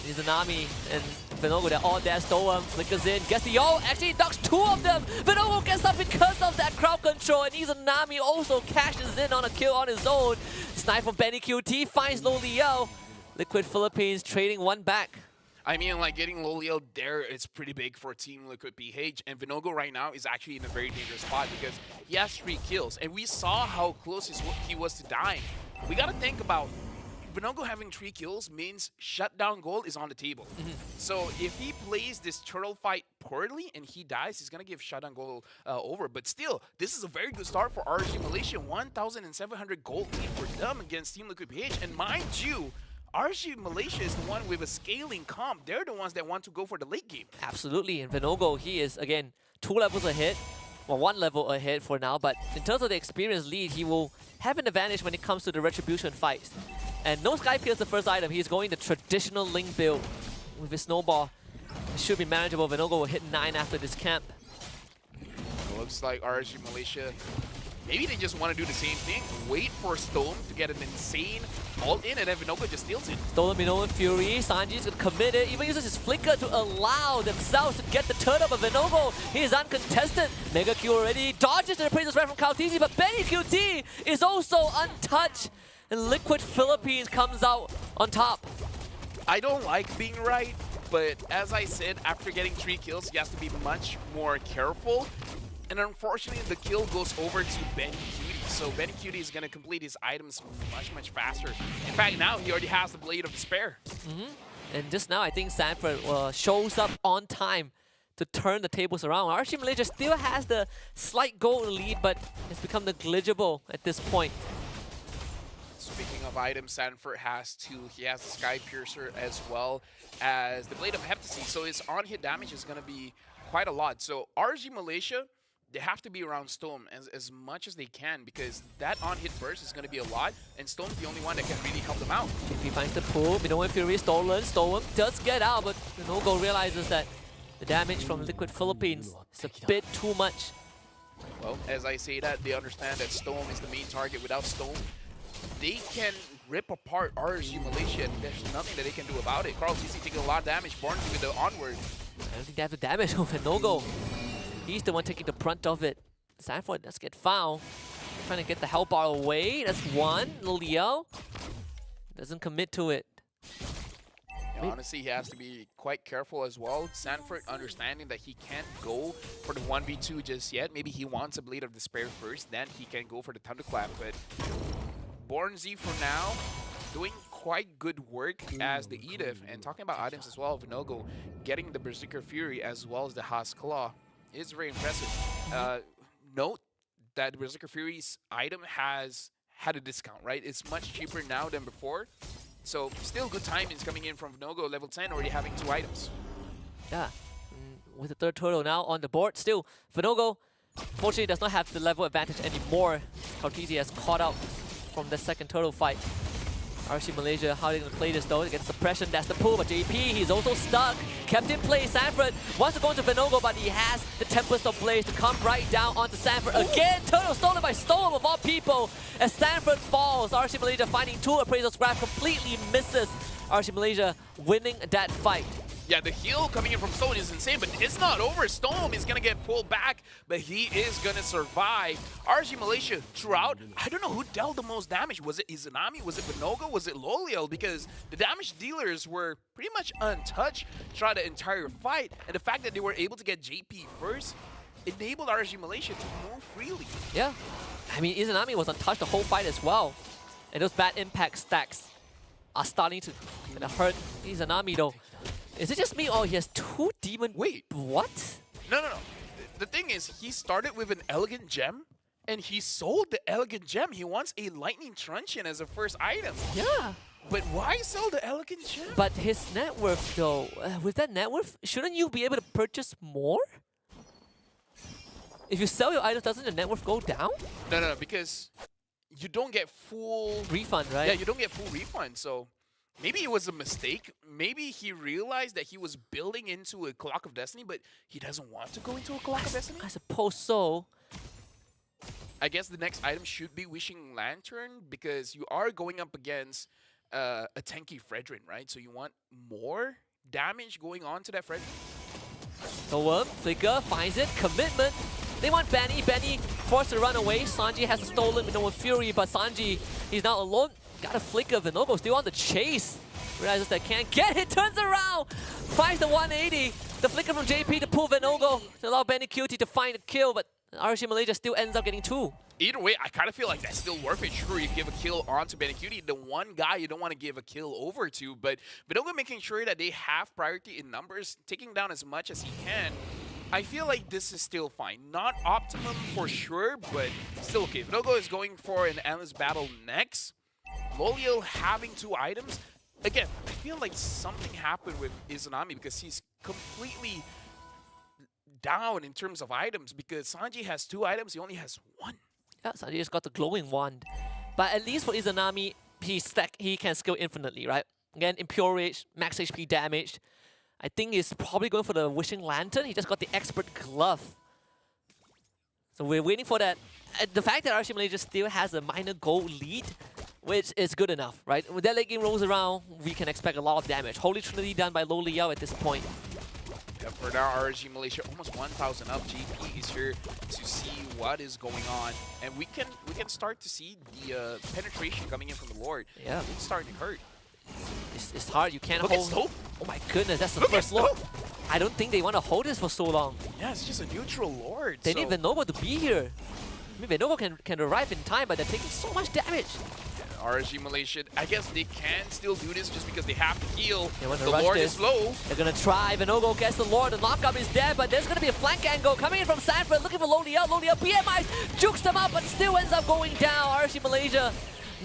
Izanami and Venogo, they're all there, stole him, flickers in, gets the ult, actually knocks 2 of them! Venogo gets up because of that crowd control, and Izanami also cashes in on a kill on his own. Snipe from Benny QT finds Loliel. Liquid Philippines trading 1 back. I mean, like, getting Loliel there is pretty big for Team Liquid PH, and Venogo right now is actually in a very dangerous spot because he has 3 kills, and we saw how close he was to dying. We gotta think about Venogo having 3 kills means shutdown goal is on the table. So if he plays this turtle fight poorly and he dies, he's going to give shutdown goal over. But still, this is a very good start for RSG Malaysia. 1,700 gold lead for them against Team Liquid PH. And mind you, RSG Malaysia is the one with a scaling comp. They're the ones that want to go for the late game. Absolutely, and Venogo, he is, again, 2 levels ahead. Well, 1 level ahead for now, but in terms of the experience lead, he will have an advantage when it comes to the Retribution fights. And no Sky Pierce the first item. He's going the traditional Link build with his Snowball. It should be manageable. Venogo will hit 9 after this camp. Looks like RSG Malaysia, maybe they just want to do the same thing. Wait for Stone to get an insane ult in, and then Venogo just steals it. Stolen Minoan Fury. Sanji's going to commit it. Even uses his Flicker to allow themselves to get the turn up of Venogo. He is uncontested. Mega Q already dodges the Princess right from Krautizi, but Benny QT is also untouched. And Liquid Philippines comes out on top. I don't like being right, but as I said, after getting 3 kills, he has to be much more careful. And unfortunately, the kill goes over to Benny Cutie. So Benny Cutie is going to complete his items much faster. In fact, now he already has the Blade of Despair. And just now, I think Sanford shows up on time to turn the tables around. RC Malaysia still has the slight goal lead, but it's become negligible at this point. Speaking of items, Sanford has 2. He has the Sky Piercer as well as the Blade of Heptasy. So his on-hit damage is going to be quite a lot. So RG Malaysia, they have to be around Storm as much as they can because that on-hit burst is going to be a lot, and Storm's the only one that can really help them out. He finds the pull, Minoan Fury stolen. Storm does get out, but Nogo realizes that the damage from Liquid Philippines is a bit too much. Well, as I say that, they understand that Storm is the main target. Without Storm, they can rip apart RSG Malaysia, and there's nothing that they can do about it. Carl TC taking a lot of damage, Born with the onward. I don't think they have the damage over Nogo. He's the one taking the brunt of it. Sanford does get fouled. Trying to get the hell bar away. That's one. Leo doesn't commit to it. Yeah, honestly, he has to be quite careful as well. Sanford understanding that he can't go for the 1v2 just yet. Maybe he wants a Blade of Despair first, then he can go for the Thunderclap. But Born Z for now, doing quite good work as the Edith. And talking about items as well, Vinogo getting the Berserker Fury as well as the Haas Claw is very impressive. Note that the Berserker Fury's item has had a discount, right? It's much cheaper now than before. So still good timings coming in from Vinogo, level 10, already having 2 items. Yeah, with the third turtle now on the board. Still, Vinogo fortunately does not have the level advantage anymore. Cortese has caught up from the second turtle fight. RC Malaysia, how are they going to play this though? They get suppression, that's the pull, but JP, he's also stuck. Kept in play, Sanford wants to go into Vinogo, but he has the Tempest of Blaze to come right down onto Sanford. Again, turtle stolen by Storm of all people. As Sanford falls, RC Malaysia finding 2 appraisal scrap, completely misses. RC Malaysia winning that fight. Yeah, the heal coming in from Stone is insane, but it's not over. Stone is going to get pulled back, but he is going to survive. RG Malaysia throughout, I don't know who dealt the most damage. Was it Izanami? Was it Vinogo? Was it Loliel? Because the damage dealers were pretty much untouched throughout the entire fight. And the fact that they were able to get JP first enabled RG Malaysia to move freely. Yeah, I mean, Izanami was untouched the whole fight as well. And those bad impact stacks are starting to hurt Izanami though. Is it just me or he has 2 demon? Wait. What? No. The thing is, he started with an Elegant Gem, and he sold the Elegant Gem. He wants a Lightning Truncheon as a first item. Yeah. But why sell the Elegant Gem? But his net worth though, with that net worth, shouldn't you be able to purchase more? If you sell your items, doesn't the net worth go down? No, because you don't get full refund, right? Yeah, you don't get full refund, so maybe it was a mistake. Maybe he realized that he was building into a Clock of Destiny, but he doesn't want to go into a Clock of Destiny? I suppose so. I guess the next item should be Wishing Lantern, because you are going up against a tanky Fredrin, right? So you want more damage going on to that Fredrin. So Flicker finds it, commitment. They want Benny. Benny forced to run away. Sanji has stolen Minoan Fury, but Sanji, he's now alone. Got a Flicker. Vinogo still on the chase. Realizes they can't get it, turns around, finds the 180. The Flicker from JP to pull Vinogo to allow Benny Cutie to find a kill, but RC Malaysia still ends up getting 2. Either way, I kind of feel like that's still worth it. Sure, you give a kill onto Benny Cutie, the one guy you don't want to give a kill over to, but Vinogo making sure that they have priority in numbers, taking down as much as he can. I feel like this is still fine. Not optimum for sure, but still okay. Vinogo is going for an endless battle next. Loliel having 2 items. Again, I feel like something happened with Izanami because he's completely down in terms of items, because Sanji has 2 items, he only has 1. Yeah, Sanji just got the glowing wand. But at least for Izanami, he can skill infinitely, right? Again, Impure Rage, max HP damage. I think he's probably going for the Wishing Lantern. He just got the Expert Glove. So we're waiting for that. The fact that RC Malaysia still has a minor gold lead, which is good enough, right? When that late game rolls around, we can expect a lot of damage. Holy Trinity done by Lo Liao at this point. Yeah, for now, RSG Malaysia almost 1,000 up. JP is here to see what is going on, and we can start to see the penetration coming in from the Lord. Yeah, it's starting to hurt. It's It's hard. You can't Look at hold. Stope. Oh my goodness, that's the Look at first Lord. Stope. I don't think they want to hold this for so long. Yeah, it's just a neutral Lord. They so need Venovo to be here. I mean, Venovo can arrive in time, but they're taking so much damage. RSG Malaysia, I guess they can still do this just because they have to heal. They want to The rush Lord this. is low. They're gonna try. Venovo gets the Lord. The knockup is dead, but there's gonna be a flank angle coming in from Sanford, looking for Loliel. Loliel BMI jukes them up, but still ends up going down. RSG Malaysia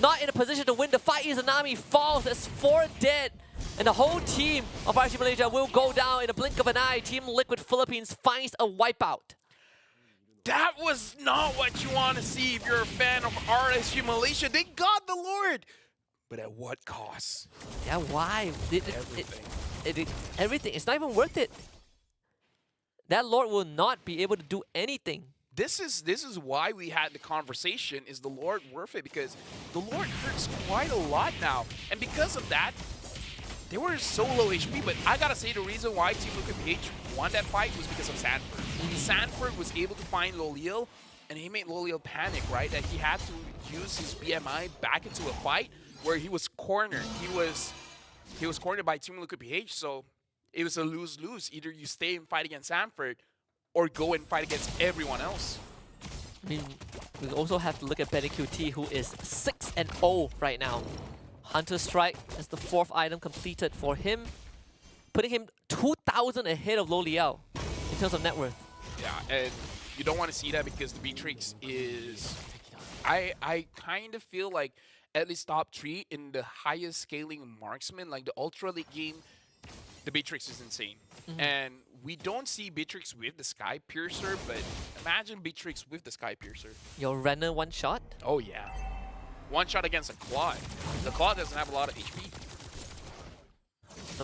not in a position to win the fight. Izanami falls. There's 4 dead. And the whole team of RSG Malaysia will go down in a blink of an eye. Team Liquid Philippines finds a wipeout. That was not what you want to see if you're a fan of RSG Malaysia. They got the Lord. But at what cost? Yeah, why? Everything. Everything. It's not even worth it. That Lord will not be able to do anything. This is why we had the conversation. Is the Lord worth it? Because the Lord hurts quite a lot now. And because of that, they were so low HP. But I gotta say the reason why Team Liquid PH won that fight was because of Sanford. Sanford was able to find Loliel, and he made Loliel panic, right? That he had to use his BMI back into a fight where he was cornered. He was cornered by Team Liquid PH, so it was a lose-lose. Either you stay and fight against Sanford, or go and fight against everyone else. I mean, we also have to look at Benny QT, who is 6-0 right now. Hunter Strike is the 4th item completed for him, putting him 2,000 ahead of Loliel in terms of net worth. Yeah, and you don't want to see that because the Beatrix is... I kind of feel like at least top 3 in the highest scaling marksman, like the ultra late game, the Beatrix is insane. And we don't see Beatrix with the Sky Piercer, but imagine Beatrix with the Sky Piercer. Your Renner one shot? Oh yeah. One shot against a Claude. The Claude doesn't have a lot of HP.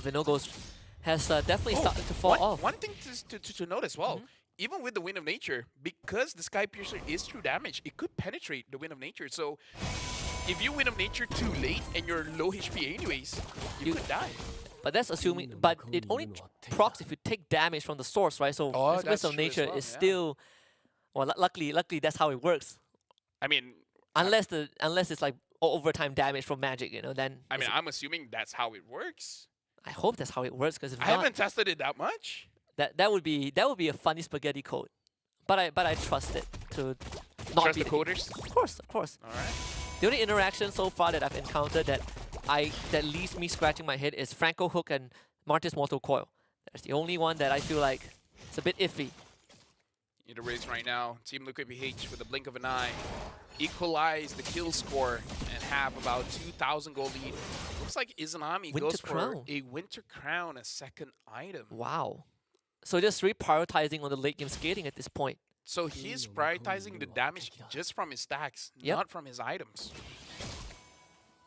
Venogo has definitely started to fall off. One thing to note as well, even with the Wind of Nature, because the Sky Piercer is true damage, it could penetrate the Wind of Nature. So if you Wind of Nature too late and you're low HP anyways, you could die. But that's assuming, but it only procs if you take damage from the source, right? So that's Wind of true as Nature well, is yeah. still, well, luckily that's how it works. I mean, Unless it's like overtime damage from magic, you know, then I mean, I'm assuming that's how it works. I hope that's how it works, because if I not, haven't tested it that much. that would be a funny spaghetti code. But I trust it to not Trust be the coders? Of course. All right. The only interaction so far that I've encountered that leaves me scratching my head is Franco Hook and Martis Mortal Coil. That's the only one that I feel like it's a bit iffy. In the race right now, Team Liquid PH with a blink of an eye equalize the kill score and have about 2,000 gold lead. Looks like Izanami Winter goes Crown. for a Winter Crown, a second item. Wow. So just reprioritizing on the late game skating at this point. So he's prioritizing the damage just from his stacks, Yep. not from his items.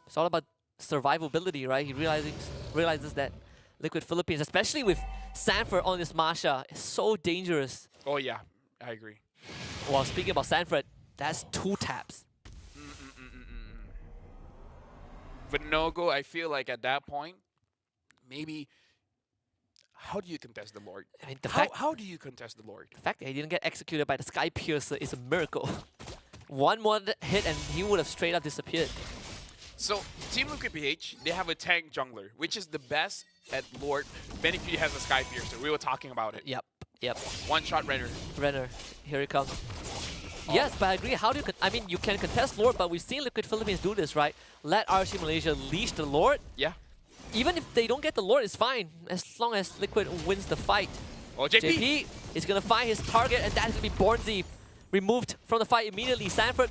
It's all about survivability, right? He realizes that Liquid Philippines, especially with Sanford on this Masha, is so dangerous. Oh yeah, I agree. Well, speaking about Sanford, that's 2 taps. Venogo, I feel like at that point, maybe, how do you contest the Lord? I mean, the How do you contest the Lord? fact that he didn't get executed by the Sky Piercer is a miracle. One more hit and he would have straight up disappeared. So, Team Liquid PH, they have a tank jungler, which is the best at Lord. Benefit has a Sky Piercer. We were talking about it. Yep. One-shot Renner. Renner, here he comes. Yes, but I agree. How do you? I mean, you can contest Lord, but we've seen Liquid Philippines do this, right? Let RC Malaysia leash the Lord. Yeah. Even if they don't get the Lord, it's fine as long as Liquid wins the fight. Oh, JP! JP is gonna find his target, and that is gonna be Bornzy, removed from the fight immediately. Sanford,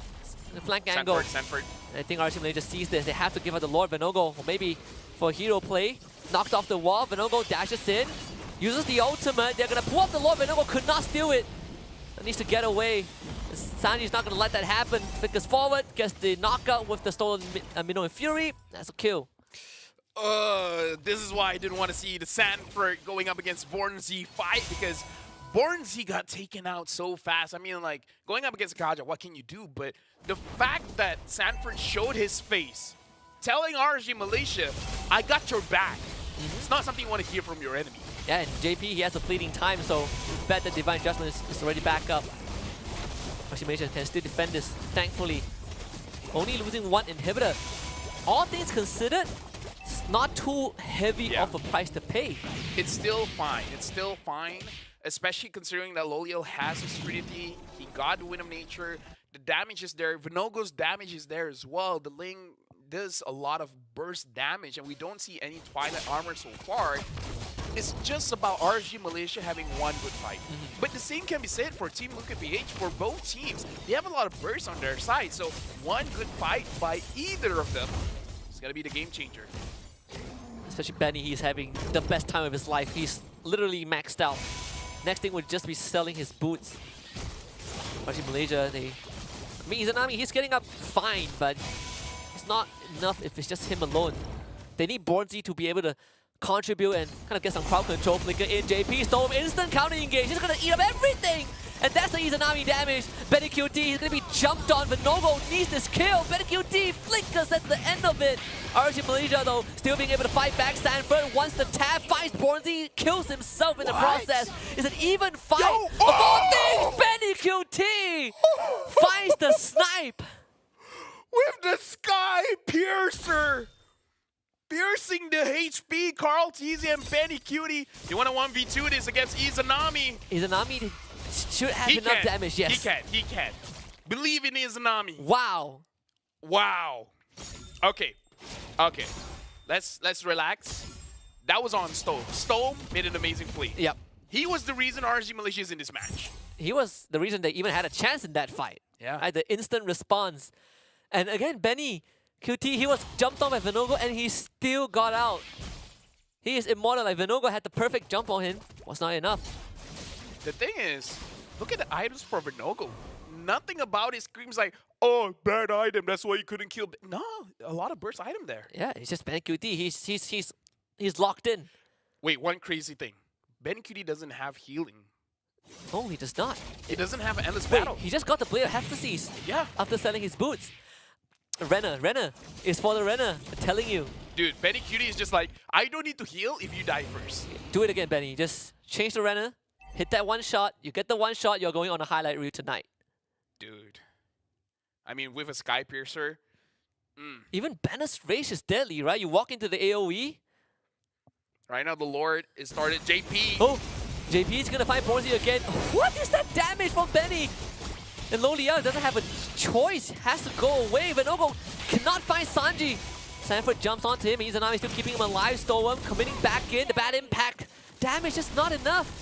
the flank angle. Sanford. I think RC Malaysia sees this. They have to give out the Lord. Venogo, or maybe for hero play, knocked off the wall. Venogo dashes in, uses the ultimate. They're gonna pull up the Lord. Venogo could not steal it. It needs to get away. Sanji's not gonna let that happen. Flickers forward, gets the knockout with the stolen Minnow and Fury. That's a kill. This is why I didn't want to see the Sanford going up against Bornzy fight, because Bornzy got taken out so fast. I mean, like, going up against Kaja, what can you do? But the fact that Sanford showed his face, telling RG Malaysia, I got your back. It's not something you want to hear from your enemy. Yeah, and JP, he has a fleeting time, so bet that Divine Judgment is already back up. RG Malaysia can still defend this, thankfully. Only losing 1 inhibitor. All things considered, not too heavy of a price to pay. It's still fine. It's still fine, especially considering that Lolio has his Trinity. He got the Wind of Nature. The damage is there. Vinogo's damage is there as well. The Ling does a lot of burst damage, and we don't see any Twilight armor so far. It's just about RSG Malaysia having one good fight. But the same can be said for Team Liquid PH. For both teams, they have a lot of bursts on their side. So one good fight by either of them is going to be the game changer. Especially Benny, he's having the best time of his life. He's literally maxed out. Next thing would just be selling his boots. RSG Malaysia, I mean, Izanami, he's getting up fine, but it's not enough if it's just him alone. They need Bornzy to be able to contribute and kind of get some crowd control. Flicker in, JP, Storm, instant counter engage. He's gonna eat up everything! And that's the Izanami damage. Benny QT, he's gonna be jumped on. Vinogo needs this kill. Benny QT flickers at the end of it. RSG Malaysia, though, still being able to fight back. Sanford, once the tab finds Bornzy, kills himself in the process. It's an even fight. Of all things, Benny QT finds the snipe. With the Sky Piercer! Piercing the HP, Carl TZ and Benny Cutie. You want to 1v2 this against Izanami. Izanami should have enough damage, yes. He can. Believe in Izanami. Wow. Wow. Okay. Let's relax. That was on Stove. Stove made an amazing play. Yep. He was the reason RSG Malaysia is in this match. He was the reason they even had a chance in that fight. Yeah. Right? The instant response. And again, Benny QT, he was jumped on by Vinogo and he still got out. He is immortal. Like Vinogo had the perfect jump on him. Was not enough. The thing is, look at the items for Vinogo. Nothing about it screams like, oh, bad item, that's why you couldn't kill. No, a lot of burst item there. Yeah, it's just Ben QT. He's locked in. Wait, one crazy thing. Ben QT doesn't have healing. No, he does not. He doesn't have an endless Wait, battle. he just got the Blade of Hephaestus. Yeah. After selling his boots. Renner is for the Renner. I'm telling you. Dude, Benny Cutie is just like, I don't need to heal if you die first. Do it again, Benny. Just change the Renner. Hit that one shot. You get the one shot, you're going on a highlight reel tonight. Dude. I mean, with a Sky Piercer. Even Banner's Rage is deadly, right? You walk into the AoE. Right now, the Lord is started. JP. Oh, JP is going to find Bornzy again. What is that damage from Benny? And Lolia doesn't have a choice, has to go away. Vinogo cannot find Sanji. Sanford jumps onto him. Izanami still keeping him alive. Storm committing back in. The bad impact. Damage just not enough.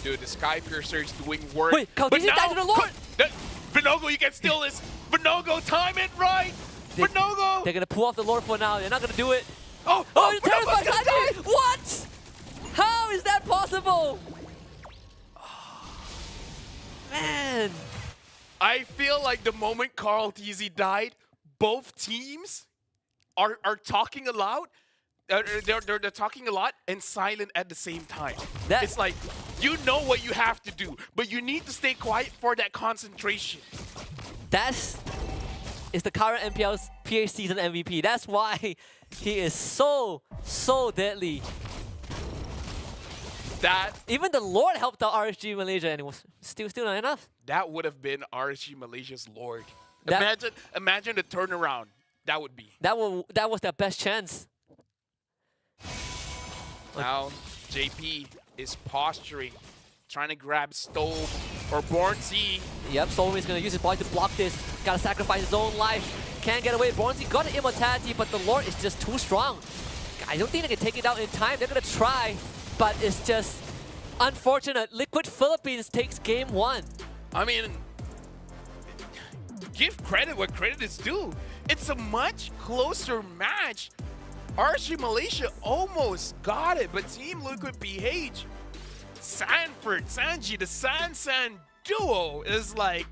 Dude, the Sky Piercer is doing work. Wait, Calvisi died to the Lord! Vinogo, you can steal this. Vinogo, time it right. Vinogo! They're going to pull off the Lord for now. They're not going to do it. Oh, you turn Vinogo's back gonna Sanji! die! What? How is that possible? Man. I feel like the moment Carl TZ died, both teams are talking aloud. They're talking a lot and silent at the same time. It's like, you know what you have to do, but you need to stay quiet for that concentration. That is the current MPL's PH season MVP. That's why he is so deadly. That Even the Lord helped out RSG Malaysia and it was still not enough. that would have been RSG Malaysia's Lord. That- Imagine the turnaround that would be. That was their best chance. Now, JP is posturing, trying to grab Stove or Bornzy. Yep, Solomon is going to use his body to block this. Gotta sacrifice his own life. Can't get away. Bornzy got an immortality, but the Lord is just too strong. I don't think they can take it out in time. They're going to try, but it's just unfortunate. Liquid Philippines takes game 1. I mean, give credit where credit is due. It's a much closer match. RSG Malaysia almost got it, but Team Liquid PH, Sanford, Sanji, the San duo is like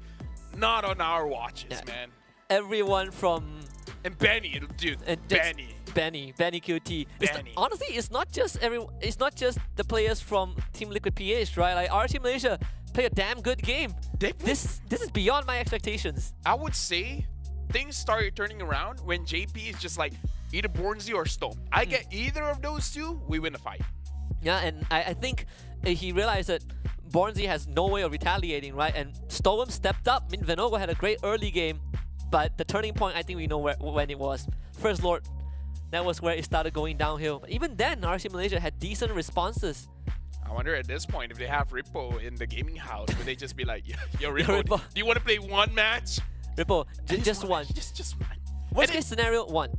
not on our watches, Yeah. man. Everyone from And Benny, dude, Benny QT. Benny. Honestly, it's not just the players from Team Liquid PH, right? Like RSG Malaysia play a damn good game. This is beyond my expectations. I would say things started turning around when JP is just like, either Bornzy or Stone. I get either of those two, we win the fight. Yeah, and I think he realized that Bornzy has no way of retaliating, right? And Storm stepped up. I mean, Vinogo had a great early game, but the turning point, I think we know when it was. First Lord. that was where it started going downhill. But even then, RC Malaysia had decent responses. I wonder at this point if they have Rippo in the gaming house, would they just be like, yo, Rippo, Rippo. do you want to play one match? Ripple, just one. Just one. Worst And case scenario, one.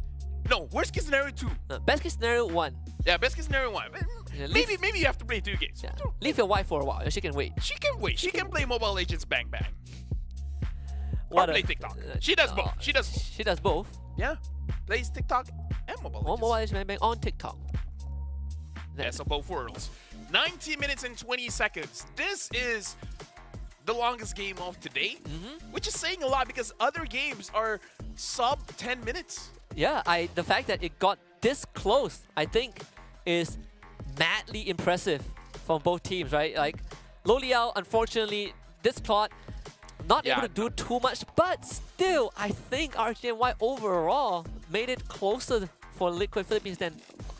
No, worst case scenario 2. Best case scenario, one. Yeah, best case scenario 1. Yeah, Maybe you have to play 2 games. Yeah. Leave your wife for a while, and she can wait. She can wait. She can play Mobile Legends Bang Bang. What Or play TikTok. She does both. She does. She does both. Yeah. Plays TikTok and Mobile Or Legends. Mobile Legends Bang Bang on TikTok. Yeah, so both worlds. 19 minutes and 20 seconds. This is the longest game of today, which is saying a lot because other games are sub 10 minutes. Yeah, the fact that it got this close, I think, is madly impressive from both teams, right? Like, Loliao, unfortunately, this plot, not able to do too much, but still, I think RGMY overall made it closer for Liquid Philippines than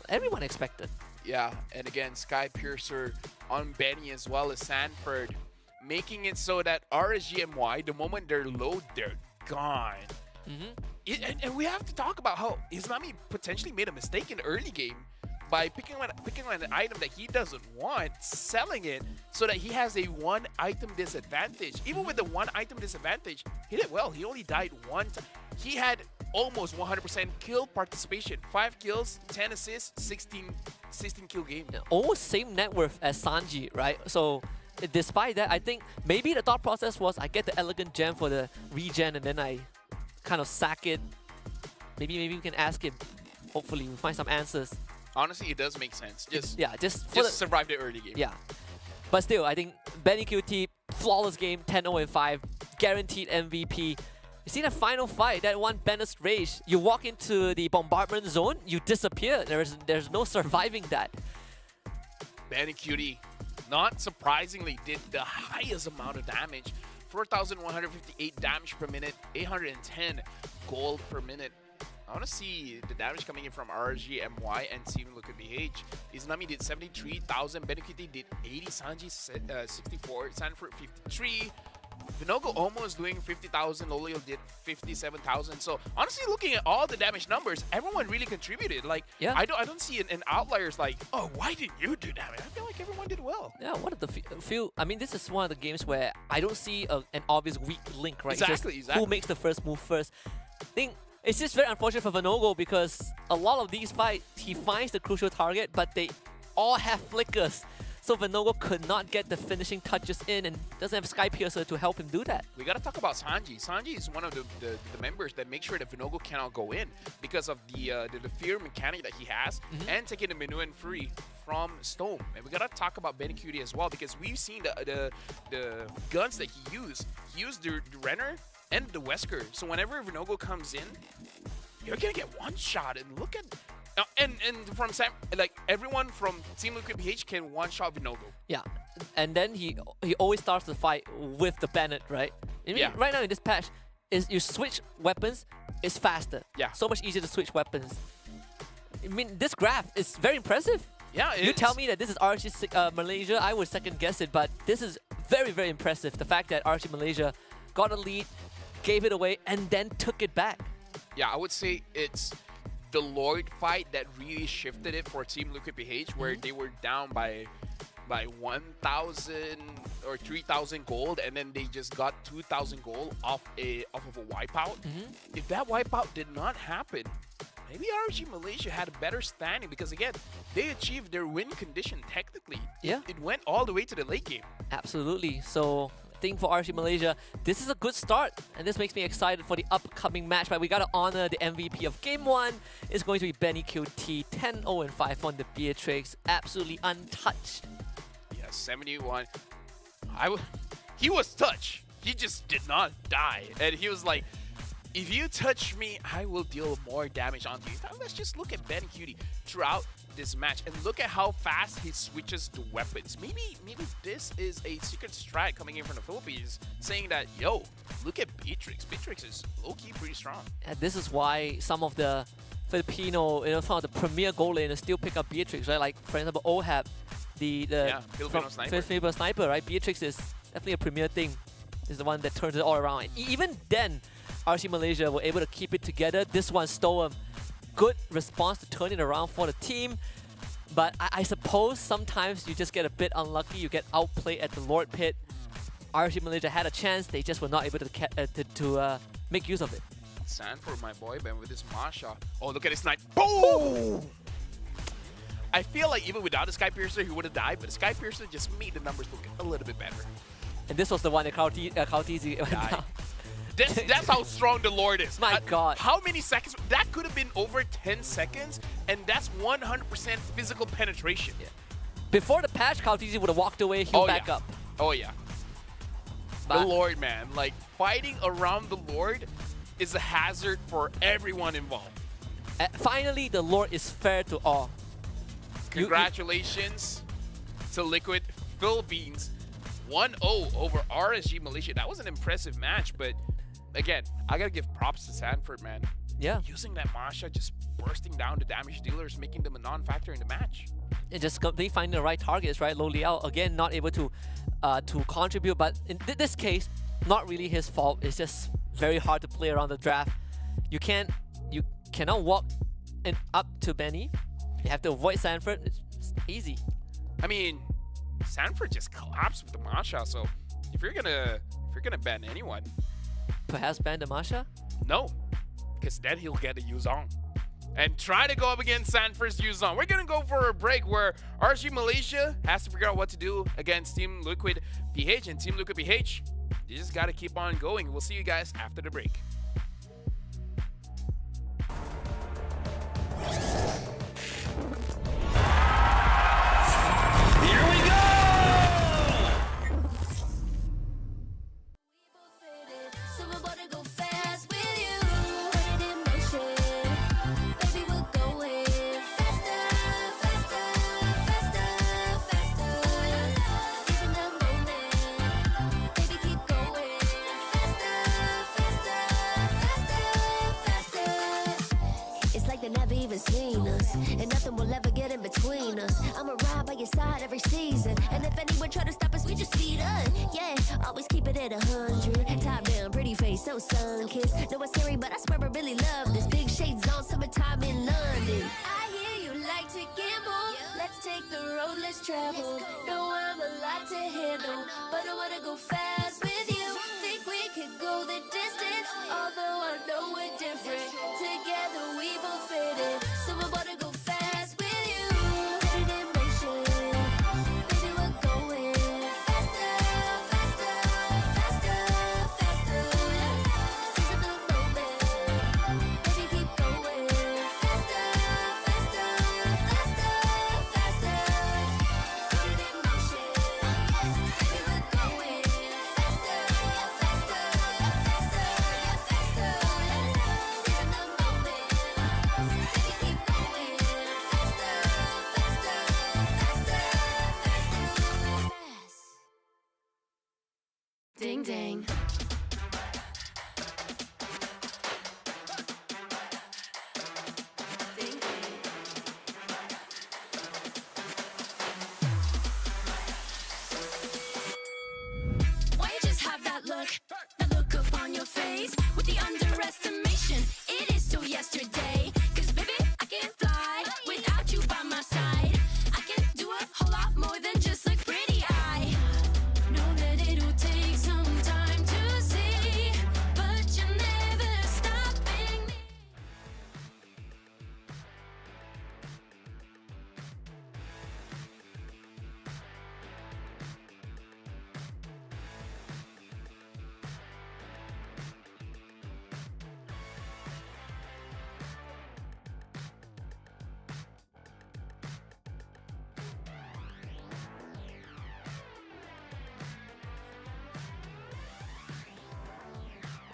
everyone expected. Yeah, and again, Sky Piercer on Benny as well as Sanford, making it so that RSGMY, the moment they're low, they're gone. And we have to talk about how Islami potentially made a mistake in the early game by picking on an item that he doesn't want, selling it so that he has a 1 item disadvantage. Even with the 1 item disadvantage, he did well. He only died 1 time. He had almost 100% kill participation. 5 kills, 10 assists, 16 kill game. Yeah, almost same net worth as Sanji, right? So despite that, I think maybe the thought process was I get the elegant gem for the regen and then I kind of sack it. Maybe we can ask him. Hopefully we find some answers. Honestly, it does make sense. Just survive the early game. Yeah. But still, I think Benny QT, flawless game, 10-0-5, guaranteed MVP. You see that final fight, that one Bennett's Rage, you walk into the bombardment zone, you disappear. There's no surviving that. Benny Cutie, not surprisingly, did the highest amount of damage. 4,158 damage per minute, 810 gold per minute. I want to see the damage coming in from RG, MY, and Team Liquid BH. Islami did 73,000, Benny Cutie did 80, Sanji 64, Sanford 53. Vinogo almost doing 50,000, Lolio did 57,000. So honestly, looking at all the damage numbers, everyone really contributed. Like, yeah. I don't see an outliers like, oh, why didn't you do damage? I feel like everyone did well. Yeah, what are the feel? I mean, this is one of the games where I don't see an obvious weak link, right? Exactly. Who makes the first move first? I think it's just very unfortunate for Vinogo because a lot of these fights, he finds the crucial target, but they all have flickers. So Vinogo could not get the finishing touches in and doesn't have Sky Piercer to help him do that. We gotta talk about Sanji. Sanji is one of the members that make sure that Vinogo cannot go in because of the fear mechanic that he has and taking the Minuan free from Stone. And we gotta talk about Benny Cutie as well because we've seen the guns that he used. He used the Renner and the Wesker. So whenever Vinogo comes in, you're gonna get one shot. And look at and from Sam, like everyone from Team Liquid BH can one-shot Vinogo. Yeah, and then he always starts the fight with the Bennett, right? I mean, right now in this patch, is you switch weapons, it's faster. Yeah. So much easier to switch weapons. I mean, this graph is very impressive. Yeah, You tell me that this is RC Malaysia, I would second guess it, but this is very, very impressive. The fact that RC Malaysia got a lead, gave it away, and then took it back. Yeah, I would say it's the Lloyd fight that really shifted it for Team Liquid PH, where they were down by 1,000 or 3,000 gold, and then they just got 2,000 gold off of a wipeout. If that wipeout did not happen, maybe RG Malaysia had a better standing because again, they achieved their win condition technically. Yeah. It went all the way to the late game. Absolutely. So I think for RC Malaysia, this is a good start, and this makes me excited for the upcoming match. But we gotta honor the MVP of Game 1. It's going to be Benny QT, 10-0-5 on the Beatrix, absolutely untouched. Yeah, 71. He was touched. He just did not die, and he was like, if you touch me, I will deal more damage onto you. Now, let's just look at Benny Cutie throughout this match and look at how fast he switches to weapons. Maybe this is a secret strat coming in from the Philippines saying that, yo, look at Beatrix. Beatrix is low-key pretty strong. And this is why some of the Filipino, some of the premier goal laners still pick up Beatrix, right? Like, for example, Ohab, the Filipino sniper. Filipino sniper, right? Beatrix is definitely a premier thing. Is the one that turns it all around. And even then, RC Malaysia were able to keep it together. This one stole him good response to turn it around for the team. But I suppose sometimes you just get a bit unlucky. You get outplayed at the Lord Pit. RSG Malaysia had a chance. They just were not able to make use of it. Sanford, my boy, man, with his Masha. Oh, look at his snipe. Boom! I feel like even without the Sky Piercer, he would have died, but the Sky Piercer just made the numbers look a little bit better. And this was the one that Kautisi went down. That's how strong the Lord is. My God. How many seconds? That could have been over 10 seconds, and that's 100% physical penetration. Yeah. Before the patch, Kautisi would have walked away, healed back up. Oh, yeah. But the Lord, man. Like, fighting around the Lord is a hazard for everyone involved. Finally, the Lord is fair to all. Congratulations to Liquid Philippines. 1-0 over RSG Malaysia. That was an impressive match, but again, I gotta give props to Sanford, man. Yeah. Using that Masha, just bursting down the damage dealers, making them a non-factor in the match. And just completely finding the right targets, right? Lo Liao, again, not able to contribute, but in this case, not really his fault. It's just very hard to play around the draft. You cannot walk up to Benny. You have to avoid Sanford. It's easy. I mean, Sanford just collapsed with the Masha, so if you're gonna ban anyone, Perhaps ban the Masha? no, because then he'll get a Yuzong and try to go up against Sanford's Yuzong. We're gonna go for a break where RSG Malaysia has to figure out what to do against Team Liquid PH, and Team Liquid PH, you just gotta keep on going. We'll see you guys after the break. Here we go! So we're about to go fast with you. Put it in motion. Baby, we're going faster, faster, faster, faster. Seizing the moment. Baby, keep going faster, faster, faster, faster. It's like they never even seen us, and nothing will ever get in between us. I'ma ride by your side every season, and if anyone try to stop us, we just speed up. Yeah, always keep it at 100. Top down, pretty face, so sun-kissed. Know it's scary, but I swear I really love this. Big shades on, summertime in London. I hear you like to gamble. Let's take the road, let's travel. Know I'm a lot to handle, but I wanna go fast with you. Think we could go the distance, although I know we're different. Together we both fit in, so we're about to go fast with you. Put it in motion. Baby, we're going faster, faster, faster, faster. Seizing the moment. Baby, keep going faster, faster, faster, faster. Put it in motion. Baby, we're going faster, faster, faster, faster. Seizing the moment. Baby, keep going faster, faster, faster, faster. Ding ding. Ding ding. Why you just have that look up on your face with the underestimation? It is still yesterday. 'Cause baby, I can't fly without you by my side. I can do a whole lot more than just look pretty. I know that it'll take some time to see, but you're never stopping me.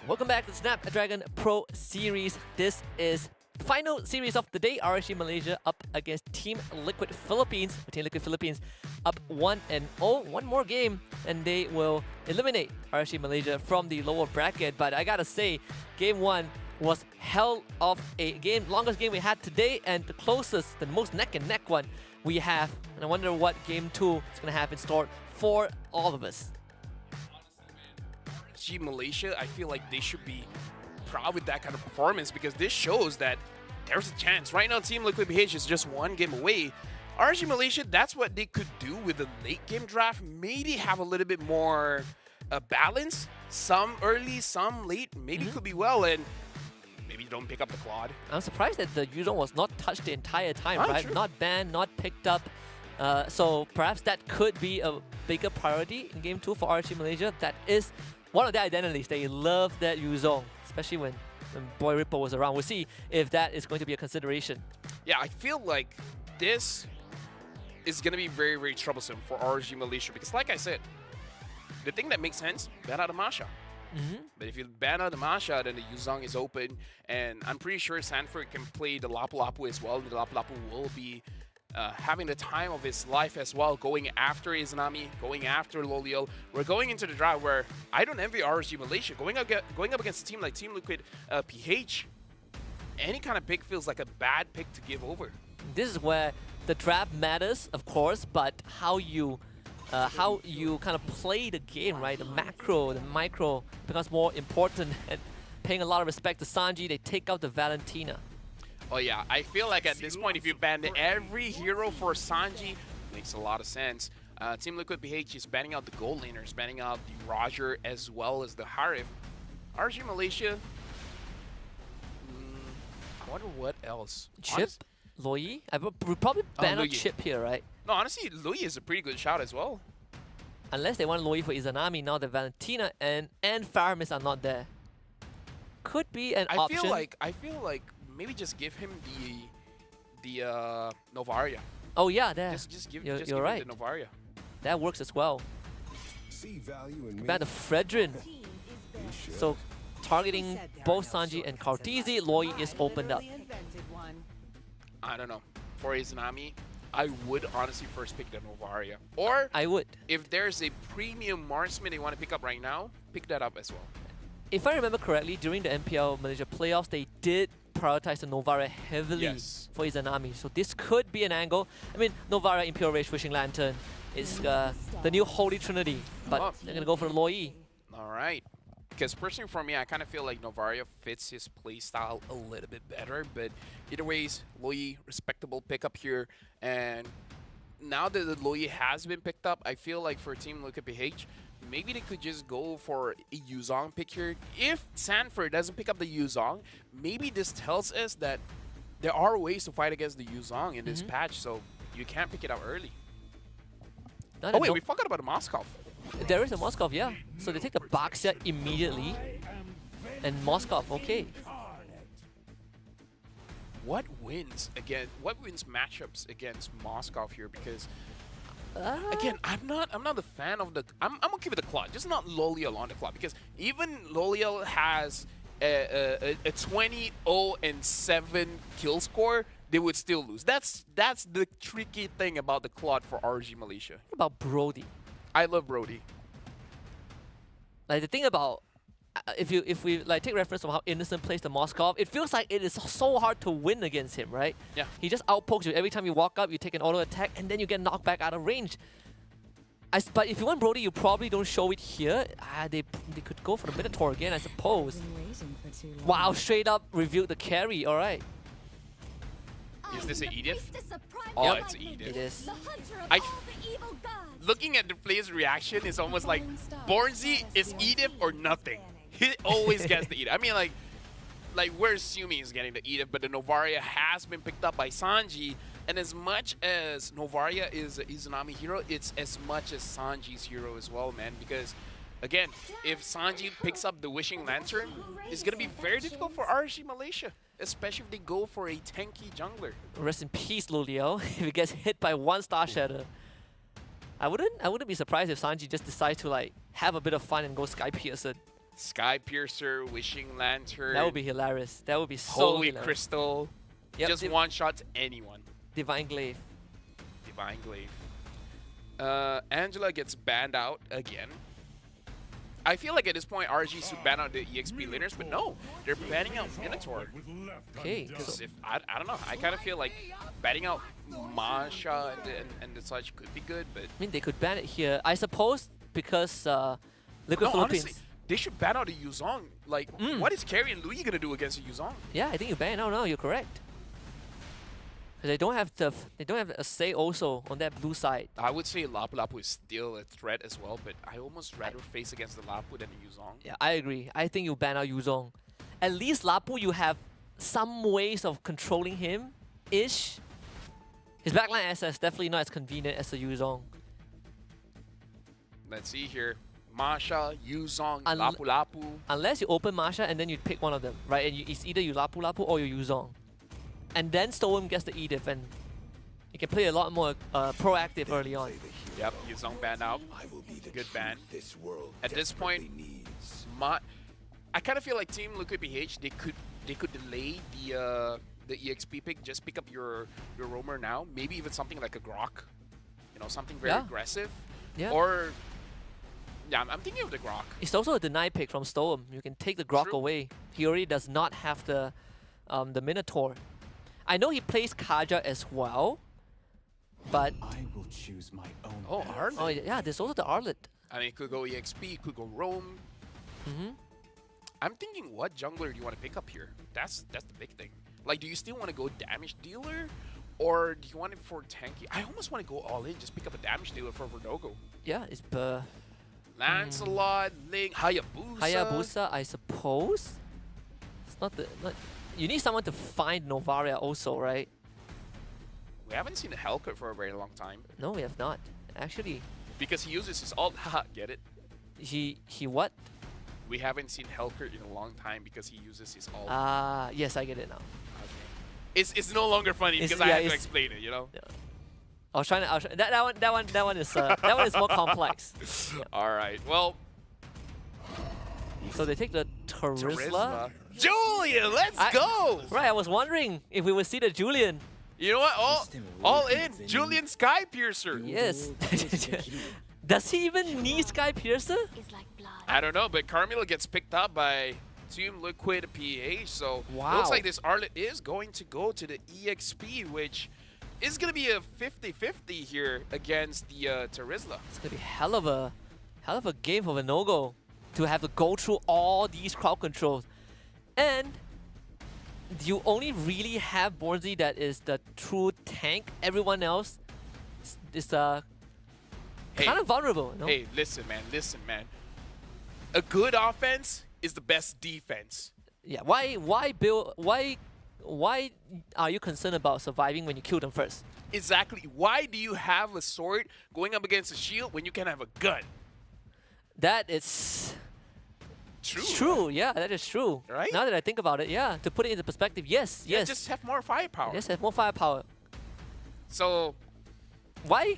Welcome back to the Snapdragon Pro Series. This is the final series of the day. RSG Malaysia up against Team Liquid Philippines. Team Liquid Philippines up 1-0. One more game and they will eliminate RSG Malaysia from the lower bracket. But I gotta say, game one was hell of a game. Longest game we had today and the closest, the most neck and neck one we have. And I wonder what game two is gonna have in store for all of us. RSG Malaysia, I feel like they should be proud with that kind of performance, because this shows that there's a chance. Right now, Team Liquid BH is just one game away. RG Malaysia, that's what they could do with the late game draft. Maybe have a little bit more balance. Some early, some late. Maybe could be well, and maybe you don't pick up the Claude. I'm surprised that the Yuzong was not touched the entire time, right? True. Not banned, not picked up. So perhaps that could be a bigger priority in Game 2 for RG Malaysia. That is one of their identities. They love that Yuzong, especially when Boy Ripple was around. We'll see if that is going to be a consideration. Yeah, I feel like this is going to be very, very troublesome for RG Malaysia because, like I said, the thing that makes sense, ban out the Masha. But if you ban out the Masha, then the Yuzong is open, and I'm pretty sure Sanford can play the Lapu Lapu as well. The Lapu Lapu will be having the time of his life as well, going after Izanami, going after Loliel. We're going into the draft where I don't envy RSG Malaysia. Going up against a team like Team Liquid PH, any kind of pick feels like a bad pick to give over. This is where the draft matters, of course, but how you kind of play the game, right? The macro, the micro becomes more important. And paying a lot of respect to Sanji, they take out the Valentina. Oh yeah, I feel like at this point, if you ban every hero for Sanji, makes a lot of sense. Team Liquid PH is banning out the gold laners, banning out the Roger as well as the Harif. RG Malaysia, I wonder what else. Chip, Loi? I would probably ban out Chip here, right? No, honestly, Lui is a pretty good shout as well. Unless they want Loi for Izanami, now that Valentina and Faramis are not there. Could be an option. I feel like maybe just give him the Novaria. Oh yeah, there. Just give you're him right. the Novaria. That works as well. See value in me. Ban the Fredrin. So targeting both Sanji and Cartesi, Loi is opened up. I don't know. For Izanami, I would honestly first pick the Novaria. Or I would. if there's a premium marksman they want to pick up right now, pick that up as well. If I remember correctly, during the MPL Malaysia playoffs, they did prioritize the Novaria heavily for Izanami. So this could be an angle. I mean, Novaria, Imperial Rage, Wishing Lantern is the new Holy Trinity. But they're going to go for Loi. All right. Because personally for me, I kind of feel like Novaria fits his playstyle a little bit better. But either ways, Loi, respectable pickup here. And now that the Loi has been picked up, I feel like for Team Liquid PH, maybe they could just go for a Yuzong pick here. If Sanford doesn't pick up the Yuzong, maybe this tells us that there are ways to fight against the Yuzong in this patch. So you can't pick it up early. Oh wait, we forgot about the Moskov. There is a Moskov, yeah. So they take the Baxia immediately. And Moskov, okay. What wins matchups against Moskov here? Because again, I'm not a fan of the. I'm okay with the Claude, just not Loliel on the Claude, because even Loliel has a 20-0-7 kill score. They would still lose. That's the tricky thing about the Claude for RG Malaysia. What about Brody? I love Brody. Like the thing about if we like take reference from how Innocent plays the Moskov, it feels like it is so hard to win against him, right? Yeah. He just outpokes you every time you walk up. You take an auto attack, and then you get knocked back out of range. But if you want Brody, you probably don't show it here. They could go for the Minotaur again, I suppose. Wow, straight up revealed the carry. All right. Is this an Edith? Oh, Oh, it's Edith. It is. Looking at the player's reaction, it's almost like Bornzy is Edith or nothing. He always gets the Edith. I mean, like we're assuming he's getting the Edith, but the Novaria has been picked up by Sanji. And as much as Novaria is an Izanami hero, it's as much as Sanji's hero as well, man. Because, again, if Sanji picks up the Wishing Lantern, it's going to be very difficult for RG Malaysia, especially if they go for a tanky jungler. Rest in peace, Loliel. If he gets hit by one Star Shatter, I wouldn't be surprised if Sanji just decides to like have a bit of fun and go Sky Piercer. Sky Piercer, Wishing Lantern. That would be hilarious. That would be so Holy hilarious. Crystal. Yep, just one shot to anyone. Divine Glaive. Divine Glaive. Angela gets banned out again. I feel like at this point RG should ban out the EXP laners, but no, they're banning out Minotaur. Okay. Because if I don't know, I kind of feel like banning out Masha and the such could be good, but I mean, they could ban it here. I suppose because Liquid Philippines. Honestly, they should ban out the Yuzong. Like, what is Carrie and Louis gonna do against a Yuzong? Yeah, I think you ban. No, you're correct. 'Cause they don't have a say also on that blue side. I would say Lapu Lapu is still a threat as well, but I almost rather face against the Lapu than the Yuzong. Yeah, I agree. I think you ban out Yuzong. At least Lapu, you have some ways of controlling him, ish. His backline SS definitely not as convenient as the Yuzong. Let's see here. Masha, Yuzong, Unle- Lapu Lapu. Unless you open Masha and then you pick one of them, right? And it's either you Lapu Lapu or you Yuzong. And then Storm gets the Edith, and you can play a lot more proactive early on. Yep, Yuzong ban out. Good ban. At this point, I kind of feel like Team Liquid PH, they could delay the EXP pick. Just pick up your roamer now. Maybe even something like a Grok. You know, something very aggressive. Yeah. Or yeah, I'm thinking of the Grok. It's also a deny pick from Storm. You can take the Grok True. away. He already does not have the Minotaur. I know he plays Kaja as well, but I will choose my own. Oh, Arlet. oh yeah, there's also the Arlet. I mean, it could go EXP, it could go roam. I'm thinking, what jungler do you want to pick up here? That's the big thing. Like, do you still want to go damage dealer, or do you want it for tanky? I almost want to go all in, just pick up a damage dealer for Verdogo. Yeah, it's Lancelot, Ling, Hayabusa. Hayabusa, I suppose. It's not the. You need someone to find Novaria also, right? We haven't seen a Hellcut for a very long time. No, we have not. Actually, Because he uses his ult. Haha, get it? he what? We haven't seen Hellcut in a long time because he uses his ult. Ah, yes, I get it now. It's no longer funny It's- because I yeah, have to it's- explain it, you know? Yeah. I was trying to. That one is more complex. All right, well, So they take the Terizla. Julian, let's go! Right, I was wondering if we would see the Julian. You know what? All in. Julian Sky Piercer. Yes. Does he even need Sky Piercer? It's like blood. I don't know, but Carmilla gets picked up by Team Liquid PH, so it Wow. looks like this Arlet is going to go to the EXP, which is going to be a 50-50 here against the Terizla. It's gonna be hell of a game for Venogo to have to go through all these crowd controls, and you only really have Bornzy that is the true tank. Everyone else is Hey, kind of vulnerable. You know? Hey, listen, man. A good offense is the best defense. Yeah. Why are you concerned about surviving when you kill them first? Exactly. Why do you have a sword going up against a shield when you can have a gun? That is True. true. Yeah, that is true. Right? Now that I think about it, yeah. To put it into perspective, yes, Yeah, yes. just have more firepower. Yes, have more firepower. So, Why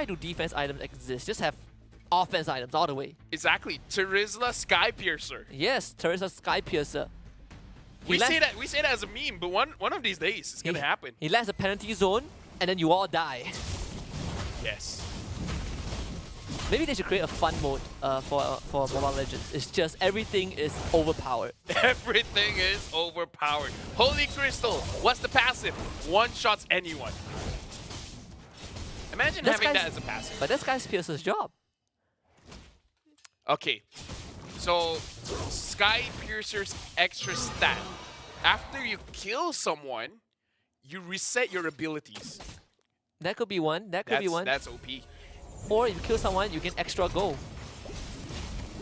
do defense items exist? Just have offense items all the way. exactly. Terizla Sky Piercer. Yes, Teresa Sky Piercer. We say that as a meme, but one of these days it's gonna happen. He lands a penalty zone, and then you all die. Yes. Maybe they should create a fun mode for Mobile Legends. It's just everything is overpowered. Everything is overpowered. Holy Crystal, what's the passive? One-shots anyone. Imagine That's having guys- that as a passive. But that's Sky Piercer's job. Okay, so Sky Piercer's extra stat. After you kill someone, you reset your abilities. That could be one. That could be one. That's OP. Or if you kill someone, you get extra gold.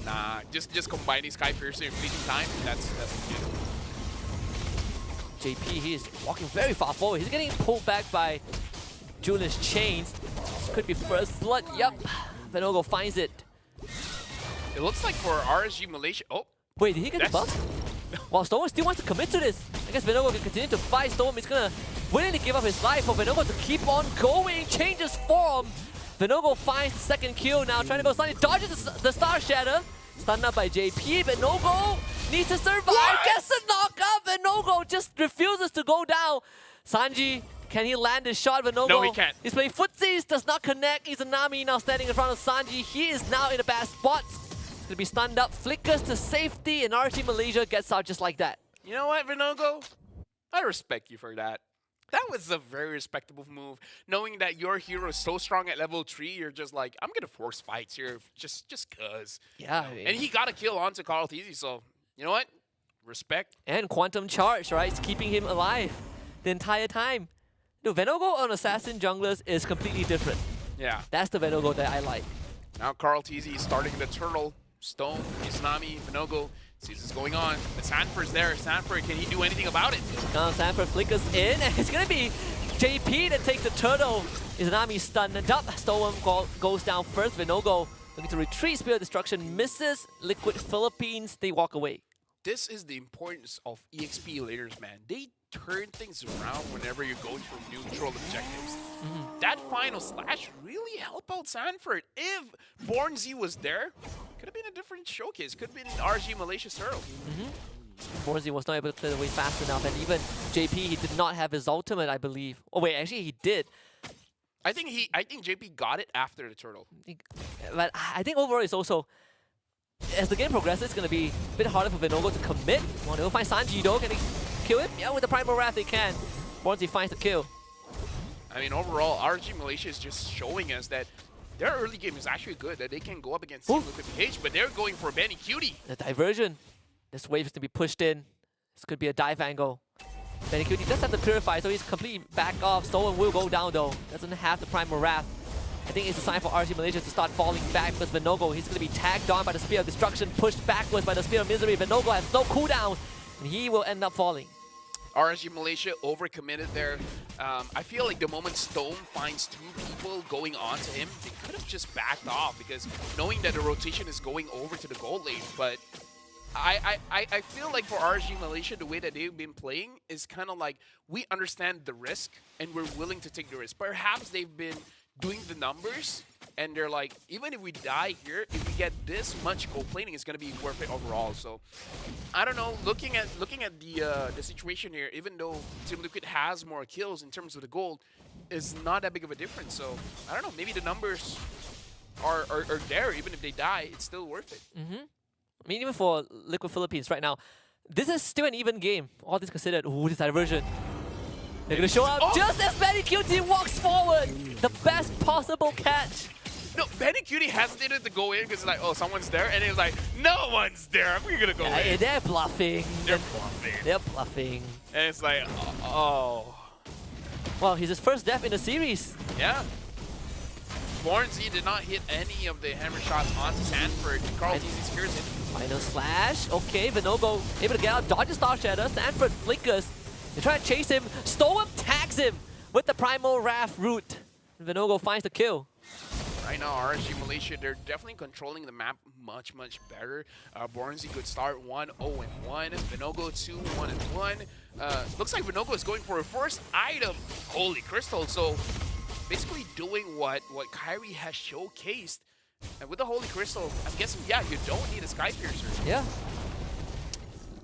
Nah, just combining Sky Piercer and fleeting time, that's good. JP, he is walking very far forward. He's getting pulled back by Julian's chains. This could be first blood. Yup. Venogo finds it. It looks like for RSG Malaysia. Oh, Wait, did he get the That's- buff? Well, Storm still wants to commit to this. I guess Venogo can continue to fight. Storm is gonna willing to give up his life for Venogo to keep on going. Changes form. Venogo finds the second kill now, trying to go Sunny. Dodges the Star Shatter. Stunned up by JP. Venogo needs to survive. Gets the knockup. Venogo just refuses to go down. Sanji, can he land his shot? Venogo. No, he can't. He's playing footsies. Does not connect. Izanami now standing in front of Sanji. He is now in a bad spot. To be stunned up, flickers to safety, and RT Malaysia gets out just like that. you know what, Venogo? I respect you for that. That was a very respectable move. Knowing that your hero is so strong at level 3, you're just like, I'm gonna force fights here, just cause. Yeah, And he got a kill onto Carl Teasy, so you know what? Respect. and Quantum Charge, right? It's keeping him alive. the entire time. The Venogo on Assassin junglers is completely different. Yeah. That's the Venogo that I like. Now Carl TZ is starting the turtle. Stone, Izanami, Venogo. Sees what's going on. The Sanford's there. Sanford, can he do anything about it? Now Sanford flickers in, and it's gonna be JP that takes the turtle. Izanami stunned up. Stone goes down first. Venogo looking to retreat. Spear of Destruction misses. Liquid Philippines, they walk away. This is the importance of EXP leaders, man. They turn things around whenever you're going for neutral objectives. That final slash really helped out Sanford. If Born Z was there, could have been a different showcase. Could have been RG Malaysia's turtle. Borzi was not able to clear the way fast enough, and even JP, he did not have his ultimate, I believe. Oh wait, actually he did. I think JP got it after the turtle. But I think overall it's also, as the game progresses, it's going to be a bit harder for Venogo to commit. Well, they'll find Sanji though. Can they kill him? Yeah, with the Primal Wrath they can. Borzi finds the kill. I mean, overall, RG Malaysia is just showing us that their early game is actually good, that they can go up against Team Liquid PH, but they're going for Benny Cutie. The diversion. This wave is to be pushed in. This could be a dive angle. Benny Cutie does have to purify, so he's completely back off. Stolen will go down though. Doesn't have the Primal Wrath. I think it's a sign for RG Malaysia to start falling back because Venogo, he's going to be tagged on by the Spear of Destruction, pushed backwards by the Spear of Misery. Venogo has no cooldowns, and he will end up falling. RSG Malaysia overcommitted there. I feel like the moment Stone finds two people going on to him, they could have just backed off because knowing that the rotation is going over to the gold lane. But I feel like for RSG Malaysia, the way that they've been playing is kind of like we understand the risk and we're willing to take the risk. Perhaps they've been doing the numbers and they're like, even if we die here, if we get this much gold plating, it's going to be worth it overall. So I don't know, looking at the situation here, even though Team Liquid has more kills in terms of the gold, is not that big of a difference. So I don't know, maybe the numbers are there. Even if they die, it's still worth it. I mean, even for Liquid Philippines right now, this is still an even game. All this considered, ooh, this diversion. They're gonna show up just as Benny Cutie walks forward. The best possible catch. No, Benny Cutie hesitated to go in because it's like, oh, someone's there, and it's like, no one's there. We're gonna go in. They're bluffing. They're bluffing. They're bluffing. And it's like, oh. Well, he's his first death in the series. Yeah. Born Z did not hit any of the hammer shots onto Sanford. Carl TZ secures it. Final slash. Okay, Venogo able to get out, dodges Star Shatter. Sanford flickers. They try to chase him. Stolen tags him with the Primal Wrath root. Venogo finds the kill. Right now, RSG Malaysia, they're definitely controlling the map much better. Bornzy could start 1-0-1. Venogo 2-1-1. Looks like Venogo is going for a first item, Holy Crystal. So basically doing what Kyrie has showcased. And with the Holy Crystal, I'm guessing, yeah, you don't need a Sky Piercer. Yeah.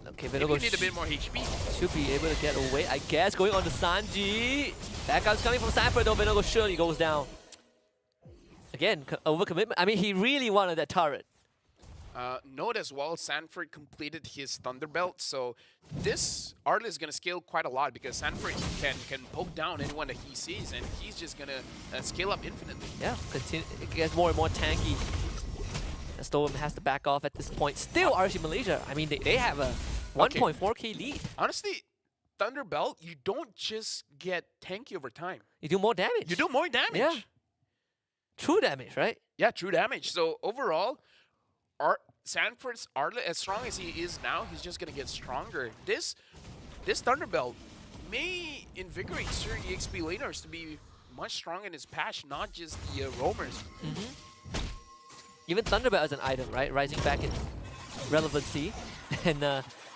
Okay, Maybe Venogo you need a bit more HP. should be able to get away, I guess. Going on to Sanji. Backup's coming from Sanford, though. Venogo surely goes down. Again, overcommitment. I mean, he really wanted that turret. Note as well, Sanford completed his Thunderbelt, so this Artley is going to scale quite a lot because Sanford can poke down anyone that he sees, and he's just going to scale up infinitely. Yeah, it gets more and more tanky. And Storm has to back off at this point. Still, RSG Malaysia, I mean, they have a 1.4k lead. Honestly, Thunderbelt, you don't just get tanky over time. You do more damage. You do more damage. Yeah. True damage, right? Yeah, true damage. So overall, Sanford's Artley, as strong as he is now, he's just going to get stronger. This Thunderbelt may invigorate certain EXP laners to be much stronger in his patch, not just the roamers. Even Thunderbelt as an item, right? Rising back in relevancy. And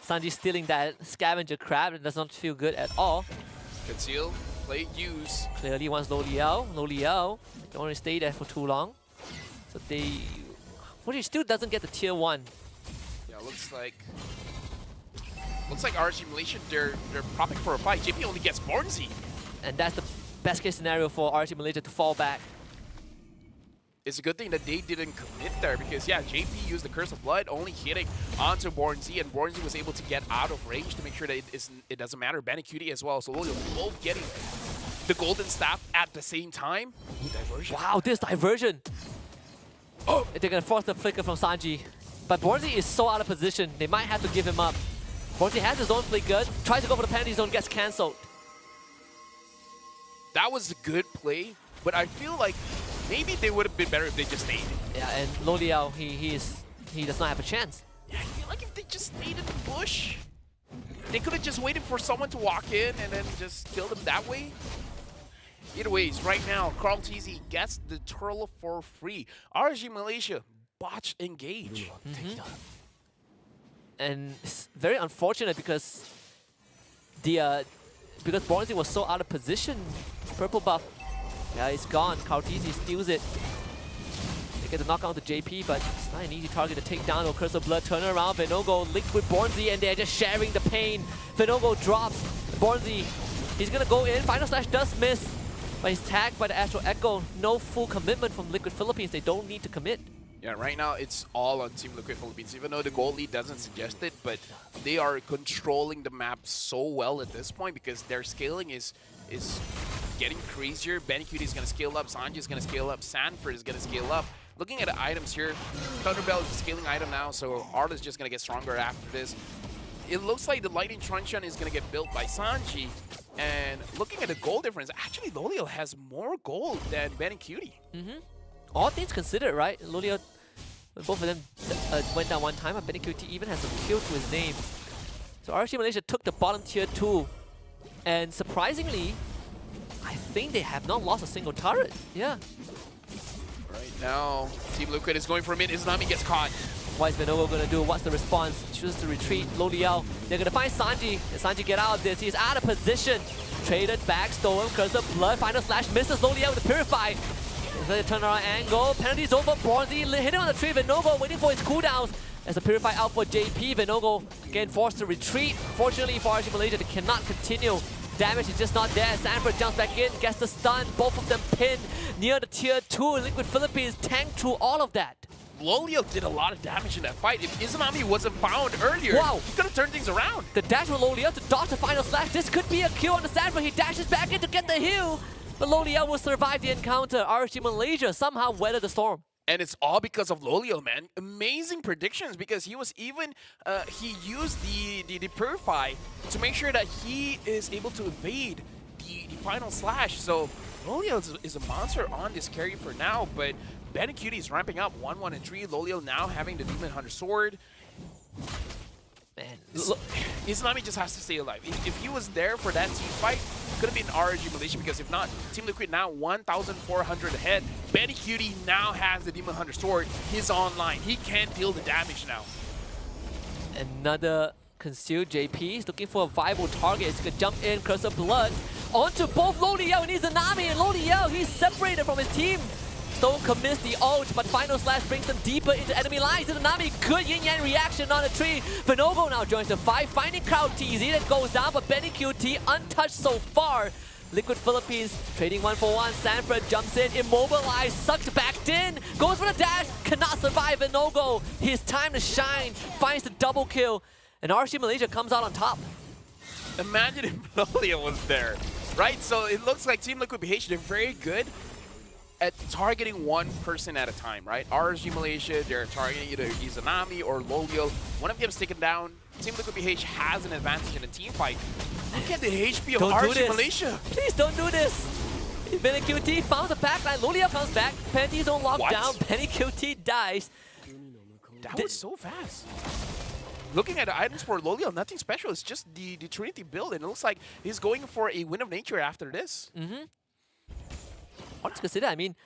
Sanji stealing that scavenger crab, and does not feel good at all. Conceal, play, use. Clearly wants low Liao. Low Liao. Don't want to stay there for too long. So they... Well, he still doesn't get the tier 1. Yeah, looks like RSG Malaysia, they're propping for a fight. JP only gets Bornzy. And that's the best case scenario for RSG Malaysia to fall back. It's a good thing that they didn't commit there because, yeah, JP used the Curse of Blood, only hitting onto Bornzy, and Bornzy was able to get out of range to make sure that it doesn't matter. Benny Cutie as well, so Lolio both getting the Golden Staff at the same time. Ooh, diversion. Wow, this diversion! Oh, they're gonna force the flicker from Sanji. But Bornzy is so out of position, they might have to give him up. Bornzy has his own flicker, tries to go for the penalty zone, gets cancelled. that was a good play, but I feel like maybe they would have been better if they just stayed. Yeah, and Lo Liao, he does not have a chance. Yeah, I feel like if they just stayed in the bush, they could have just waited for someone to walk in and then just kill them that way. Either ways, right now, Carl TZ gets the turtle for free. RG Malaysia, botch engage. And it's very unfortunate because because Bornzy was so out of position. His purple buff, yeah, it's gone. Cartesi steals it. They get the knockout to JP, but it's not an easy target to take down. No Curse of Blood, turn around. Venogo linked with Bornzy, and they're just sharing the pain. Venogo drops Bornzy. He's gonna go in. Final Slash does miss, but he's tagged by the Astral Echo. No full commitment from Liquid Philippines. They don't need to commit. Yeah, right now it's all on Team Liquid Philippines, even though the goal lead doesn't suggest it, but they are controlling the map so well at this point because their scaling is getting crazier. Benny Cutie is going to scale up, Sanji is going to scale up, Sanford is going to scale up. Looking at the items here, Thunderbell is a scaling item now, so Art is just going to get stronger after this. It looks like the Lightning Truncheon is going to get built by Sanji, and looking at the goal difference, actually Lolio has more gold than Benny Cutie. All things considered, right? Lolio, both of them went down one time, and Benny QT even has a kill to his name. So RG Malaysia took the bottom tier 2, and surprisingly, I think they have not lost a single turret. Yeah. Right now, Team Liquid is going for a mid. Izanami gets caught. What is Venogo gonna do? What's the response? Chooses to retreat. Lo Liao. They're gonna find Sanji. And Sanji get out of this. He's out of position. Traded back, stolen. Curse of Blood. Final Slash misses Lo Liao with the Purify. There's a turnaround angle. Penalty's over. Bronzy hitting on the tree. Venogo waiting for his cooldowns. As a Purify out for JP. Venogo again forced to retreat. Fortunately for RG Malaysia, they cannot continue. Damage is just not there. Sanford jumps back in, gets the stun. Both of them pinned near the tier 2. Liquid Philippines tanked through all of that. Lolio did a lot of damage in that fight. If Izanami wasn't found earlier, wow, he could have turned things around. The dash from Lolio to dodge the Final Slash. This could be a kill on the Sanford. He dashes back in to get the heal. But Lolio will survive the encounter. RG Malaysia somehow weathered the storm. And it's all because of Lolio, man. Amazing predictions because he was even, he used the Purify to make sure that he is able to evade the Final Slash. So Lolio is a monster on this carry for now, but Ben and Cutie is ramping up 1-1 and 3. Lolio now having the Demon Hunter Sword. Man, Izanami just has to stay alive. If he was there for that team fight, could have been RG Malaysia, because if not, Team Liquid now 1,400 ahead. Benny Cutie now has the Demon Hunter Sword. He's online. He can deal the damage now. Another concealed JP. He's looking for a viable target. He's gonna jump in, Curse of Blood onto both Lo Liao and Izanami. And Lo Liao, he's separated from his team. Stone commits the ult, but Final Slash brings them deeper into enemy lines. Izanami, good yin-yang reaction on the tree. Venogo now joins the fight, finding Crowd TZ that goes down, but Benny QT untouched so far. Liquid Philippines trading 1-for-1. Sanford jumps in, immobilized, sucked back in, goes for the dash, cannot survive Venogo. His time to shine, finds the double kill, and RG Malaysia comes out on top. Imagine if Lolio was there, right? So it looks like Team Liquid BH, they're very good at targeting one person at a time, right? RG Malaysia, they're targeting either Izanami or Lolio. One of them is taken down. Team Liquid BH has an advantage in a team fight. Look at the HP of RG Malaysia. Please don't do this. Benny QT found the backline. Lolio comes back. Penalty zone locked down. Benny QT dies. That was so fast. Looking at the items for Lolio, nothing special. It's just the Trinity build, and it looks like he's going for a win of nature after this. Let's consider, I mean,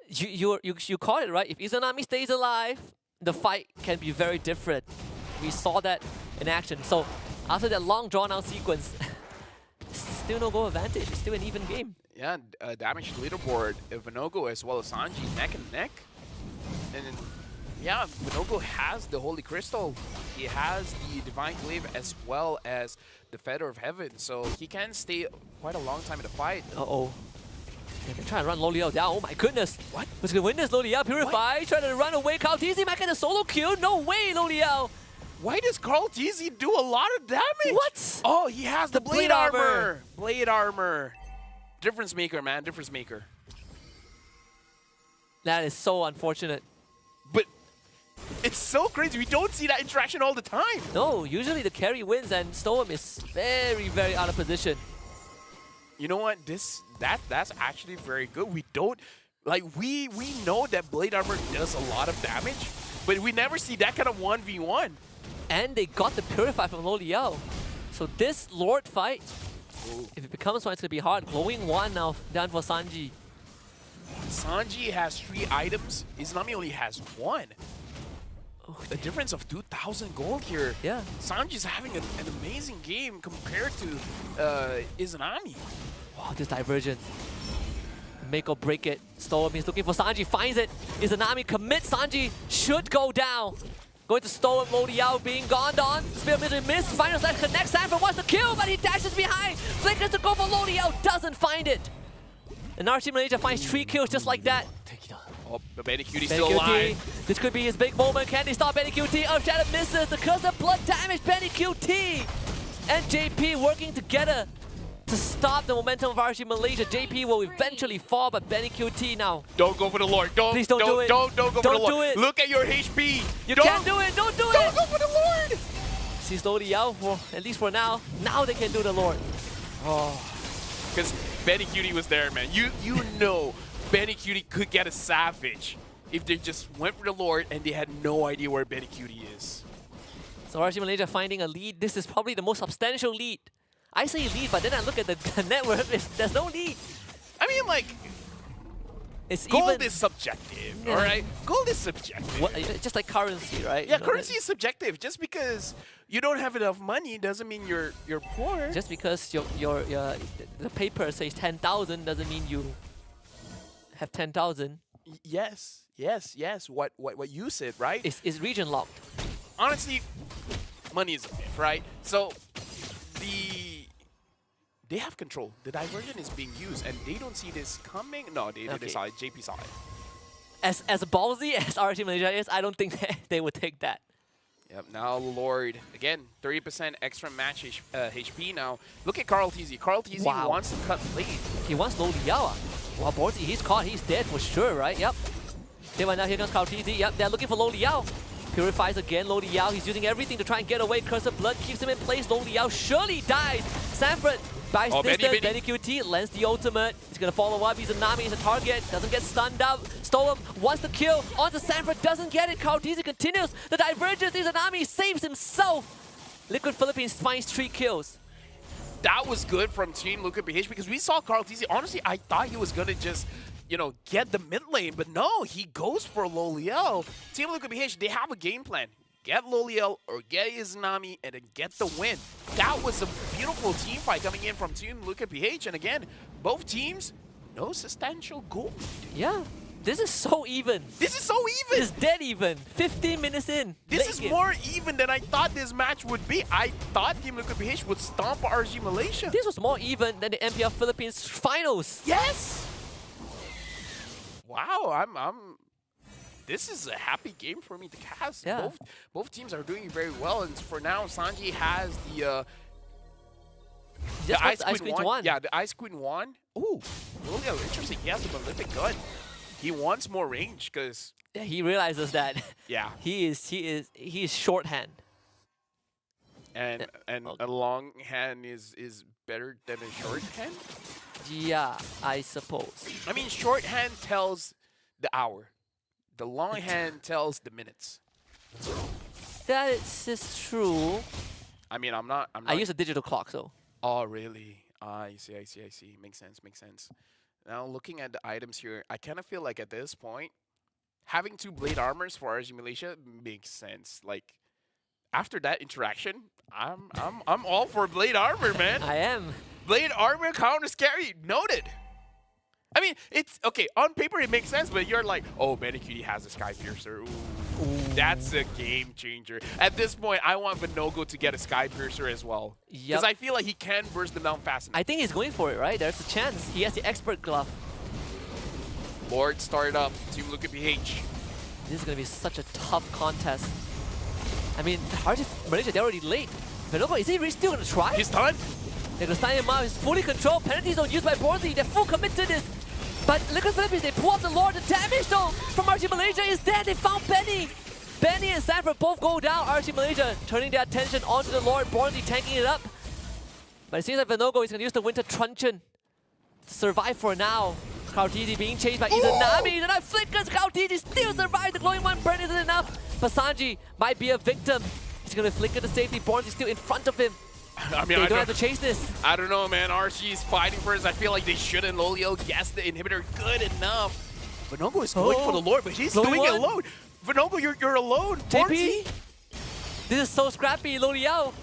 you call it, right? If Izanami stays alive, the fight can be very different. We saw that in action. So after that long drawn-out sequence, still no goal advantage. It's still an even game. Yeah, damage leaderboard, Venogo as well as Sanji, neck and neck. And then, yeah, Venogo has the Holy Crystal. He has the Divine Glaive as well as the Feather of Heaven. So he can stay quite a long time in the fight. Uh-oh. They're trying to run Lo Liao down. Oh my goodness. What? Who's going to win this? Lo Liao Purify. Trying to run away. Carl TZ might get a solo kill. No way, Lo Liao. Why does Carl TZ do a lot of damage? What? Oh, he has the blade armor. Blade armor. Difference maker, man. Difference maker. That is so unfortunate. But it's so crazy. We don't see that interaction all the time. No, usually the carry wins and Storm is very, very out of position. You know what? This That's actually very good. We don't like we know that Blade Armor does a lot of damage, but we never see that kind of 1v1. And they got the Purify from Lo Liao. So this Lord fight, if it becomes one, it's going to be hard. Glowing 1 now down for Sanji. Sanji has 3 items. Izanami only has 1. Oh, The difference of 2,000 gold here. yeah. Sanji's having an amazing game compared to Izanami. Wow, this divergence. Make or break it. Storm is looking for Sanji, finds it. Izanami commits. Sanji should go down. Going to Storm, Lo Liao being gone on. Spear misery miss. Final slash connects. Sanford wants to kill, but he dashes behind. Flickers to go for Lo Liao, doesn't find it. And RC Malaysia finds 3 kills just like that. Oh, but Benny Cutie's Benny still QT, alive. this could be his big moment. Can they stop Benny QT? Earthshatter misses. The curse of blood damage. Benny QT and JP working together to stop the momentum of RC Malaysia. JP will eventually fall, but Benny QT now. Don't go for the Lord. Please don't do it. Don't go for the Don't Lord. do it. Look at your HP. You can't do it. Don't do Don't it. go for the Lord. Sees Lo Liao for at least for now. Now they can do the Lord. Because Benny Cutie was there, man. You know Benny Cutie could get a Savage if they just went for the Lord and they had no idea where Benny Cutie is. So RC Malaysia finding a lead. This is probably the most substantial lead. I say lead, but then I look at the network. There's no lead. I mean, like, It's gold even is subjective, Yeah. all right? Gold is subjective. what, just like currency, right? Yeah, You know, currency is subjective. Just because you don't have enough money doesn't mean you're poor. Just because the paper says 10,000 doesn't mean you have 10,000. Yes. What you said, right? It's region locked. Honestly, money is a myth, right? So they have control. The diversion is being used, and they don't see this coming. No, they Okay. saw it. JP saw it. As ballsy as RT Malaysia is, I don't think they would take that. Yep. Now Lord again, 30% extra match HP. Now look at Carl TZ. Carl TZ Wow. wants to cut late. He wants Lo Liao. Well, Ballsy, he's caught. He's dead for sure, right? Yep. Okay, right now here comes Carl TZ. Yep, they're looking for Lo Liao. Purifies again, Lo Liao. He's using everything to try and get away. Curse of Blood keeps him in place. Lo Liao surely dies. Sanford buys distance. Benny QT lends the ultimate. He's going to follow up. He's a Nami. He's a target. Doesn't get stunned up. Stolem wants the kill. Onto Sanford. Doesn't get it. Carl TZ continues. The divergence. Izanami saves himself. Liquid Philippines finds 3 kills. That was good from Team Luka BH because we saw Carl TZ. Honestly, I thought he was gonna just, get the mid lane, but no, he goes for Lo Liao. Team Luka BH, they have a game plan. Get Lo Liao or get Izanami and then get the win. That was a beautiful team fight coming in from Team Luka BH, and again, both teams, no substantial goal. Yeah, this is so even. This is so even. It's dead even. 15 minutes in. This Late is game. more even than I thought this match would be. I thought Team Luka BH would stomp RG Malaysia. This was more even than the MPL Philippines finals. Yes. Wow, this is a happy game for me to cast. Yeah. Both teams are doing very well, and for now, Sanji has the Just Ice got the Queen 1. Yeah, the Ice Queen 1. Ooh, really interesting. He has the Malefic gun. He wants more range because he realizes that yeah, he is shorthand. and a long hand is better than a short hand. Yeah, I suppose. I mean, shorthand tells the hour. The long hand tells the minutes. That is true. I mean, I'm not. I use a digital clock, so. Oh, really? I see. Makes sense. Now, looking at the items here, I kind of feel like at this point, having 2 blade armors for RG Malaysia makes sense. Like, after that interaction, I'm all for blade armor, man. I am. Blade armor counters carry, noted. I mean, it's okay on paper it makes sense, but you're like, oh, Benny Cutie has a Sky Piercer. Ooh, that's a game changer. At this point, I want Vinogo to get a Sky Piercer as well, because I feel like he can burst them down fast enough. I think he's going for it, right? There's a chance. He has the expert glove. Lord started up. Team Luka BH. This is gonna be such a tough contest. I mean, RG Malaysia, they're already late. Vinogo, is he really still gonna try? He's done. They're gonna stun him out. He's fully controlled. Penalties don't used by Borzi. They're full commit to this. But Liquid Philippines, they pull off the Lord. The damage though from RG Malaysia is dead. They found Benny. Benny and Sanford both go down. RG Malaysia turning their attention onto the Lord. Borzi tanking it up. But it seems like Vinogo is gonna use the Winter Truncheon survive for now. Krautiti being chased by Izanami. Izanami flickers. Krautiti still survives. The glowing one burn isn't enough. But Sanji might be a victim. He's gonna flicker to safety. Borns is still in front of him. I mean, They don't have to chase this. I don't know, man. RG is fighting first. I feel like they shouldn't. Lolio guessed the inhibitor good enough. Vinogo is going for the Lord, but he's Glowing doing it one. alone. Vinogo, you're alone. JP? Bornsy. This is so scrappy, Loliao.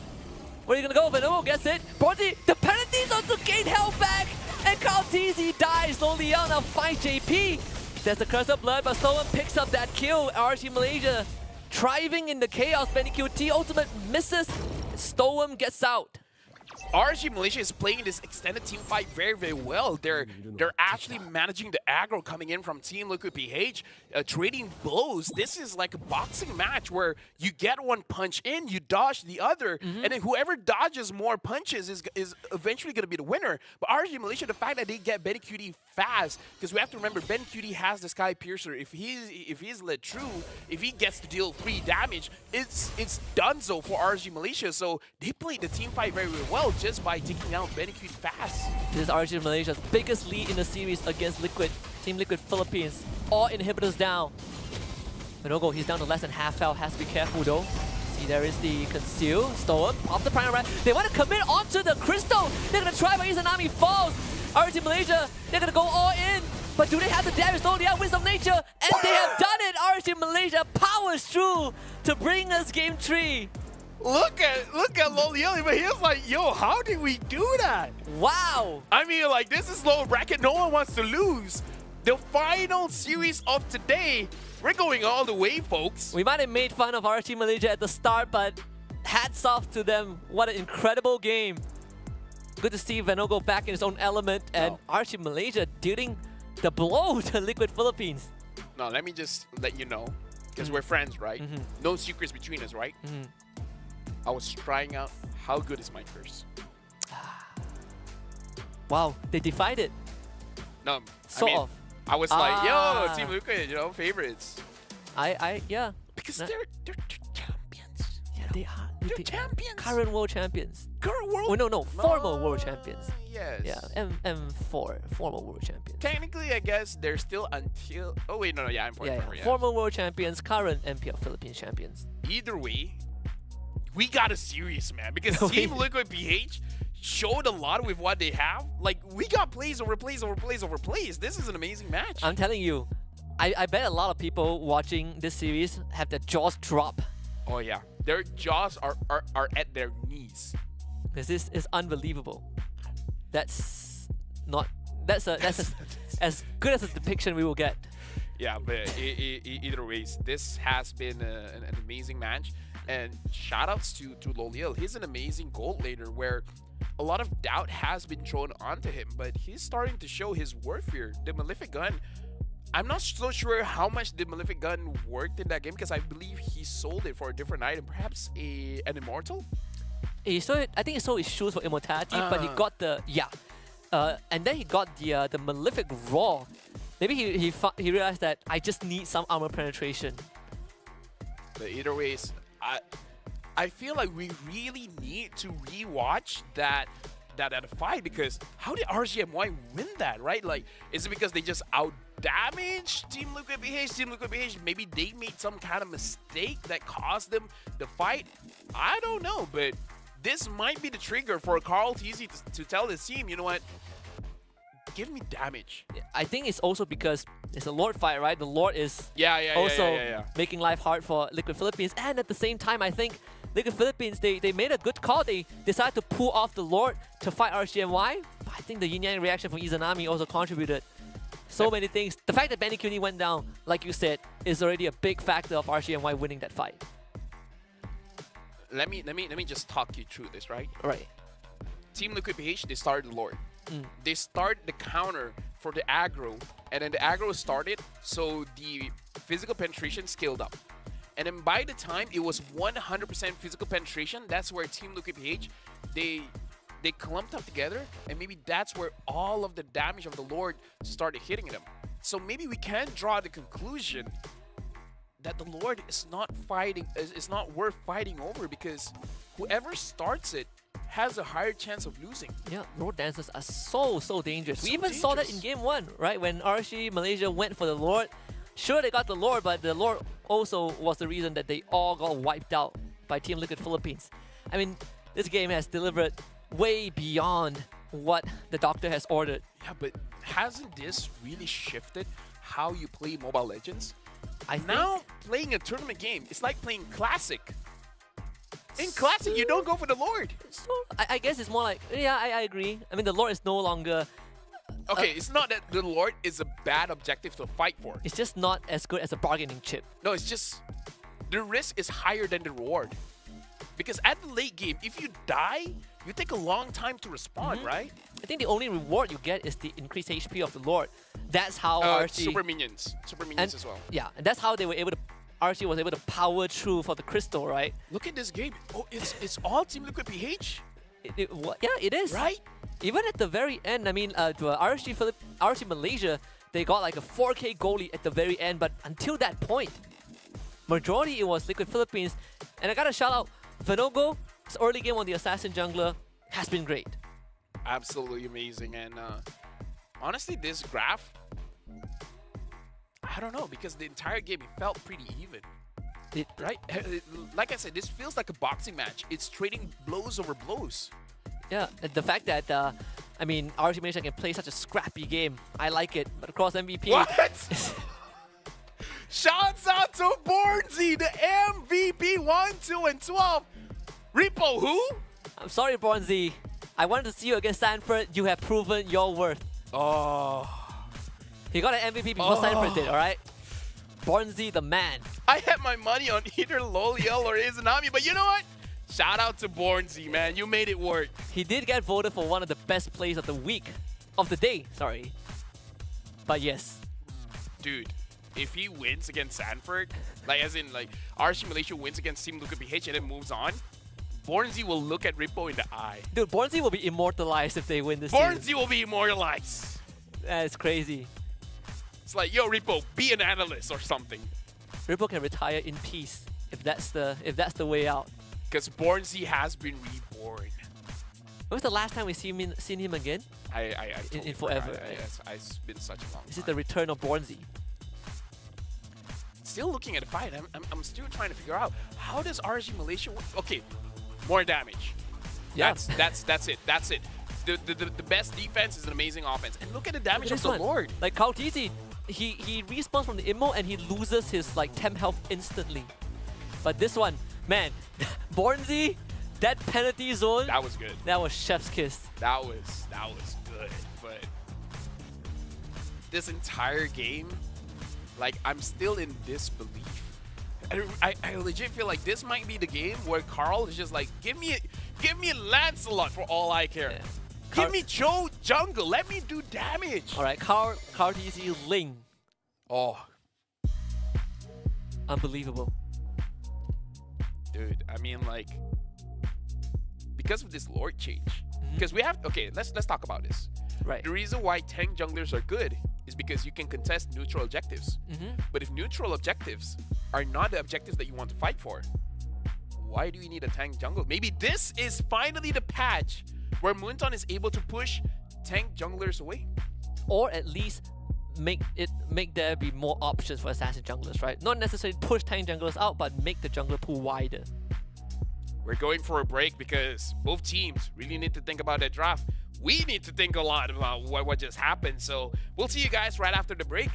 Where are you gonna go? Vanogo gets it. Bornsy, the penalties also gain health back. And Kaltizi dies. Loliao now finds JP. There's the curse of blood, but Snowman picks up that kill. RC Malaysia thriving in the chaos. Benny QT ultimate misses. Stowem gets out. RG Malaysia is playing this extended team fight very, very well. They're actually managing the aggro coming in from Team Liquid PH, trading blows. This is like a boxing match where you get one punch in, you dodge the other, and then whoever dodges more punches is eventually going to be the winner. But RG Malaysia, the fact that they get Benny QT fast, because we have to remember Benny QT has the Sky Piercer. If he's led true, if he gets to deal free damage, it's done so for RG Malaysia. So they played the team fight very, very well just by taking out Benny QT fast. This is RG Malaysia's biggest lead in the series against Liquid. Team Liquid Philippines. All inhibitors down. Vinogo, he's down to less than half health. Has to be careful though. See, there is the Conceal. Stolen. Off the Prime Rat. They want to commit onto the Crystal. They're going to try, but Izanami falls. RG Malaysia, they're going to go all in. But do they have the damage? No, they have Wisdom of Nature. And they have done it. RG Malaysia powers through to bring us game 3. Look at Lolieli, but he was like, yo, how did we do that? Wow. I mean, like, this is lower bracket. No one wants to lose. The final series of today, we're going all the way, folks. We might have made fun of RG Malaysia at the start, but hats off to them. What an incredible game. Good to see Vanogo back in his own element and RG Malaysia dealing the blow to Liquid Philippines. No, let me just let you know, because we're friends, right? No secrets between us, right? I was trying out how good is my curse. Wow, they defied it. No, Sort I mean, of. I was like, yo, Team Liquid, you know, favorites. Yeah. Because No. they're champions. Yeah, they are. They're champions. Current world champions. Current world. Oh, no, former world champions. Yes. Yeah, M4, former world champions. Technically, I guess they're still until. Oh wait, no, yeah, I'm Yeah, former. Yeah. former world champions, current MPL Philippines champions. Either way, we got a series, man, because Team Liquid PH showed a lot with what they have. Like, we got plays over plays over plays over plays. This is an amazing match. I'm telling you, I bet a lot of people watching this series have their jaws drop. Oh yeah, their jaws are at their knees. Because this is unbelievable. That's as good as a depiction we will get. Yeah, but either ways, this has been an amazing match. And shoutouts to Loliel. He's an amazing gold laner where a lot of doubt has been thrown onto him, but he's starting to show his worth here. The Malefic Gun, I'm not so sure how much the Malefic Gun worked in that game because I believe he sold it for a different item, perhaps an Immortal? He sold it, I think he sold his shoes for Immortality, but he got the, and then he got the Malefic Raw. Maybe he realized that I just need some armor penetration. But either ways, I feel like we really need to rewatch that fight because how did RGMY win that, right? Like, is it because they just out-damaged Team Liquid BH? Team Liquid BH, maybe they made some kind of mistake that caused them the fight? I don't know, but this might be the trigger for Carl TZ to tell his team, you know what? Give me damage. I think it's also because it's a Lord fight, right? The Lord is Yeah. making life hard for Liquid Philippines. And at the same time, I think Liquid Philippines, they made a good call. They decided to pull off the Lord to fight RCMY. But I think the yin-yang reaction from Izanami also contributed. So many things. The fact that Benny Cuny went down, like you said, is already a big factor of RCMY winning that fight. Let me just talk you through this, right? Right. Team Liquid PH, they started Lord. They started the counter for the aggro, and then the aggro started, so the physical penetration scaled up. And then by the time it was 100% physical penetration, that's where Team Liquid PH, they clumped up together, and maybe that's where all of the damage of the Lord started hitting them. So maybe we can draw the conclusion that the Lord is not fighting, is not worth fighting over because whoever starts it has a higher chance of losing. Yeah, Lord Dancers are so dangerous. We So even saw that in dangerous. game 1, right? When RSG Malaysia went for the Lord. Sure, they got the Lord, but the Lord also was the reason that they all got wiped out by Team Liquid Philippines. I mean, this game has delivered way beyond what the doctor has ordered. Yeah, but hasn't this really shifted how you play Mobile Legends? I think Now, playing a tournament game, it's like playing Classic. In Classic, you don't go for the Lord. so, I guess it's more like, yeah, I agree. I mean, the Lord is no longer, Okay, it's not that the Lord is a bad objective to fight for. it's just not as good as a bargaining chip. No, it's just the risk is higher than the reward. Because at the late game, if you die, you take a long time to respawn, right? I think the only reward you get is the increased HP of the Lord. That's how RSG... Super minions as well. Yeah, and that's how they were able to... RSG was able to power through for the crystal, right? Look at this game. Oh, it's all Team Liquid PH, Yeah, it is. right? Even at the very end, I mean, RSG Malaysia, they got like a 4K goalie at the very end, but until that point, majority it was Liquid Philippines. And I gotta shout out Venogo's early game on the Assassin Jungler has been great. Absolutely amazing. And honestly, this graph, I don't know, because the entire game it felt pretty even. Right? Like I said, this feels like a boxing match. It's trading blows over blows. Yeah, and the fact that, I mean, RSG Malaysia can play such a scrappy game, I like it. But across MVP... What? Shouts out to Bornsy, the MVP 1, 2, and 12. Repo, who? I'm sorry, Bronzy. I wanted to see you against Sanford. You have proven your worth. Oh. He got an MVP before Sanford did, alright? Bronzy the man. I had my money on either Loliel or Izanami, but you know what? Shout out to Bornsy, man. You made it work. He did get voted for one of the best plays of the week. Of the day, sorry. But yes. Dude, if he wins against Sanford, like as in like RSG Malaysia wins against Team Liquid PH and then moves on, Bornsy will look at Rippo in the eye. Dude, Bronzy will be immortalized if they win this Bornsy season. will be immortalized. That's crazy. It's like, yo, Rippo, be an analyst or something. Ripple can retire in peace if that's the way out. Because Bornsy has been reborn. When was the last time we seen him again? I totally in forever, forgot. right? Yes, it's been such a long This time. is the return of Bornsy. Still looking at the fight. I'm still trying to figure out how does RSG Malaysia work? Okay, more damage. Yeah. That's it. That's it. The best defense is an amazing offense. And look at the damage of This the one, Lord. like Kautizi, he respawns from the immo and he loses his like temp health instantly. But this one, man, Bornsy, that penalty zone, That was good. that was chef's kiss. That was good. But this entire game, like I'm still in disbelief. I legit feel like this might be the game where Carl is just like, give me Lancelot for all I care. Yeah. Give me Joe Jungle. Let me do damage. All right, Kautizi Ling, Oh, unbelievable. dude. I mean, like, because of this Lord change. Because we have, okay, let's talk about this. Right. The reason why tank junglers are good is because you can contest neutral objectives. But if neutral objectives are not the objectives that you want to fight for, why do you need a tank jungle? Maybe this is finally the patch where Moonton is able to push tank junglers away. Or at least make there be more options for assassin junglers, right? Not necessarily push tank junglers out, but make the jungler pool wider. We're going for a break because both teams really need to think about their draft. We need to think a lot about what just happened. So we'll see you guys right after the break.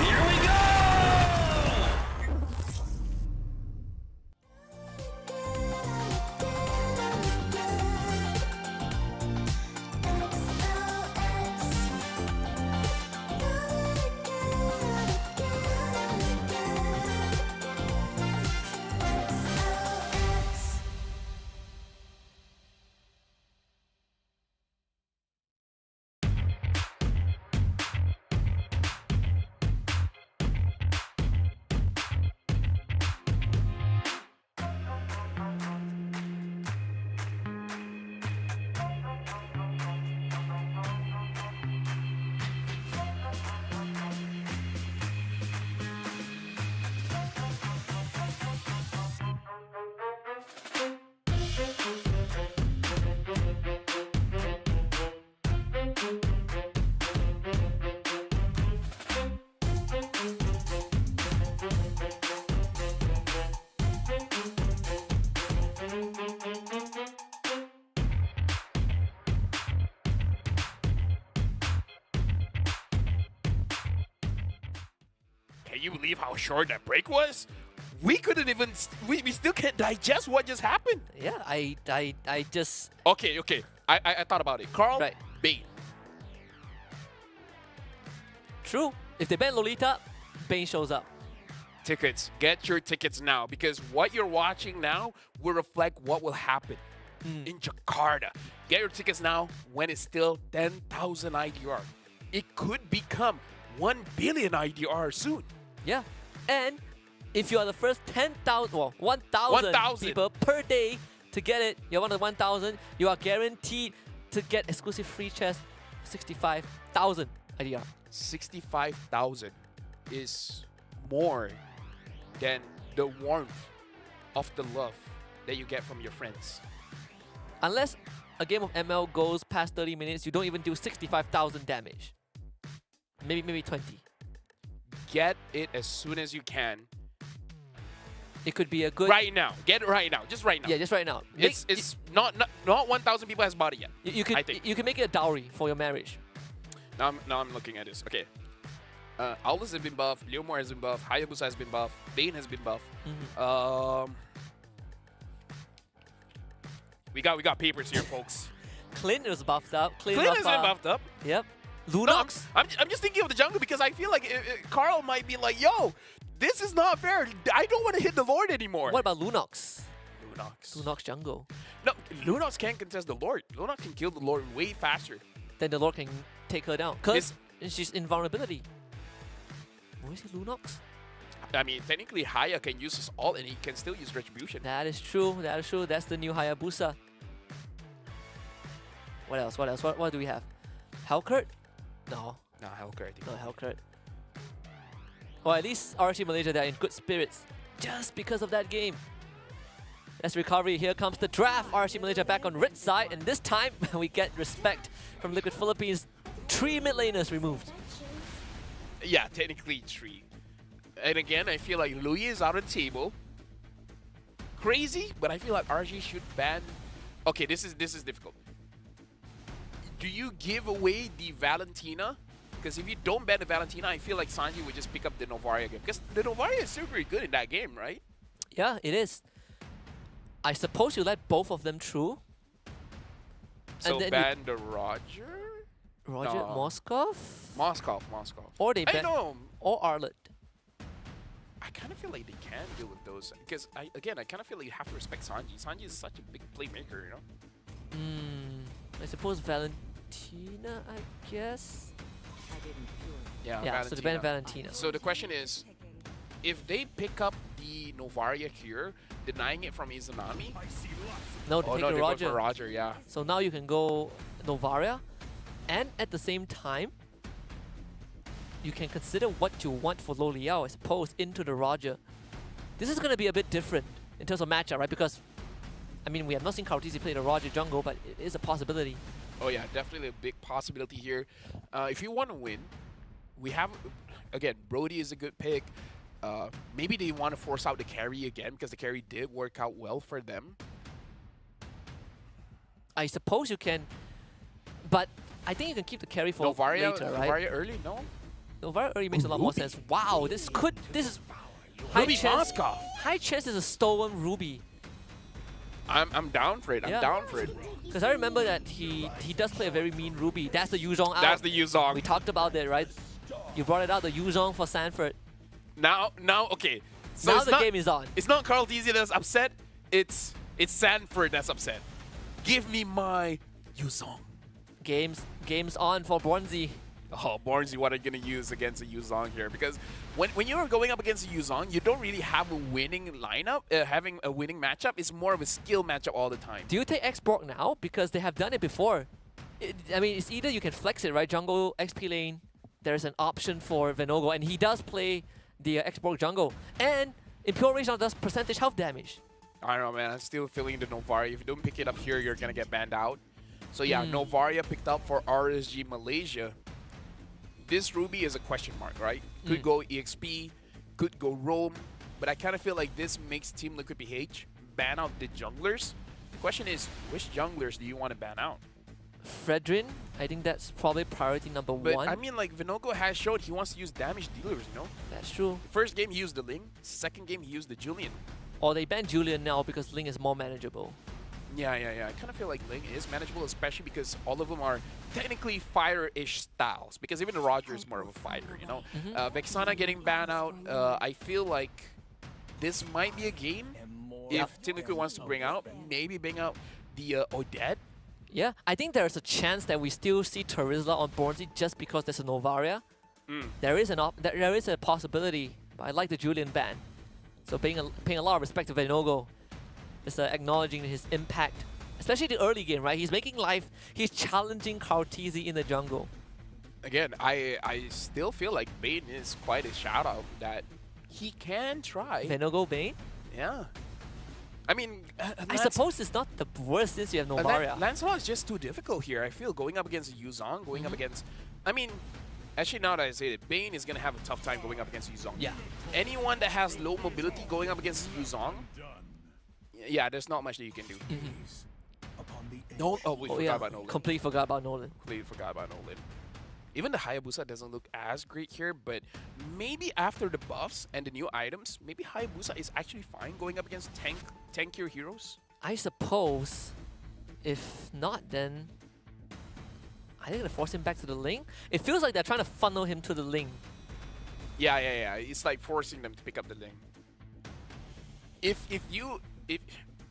Here we go! Can you believe how short that break was? We couldn't even, we still can't digest what just happened. Yeah, I just... Okay. I thought about it. Carl, Right. Bane. True. If they ban Lolita, Bane shows up. Tickets. Get your tickets now because what you're watching now will reflect what will happen in Jakarta. Get your tickets now when it's still 10,000 IDR. It could become 1 billion IDR soon. Yeah. And if you are the first 10,000, well, 1,000 1,000 people per day to get it, you're one of the 1,000, you are guaranteed to get exclusive free chest 65,000 IDR. 65,000 is more than the warmth of the love that you get from your friends. Unless a game of ML goes past 30 minutes, you don't even do 65,000 damage. Maybe 20. Get it as soon as you can. It could be a good... Right now. Get it right now. Just right now. Yeah, just right now. It's not 1,000 people has bought it yet. You could I think. you can make it a dowry for your marriage. Now I'm looking at this. Okay. Aldous has been buffed. Leomore has been buffed. Hayabusa has been buffed. Bane has been buffed. We got papers here, folks. Clint was buffed up. Clint has been buffed up. Yep. No, Lunox. I'm just thinking of the jungle because I feel like Carl might be like, yo, this is not fair. I don't want to hit the Lord anymore. What about Lunox? Lunox? Lunox jungle. No, Lunox can't contest the Lord. Lunox can kill the Lord way faster. Then the Lord can take her down. Because she's invulnerability. Where is Lunox? I mean, technically, Haya can use his ult and he can still use Retribution. That is true. That is true. That's the new Hayabusa. What else? What else? What do we have? Hellcurt? No. No, Hellcurt, I think. No, Hellcurt. Or at least RC Malaysia, they're in good spirits. Just because of that game. That's recovery. Here comes the draft. RC Malaysia back on red side. And this time, we get respect from Liquid Philippines. 3 mid laners removed. Yeah, technically 3. And again, I feel like Louis is out of the table. Crazy, but I feel like RG should ban... Okay, this is difficult. Do you give away the Valentina? Because if you don't ban the Valentina, I feel like Sanji would just pick up the Novaria game. Because the Novaria is still very good in that game, right? Yeah, it is. I suppose you let both of them through. So and then ban the Roger? Roger No. Moskov? Moskov. Or they I ban... know. Or Arlet. I kind of feel like they can deal with those. Because, again, I kind of feel like you have to respect Sanji. Sanji is such a big playmaker, you know? I suppose Valentina, I guess? Yeah, Yeah, so they ban Valentina. So the question is, if they pick up the Novaria here, denying it from Izanami? No, they Oh take no, the they Roger. go for Roger, yeah. So now you can go Novaria, and at the same time, you can consider what you want for Lo Liao, I suppose, into the Roger. This is going to be a bit different in terms of matchup, right? Because, I mean, we have not seen Kartisi play the Roger jungle, but it is a possibility. Oh yeah, definitely a big possibility here. If you want to win, we have, again, Brody is a good pick. Maybe they want to force out the carry again because the carry did work out well for them. I suppose you can, but I think you can keep the carry for Novaria, later, right? Novaria early, no? Novaria early makes a lot more sense. Wow, this is Ruby Moskov. high chance is a stolen Ruby. I'm down for it. I'm Yeah. down for it. Because I remember that he does play a very mean Ruby. That's the Yuzong out. That's the Yuzong. We talked about that, right? You brought it out, the Yuzong for Sanford. Now, okay. So Now it's the not, game is on. It's not Carl Tizzy that's upset. It's Sanford that's upset. Give me my Yuzong. Game's on for Bronzy. Oh, Barnesy, what are you going to use against a Yuzong here? Because when you're going up against a Yuzong, you don't really have a winning lineup. Having a winning matchup is more of a skill matchup all the time. Do you take X-Borg now? Because they have done it before. I mean, it's either you can flex it, right? Jungle, XP lane, there's an option for Venogo, and he does play the X-Borg jungle. And Impure Rage now does percentage health damage. I don't know, man. I'm still feeling the Novaria. If you don't pick it up here, you're going to get banned out. So yeah, Novaria picked up for RSG Malaysia. This Ruby is a question mark, right? Could go EXP, could go Roam, but I kind of feel like this makes Team Liquid PH ban out the junglers. The question is, which junglers do you want to ban out? Fredrin, I think that's probably priority number But one. I mean, like, Vinogo has showed he wants to use damage dealers, you know? That's true. First game, he used the Ling. Second game, he used the Julian. Or they banned Julian now because Ling is more manageable. Yeah. I kind of feel like Ling is manageable, especially because all of them are technically fire-ish styles. Because even the Roger is more of a fighter, you know? Vexana getting banned out. I feel like this might be a game if Team Liquid wants to bring out, maybe bring out the Odette. Yeah, I think there's a chance that we still see Terizla on Bornzy just because there's a Novaria. There is there is a possibility, but I like the Julian ban. So paying a lot of respect to Vinogo. Just acknowledging his impact, especially the early game, right? He's making life, he's challenging Kartizi in the jungle. Again, I still feel like Bane is quite a shout-out that he can try. Vinogo Bane? Yeah. I mean, I suppose it's not the worst since you have Novaria. Lancelot is just too difficult here. I feel going up against Yuzong, going up against... I mean, actually now that I say it, Bane is going to have a tough time going up against Yuzong. Yeah. Anyone that has low mobility going up against Yuzong, yeah, there's not much that you can do. No, oh, we forgot about Nolan. Completely forgot about Nolan. Completely forgot about Nolan. Even the Hayabusa doesn't look as great here, but maybe after the buffs and the new items, maybe Hayabusa is actually fine going up against tankier heroes. I suppose, if not, then are they gonna force him back to the Ling? It feels like they're trying to funnel him to the Ling. Yeah. It's like forcing them to pick up the Ling. If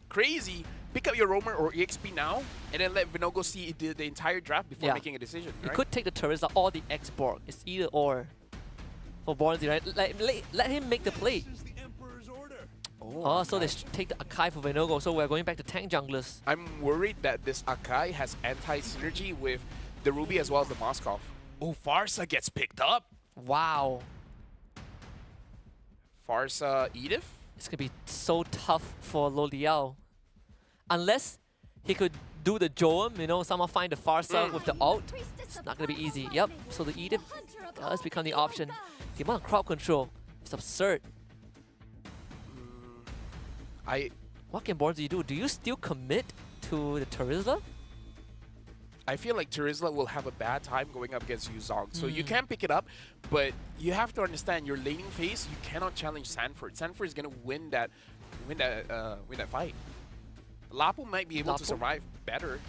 Crazy, pick up your Roamer or EXP now, and then let Vinogo see the entire draft before making a decision. You right? could take the Terizla or the X-Borg. It's either or for Bornzy, right? Let him make the play. Oh, so they take the Akai for Vinogo, so we're going back to tank junglers. I'm worried that this Akai has anti-synergy with the Ruby as well as the Moskov. Oh, Farsa gets picked up. Wow. Farsa Edith? It's going to be so tough for Lo Liao. Unless he could do the Joam, you know, somehow find the Farsa with the ult. It's not going to be easy. Yep, so the Edith does become the option. The amount of crowd control is absurd. What can Bornzy do? Do you still commit to the Terizla? I feel like Terizla will have a bad time going up against Yuzong. So you can pick it up, but you have to understand your laning phase, you cannot challenge Sanford. Sanford is gonna win that fight. Lapu might be able to survive better.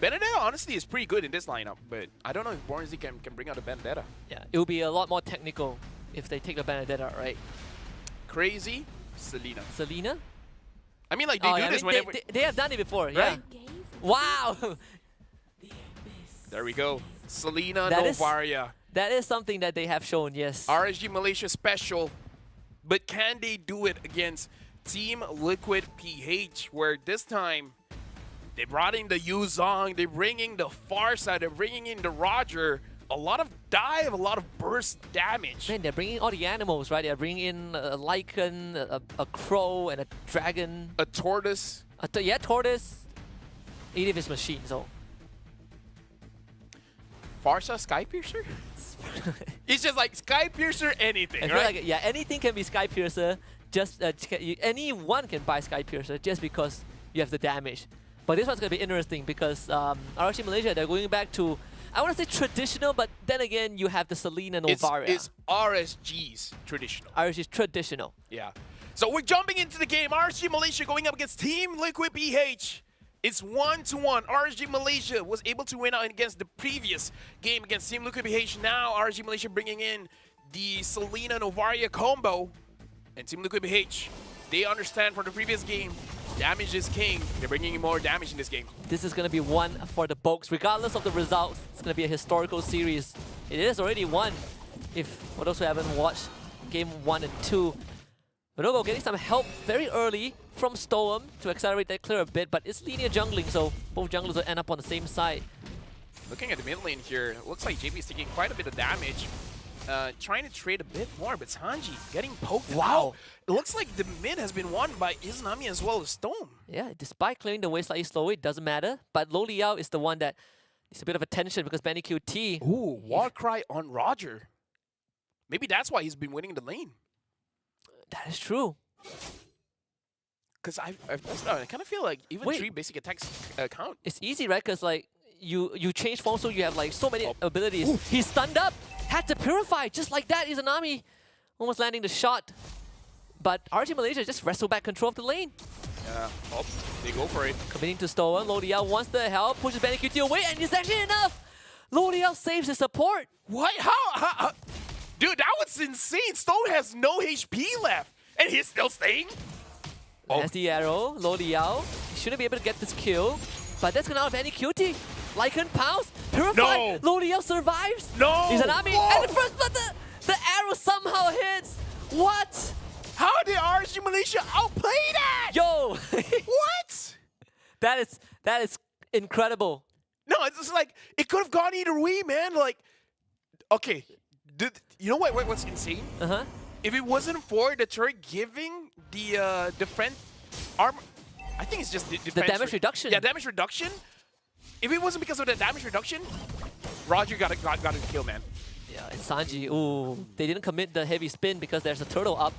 Benedetta honestly is pretty good in this lineup, but I don't know if Bornzy can bring out a Benedetta. Yeah, it will be a lot more technical if they take the Benedetta, right? Crazy, Selena. Selena? I mean, like, they do this whenever... They have done it before, right? Yeah. Wow! There we go. Selena That Novaria. That is something that they have shown, yes. RSG Malaysia special. But can they do it against Team Liquid PH, where this time they brought in the Yuzong, they're bringing the Farsa, they're bringing in the Roger. A lot of dive, a lot of burst damage. Man, they're bringing all the animals, right? They're bringing in a Lycan, a crow, and a dragon. A tortoise. Yeah, tortoise. Edith is machine, so. Farsa Skypiercer? It's just like Skypiercer anything, I right? feel like, yeah, anything can be Skypiercer. Just anyone can buy Skypiercer just because you have the damage. But this one's gonna be interesting because RSG Malaysia, they're going back to, I want to say traditional, but then again, you have the Selena Novaria. It's RSG's traditional. RSG's traditional. Yeah. So we're jumping into the game. RSG Malaysia going up against Team Liquid PH. It's 1-1. RSG Malaysia was able to win out against the previous game against Team Liquid PH. Now RSG Malaysia bringing in the Selena Novaria combo. And Team Liquid PH, they understand from the previous game, damage is king. They're bringing in more damage in this game. This is going to be one for the Boks. Regardless of the results, it's going to be a historical series. It is already one, if for those who haven't watched game 1 and 2. Vinogo getting some help very early from Storm to accelerate that clear a bit, but it's linear jungling, so both junglers will end up on the same side. Looking at the mid lane here, it looks like JP is taking quite a bit of damage. Trying to trade a bit more, but Sanji getting poked out. It looks like the mid has been won by Izanami as well as Storm. Yeah, despite clearing the way slightly slower, it doesn't matter. But Lo Liao is the one that is a bit of attention because Benny QT. Ooh, Warcry on Roger. Maybe that's why he's been winning the lane. That is true. Because I kind of feel like even 3 basic attacks count. It's easy, right? Because like you change form, so you have like so many abilities. He's stunned up, had to purify just like that. Izanami almost landing the shot, but RG Malaysia just wrestled back control of the lane. Yeah. Oh, they go for it. Committing to Stolen, Lodial wants the help, pushes BennyQt away, and it's actually enough. Lodial saves his support. What? How? Dude, that was insane. Stone has no HP left, and he's still staying. There's the arrow, Lodial. He shouldn't be able to get this kill, but that's gonna out of BennyQt. Lycan pounce, purify, No. Lodial survives. No. Izanami, Whoa. and the first blood, the arrow somehow hits. What? How did RSG Malaysia outplay that? Yo, What? that is incredible. No, it's just like, it could have gone either way, man. Like, okay, you know what's insane? Uh-huh. If it wasn't for the turret giving the defense armor, I think it's just the defense damage reduction. Yeah, damage reduction. If it wasn't because of the damage reduction, Roger got a kill, man. Yeah, and Sanji, ooh, they didn't commit the heavy spin because there's a turtle up.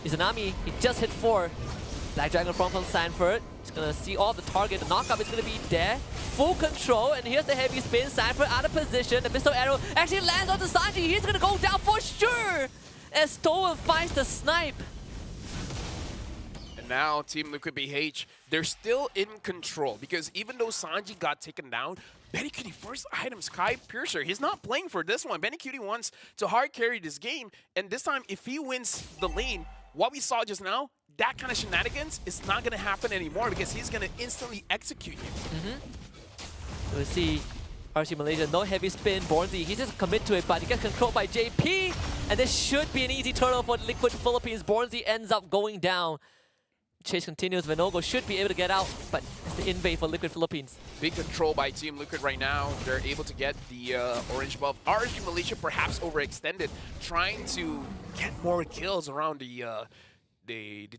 Izanami, he just hit 4. Black Dragon from Sanford. He's gonna see all the target. The knockup is gonna be there. Full control, and here's the heavy spin. Sanford out of position. The missile arrow actually lands onto Sanji. He's gonna go down for sure as Stolen finds the snipe. And now Team Liquid BH, they're still in control because even though Sanji got taken down, BennyQt first item, Sky Piercer. He's not playing for this one. BennyQt wants to hard carry this game, and this time if he wins the lane, what we saw just now, that kind of shenanigans is not going to happen anymore because he's going to instantly execute you. We'll see RC Malaysia, no heavy spin. Bornzy, he doesn't commit to it, but he gets controlled by JP, and this should be an easy turtle for Liquid Philippines. Bornzy ends up going down. Chase continues. Venogo should be able to get out, but it's the invade for Liquid Philippines. Big control by Team Liquid right now. They're able to get the orange buff. RSG Malaysia perhaps overextended, trying to get more kills around the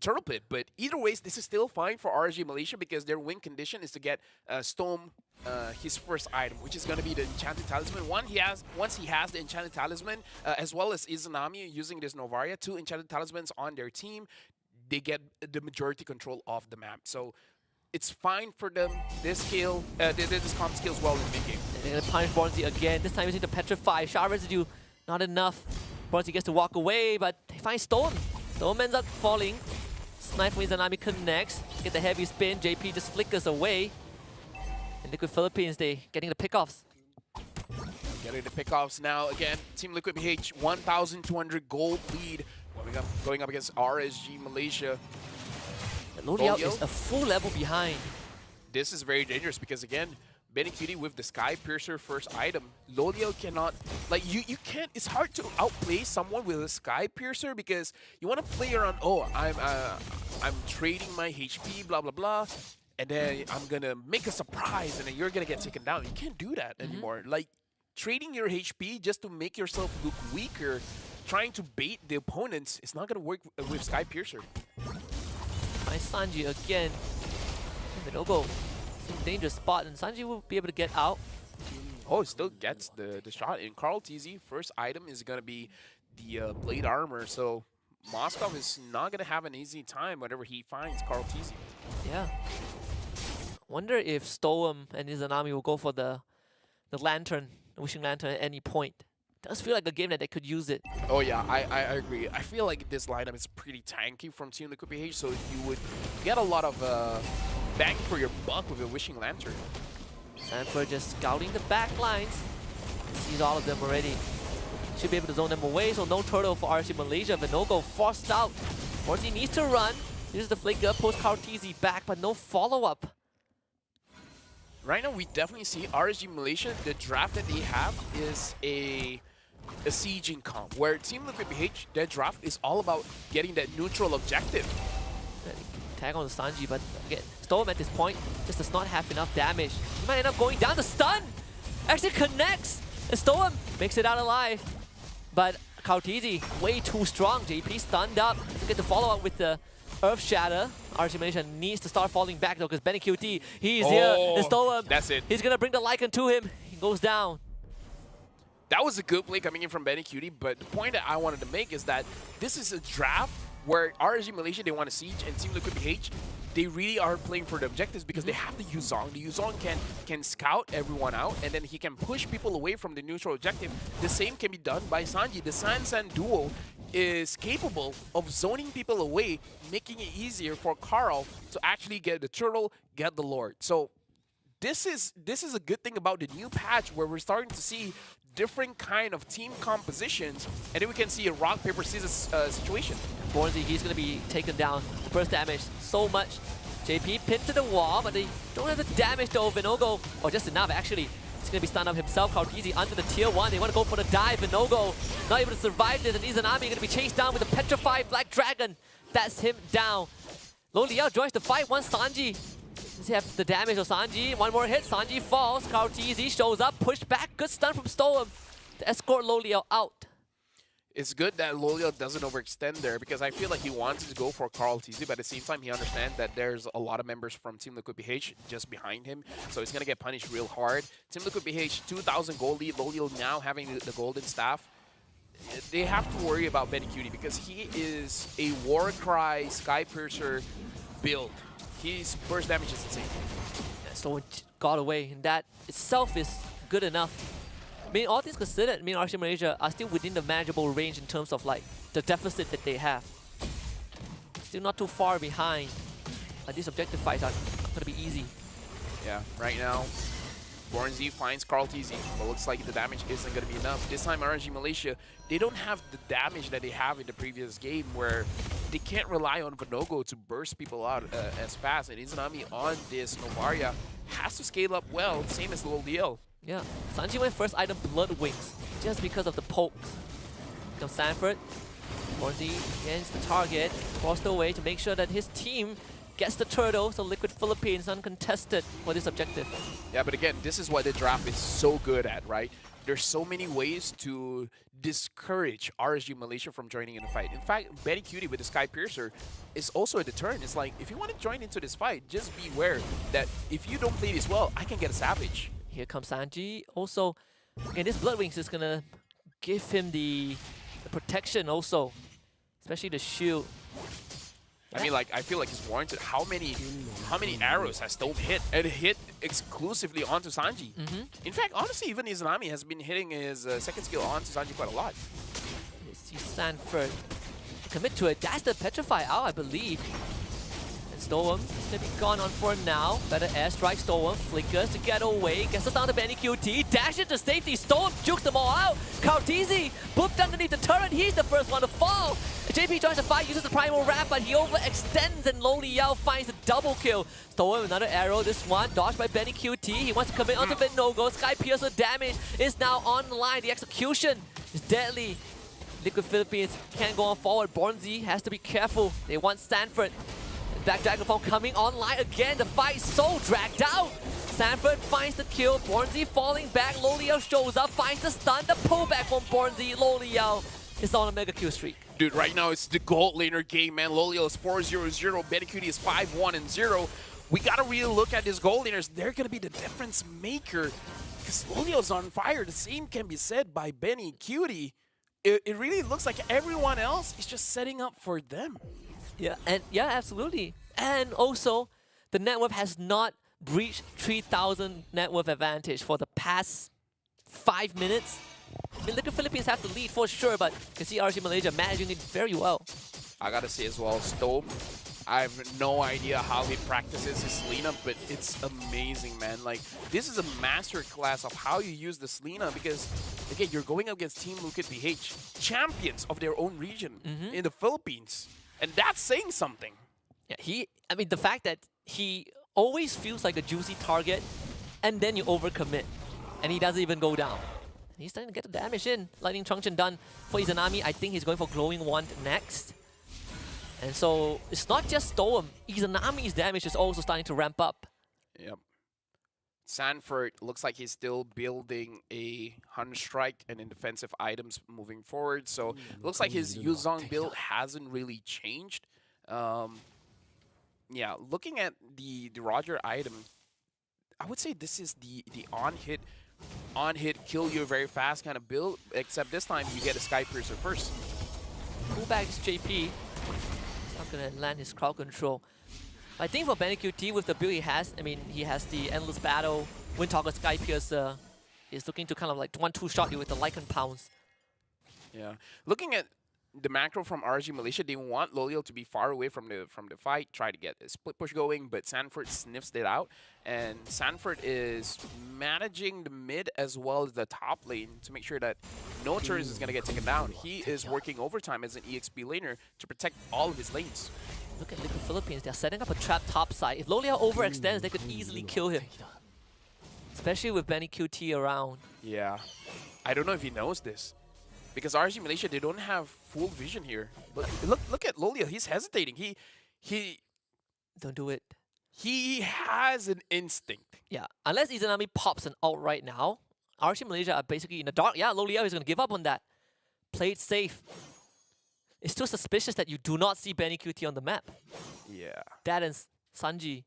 turtle pit. But either ways, this is still fine for RSG Malaysia because their win condition is to get Storm his first item, which is going to be the Enchanted Talisman. Once he has the Enchanted Talisman, as well as Izanami using this Novaria, 2 Enchanted Talismans on their team, they get the majority control of the map. So it's fine for them. This comp skills well in the mid game. And they're gonna punish Bornzy again. This time using the Petrify. Shard residue, not enough. Bornzy gets to walk away, but they find Stone. Stone ends up falling. Snipe from Izanami connects. Get the heavy spin. JP just flickers away. And Liquid Philippines, they getting the pickoffs. Getting the pickoffs now. Again, Team Liquid BH, 1,200 gold lead. Going up against RSG Malaysia. Lodial is a full level behind. This is very dangerous because again, BennyQt with the Sky Piercer first item, Lodial cannot, like you can't, it's hard to outplay someone with a Sky Piercer because you want to play around, oh, I'm trading my HP, blah, blah, blah, and then I'm going to make a surprise and then you're going to get taken down. You can't do that anymore. Like, trading your HP just to make yourself look weaker, trying to bait the opponents, it's not going to work with Sky Piercer. By Sanji again. Venogo, dangerous spot, and Sanji will be able to get out. Oh, still gets the shot. And Carl TZ, first item is going to be the Blade Armor, so Moskov is not going to have an easy time whenever he finds Carl TZ. Yeah. Wonder if Stoem and Izanami will go for the Lantern, the Wishing Lantern at any point. Does feel like a game that they could use it. Oh yeah, I agree. I feel like this lineup is pretty tanky from Team Liquid BH, so you would get a lot of bang for your buck with a Wishing Lantern. Sanford just scouting the back lines. Sees all of them already. Should be able to zone them away, so no turtle for RC Malaysia. Venogo forced out. Bornzy needs to run. Uses the flicker, post Kartizi back, but no follow-up. Right now, we definitely see RSG Malaysia, the draft that they have is a sieging comp, where Team Liquid BH, their draft is all about getting that neutral objective. Tag on the Sanji, but again, Storm at this point just does not have enough damage. He might end up going down. The stun actually connects, and Storm makes it out alive. But Kautizi, way too strong. JP stunned up. Doesn't get the follow-up with the Earth Shatter. RC Malaysia needs to start falling back though, because BennyQt, he's here. And Storm, that's it. He's gonna bring the Lycan to him. He goes down. That was a good play coming in from BennyQt, but the point that I wanted to make is that this is a draft where RSG Malaysia, they want to siege, and Team Liquid PH, they really are playing for the objectives because they have the Yuzong. The Yuzong can scout everyone out, and then he can push people away from the neutral objective. The same can be done by Sanji. The San duo is capable of zoning people away, making it easier for Carl to actually get the turtle, get the Lord. So this is a good thing about the new patch, where we're starting to see different kind of team compositions, and then we can see a rock paper scissors situation. Bornzy, he's going to be taken down. Burst damage so much. JP pinned to the wall, but they don't have the damage though. Vinogo, or just enough actually. He's going to be stunned up himself. Kautisi under the tier 1. They want to go for the dive. Vinogo not able to survive this, and Izanami going to be chased down with a petrified Black Dragon. That's him down. Lo Liao joins the fight. One Sanji. Does he have the damage of Sanji? One more hit. Sanji falls. Kautisi shows up. Pushed back. Good stun from Stoem to escort Lo Liao out. It's good that Lolio doesn't overextend there, because I feel like he wanted to go for Carl TZ, but at the same time he understands that there's a lot of members from Team Liquid PH just behind him, so he's going to get punished real hard. Team Liquid PH, 2,000 gold lead, Lolio now having the golden staff. They have to worry about Benny Cutie because he is a Warcry Skypiercer build. His burst damage is insane. Yeah, so it got away, and that itself is good enough. I mean, all things considered, I mean, RSG Malaysia are still within the manageable range in terms of like the deficit that they have. Still not too far behind. These objective fights are not going to be easy. Yeah, right now, Born Z finds Carl TZ, but looks like the damage isn't going to be enough. This time, RSG Malaysia, they don't have the damage that they have in the previous game, where they can't rely on Vinogo to burst people out as fast. And Izanami on this Novaria has to scale up well, same as Lil Leo. Yeah, Sanji went first item Blood Wings, just because of the pokes. Comes Sanford. Bornzy against the target, crossed away to make sure that his team gets the turtle, so Liquid Philippines uncontested for this objective. Yeah, but again, this is what the draft is so good at, right? There's so many ways to discourage RSG Malaysia from joining in the fight. In fact, Betty Cutie with the Sky Piercer is also a deterrent. It's like, if you want to join into this fight, just beware that if you don't play this well, I can get a Savage. Here comes Sanji. Also, again, this Blood Wings is gonna give him the protection also, especially the shield. I mean, like, I feel like it's warranted. How many arrows has Stove hit? And hit exclusively onto Sanji. In fact, honestly, even Izanami has been hitting his second skill onto Sanji quite a lot. You see Sanford commit to it. That's the Petrify out, I believe. Storm is going to be gone on for now. Better airstrike. Storm flickers to get away. Gets us down to Benny QT. Dash it to safety. Storm jukes them all out. Kautizi booped underneath the turret. He's the first one to fall. JP joins the fight, uses the primal wrap, but he overextends, and Lo Liao finds a double kill. Storm with another arrow. This one dodged by Benny QT. He wants to commit onto Vinogo. Sky Piercer damage is now online. The execution is deadly. Liquid Philippines can't go on forward. Bornzy has to be careful. They want Sanford. Black Dragon Form coming online again. The fight is so dragged out. Sanford finds the kill. Bornzy falling back. Lo Liao shows up, finds the stun. The pullback from Bornzy. Lo Liao is on a mega kill streak. Dude, right now it's the gold laner game, man. Lo Liao is 4-0-0. Betty Cutie is 5-1-0. We gotta really look at these gold laners. They're gonna be the difference maker. Because Lo Liao's on fire. The same can be said by Benny Cutie. It really looks like everyone else is just setting up for them. Yeah, absolutely. And also, the net worth has not breached 3,000 net worth advantage for the past 5 minutes. I mean, Liquid Philippines have the lead for sure, but you can see RSG Malaysia managing it very well. I gotta say as well, Stope, I have no idea how he practices his Selena, but it's amazing, man. Like, this is a master class of how you use the Selena, because, again, you're going up against Team Liquid PH, champions of their own region in the Philippines. And that's saying something. Yeah, I mean, the fact that he always feels like a juicy target, and then you overcommit, and he doesn't even go down. He's starting to get the damage in. Lightning Truncheon done for Izanami. I think he's going for Glowing Wand next. And so, it's not just Storm. Izanami's damage is also starting to ramp up. Yep. Sanford looks like he's still building a 100 strike and in defensive items moving forward. So it looks like his Yuzong build hasn't really changed. Yeah, looking at the Roger item, I would say this is the on-hit, kill you very fast kind of build, except this time you get a Sky Piercer first. Pullback is JP. He's not gonna land his crowd control. I think for Benny QT, with the build he has, I mean, he has the Endless Battle, Windtalker, Sky Piercer. He's looking to kind of like 1-2 shot you with the Lycan Pounce. Yeah. Looking at the macro from RG Malaysia, they want Loliel to be far away from the fight, try to get a split push going, but Sanford sniffs it out. And Sanford is managing the mid as well as the top lane to make sure that no turret is going to get taken down. He is working overtime as an EXP laner to protect all of his lanes. Look at Liquid Philippines, they're setting up a trap top side. If Loliel overextends, they could easily kill him. Especially with Benny QT around. Yeah. I don't know if he knows this. Because RG Malaysia, they don't have full vision here. Look at Loliel, he's hesitating. He Don't do it. He has an instinct. Yeah, unless Izanami pops an ult right now, RG Malaysia are basically in the dark. Yeah, Loliel is going to give up on that. Play it safe. It's too suspicious that you do not see Benny QT on the map. Yeah. That and Sanji.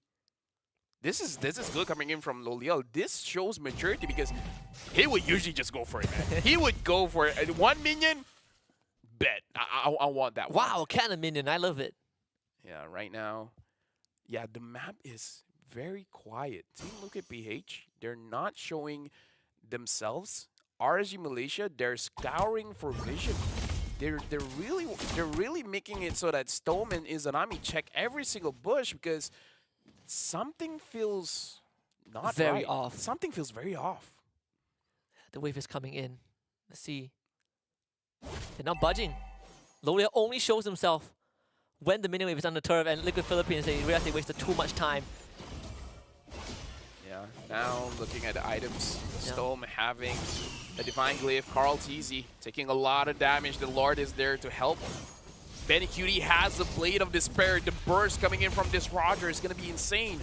This is good coming in from Loliel. This shows maturity because he would usually just go for it, man. He would go for it. And 1 minion, bet. I want that one. Wow, cannon minion. I love it. Yeah, right now. Yeah, the map is very quiet. Team look at PH. They're not showing themselves. RSG Malaysia, they're scouring for vision. They're really making it so that Stome and Izanami check every single bush because something feels not Very right. off. Something feels very off. The wave is coming in. Let's see. They're not budging. Loliel only shows himself when the minion wave is on the turret, and Liquid Philippines, they realize they wasted too much time. Yeah, now looking at the items, Yeah. Stome having a Divine Glaive, Carl TZ taking a lot of damage. The Lord is there to help. Benny QT has the Blade of Despair. The burst coming in from this Roger is going to be insane.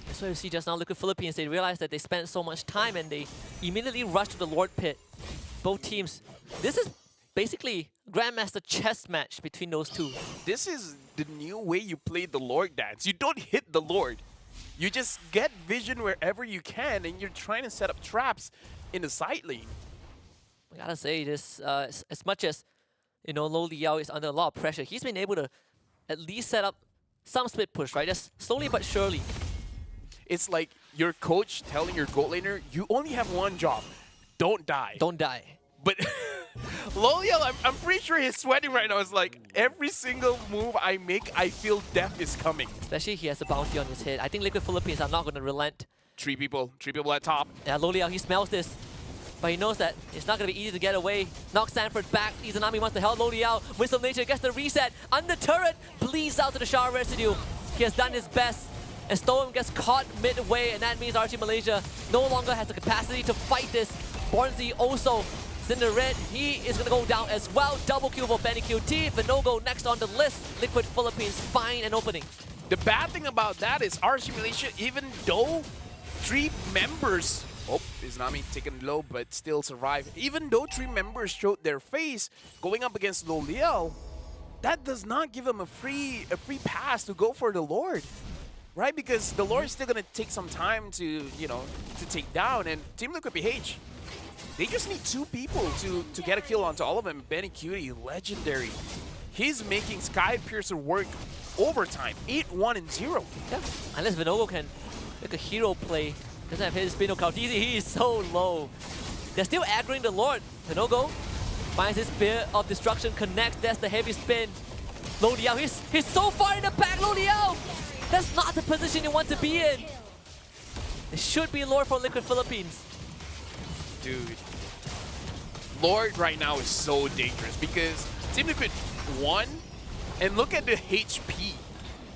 That's why you see just now Liquid Philippines, they realize that they spent so much time and they immediately rush to the Lord Pit. Both teams. This is basically Grandmaster chess match between those two. This is the new way you play the Lord dance. You don't hit the Lord. You just get vision wherever you can and you're trying to set up traps in the side lane. I gotta say this, as much as you know, Loliel is under a lot of pressure, he's been able to at least set up some split push, right? Just slowly but surely. It's like your coach telling your gold laner, you only have one job. Don't die. Don't die. But Loliel, I'm pretty sure he's sweating right now. It's like every single move I make, I feel death is coming. Especially he has a bounty on his head. I think Liquid Philippines are not going to relent. Three people at top. Yeah, Loliel, he smells this. But he knows that it's not going to be easy to get away. Knocks Sanford back. Izanami wants to help Loliel. Wisdom Nature gets the reset. Under turret, bleeds out to the shower residue. He has done his best. And Storm gets caught midway, and that means RG Malaysia no longer has the capacity to fight this. Bornzy also is in the red. He is going to go down as well. Double kill for Benny QT. Vinogo next on the list. Liquid Philippines find an opening. The bad thing about that is RG Malaysia, even though 3 members, oh, Izanami taken low but still survive. Even though 3 members showed their face going up against Loliel, that does not give him a free pass to go for the Lord. Right, because the Lord is still going to take some time to, you know, to take down. And Team Liquid PH, they just need 2 people to get a kill onto all of them. Benny QT, legendary. He's making Sky Piercer work overtime, 8-1-0. Yeah, unless Vinogo can make a hero play. Doesn't have his spin or Kaltizi, he is so low. They're still aggroing the Lord. Vinogo finds his Spear of Destruction, connects, that's the heavy spin. Loliel, he's so far in the back, Loliel! That's not the position you want to be in. It should be Lord for Liquid Philippines. Dude, Lord right now is so dangerous because Team Liquid won, and look at the HP.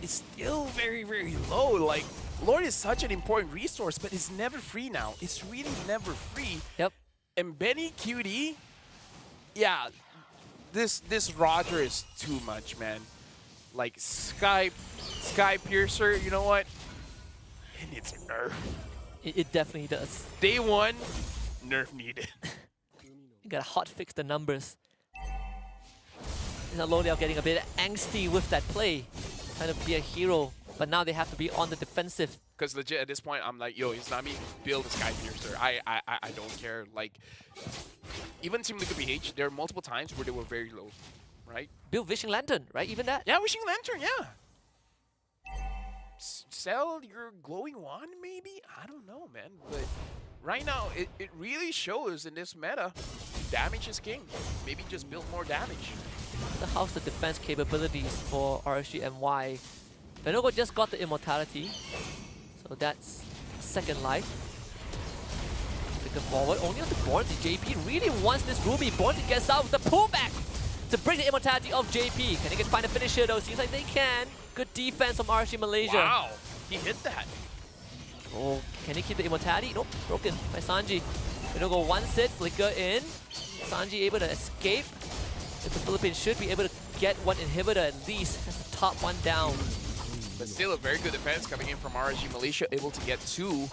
It's still very, very low. Like, Lord is such an important resource, but it's never free now. It's really never free. Yep. And Benny QT, yeah, this Roger is too much, man. Like, Sky Piercer, you know what? It needs a nerf. It definitely does. Day 1, nerf needed. You gotta hot fix the numbers. Now Loliel getting a bit angsty with that play. Trying to be a hero, but now they have to be on the defensive. Because legit at this point, I'm like, yo, Izanami, build a Sky Piercer. I don't care. Like, even Team Liquid PH, there are multiple times where they were very low. right? Build Wishing Lantern, right? Even that. Yeah, Wishing Lantern, yeah. Sell your glowing wand, maybe? I don't know, man. But right now, it really shows in this meta, damage is king. Maybe just build more damage. So how's the defense capabilities for RSGMY? Venogo just got the immortality, so that's second life. Flicker forward, only on the Bornsy. JP really wants this Ruby. Bornsy gets out with the pullback to break the immortality of JP. Can they get find a finisher though? Seems like they can. Good defense from RSG Malaysia. Wow, he hit that. Oh, can he keep the immortality? Nope, broken by Sanji. Venogo wants it, flicker in. Sanji able to escape. The Philippines should be able to get one inhibitor at least. That's the top one down. But still a very good defense coming in from RSG Malaysia, able to get 2.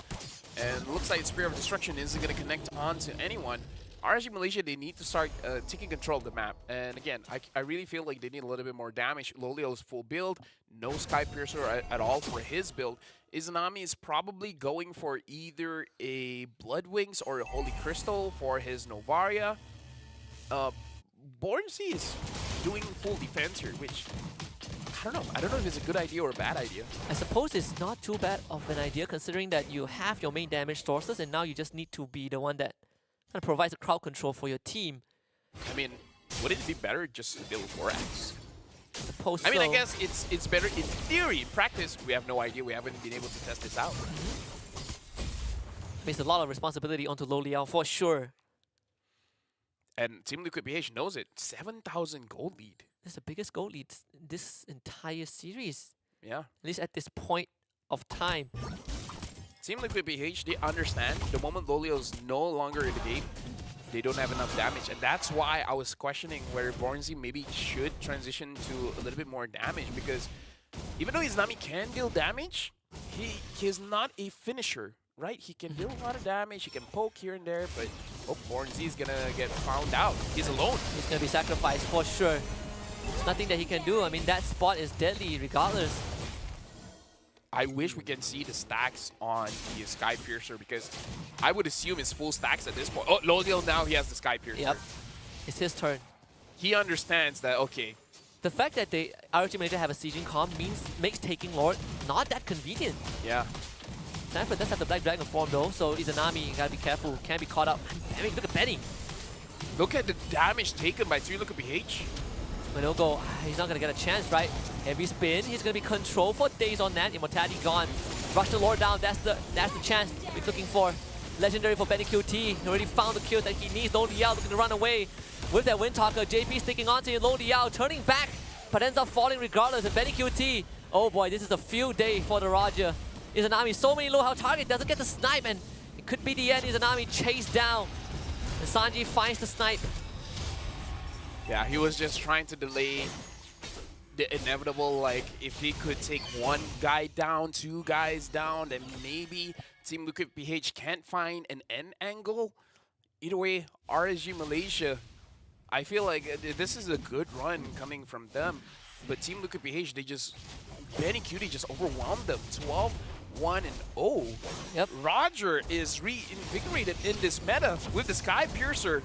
And looks like Spear of Destruction isn't going to connect on to anyone. RSG Malaysia, they need to start taking control of the map. And again, I really feel like they need a little bit more damage. Lolio's full build, no Sky Piercer at all for his build. Izanami is probably going for either a Blood Wings or a Holy Crystal for his Novaria. Bornsy is doing full defense here, which I don't know. I don't know if it's a good idea or a bad idea. I suppose it's not too bad of an idea considering that you have your main damage sources and now you just need to be the one that kind of provides the crowd control for your team. I mean, would it be better just to build 4X? I suppose I mean, so. I guess it's better in theory. In practice, we have no idea. We haven't been able to test this out. It's a lot of responsibility onto Lo Liao for sure. And Team Liquid PH knows it. 7,000 gold lead. It's the biggest goal lead this entire series, Yeah. at least at this point of time. Team Liquid PH, they understand the moment Lolio's no longer in the game, they don't have enough damage. And that's why I was questioning whether Bornsy maybe should transition to a little bit more damage, because even though Izanami can deal damage, he's not a finisher, right? He can deal a lot of damage, he can poke here and there, but Bornsy is gonna get found out. He's alone. He's going to be sacrificed for sure. There's nothing that he can do. I mean, that spot is deadly regardless. I wish we can see the stacks on the Sky Piercer, because I would assume it's full stacks at this point. Oh, Lolio now he has the Sky Piercer. Yep, it's his turn. He understands that, okay, The fact that they ROG Malaysia have a sieging comp makes taking Lord not that convenient. yeah. Stanford does have the Black Dragon form though, so Izanami, you gotta be careful, can't be caught up. I mean, look at Benny. Look at the damage taken by 3. Look at BH. Minogo, he's not gonna get a chance, right? Heavy spin, he's gonna be controlled for days on that. Immortality gone. Rush the Lord down, that's the chance he's looking for. Legendary for Benny QT. He already found the kill that he needs. Lo Liao looking to run away with that Wind Talker. JP sticking onto Lo Liao, turning back, but ends up falling regardless. And Benny QT, oh boy, this is a field day for the Roger. Izanami, so many low health target, doesn't get the snipe, and it could be the end. Izanami chased down. And Sanji finds the snipe. Yeah, he was just trying to delay the inevitable. Like, if he could take 1 guy down, 2 guys down, then maybe Team Liquid PH can't find an end angle. Either way, RSG Malaysia, I feel like this is a good run coming from them. But Team Liquid PH, they just, Benny Cutie just overwhelmed them. 12-1-0. Yep. Roger is reinvigorated in this meta with the Sky Piercer.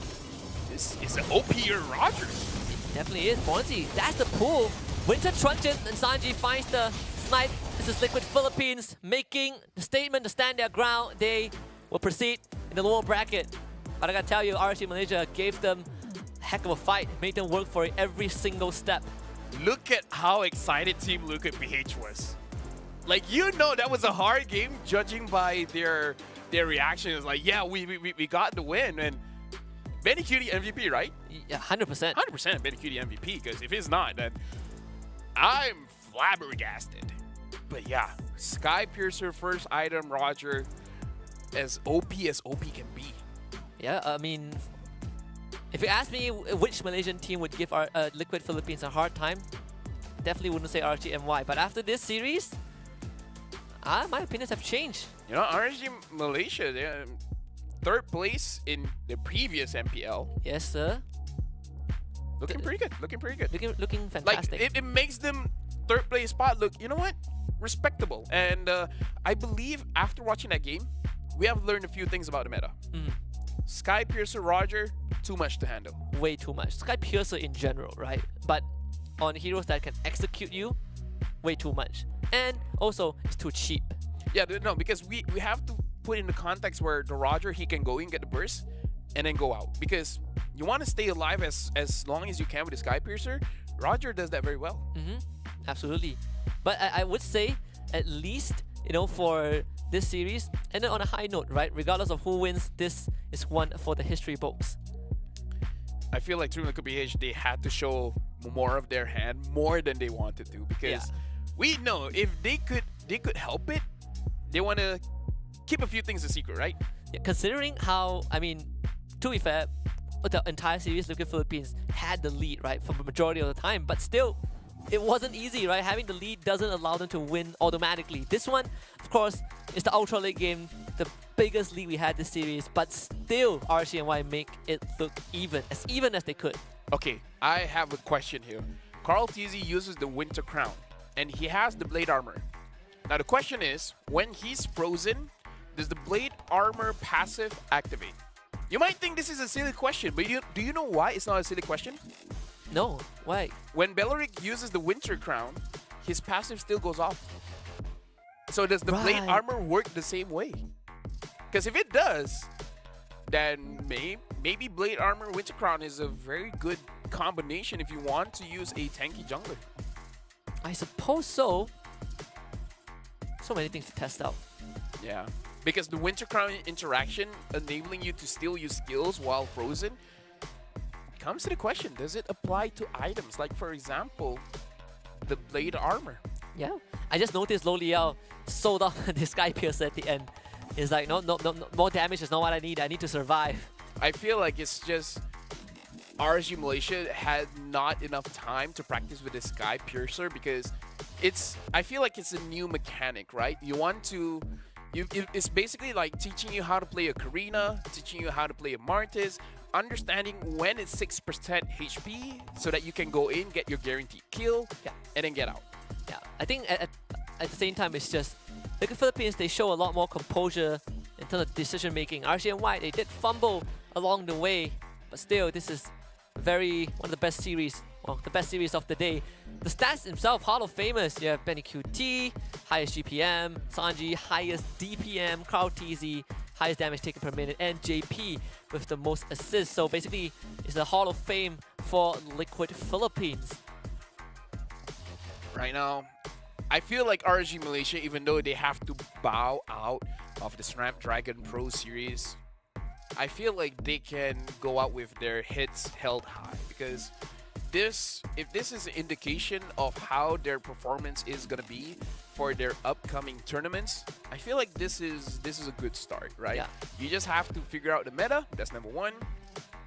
This is an OP-er Roger. Definitely is. Bornsy, that's the pull. Winter Truncheon and Sanji finds the snipe. This is Liquid Philippines making the statement to stand their ground. They will proceed in the lower bracket. But I gotta tell you, RSG Malaysia gave them a heck of a fight, made them work for it every single step. Look at how excited Team Liquid PH was. Like, you know that was a hard game judging by their reaction. It was like, yeah, we got the win. And Benny Cutie MVP, right? Yeah, 100%. 100% Benny Cutie MVP, because if it's not, then I'm flabbergasted. But yeah, Sky Piercer first item, Roger, as OP can be. Yeah, I mean, if you ask me which Malaysian team would give our Liquid Philippines a hard time, definitely wouldn't say RGMY. But after this series, my opinions have changed. You know, RSG Malaysia, they're 3rd place in the previous MPL. Yes, sir. Looking pretty good. Looking pretty good. Looking fantastic. Like, it makes them 3rd place spot look, you know what? Respectable. And I believe after watching that game, we have learned a few things about the meta. Sky Piercer Roger, too much to handle. Way too much. Sky Piercer in general, right? But on heroes that can execute you, way too much. And also, it's too cheap. Yeah, no, because we have to put in the context where the Roger, he can go in, get the burst, and then go out. Because you want to stay alive as long as you can with the Sky Piercer. Roger does that very well. Absolutely. But I would say, at least, for this series, and then on a high note, right? Regardless of who wins, this is one for the history books. I feel like through the PH, they had to show more of their hand, more than they wanted to, because we know if they could help it, they want to keep a few things a secret, right? Yeah, considering how, to be fair, the entire series, Liquid Philippines had the lead, right, for the majority of the time, but still, it wasn't easy, right? Having the lead doesn't allow them to win automatically. This one, of course, is the ultra late game, the biggest lead we had this series, but still, RCNY make it look even as they could. Okay, I have a question here. Carl TZ uses the Winter Crown, and he has the Blade Armor. Now the question is, when he's frozen, does the Blade Armor passive activate? You might think this is a silly question, but do you know why it's not a silly question? No, why? When Beleric uses the Winter Crown, his passive still goes off. So does the Blade Right. Armor work the same way? Because if it does, then maybe Blade Armor Winter Crown is a very good combination if you want to use a tanky jungler. I suppose so. So many things to test out. Yeah. Because the Winter Crown interaction enabling you to still use skills while frozen comes to the question, does it apply to items? Like, for example, the Blade Armor. Yeah. I just noticed Lo Liao sold off the Sky Piercer at the end. It's like, no, more damage is not what I need. I need to survive. I feel like it's just RSG Malaysia had not enough time to practice with the Sky Piercer because I feel like it's a new mechanic, right? You want to... it's basically like teaching you how to play a Karina, teaching you how to play a Martis, understanding when it's 6% HP so that you can go in, get your guaranteed kill, and then get out. Yeah, I think at the same time, it's just like the Philippines, they show a lot more composure in terms of decision making. RCNY, they did fumble along the way, but still, this is one of the best series, the best series of the day. The stats themselves, Hall of Famers, you have Benny QT, highest GPM, Sanji, highest DPM, Crowd TZ, highest damage taken per minute, and JP with the most assists. So basically, it's the Hall of Fame for Liquid Philippines. Right now, I feel like RSG Malaysia, even though they have to bow out of the Snapdragon Pro Series, I feel like they can go out with their heads held high because if this is an indication of how their performance is gonna be for their upcoming tournaments, I feel like this is a good start, right? Yeah. You just have to figure out the meta, that's number one,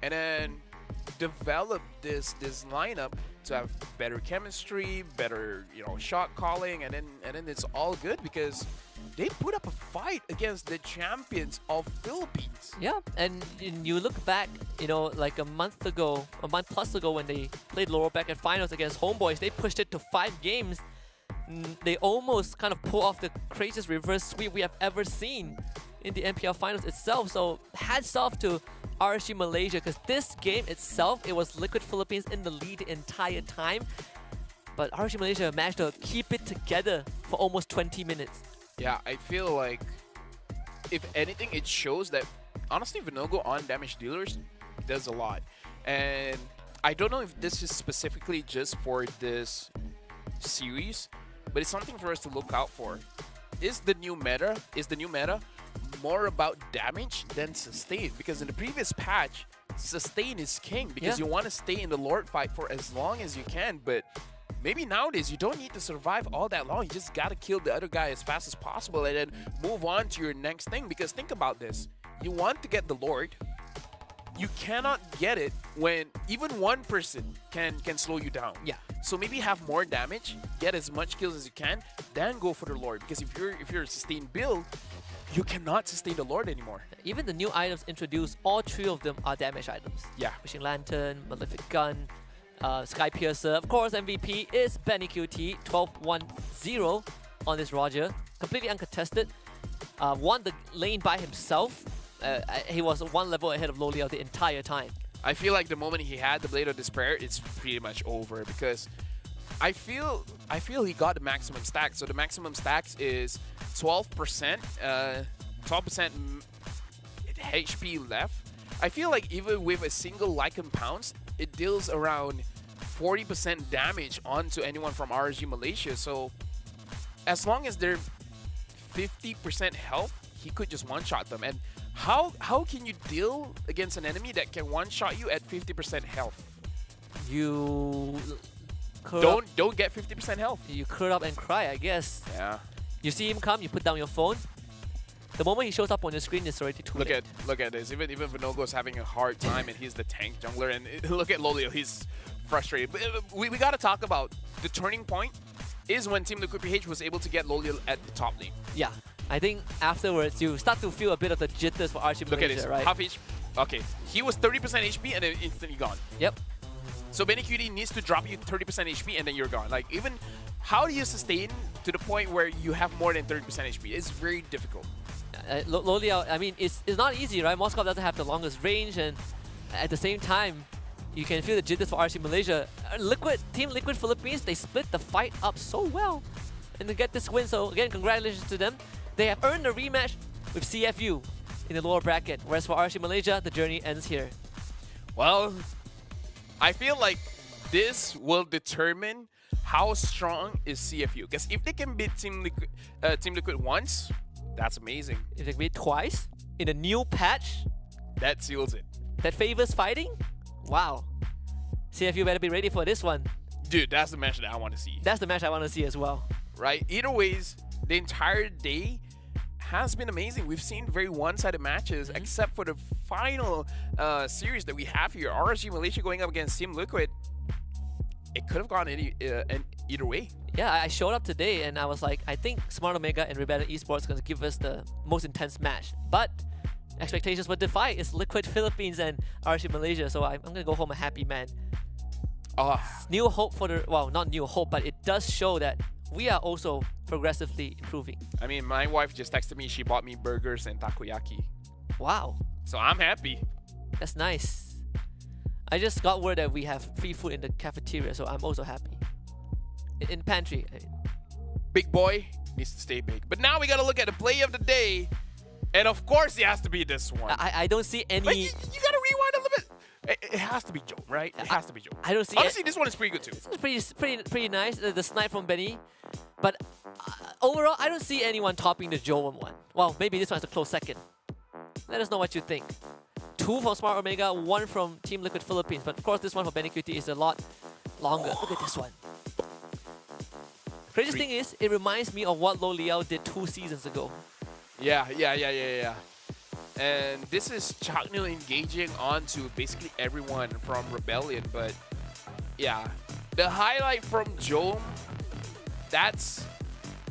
and then develop this lineup to have better chemistry, better shot calling, and then it's all good because they put up a fight against the champions of Philippines. Yeah, and you look back, like a month plus ago when they played Laurel back at finals against Homeboys, they pushed it to 5 games. They almost kind of pull off the craziest reverse sweep we have ever seen in the NPL finals itself. So hats off to RSG Malaysia because this game itself, it was Liquid Philippines in the lead the entire time. But RSG Malaysia managed to keep it together for almost 20 minutes. Yeah, I feel like, if anything, it shows that, honestly, Vinogo on damage dealers does a lot. And I don't know if this is specifically just for this series, but it's something for us to look out for. Is the new meta more about damage than sustain? Because in the previous patch, sustain is king because you want to stay in the Lord fight for as long as you can, but maybe nowadays you don't need to survive all that long. You just gotta kill the other guy as fast as possible and then move on to your next thing. Because think about this. You want to get the Lord. You cannot get it when even one person can slow you down. Yeah. So maybe have more damage, get as much kills as you can, then go for the Lord. Because if you're a sustained build, you cannot sustain the Lord anymore. Even the new items introduced, all 3 of them are damage items. Yeah. Wishing Lantern, Malefic Gun, Sky Piercer. Of course, MVP is Benny QT, 12-1-0 on this Roger. Completely uncontested. Won the lane by himself. he was one level ahead of Lo Liao the entire time. I feel like the moment he had the Blade of Despair, it's pretty much over because I feel he got the maximum stack. So the maximum stacks is 12%, 12% HP left. I feel like even with a single Lycan Pounce, it deals around 40% damage onto anyone from RSG Malaysia. So as long as they're 50% health, he could just one-shot them. And how can you deal against an enemy that can one-shot you at 50% health? You Don't get 50% health. You curl up and cry, I guess. Yeah. You see him come, you put down your phone. The moment he shows up on your screen, it's already too late. Look at this. Even Vinogo's having a hard time, and he's the tank jungler. And look at Lo Liao, he's frustrated. But we got to talk about the turning point is when Team Liquid PH was able to get Lo Liao at the top lane. Yeah, I think afterwards you start to feel a bit of the jitters for RSG Look at Malaysia, this. right? Half HP. Okay, he was 30% HP and then instantly gone. Yep. So Benny QD needs to drop you 30% HP and then you're gone. Like, even how do you sustain to the point where you have more than 30% HP? It's very difficult. Lo Liao, I mean, it's not easy, right? Moscow doesn't have the longest range, and at the same time, you can feel the jitters for RSG Malaysia. Team Liquid Philippines, they split the fight up so well and to get this win. So again, congratulations to them. They have earned a rematch with CFU in the lower bracket, whereas for RSG Malaysia, the journey ends here. Well, I feel like this will determine how strong is CFU. Because if they can beat Team Liquid once, that's amazing. If they beat twice in a new patch That seals it. that favors fighting, wow. CFU better be ready for this one. Dude, that's the match that I want to see. That's the match I want to see as well. Right? Either ways, the entire day has been amazing. We've seen very one-sided matches, except for the final series that we have here. RSG Malaysia going up against Team Liquid. It could have gone either way. Yeah, I showed up today and I was like, I think Smart Omega and Rebellion Esports going to give us the most intense match. But expectations were defied. It's Liquid Philippines and RSG Malaysia, so I'm going to go home a happy man. New hope for the, well, not new hope, but it does show that we are also progressively improving. I mean, my wife just texted me. She bought me burgers and takoyaki. Wow, So I'm happy. that's nice. I just got word that we have free food in the cafeteria, so I'm also happy. In pantry. I mean. Big boy needs to stay big. But now we got to look at the play of the day. And of course, it has to be this one. I don't see any... But you got to rewind a little bit. It has to be Joe, right? It has to be Joe. I don't see... Honestly, this one is pretty good too. It's pretty nice, the snipe from Benny. But overall, I don't see anyone topping the Joe one. Well, maybe this one's a close second. Let us know what you think. 2 from Smart Omega, 1 from Team Liquid Philippines. But of course, this one for Benny QT is a lot longer. Look at this one. Craziest thing is, it reminds me of what Lo Liao did 2 seasons ago. Yeah. And this is Chaknil engaging onto basically everyone from Rebellion. But yeah, the highlight from Jome, that's...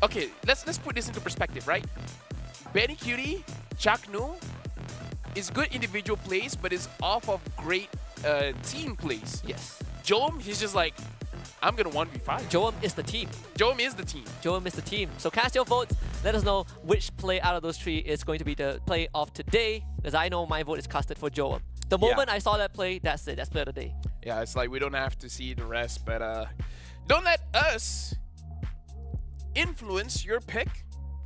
Okay, let's put this into perspective, right? Benny Cutie, Chaknil, is good individual plays, but is off of great team plays. Yes. Jome, he's just like, I'm gonna 1v5. Joem is the team. Jome is the team. Joem is the team. So cast your votes. Let us know which play out of those 3 is going to be the play of today. Because I know my vote is casted for Joem. The moment I saw that play, that's it. That's play of the day. Yeah, it's like we don't have to see the rest, but don't let us influence your pick.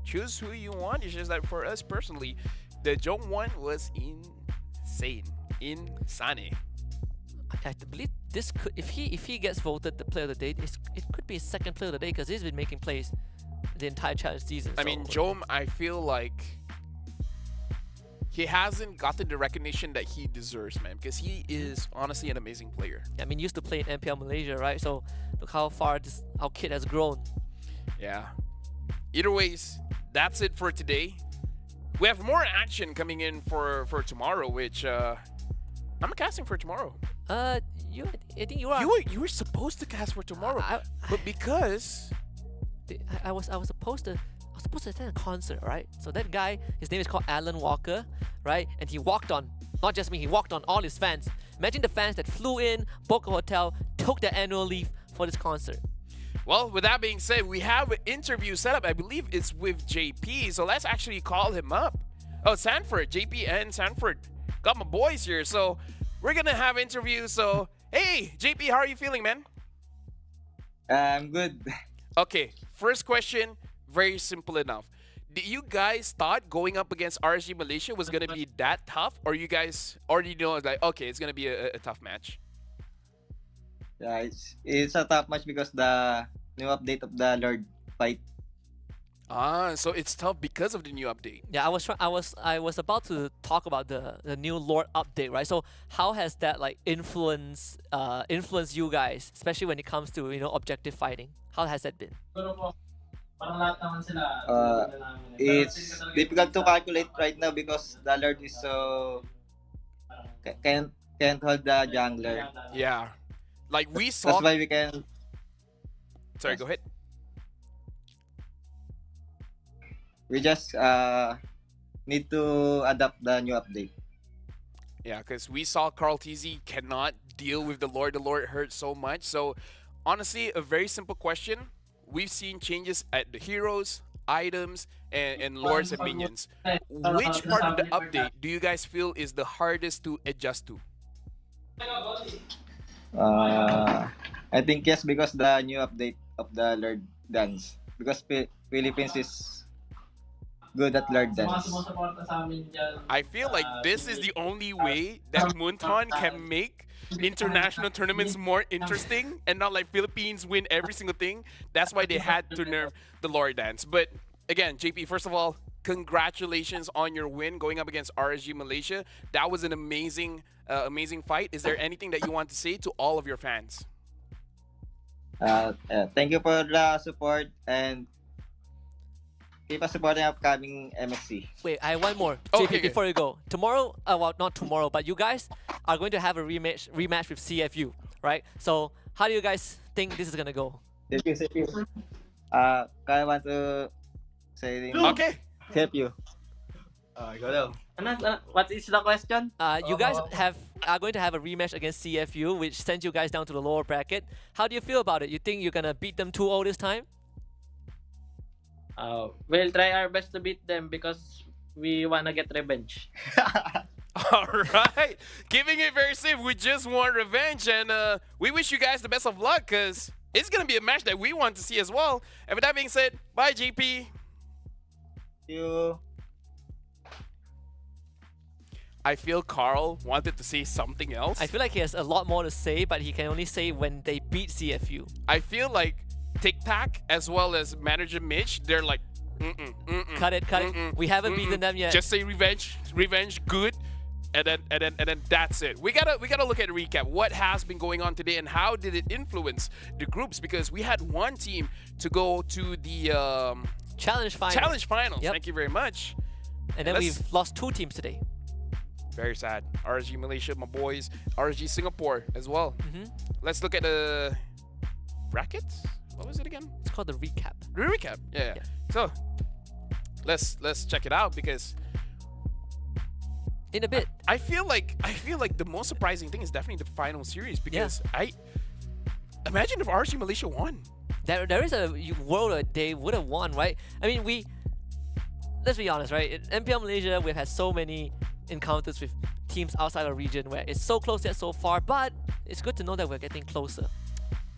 Choose who you want. It's just that for us personally, the Jome one was insane. Insane. I believe this could, if he gets voted the play of the day, it could be his second play of the day because he's been making plays the entire challenge season. I mean, Jome, I feel like he hasn't gotten the recognition that he deserves, man, because he is honestly an amazing player. I mean, used to play in MPL Malaysia, right? So look how far our kid has grown. Yeah. Either ways, that's it for today. We have more action coming in for tomorrow, which I'm casting for tomorrow. I think you are. You were supposed to cast for tomorrow, but because I was supposed to attend a concert, right? So that guy, his name is called Alan Walker, right? And he walked on, not just me, he walked on all his fans. Imagine the fans that flew in, booked a hotel, took their annual leave for this concert. Well, with that being said, we have an interview set up. I believe it's with JP, so let's actually call him up. Oh, Sanford, JP and Sanford. Got my boys here, so we're gonna have interviews. So, hey, JP, how are you feeling, man? I'm good. Okay, first question, very simple enough. Did you guys thought going up against RSG Malaysia was gonna be that tough, or you guys already know like, okay, it's gonna be a tough match? Yeah, it's a tough match because the new update of the Lord fight. Ah, so it's tough because of the new update. Yeah, I was about to talk about the new Lord update, right? So how has that like influenced you guys, especially when it comes to objective fighting? How has that been? It's difficult to calculate right now because the Lord is so can't hold the jungler. Yeah, like we That's saw. why we can. Sorry, go ahead. We just need to adapt the new update. Yeah, because we saw Carl TZ cannot deal with the Lord. The Lord hurt so much. So, honestly, a very simple question. We've seen changes at the heroes, items, and lords and minions. Which part of the update do you guys feel is the hardest to adjust to? I think yes, because the new update of the Lord dance. Because Philippines is good at Lord dance. I feel like this is the only way that Munton can make international tournaments more interesting and not like Philippines win every single thing. That's why they had to nerf the Lord dance. But again, JP, first of all, congratulations on your win going up against RSG Malaysia. That was an amazing fight. Is there anything that you want to say to all of your fans? Thank you for the support and keep us supporting upcoming MSC. Wait, I have one more. Okay, JP, before you go. Tomorrow, well, not tomorrow, but you guys are going to have a rematch with CFU, right? So how do you guys think this is gonna go? Thank you. I want to say Okay. help you. Go down. What is the question? You guys are going to have a rematch against CFU, which sends you guys down to the lower bracket. How do you feel about it? You think you're gonna beat them 2-0 this time? We'll try our best to beat them because we wanna get revenge. All right. Keeping it very safe. We just want revenge. And we wish you guys the best of luck because it's going to be a match that we want to see as well. And with that being said, bye, JP. See you. I feel Carl wanted to say something else. I feel like he has a lot more to say, but he can only say when they beat CFU. I feel like Tic Tac as well as manager Mitch, they're like, Cut it. We haven't beaten them yet. Just say revenge, good, and then that's it. We gotta look at a recap. What has been going on today and how did it influence the groups? Because we had one team to go to the Challenge finals. Challenge finals. Yep. Thank you very much. And then we've lost 2 teams today. Very sad. RSG Malaysia, my boys. RSG Singapore as well. Let's look at the brackets. What was it again? It's called the recap. The recap. Yeah. So let's check it out because in a bit. I feel like the most surprising thing is definitely the final series because I imagine if RSG Malaysia won. There is a world where they would have won, right? I mean, let's be honest, right? In MPL Malaysia, we've had so many encounters with teams outside our region where it's so close yet so far, but it's good to know that we're getting closer.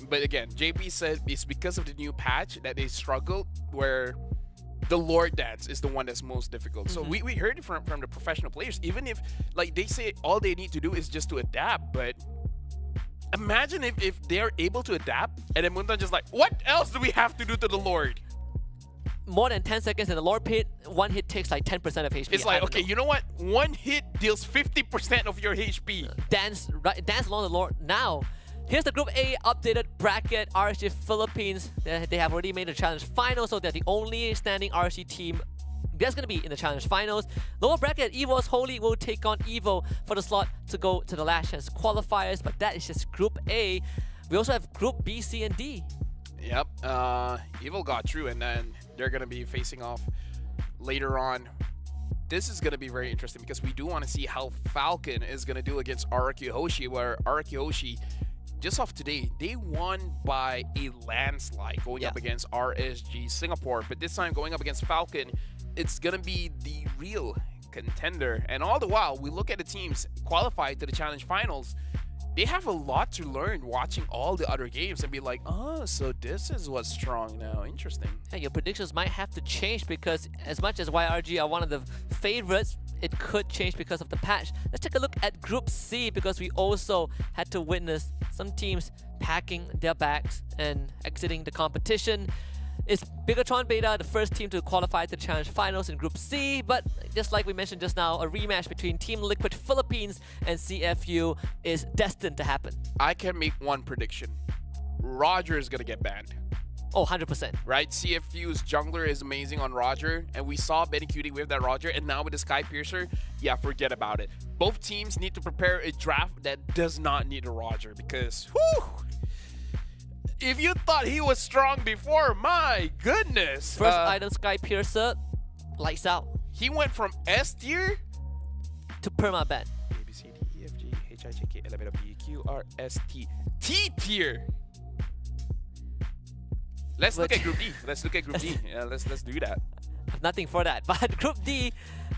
But again, JP said it's because of the new patch that they struggled where the Lord dance is the one that's most difficult. So we heard it from the professional players, even if like they say all they need to do is just to adapt, but imagine if they're able to adapt and then Muntan just like, what else do we have to do to the Lord? More than 10 seconds in the Lord pit, 1 hit takes like 10% of HP. It's like, okay, you know what? 1 hit deals 50% of your HP. Dance along the Lord. Now, here's the Group A updated bracket. RSG Philippines, they have already made the challenge final, so they're the only standing RSG team that's going to be in the challenge finals. Lower bracket, EVO's Holy will take on EVO for the slot to go to the last chance qualifiers, but that is just Group A. We also have Group B, C, and D. Yep, EVO got through, and then they're going to be facing off later on. This is going to be very interesting because we do want to see how Falcon is going to do against Araki Hoshi, where Araki Hoshi, just off today, they won by a landslide going up against RSG Singapore. But this time going up against Falcon, it's going to be the real contender. And all the while, we look at the teams qualified to the Challenge Finals. They have a lot to learn watching all the other games and be like, oh, so this is what's strong now. Interesting. Yeah, your predictions might have to change because as much as YRG are one of the favorites, it could change because of the patch. Let's take a look at Group C because we also had to witness some teams packing their bags and exiting the competition. It's Bigatron Beta, the first team to qualify to the Challenge Finals in Group C, but just like we mentioned just now, a rematch between Team Liquid Philippines and CFU is destined to happen. I can make one prediction. Roger is going to get banned. Oh, 100%. Right? CFU's jungler is amazing on Roger, and we saw Benny Cutie with that Roger, and now with the Sky Piercer, yeah, forget about it. Both teams need to prepare a draft that does not need a Roger because, whew, if you thought he was strong before, my goodness. First item, Sky Piercer, lights out. He went from S tier to permaban. A, B, C, D, E, F, G, H, I, J, K, L, M, N, O, P, Q, R, S, T. T tier. Let's look at Group D. Let's look at Group D. Yeah, let's do that. Nothing for that. But Group D,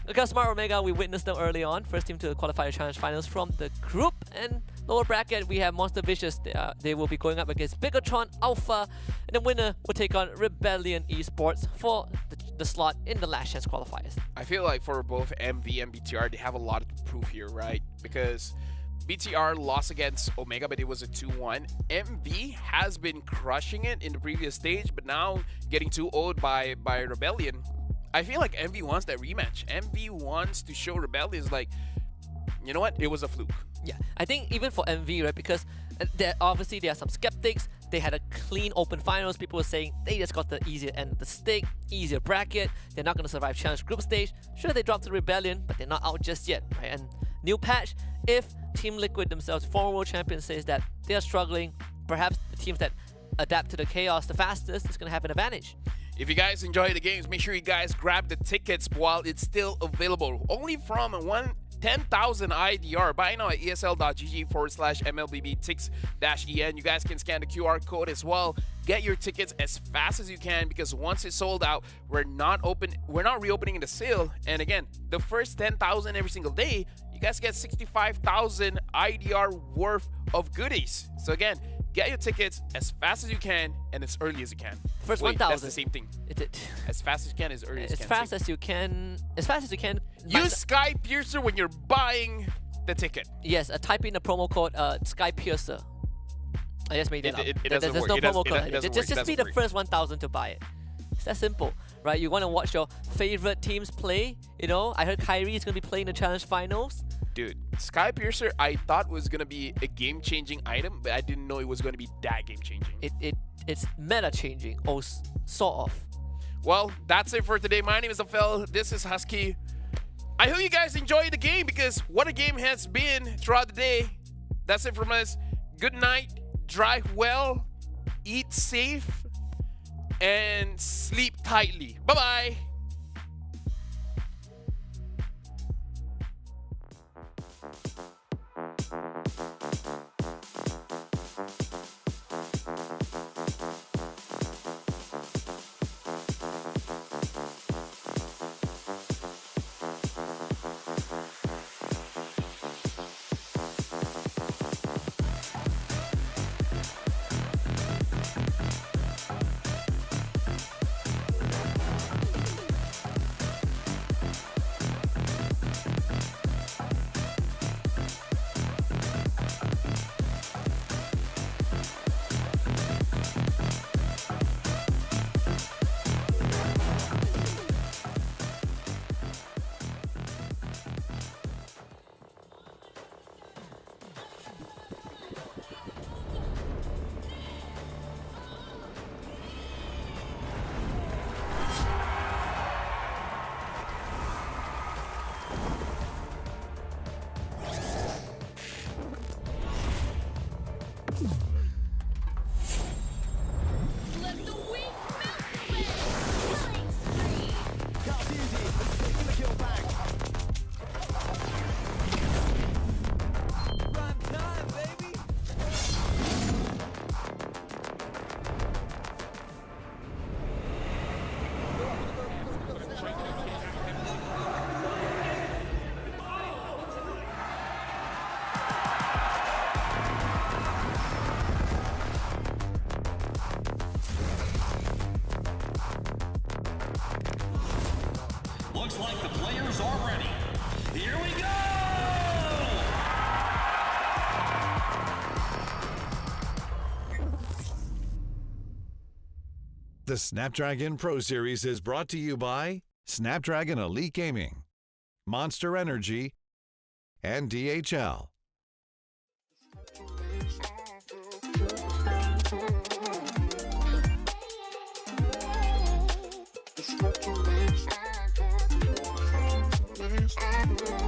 because Smart Omega, we witnessed them early on. First team to qualify the Challenge Finals from the group. And lower bracket, we have Monster Vicious. They will be going up against Bigatron Alpha. And the winner will take on Rebellion Esports for the slot in the last chance qualifiers. I feel like for both MV and BTR, they have a lot to prove here, right? Because BTR lost against Omega, but it was a 2-1. MV has been crushing it in the previous stage, but now getting 2-0'd by Rebellion. I feel like MV wants that rematch. MV wants to show Rebellion is like, you know what? It was a fluke. Yeah, I think even for MV, right? Because obviously there are some skeptics. They had a clean open finals. People were saying they just got the easier end of the stick, easier bracket. They're not going to survive challenge group stage. Sure, they dropped to Rebellion, but they're not out just yet, right? And new patch, if Team Liquid themselves, former world champion, says that they are struggling, perhaps the teams that adapt to the chaos the fastest is going to have an advantage. If you guys enjoy the games, make sure you guys grab the tickets while it's still available. Only from 10,000 IDR. Buy now at esl.gg/MLBB-TIX-EN. You guys can scan the QR code as well. Get your tickets as fast as you can because once it's sold out, we're not reopening the sale. And again, the first 10,000 every single day, you guys get 65,000 IDR worth of goodies. So again, get your tickets as fast as you can and as early as you can. First 1,000. 1,000. That's the same thing. As fast as you can, as early as you can. As fast as you can. As fast as you can. Use Sky Piercer when you're buying the ticket. Yes, type in the promo code Sky Piercer. I just made that up. There's no promo code. Just be the first 1,000 to buy it. It's that simple, right? You want to watch your favorite teams play. You know, I heard Kyrie is going to be playing the Challenge Finals. Dude, Sky Piercer I thought was going to be a game-changing item, but I didn't know it was going to be that game-changing. It's meta-changing, or sort of. Well, that's it for today. My name is Afel. This is Husky. I hope you guys enjoyed the game because what a game has been throughout the day. That's it from us. Good night. Drive well. Eat safe. And sleep tightly. Bye-bye. The Snapdragon Pro Series is brought to you by Snapdragon Elite Gaming, Monster Energy, and DHL. Snapdragon